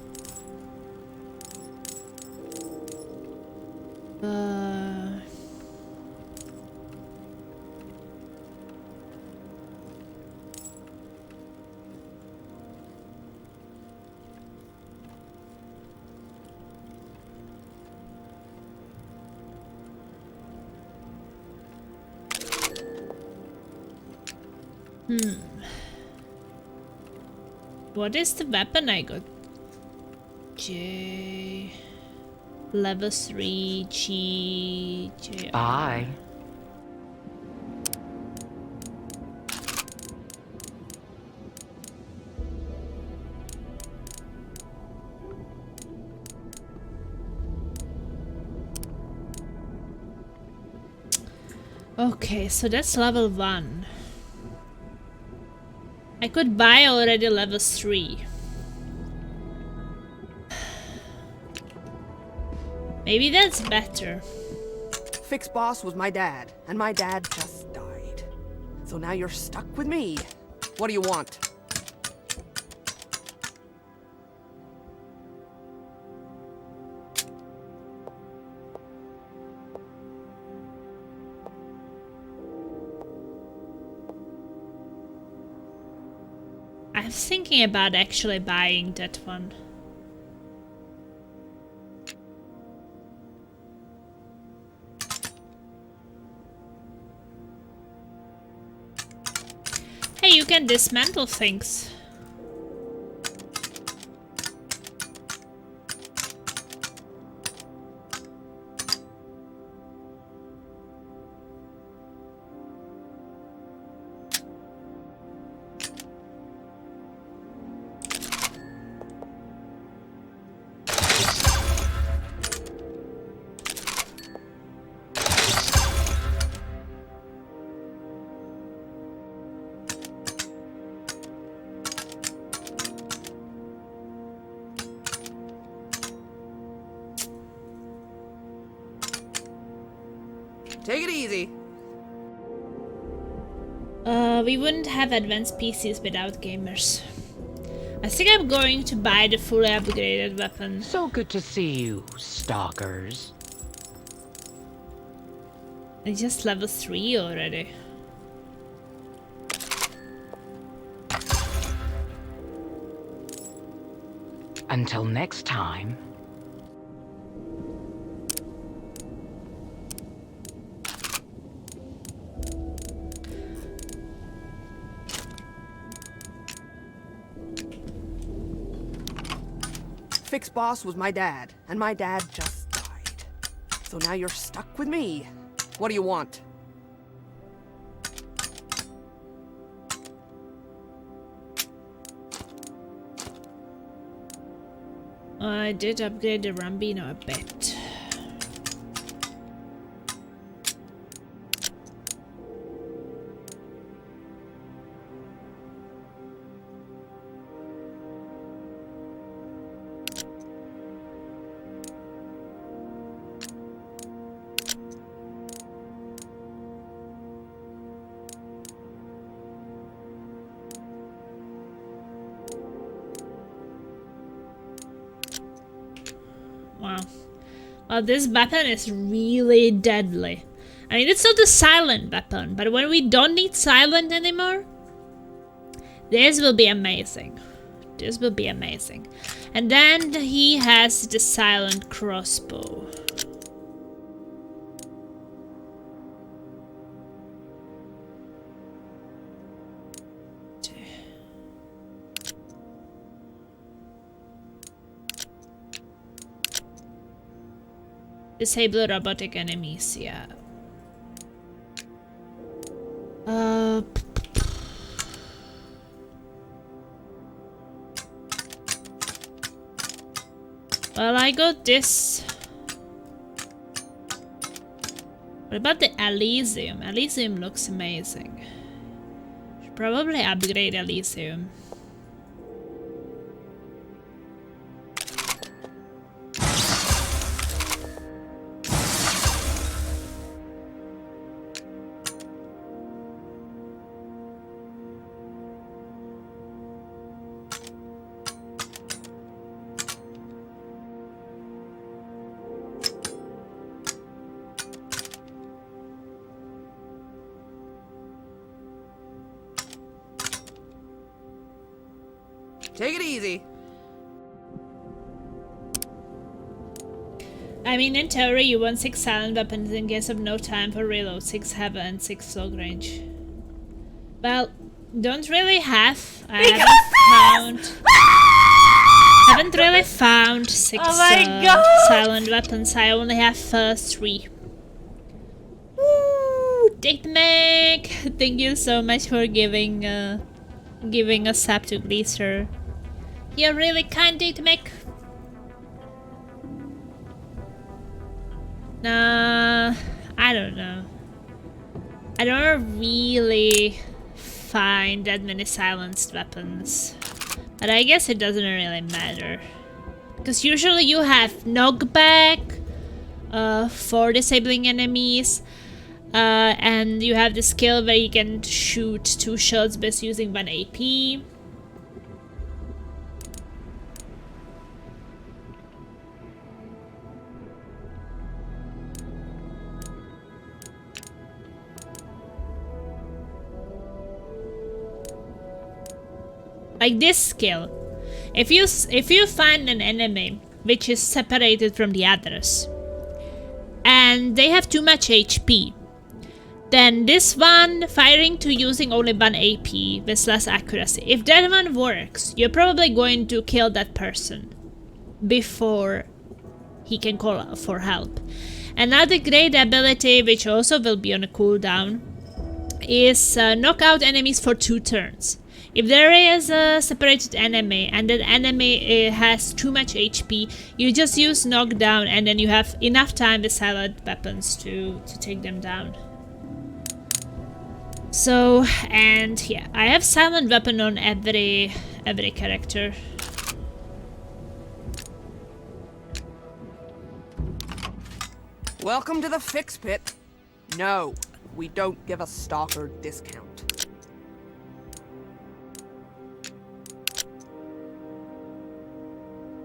What is the weapon I got? J... Level 3, G... J... Bye. Okay, so that's level 1. I could buy already level 3. Maybe that's better. Fix Boss was my dad, and my dad just died. So now you're stuck with me. What do you want? I'm thinking about actually buying that one. Hey, you can dismantle things. Take it easy. We wouldn't have advanced PCs without gamers. I think I'm going to buy the fully upgraded weapon. So good to see you, stalkers. It's just level 3 already. Until next time. Fix boss was my dad, and my dad just died. So now you're stuck with me. What do you want? I did upgrade the Rambino a bit. Wow. Well, this weapon is really deadly. I mean, it's not a silent weapon, but when we don't need silent anymore, this will be amazing. This will be amazing. And then he has the silent crossbow. Disable robotic enemies, yeah. Well, I got this. What about the Elysium? Elysium looks amazing. Should probably upgrade Elysium. Take it easy. I mean, in theory, you want 6 silent weapons in case of no time for reload, 6 heavy and 6 long range. Well, don't really have. I haven't really found 6 silent weapons. I only have 3. Woo! Dictmac! Thank you so much for giving a sub to Gleaser. You're really kind, Dictmac. Nah, I don't know. I don't really find that many silenced weapons. But I guess it doesn't really matter. Because usually you have knockback for disabling enemies. And you have the skill where you can shoot 2 shots by using 1 AP. Like this skill. If you find an enemy which is separated from the others and they have too much HP, then this one firing to using only 1 AP with less accuracy. If that one works, you're probably going to kill that person before he can call for help. Another great ability, which also will be on a cooldown, is knock out enemies for 2 turns. If there is a separated enemy and that enemy has too much HP, you just use knockdown and then you have enough time with silent weapons to take them down. So, and yeah, I have silent weapon on every character. Welcome to the fix pit. No, we don't give a stalker discount.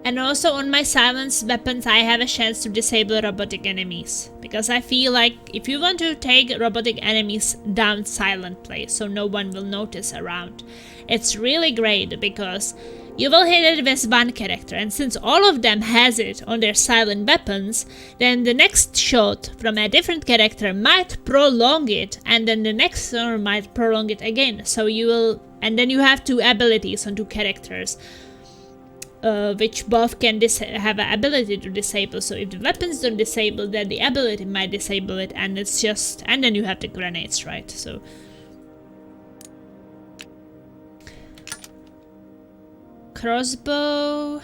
And also on my silenced weapons I have a chance to disable robotic enemies. Because I feel like if you want to take robotic enemies down silently so no one will notice around, it's really great because you will hit it with one character, and since all of them has it on their silent weapons, then the next shot from a different character might prolong it, and then the next one might prolong it again. So you will, and then you have two abilities on two characters. Which both can have an ability to disable. So if the weapons don't disable, then the ability might disable it, and it's just, and then you have the grenades, right? So crossbow,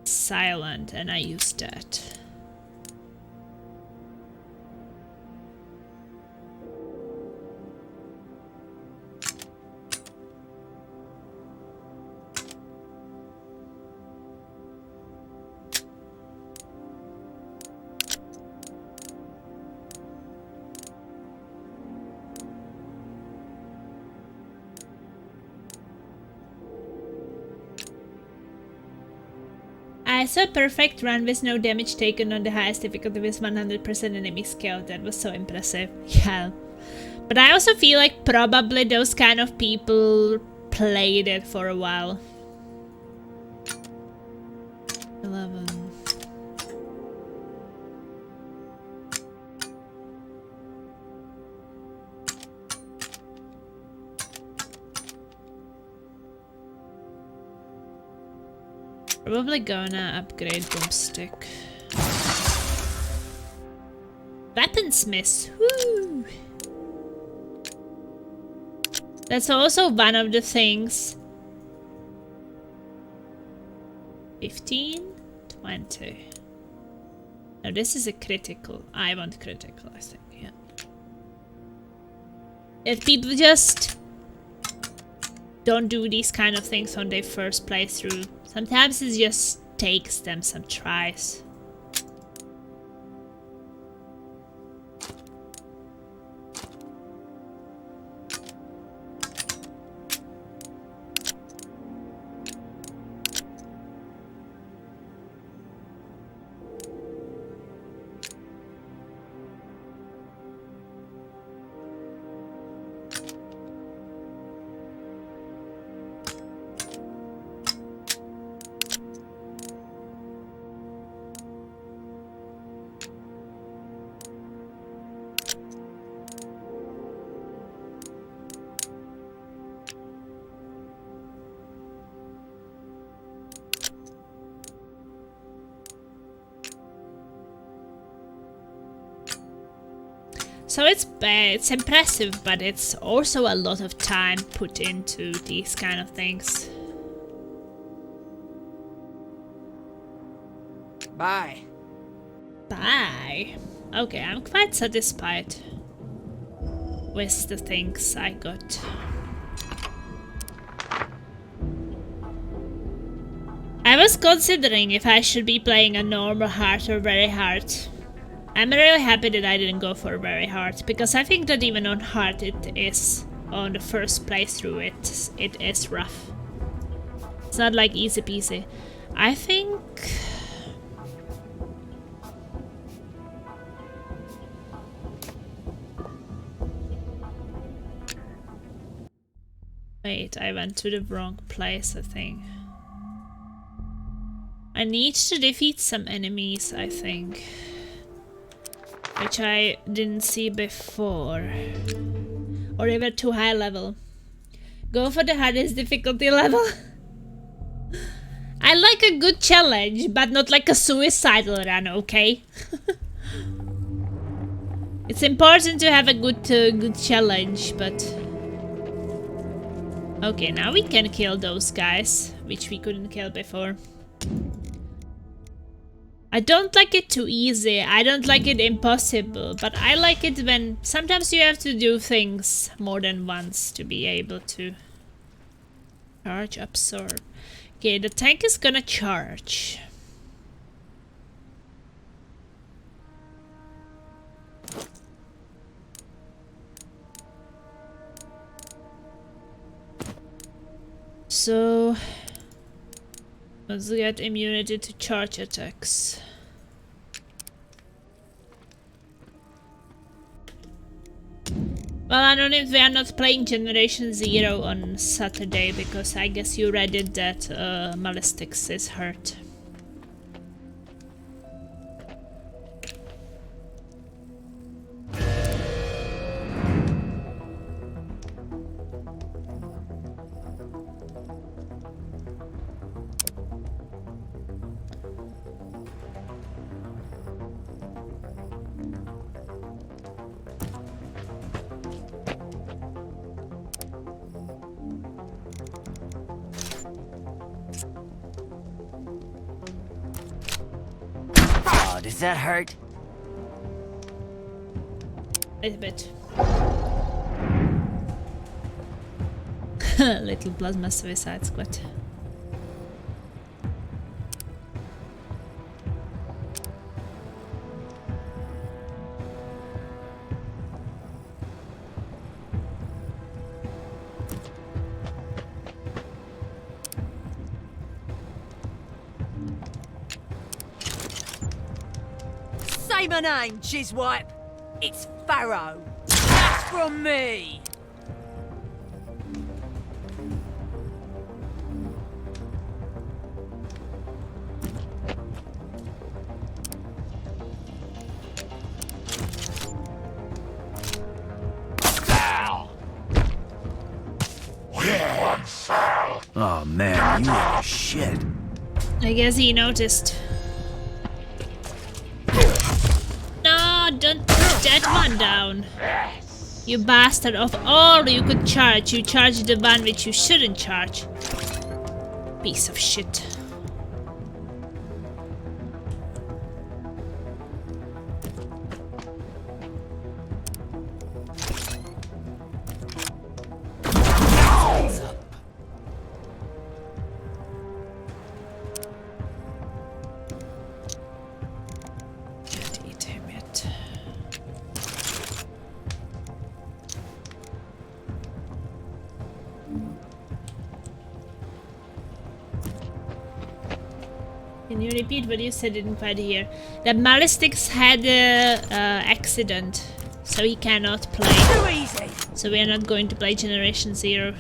silent, and I use that. I saw a perfect run with no damage taken on the highest difficulty with 100% enemy skill. That was so impressive. Yeah. But I also feel like probably those kind of people played it for a while. 11. Probably gonna upgrade boomstick. Weaponsmith, woo! That's also one of the things. 15, 20. Now this is a critical. I want critical, I think, yeah. If people just don't do these kind of things on their first playthrough, sometimes it just takes them some tries. So it's impressive, but it's also a lot of time put into these kind of things. Bye. Bye. Okay, I'm quite satisfied with the things I got. I was considering if I should be playing a normal hard or very hard. I'm really happy that I didn't go for very hard, because I think that even on hard it is, on the first playthrough it is rough. It's not like easy peasy. I think... Wait, I went to the wrong place, I think. I need to defeat some enemies, I think. Which I didn't see before. Or they were too high level. Go for the hardest difficulty level. I like a good challenge, but not like a suicidal run, okay? It's important to have a good challenge, but... Okay, now we can kill those guys, which we couldn't kill before. I don't like it too easy, I don't like it impossible, but I like it when sometimes you have to do things more than once to be able to charge, absorb. Okay, the tank is gonna charge. So let's get immunity to charge attacks. Well, I don't know if we are not playing Generation Zero on Saturday, because I guess you read it that Malistix is hurt. Oh, does that hurt? A bit. Little plasma suicide squad. Say my name, Jizwipe. It's Pharaoh. That's from me. Oh man, you are shit. I guess he noticed. No, don't put that one down. You bastard. Of all you could charge, you charged the one which you shouldn't charge. Piece of shit. Can you repeat what you said? Didn't quite hear. The Malistix had a accident, so he cannot play. Too easy. So we are not going to play Generation Zero.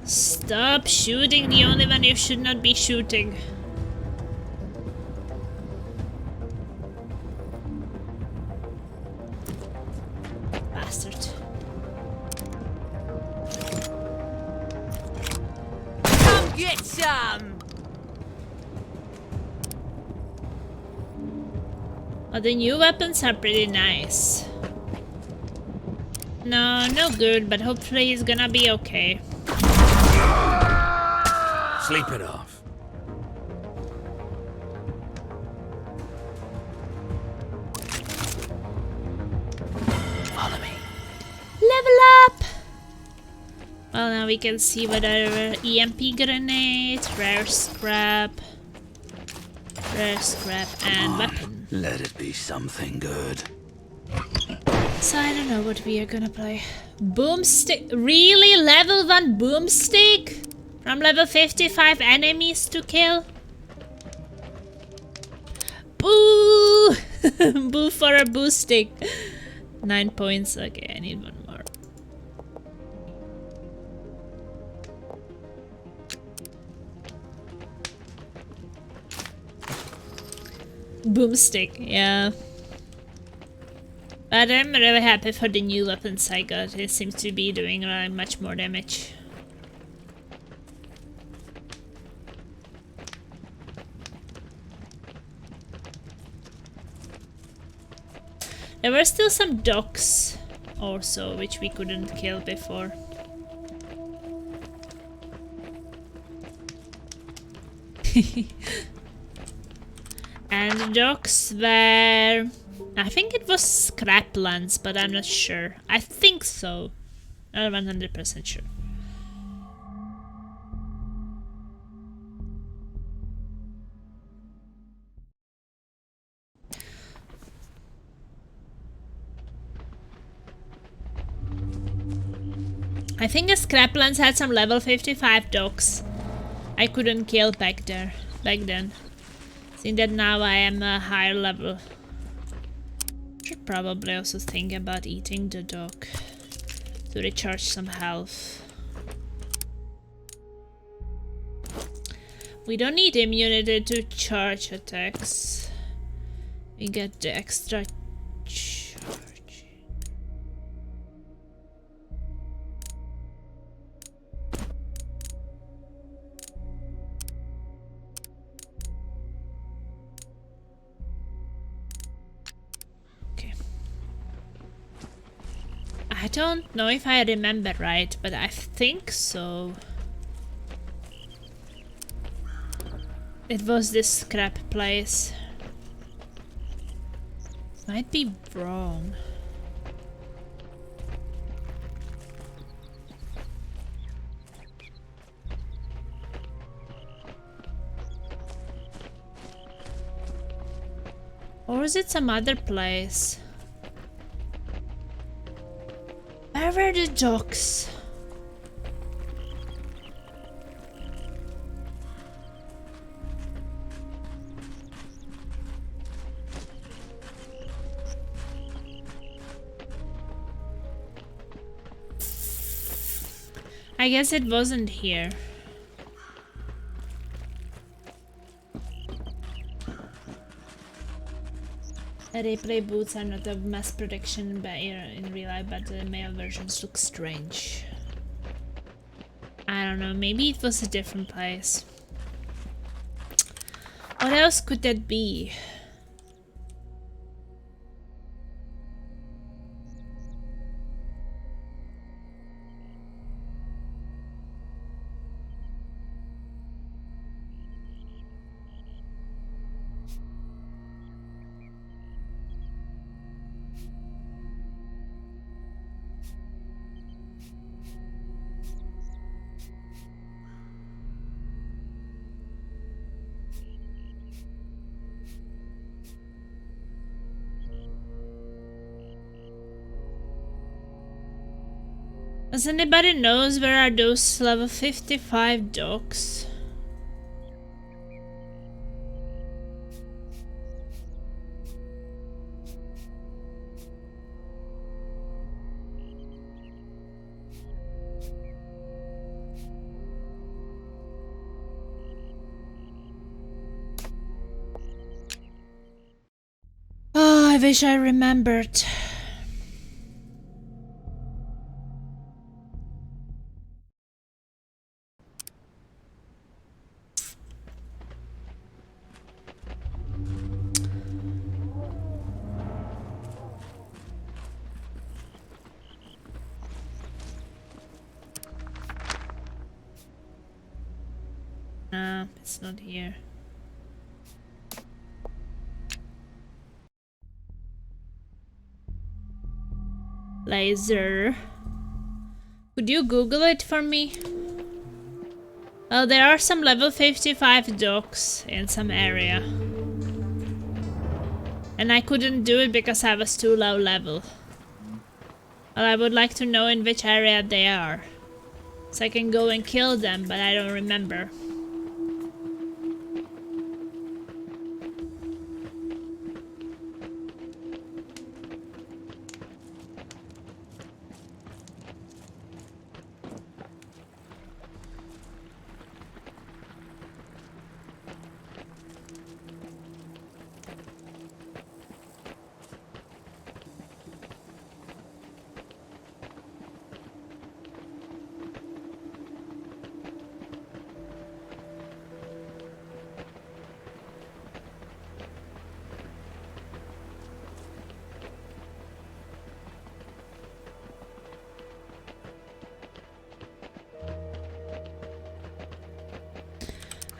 Stop shooting the only one you should not be shooting. Bastard. Come get some. Oh, the new weapons are pretty nice. No, no good, but hopefully he's gonna be okay. Sleep it off. Follow me. Level up! Well, now we can see what our EMP grenade, rare scrap, and weapon. Let it be something good. So I don't know what we are gonna play. Boomstick? Really? Level 1 boomstick? From level 55 enemies to kill? Boo! Boo for a boomstick. 9 points. Okay, I need one more. Boomstick, yeah. But I'm really happy for the new weapons I got. It seems to be doing much more damage. There were still some dogs also, which we couldn't kill before. And the dogs were... I think it was scraplands, but I'm not sure. I think so. Not 100% sure. I think the Scraplands had some level 55 dogs I couldn't kill back then. Seeing that now I am a higher level. Should probably also think about eating the dog to recharge some health. We don't need immunity to charge attacks. We get the extra charge. Okay. I don't know if I remember right, but I think so. It was this scrap place. Might be wrong. Or is it some other place? Where were the docks? I guess it wasn't here. Replay boots are not a mass production in real life, but the male versions look strange. I don't know, maybe it was a different place. What else could that be? Does anybody knows where are those level 55 dogs? Oh, I wish I remembered. Nah, it's not here. Laser. Could you Google it for me? Well, there are some level 55 dogs in some area. And I couldn't do it because I was too low level. Well, I would like to know in which area they are. So I can go and kill them, but I don't remember.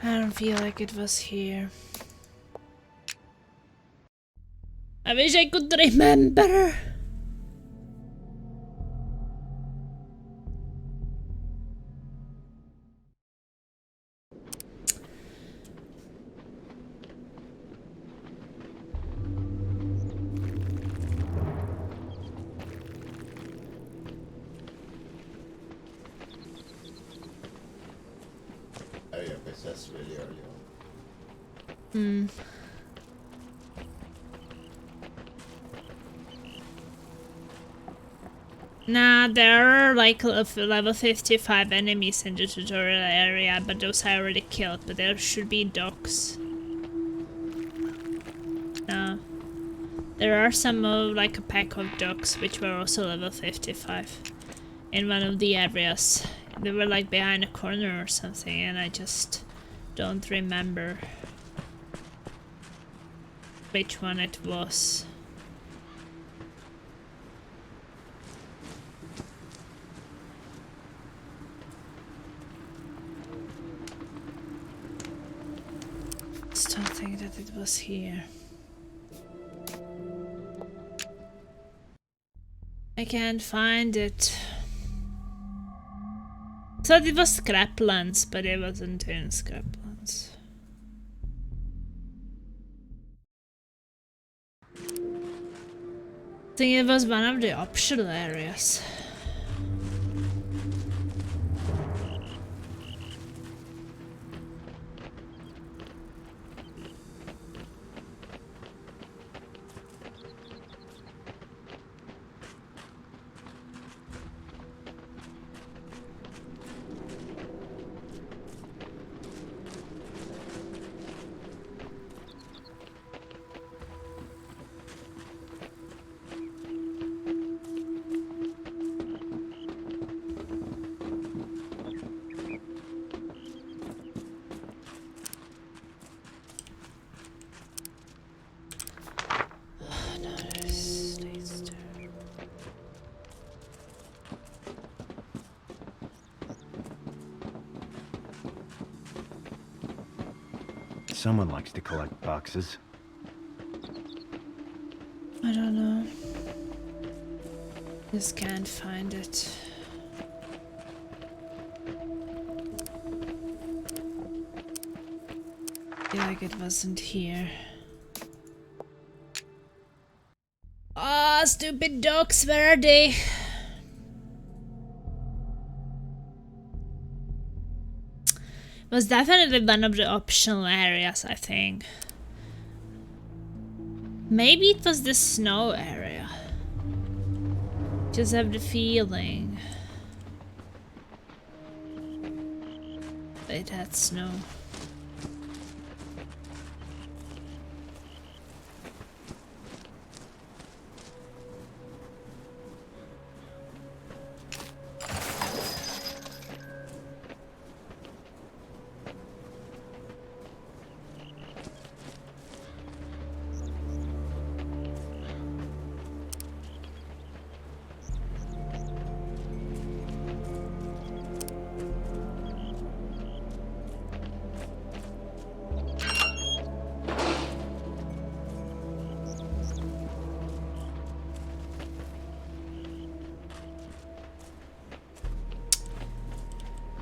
I don't feel like it was here. I wish I could remember. area possessed really early on. Hmm. Nah, there are like level 55 enemies in the tutorial area, but those I already killed, but there should be dogs. No. There are some like a pack of dogs which were also level 55 in one of the areas. They were like behind a corner or something and I just don't remember which one it was. Just don't think that it was here. I can't find it. Thought it was Scraplands, but it wasn't in Scraplands. I think it was one of the optional areas. Someone likes to collect boxes. I don't know. Just can't find it. Feel like it wasn't here. Ah, stupid dogs, where are they? It was definitely one of the optional areas, I think. Maybe it was the snow area. Just have the feeling it had snow.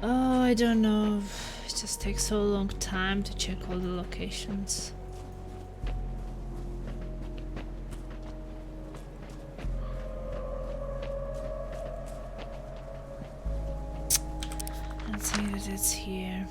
Oh, I don't know. It just takes so long time to check all the locations. Let's see that it's here.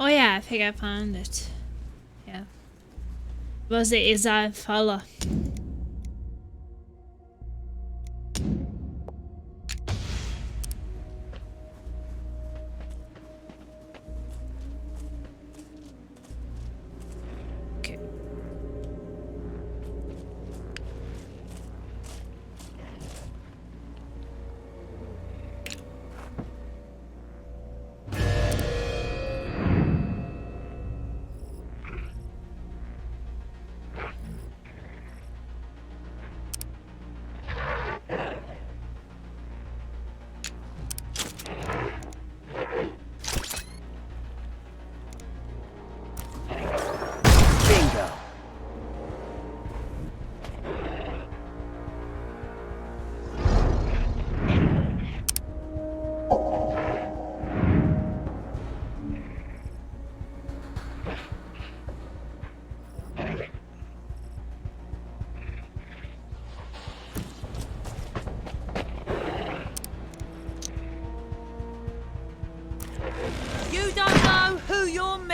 Oh yeah, I think I found it. Yeah. It was the Izai Fala. Okay.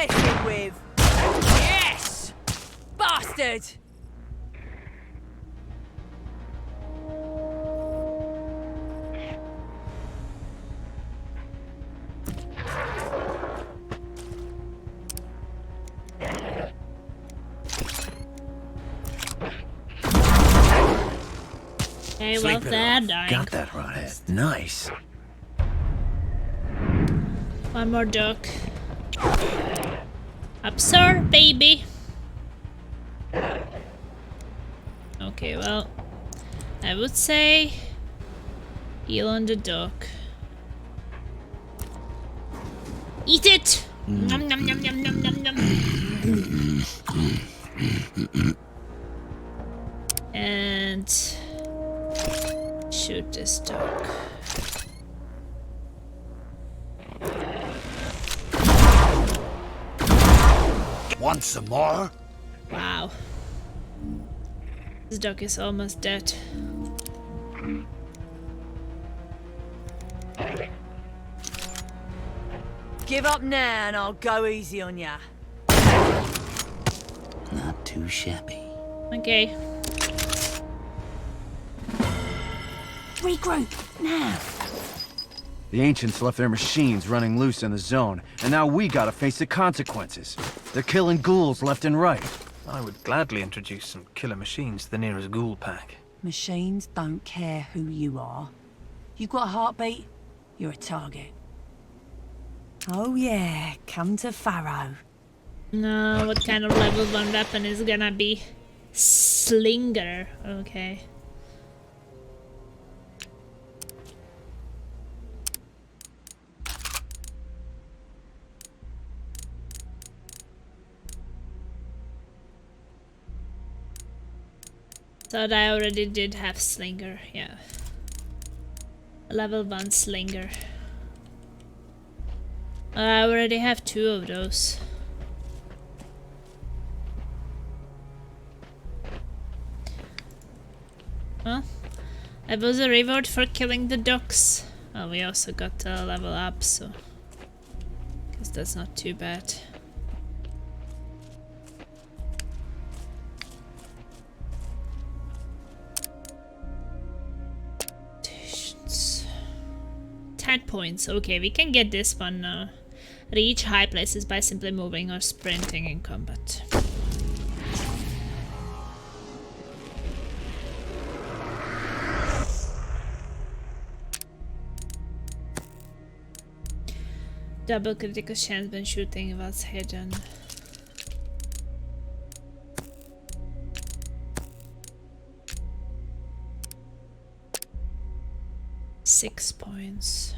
messing with. Yes! Bastard! Okay, well, they're dying. Got that right. Nice. One more duck. Absorb, baby. Okay, well, I would say heal on the duck. Eat it! Nom nom nom nom nom nom nom. And shoot this duck. Want some more? Wow. This duck is almost dead. Give up now and I'll go easy on ya. Not too shabby. Okay. Regroup, now. The ancients left their machines running loose in the zone, and now we gotta face the consequences. They're killing ghouls left and right. I would gladly introduce some killer machines to the nearest ghoul pack. Machines don't care who you are. You got a heartbeat, you're a target. Oh yeah, come to Pharaoh. No, what kind of level 1 weapon is gonna be? Slinger. Okay. Thought I already did have Slinger, yeah. Level 1 Slinger. I already have 2 of those. Well, that was a reward for killing the ducks. Oh, we also got a level up, so guess that's not too bad. Mutations. 10 points. Okay, we can get this one now. Reach high places by simply moving or sprinting in combat. Double critical chance when shooting was hidden. Six points.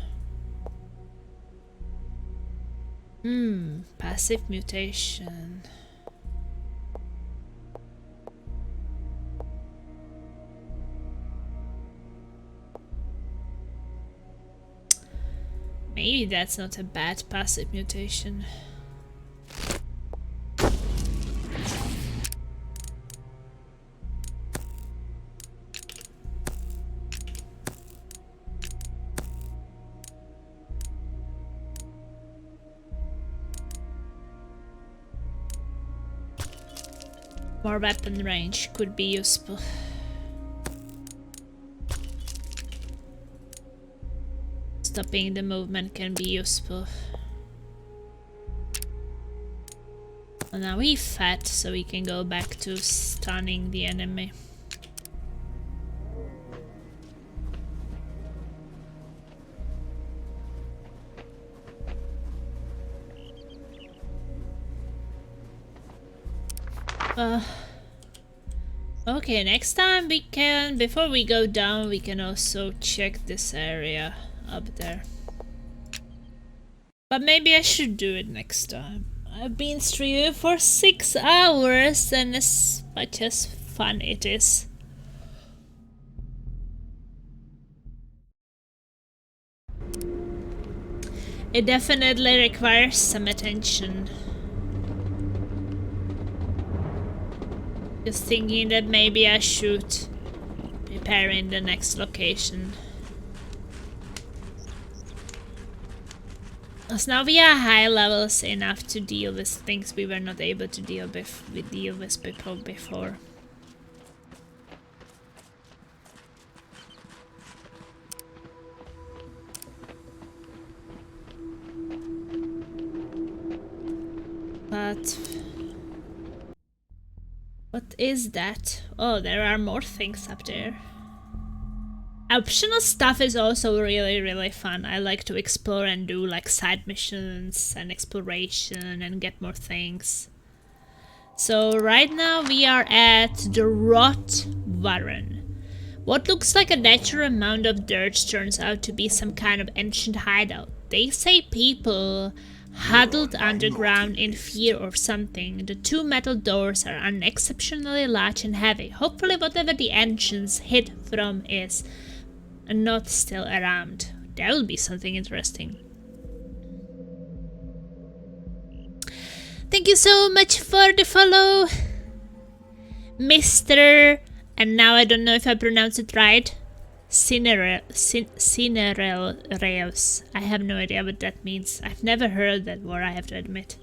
Passive mutation. Maybe that's not a bad passive mutation. More weapon range could be useful. Stopping the movement can be useful. Well, now we're fat, so we can go back to stunning the enemy. Okay, next time we can, before we go down, we can also check this area up there. But maybe I should do it next time. I've been streaming for 6 hours, and as much as fun it is. It definitely requires some attention. Just thinking that maybe I should prepare in the next location. So now we are high levels enough to deal with things we were not able to deal with people before. But what is that? Oh, there are more things up there. Optional stuff is also really fun. I like to explore and do like side missions and exploration and get more things. So right now we are at the Rot Warren. What looks like a natural amount of dirt turns out to be some kind of ancient hideout. They say people huddled underground in fear or something. The 2 metal doors are unexceptionally large and heavy. Hopefully whatever the entrance hid from is not still around. That will be something interesting. Thank you so much for the follow, Mr. And now I don't know if I pronounced it right. Cinerel Reos. I have no idea what that means. I've never heard that word, I have to admit.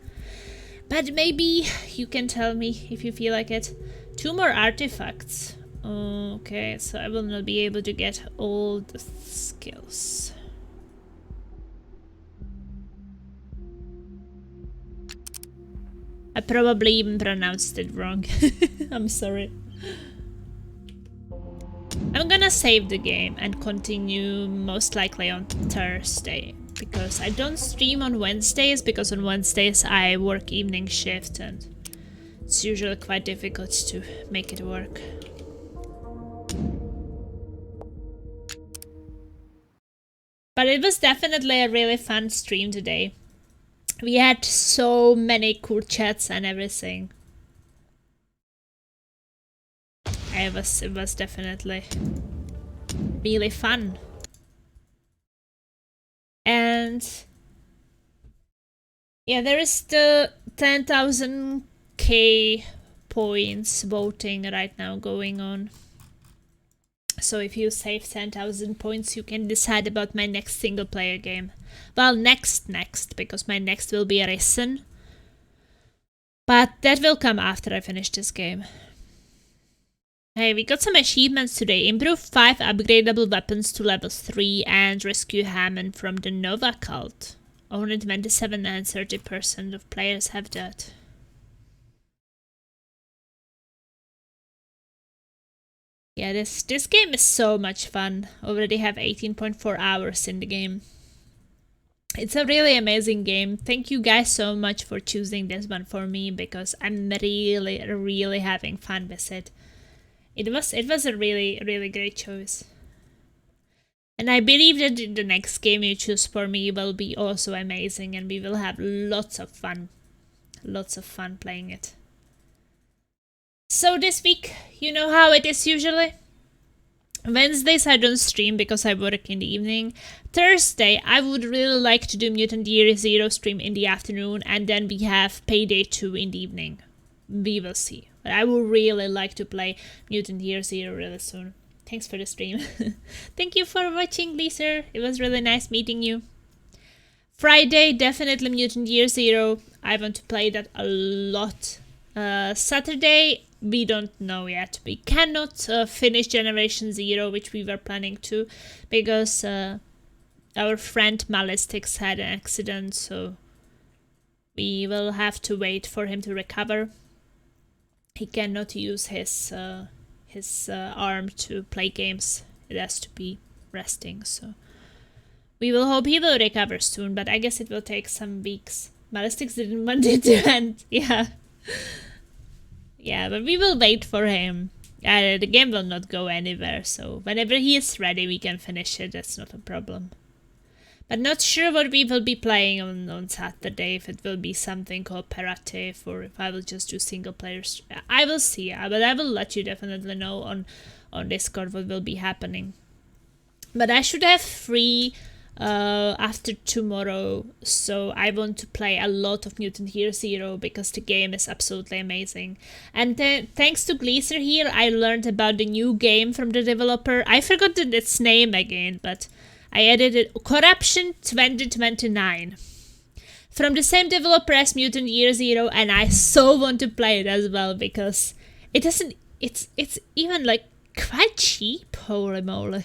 But maybe you can tell me if you feel like it. 2 more artifacts. Okay, so I will not be able to get all the skills. I probably even pronounced it wrong. I'm sorry. I'm gonna save the game and continue most likely on Thursday. Because I don't stream on Wednesdays, because on Wednesdays I work evening shift and it's usually quite difficult to make it work. But it was definitely a really fun stream today. We had so many cool chats and everything. It was definitely really fun. And yeah, there is the 10,000k points voting right now going on. So if you save 10,000 points, you can decide about my next single player game. Well, next, because my next will be Risen. But that will come after I finish this game. Hey, we got some achievements today. Improve 5 upgradable weapons to level 3 and rescue Hammond from the Nova cult. Only 27 and 30% of players have that. Yeah, this game is so much fun. Already have 18.4 hours in the game. It's a really amazing game. Thank you guys so much for choosing this one for me, because I'm really having fun with it. It was a really great choice. And I believe that the next game you choose for me will be also amazing and we will have lots of fun. Lots of fun playing it. So this week, you know how it is usually. Wednesdays I don't stream because I work in the evening. Thursday I would really like to do Mutant Year Zero stream in the afternoon, and then we have Payday 2 in the evening. We will see. But I would really like to play Mutant Year Zero really soon. Thanks for the stream. Thank you for watching, Lisa. It was really nice meeting you. Friday, definitely Mutant Year Zero. I want to play that a lot. Saturday, we don't know yet. We cannot finish Generation Zero, which we were planning to, because our friend Malistix had an accident, so we will have to wait for him to recover. He cannot use his arm to play games. It has to be resting, so we will hope he will recover soon, but I guess it will take some weeks. Malistix didn't want it to end, yeah. Yeah, but we will wait for him. The game will not go anywhere, so whenever he is ready we can finish it, that's not a problem. But not sure what we will be playing on Saturday, if it will be something cooperative or if I will just do single players. I will see, but I will let you definitely know on Discord what will be happening. But I should have free after tomorrow, so I want to play a lot of Mutant Year Zero because the game is absolutely amazing. And thanks to Gleaser here, I learned about the new game from the developer. I forgot its name again, but I added it. Corruption 2029. from the same developer as Mutant Year Zero, and I so want to play it as well because it doesn't. It's even like quite cheap. Holy moly!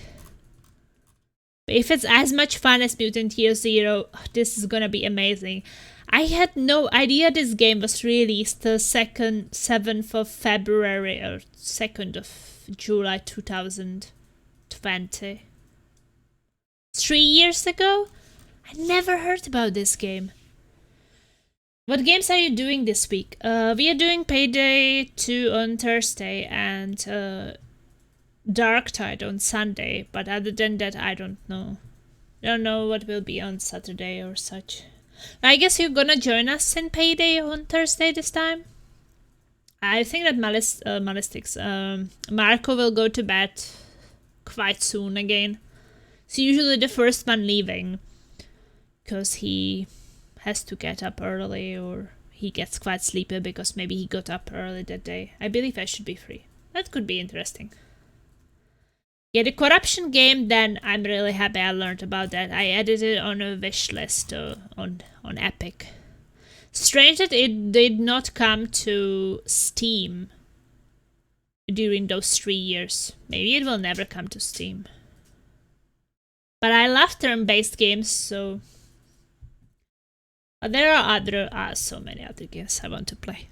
But if it's as much fun as Mutant Year Zero, this is gonna be amazing. I had no idea this game was released the 7th of February or 2nd of July 2020. 3 years ago? I never heard about this game. What games are you doing this week? We are doing Payday 2 on Thursday and Darktide on Sunday, but other than that I don't know. Don't know what will be on Saturday or such. I guess you're gonna join us in Payday on Thursday this time? I think that Marco will go to bed quite soon again. He's usually the first one leaving, because he has to get up early, or he gets quite sleepy because maybe he got up early that day. I believe I should be free. That could be interesting. Yeah, the corruption game, then I'm really happy I learned about that. I added it on a wish list on Epic. Strange that it did not come to Steam during those 3 years. Maybe it will never come to Steam. But I love turn-based games, so... there are so many other games I want to play.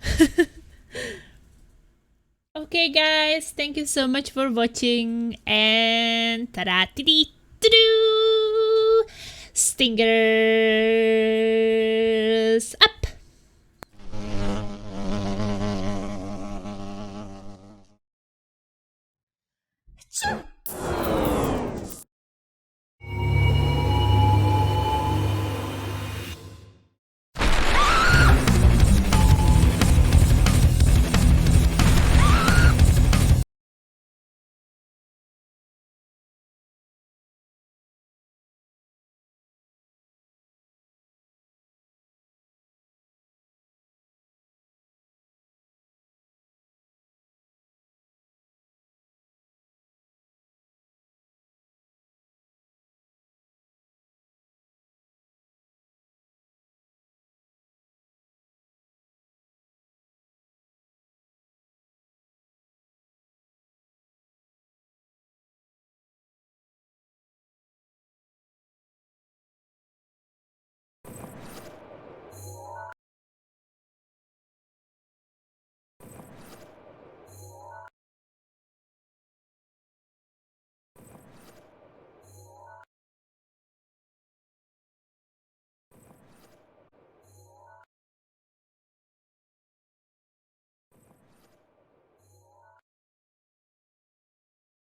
Okay guys, thank you so much for watching, and ta-da-dee-dee-doo-doo! Stingers up!